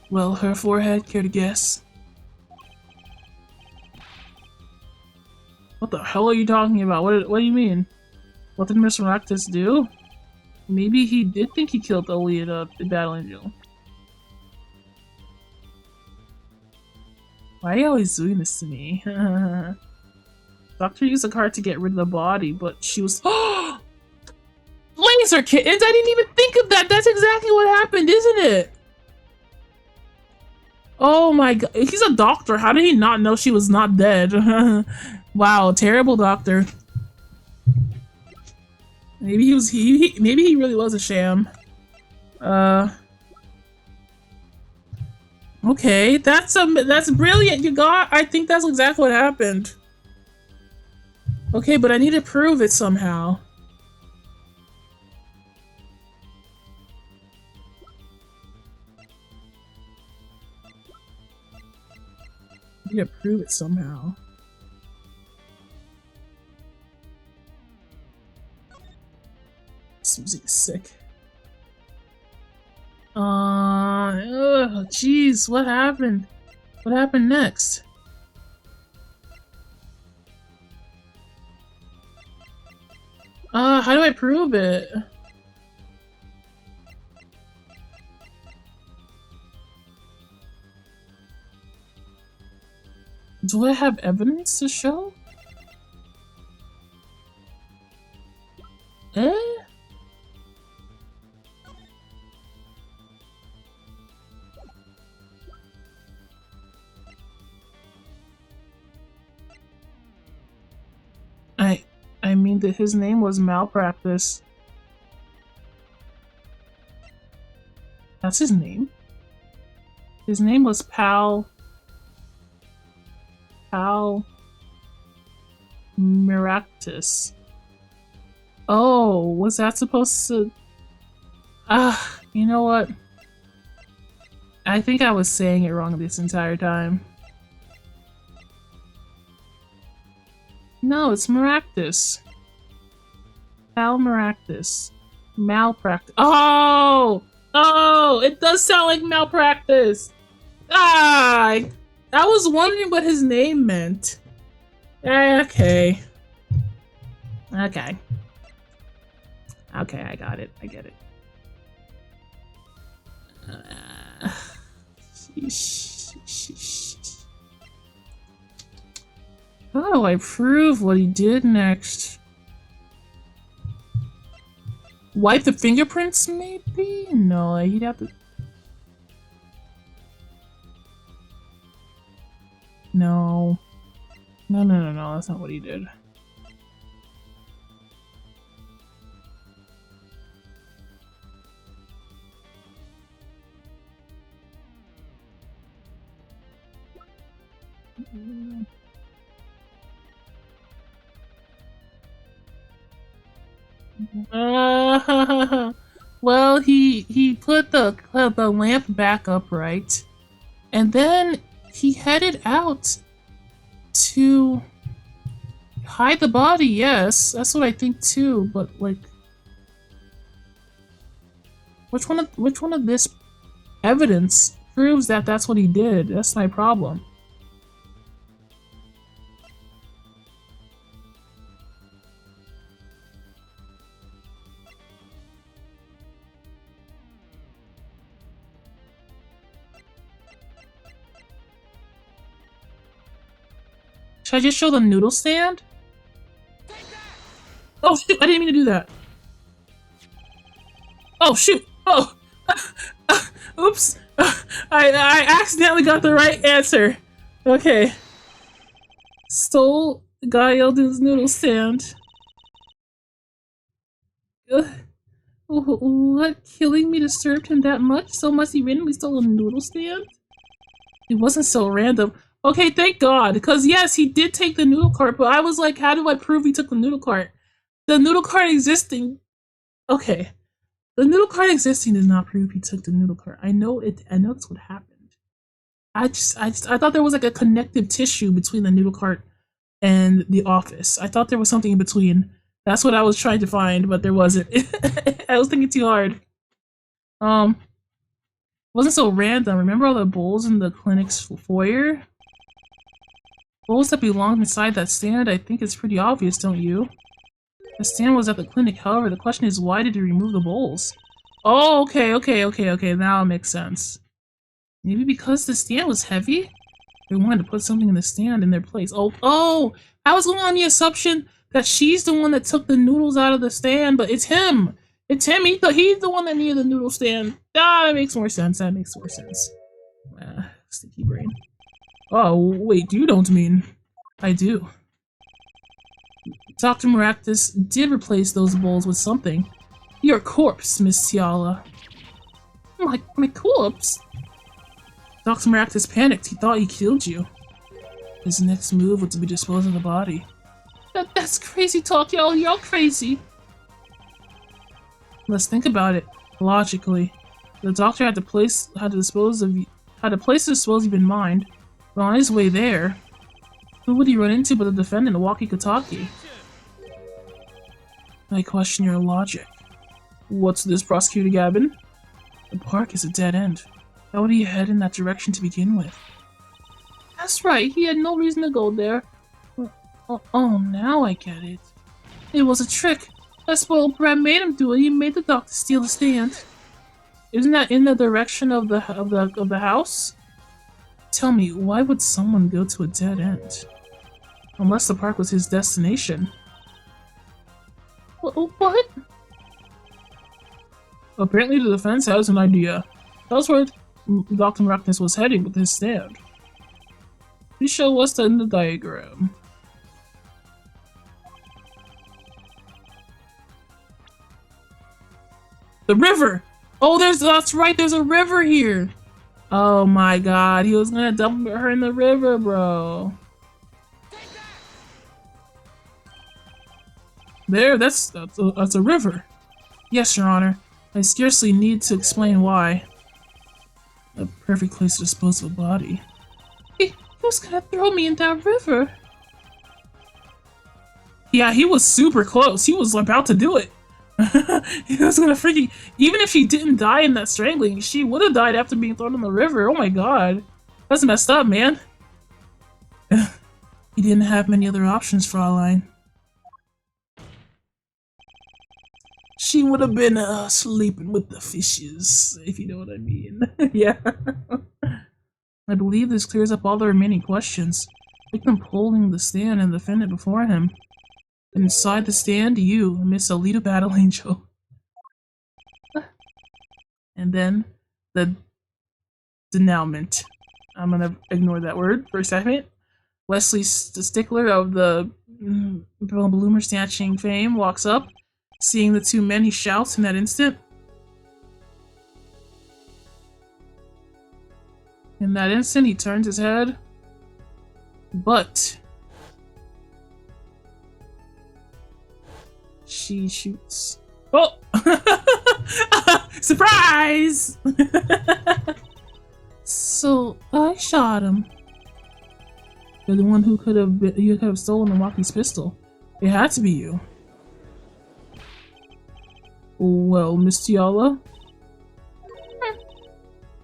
Well, her forehead, care to guess? What the hell are you talking about? What do you mean? What did Mr. Maractus do? Maybe he did think he killed Alita, the Battle Angel. Why are you always doing this to me? Doctor used a card to get rid of the body, but she was— Laser kittens! I didn't even think of that! That's exactly what happened, isn't it? Oh my god. He's a doctor. How did he not know she was not dead? Wow, terrible doctor. Maybe maybe he really was a sham. Okay, that's brilliant, you got— I think that's exactly what happened. Okay, but I need to prove it somehow. I need to prove it somehow. This music is sick. Jeez, what happened? What happened next? How do I prove it? Do I have evidence to show? Eh? I mean that his name was Malpractice. That's his name? His name was Pal How Miractus. Oh, was that supposed to... you know what? I think I was saying it wrong this entire time. No, it's Maractus. Mal Maractus. Malpractice. Oh! Oh! It does sound like malpractice! Ah! I was wondering what his name meant. Okay. Okay. Okay, I got it. I get it. How do I prove what he did next? Wipe the fingerprints, maybe? No, he'd have to... No. No, that's not what he did. Well, he put the lamp back upright, and then he headed out to hide the body. Yes, that's what I think too. But like, which one of this evidence proves that that's what he did? That's my problem. Should I just show the noodle stand? Oh shoot, I didn't mean to do that. Oh shoot! Oh! Oops! I accidentally got the right answer. Okay. Stole Guy Eldon's noodle stand. What? Killing me disturbed him that much? So much he randomly stole a noodle stand? It wasn't so random. Okay, thank God. Because yes, he did take the noodle cart, but I was like, how do I prove he took the noodle cart? The noodle cart existing... Okay. The noodle cart existing does not prove he took the noodle cart. I know that's what happened. I thought there was like a connective tissue between the noodle cart and the office. I thought there was something in between. That's what I was trying to find, but there wasn't. I was thinking too hard. Wasn't so random. Remember all the bowls in the clinic's foyer? Bowls that belonged inside that stand? I think it's pretty obvious, don't you? The stand was at the clinic, however, the question is why did he remove the bowls? Oh, okay, now it makes sense. Maybe because the stand was heavy? They wanted to put something in the stand in their place. Oh! I was going on the assumption that she's the one that took the noodles out of the stand, but it's him! It's him! He's the one that needed the noodle stand. Ah, that makes more sense. Sticky brain. Oh, wait, you don't mean... I do. Dr. Maractus did replace those bowls with something. Your corpse, Miss Tiala. My corpse? Dr. Maractus panicked. He thought he killed you. His next move was to be dispose of the body. That's crazy talk, y'all. Y'all crazy. Let's think about it logically. The doctor had to place to dispose of you in mind, but on his way there, who would he run into but the defendant, Walkie Kitaki? I question your logic. What's this, Prosecutor Gavin? The park is a dead end. How would he head in that direction to begin with? That's right, he had no reason to go there. Oh, now I get it. It was a trick. That spoiled brat made him do it. He made the doctor steal the stand. Isn't that in the direction of the house? Tell me, why would someone go to a dead end? Unless the park was his destination. What? Apparently the defense has an idea. That's where Dr. Maractus was heading with his stand. Please show us in the diagram. The river! Oh, that's right, there's a river here! Oh my god, he was gonna dump her in the river, bro. There, that's a river. Yes, Your Honor. I scarcely need to explain why. A perfect place to dispose of a body. He was gonna throw me in that river. Yeah, he was super close. He was about to do it. He was gonna freaking. Even if she didn't die in that strangling, she would have died after being thrown in the river. Oh my god. That's messed up, man. He didn't have many other options, Fraulein. She would have been sleeping with the fishes, if you know what I mean. Yeah. I believe this clears up all the remaining questions. Victim holding the stand and the defendant before him. Inside the stand, you, Miss Alita Battle Angel. And then the denouement. I'm gonna ignore that word for a second. Wesley, the stickler of the bloomer snatching fame, walks up. Seeing the two men, he shouts in that instant. In that instant, he turns his head. But she shoots. Oh! Surprise! So I shot him. You're the one who could have stolen Milwaukee's pistol. It had to be you. Well, Miss Tiala?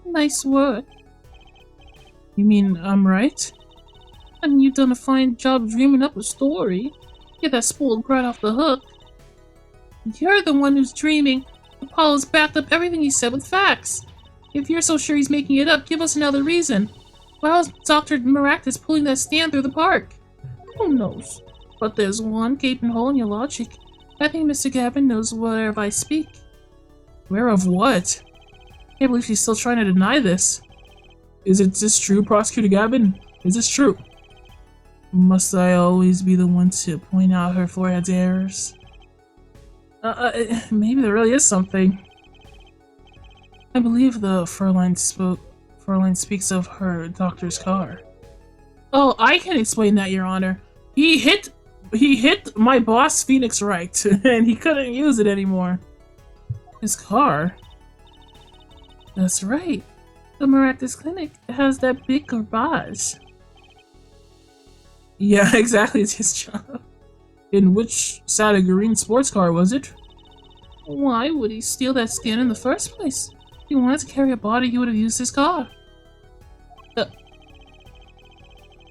Nice work. You mean I'm right? And you've done a fine job dreaming up a story. Get that spoiled brat off the hook. You're the one who's dreaming. Apollo's backed up everything he said with facts. If you're so sure he's making it up, give us another reason. Why was Dr. Maractus pulling that stand through the park? Who knows? But there's one gaping hole in your logic. I think Mr. Gavin knows whereof I speak. Whereof what? I can't believe she's still trying to deny this. Is it this true, Prosecutor Gavin? Is this true? Must I always be the one to point out her forehead's errors? Maybe there really is something. I believe the Fräulein speaks of her doctor's car. Oh, I can explain that, Your Honor. He hit my boss Phoenix Wright, and he couldn't use it anymore. His car? That's right. The Maractus Clinic has that big garbage. Yeah, exactly, it's his job. In which Sadagarine sports car was it? Why would he steal that stand in the first place? If he wanted to carry a body, he would have used his car.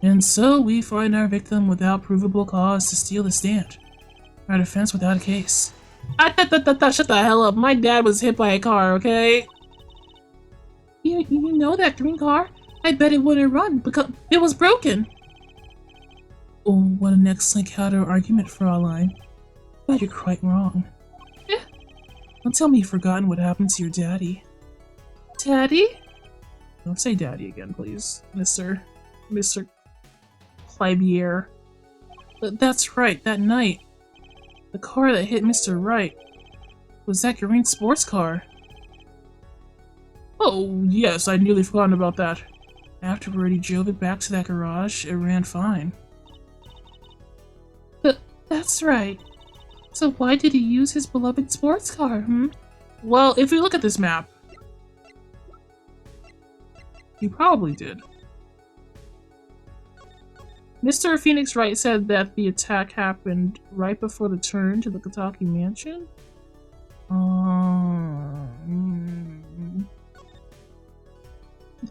And so we find our victim without provable cause to steal the stand. Our defense without a case. Shut the hell up. My dad was hit by a car, okay? You know that green car? I bet it wouldn't run because it was broken. Oh, what an excellent counter-argument, Fraulein. But you're quite wrong. Don't tell me you've forgotten what happened to your daddy. Daddy? Don't say daddy again, please, Mr. Clybier. That's right, that night. The car that hit Mr. Wright was that green sports car. Oh, yes, I'd nearly forgotten about that. Afterward, he drove it back to that garage. It ran fine. That's right. So why did he use his beloved sports car, Well, if we look at this map, he probably did. Mr. Phoenix Wright said that the attack happened right before the turn to the Kitaki mansion.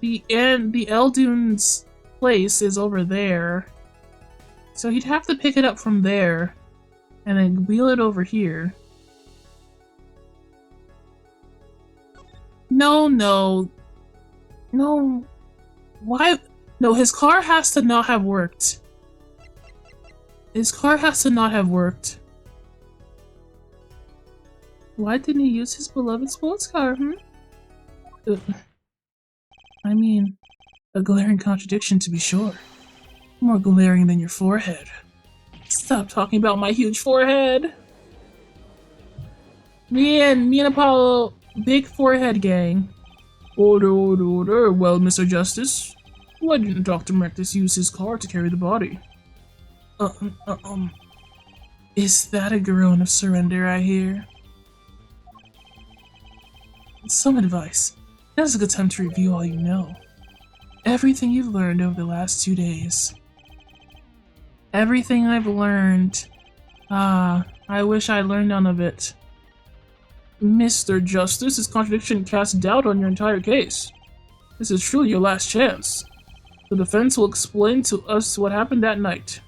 The Eldune's place is over there. So he'd have to pick it up from there and then wheel it over here. No. Why? No, his car has to not have worked. His car has to not have worked. Why didn't he use his beloved sports car, I mean, a glaring contradiction to be sure. More glaring than your forehead. Stop talking about my huge forehead! Me and Apollo, big forehead gang. Order. Well, Mr. Justice, why didn't Dr. Maractus use his car to carry the body? Is that a groan of surrender I hear? Some advice. Now's a good time to review all you know. Everything you've learned over the last 2 days. Everything I've learned. Ah, I wish I learned none of it. Mr. Justice, this contradiction casts doubt on your entire case. This is truly your last chance. The defense will explain to us what happened that night.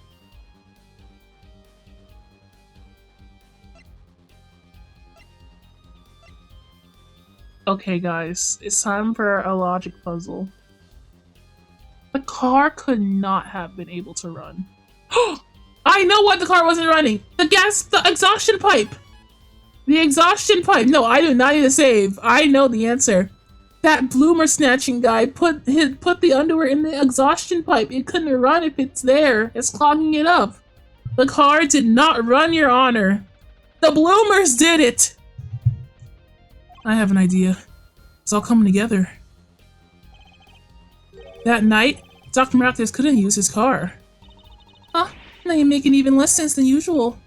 Okay, guys, it's time for a logic puzzle. The car could not have been able to run. I know what the car wasn't running! The exhaustion pipe! The exhaustion pipe! No, I do not need to save. I know the answer. That bloomer snatching guy put the underwear in the exhaustion pipe. It couldn't run if it's there. It's clogging it up. The car did not run, Your Honor. The bloomers did it! I have an idea. It's all coming together. That night, Dr. Maractus couldn't use his car. Huh? Now you're making even less sense than usual.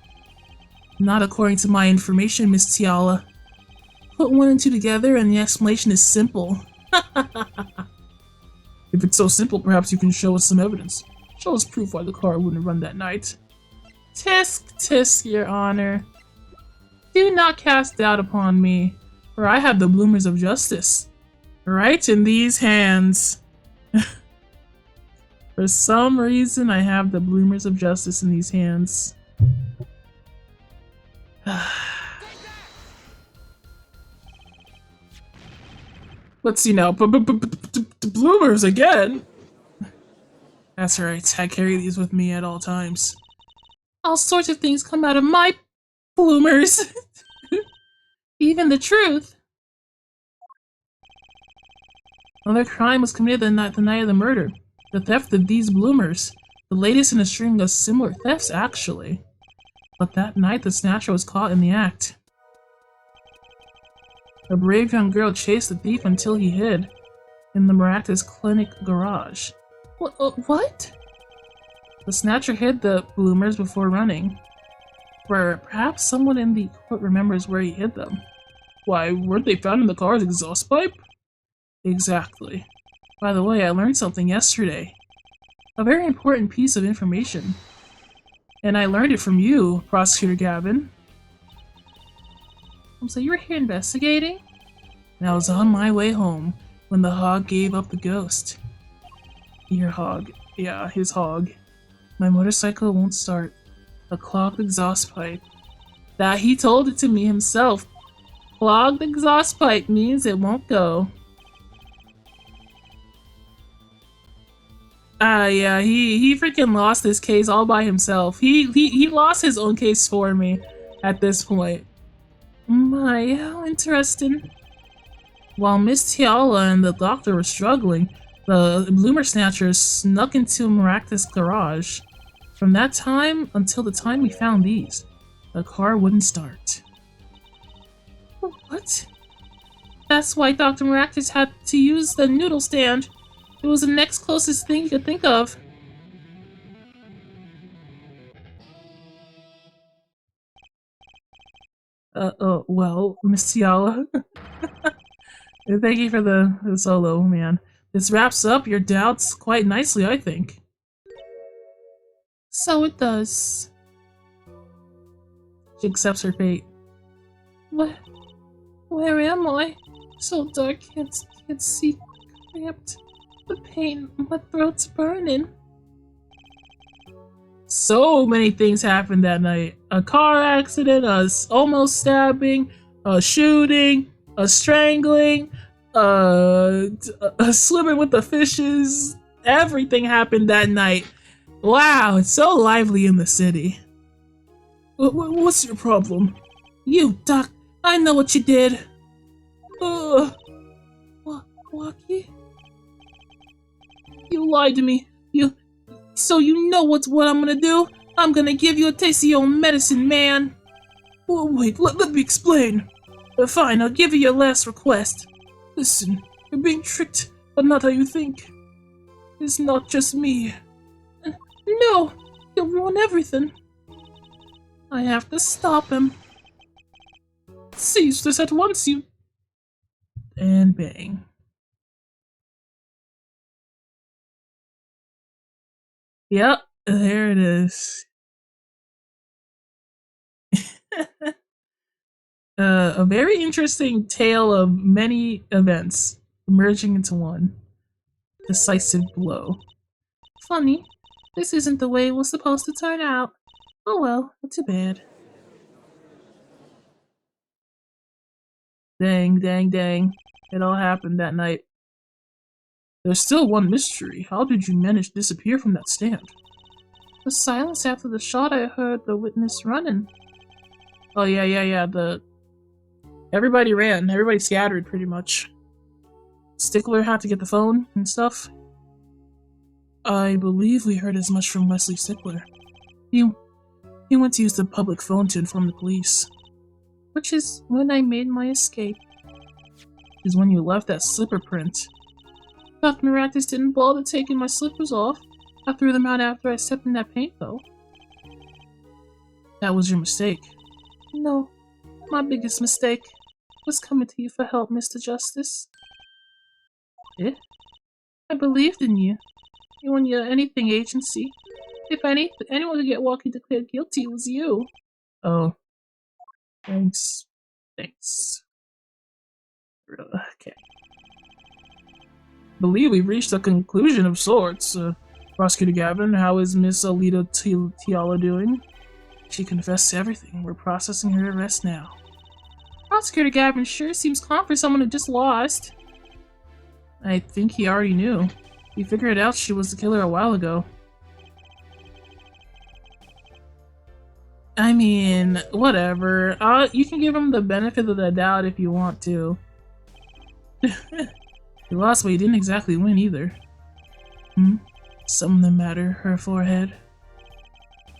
Not according to my information, Miss Tiala. Put 1 and 2 together and the explanation is simple. If it's so simple, perhaps you can show us some evidence. Show us proof why the car wouldn't run that night. Tisk, tisk, Your Honor. Do not cast doubt upon me, for I have the bloomers of justice. Right in these hands. For some reason, I have the bloomers of justice in these hands. Let's see now. Bloomers again? That's right, I carry these with me at all times. All sorts of things come out of my bloomers. Even the truth. Another crime was committed the night of the murder. The theft of these bloomers. The latest in a string of similar thefts, actually. But that night, the snatcher was caught in the act. A brave young girl chased the thief until he hid in the Maractus Clinic garage. What? The snatcher hid the bloomers before running. Perhaps someone in the court remembers where he hid them. Why, weren't they found in the car's exhaust pipe? Exactly. By the way, I learned something yesterday. A very important piece of information. And I learned it from you, Prosecutor Gavin. So you were here investigating? And I was on my way home when the hog gave up the ghost. Your hog. Yeah, his hog. My motorcycle won't start. A clogged exhaust pipe. That he told it to me himself. Clogged exhaust pipe means it won't go. Yeah, he freaking lost this case all by himself. He lost his own case for me at this point. My, how interesting. While Miss Tiala and the doctor were struggling, the bloomer snatchers snuck into Maractus' garage. From that time until the time we found these, the car wouldn't start. What? That's why Dr. Maractus had to use the noodle stand. It was the next closest thing you could think of. Well, Miss Tiala. Thank you for the solo, man. This wraps up your doubts quite nicely, I think. So it does. She accepts her fate. What? Where am I? So dark, can't see. Cramped. The pain, my throat's burning. So many things happened that night. A car accident, a almost stabbing, a shooting, a strangling, a swimming with the fishes. Everything happened that night. Wow, it's so lively in the city. What's your problem? You, Doc, I know what you did. Waki? You lied to me. So you know what I'm gonna do? I'm gonna give you a taste of your own medicine, man. Wait, let me explain. Fine, I'll give you your last request. Listen, you're being tricked, but not how you think. It's not just me. No, you'll ruin everything. I have to stop him. Cease this at once, you... And bang. Yep, there it is. A very interesting tale of many events merging into one decisive blow. Funny, this isn't the way it was supposed to turn out. Oh well, not too bad. Dang, dang, dang. It all happened that night. There's still one mystery. How did you manage to disappear from that stand? The silence after the shot, I heard the witness running. Oh yeah, everybody ran. Everybody scattered pretty much. Stickler had to get the phone and stuff. I believe we heard as much from Wesley Stickler. He went to use the public phone to inform the police. Which is when I made my escape. Is when you left that slipper print. Dr. Maractus didn't bother taking my slippers off. I threw them out after I stepped in that paint, though. That was your mistake. No, my biggest mistake was coming to you for help, Mr. Justice. Eh? I believed in you. You and your anything agency. If anyone could get Walkie declared guilty, it was you. Oh. Thanks. Thanks. Okay. Believe we've reached a conclusion of sorts. Prosecutor Gavin, how is Miss Alita Tiala doing? She confessed to everything. We're processing her arrest now. Prosecutor Gavin sure seems calm for someone who just lost. I think he already knew. He figured out she was the killer a while ago. I mean, whatever. You can give him the benefit of the doubt if you want to. He lost, but he didn't exactly win either. Some of them matter. Her forehead.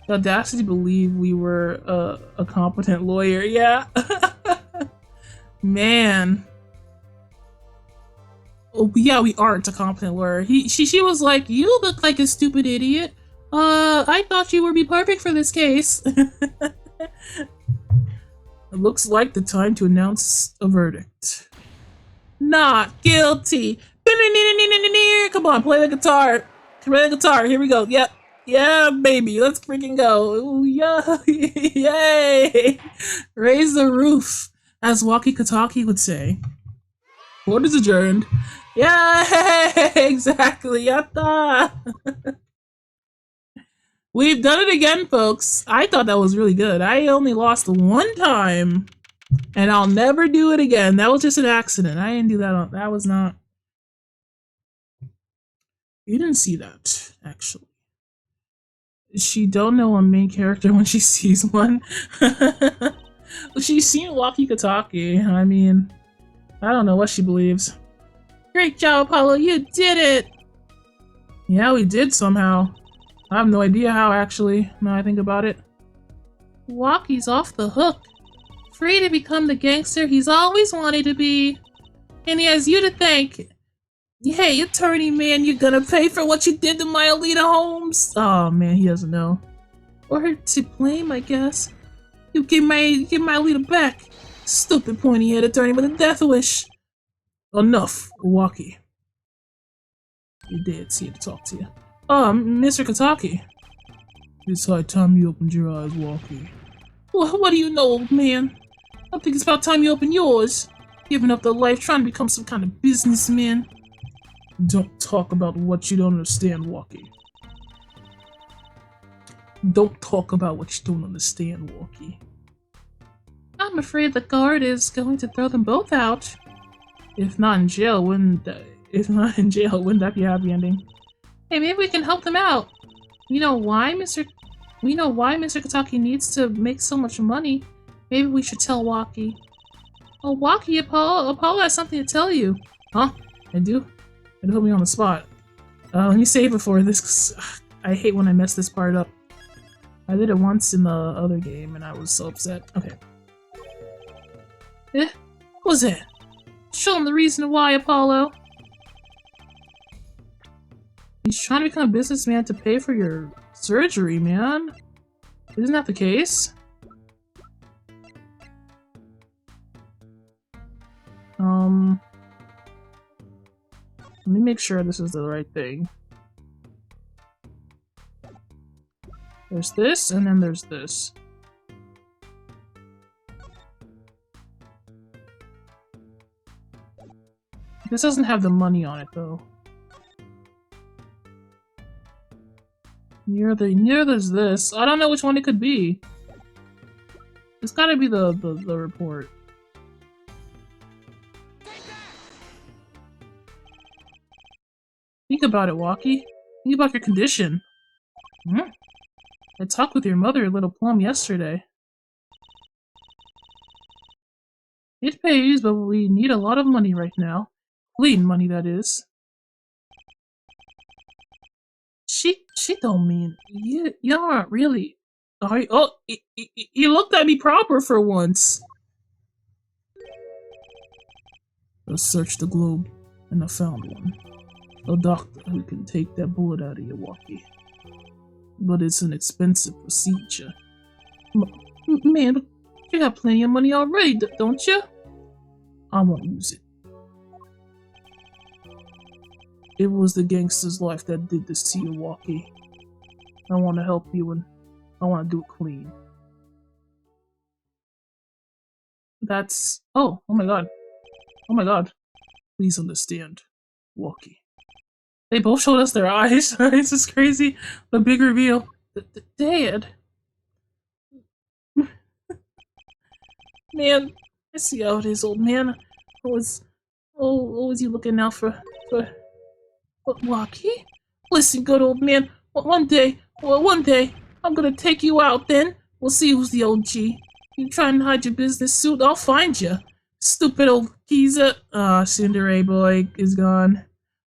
The audacity to believe we were a competent lawyer. Yeah. Man. Oh, yeah, we aren't a competent lawyer. She was like, you look like a stupid idiot. I thought you would be perfect for this case. It looks like the time to announce a verdict. Not guilty. Come on, play the guitar. Play the guitar. Here we go. Yep. Yeah, baby. Let's freaking go. Ooh, yeah. Yay. Raise the roof, as Walkie Kitakis would say. Court is adjourned. Yeah, exactly. Yatta. We've done it again, folks. I thought that was really good. I only lost one time. And I'll never do it again. That was just an accident. I didn't do that. That was not... You didn't see that, actually. She don't know a main character when she sees one. She's seen Walkie Kitakis. I mean, I don't know what she believes. Great job, Apollo. You did it! Yeah, we did somehow. I have no idea how, actually, now I think about it. Walkie's off the hook. Free to become the gangster he's always wanted to be. And he has you to thank. Hey, attorney man, you're gonna pay for what you did to my Alita Holmes? Oh man, he doesn't know. Or to blame, I guess. You give my Alita back. Stupid pointy-head attorney with a death wish. Enough, Walkie. You did see to talk to you. Oh, Mr. Kitakis. It's high time you opened your eyes, Walkie. Well, what do you know, old man? I think it's about time you open yours. Giving up the life, trying to become some kind of businessman. Don't talk about what you don't understand, Walkie. Don't talk about what you don't understand, Walkie. I'm afraid the guard is going to throw them both out. If not in jail, wouldn't that be a happy ending? Hey, maybe we can help them out. We know why Mr. Kitakis needs to make so much money. Maybe we should tell Walkie. Oh, Walkie, Apollo has something to tell you. Huh? I do? It put me on the spot. Let me save it for this, 'cause I hate when I mess this part up. I did it once in the other game, and I was so upset. Okay. What was that? Show him the reason why, Apollo. He's trying to become a businessman to pay for your surgery, man. Isn't that the case? Let me make sure this is the right thing. There's this, and then there's this. This doesn't have the money on it, though. Near there's this. I don't know which one it could be. It's gotta be the report. Think about it, Walkie. Think about your condition. Hmm? I talked with your mother, Little Plum, yesterday. It pays, but we need a lot of money right now. Clean money, that is. She don't mean you aren't really. Oh, he looked at me proper for once. I searched the globe, and I found one. A doctor who can take that bullet out of your Walkie. But it's an expensive procedure. Man, but you got plenty of money already, don't you? I won't use it. It was the gangster's life that did this to you, Walkie. I want to help you, and I want to do it clean. That's... Oh my god. Oh my god. Please understand, Walkie. They both showed us their eyes. It's just crazy. The big reveal. Dad. Man, I see how it is, old man. What was you looking out for what, Walkie? Listen, good old man. One day, I'm gonna take you out. Then we'll see who's the OG. You try and hide your business suit, I'll find you. Stupid old geezer. Ah, Cinderay boy is gone.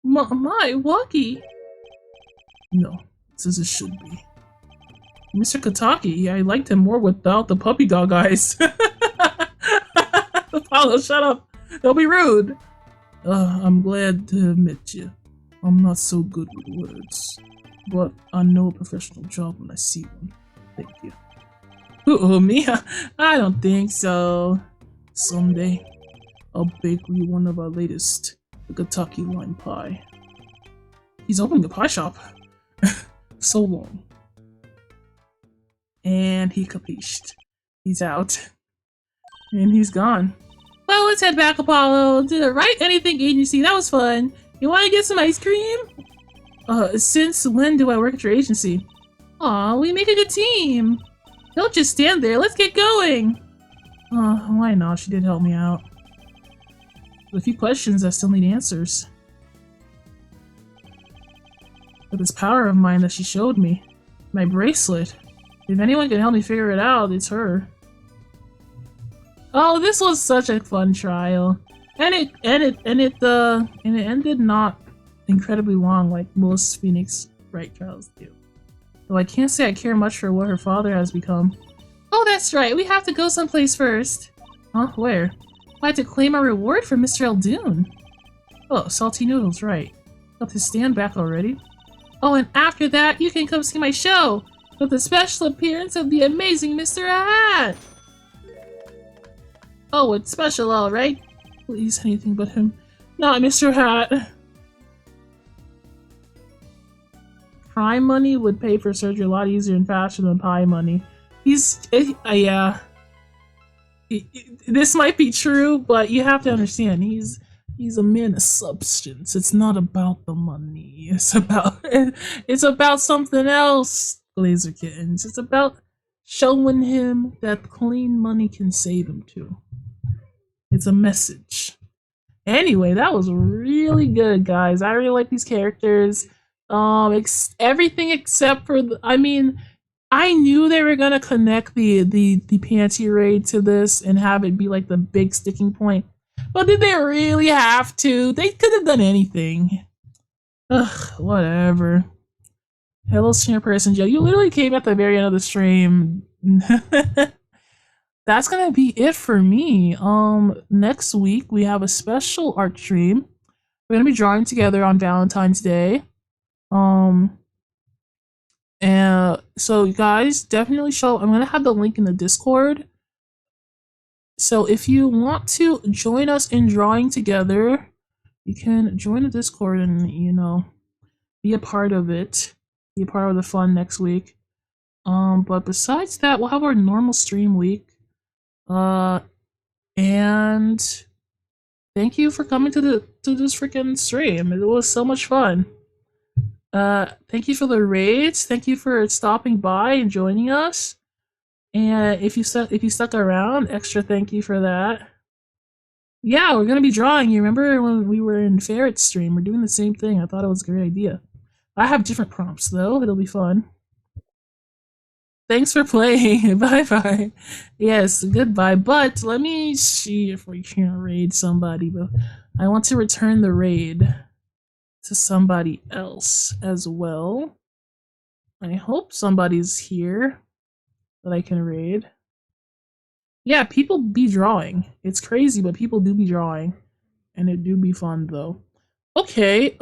My Walkie. No, it's as it should be. Mr. Kitaki, I liked him more without the puppy dog eyes. Apollo, shut up. Don't be rude. I'm glad to admit you. I'm not so good with words, but I know a professional job when I see one. Thank you. Ooh, me? I don't think so. Someday, I'll bake you one of our latest, the Kentucky lime pie. He's opening a pie shop. So long. And he capished. He's out. And he's gone. Well, let's head back, Apollo, to the Write Anything agency. That was fun. You want to get some ice cream? Since when do I work at your agency? Aw, we make a good team. Don't just stand there. Let's get going. Why not? She did help me out. With a few questions I still need answers. With this power of mine that she showed me. My bracelet. If anyone can help me figure it out, it's her. Oh, this was such a fun trial. And it ended not incredibly long like most Phoenix Wright trials do. Though I can't say I care much for what her father has become. Oh, that's right. We have to go someplace first. Huh? Where? I have to claim our reward for Mr. Eldoon. Oh, salty noodles, right. Got his stand back already. Oh, and after that, you can come see my show with the special appearance of the amazing Mr. Hat. Oh, it's special, all right. Please, anything but him. Not Mr. Hat. Prime money would pay for surgery a lot easier and faster than pie money. Yeah. This might be true, but you have to understand, he's a man of substance. It's not about the money. It's about something else, Laser Kittens. It's about showing him that clean money can save him too. It's a message. Anyway, that was really good, guys. I really like these characters. Everything except for I knew they were gonna connect the panty raid to this and have it be like the big sticking point. But did they really have to? They could have done anything. Ugh, whatever. Hello, senior person Joe. You literally came at the very end of the stream. That's gonna be it for me. Next week we have a special art stream. We're gonna be drawing together on Valentine's Day. And so you guys definitely show. I'm gonna have the link in the Discord So if you want to join us in drawing together, you can join the Discord and be a part of it, be a part of the fun next week. But besides that, we'll have our normal stream week. Uh, and thank you for coming to this freaking stream. It was so much fun. Thank you for the raids. Thank you for stopping by and joining us. And if you stuck around, extra thank you for that. Yeah, we're gonna be drawing. You remember when we were in Ferret's stream? We're doing the same thing. I thought it was a great idea. I have different prompts though. It'll be fun. Thanks for playing. Bye bye. Yes, goodbye. But let me see if we can raid somebody. But I want to return the raid to somebody else as well. I hope somebody's here that I can raid. Yeah, people be drawing. It's crazy, but people do be drawing. And it do be fun though. Okay,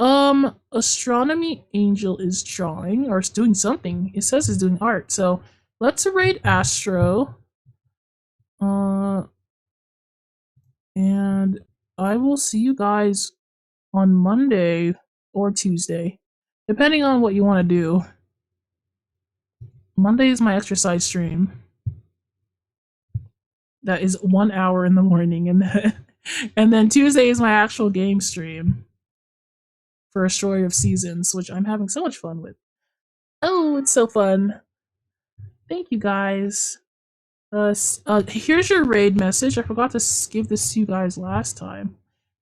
Astronomy Angel is drawing or is doing something. It says it's doing art, so let's raid Astro. And I will see you guys on Monday or Tuesday, depending on what you want to do. Monday is my exercise stream. That is 1 hour in the morning, and then Tuesday is my actual game stream for a story of seasons, which I'm having so much fun with. Oh, it's so fun. Thank you guys. Here's your raid message. I forgot to give this to you guys last time.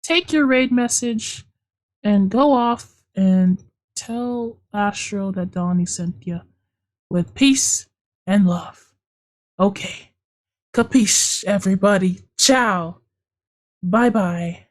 Take your raid message and go off and tell Astro that Donnie sent you with peace and love. Okay. Capiche, everybody. Ciao. Bye bye.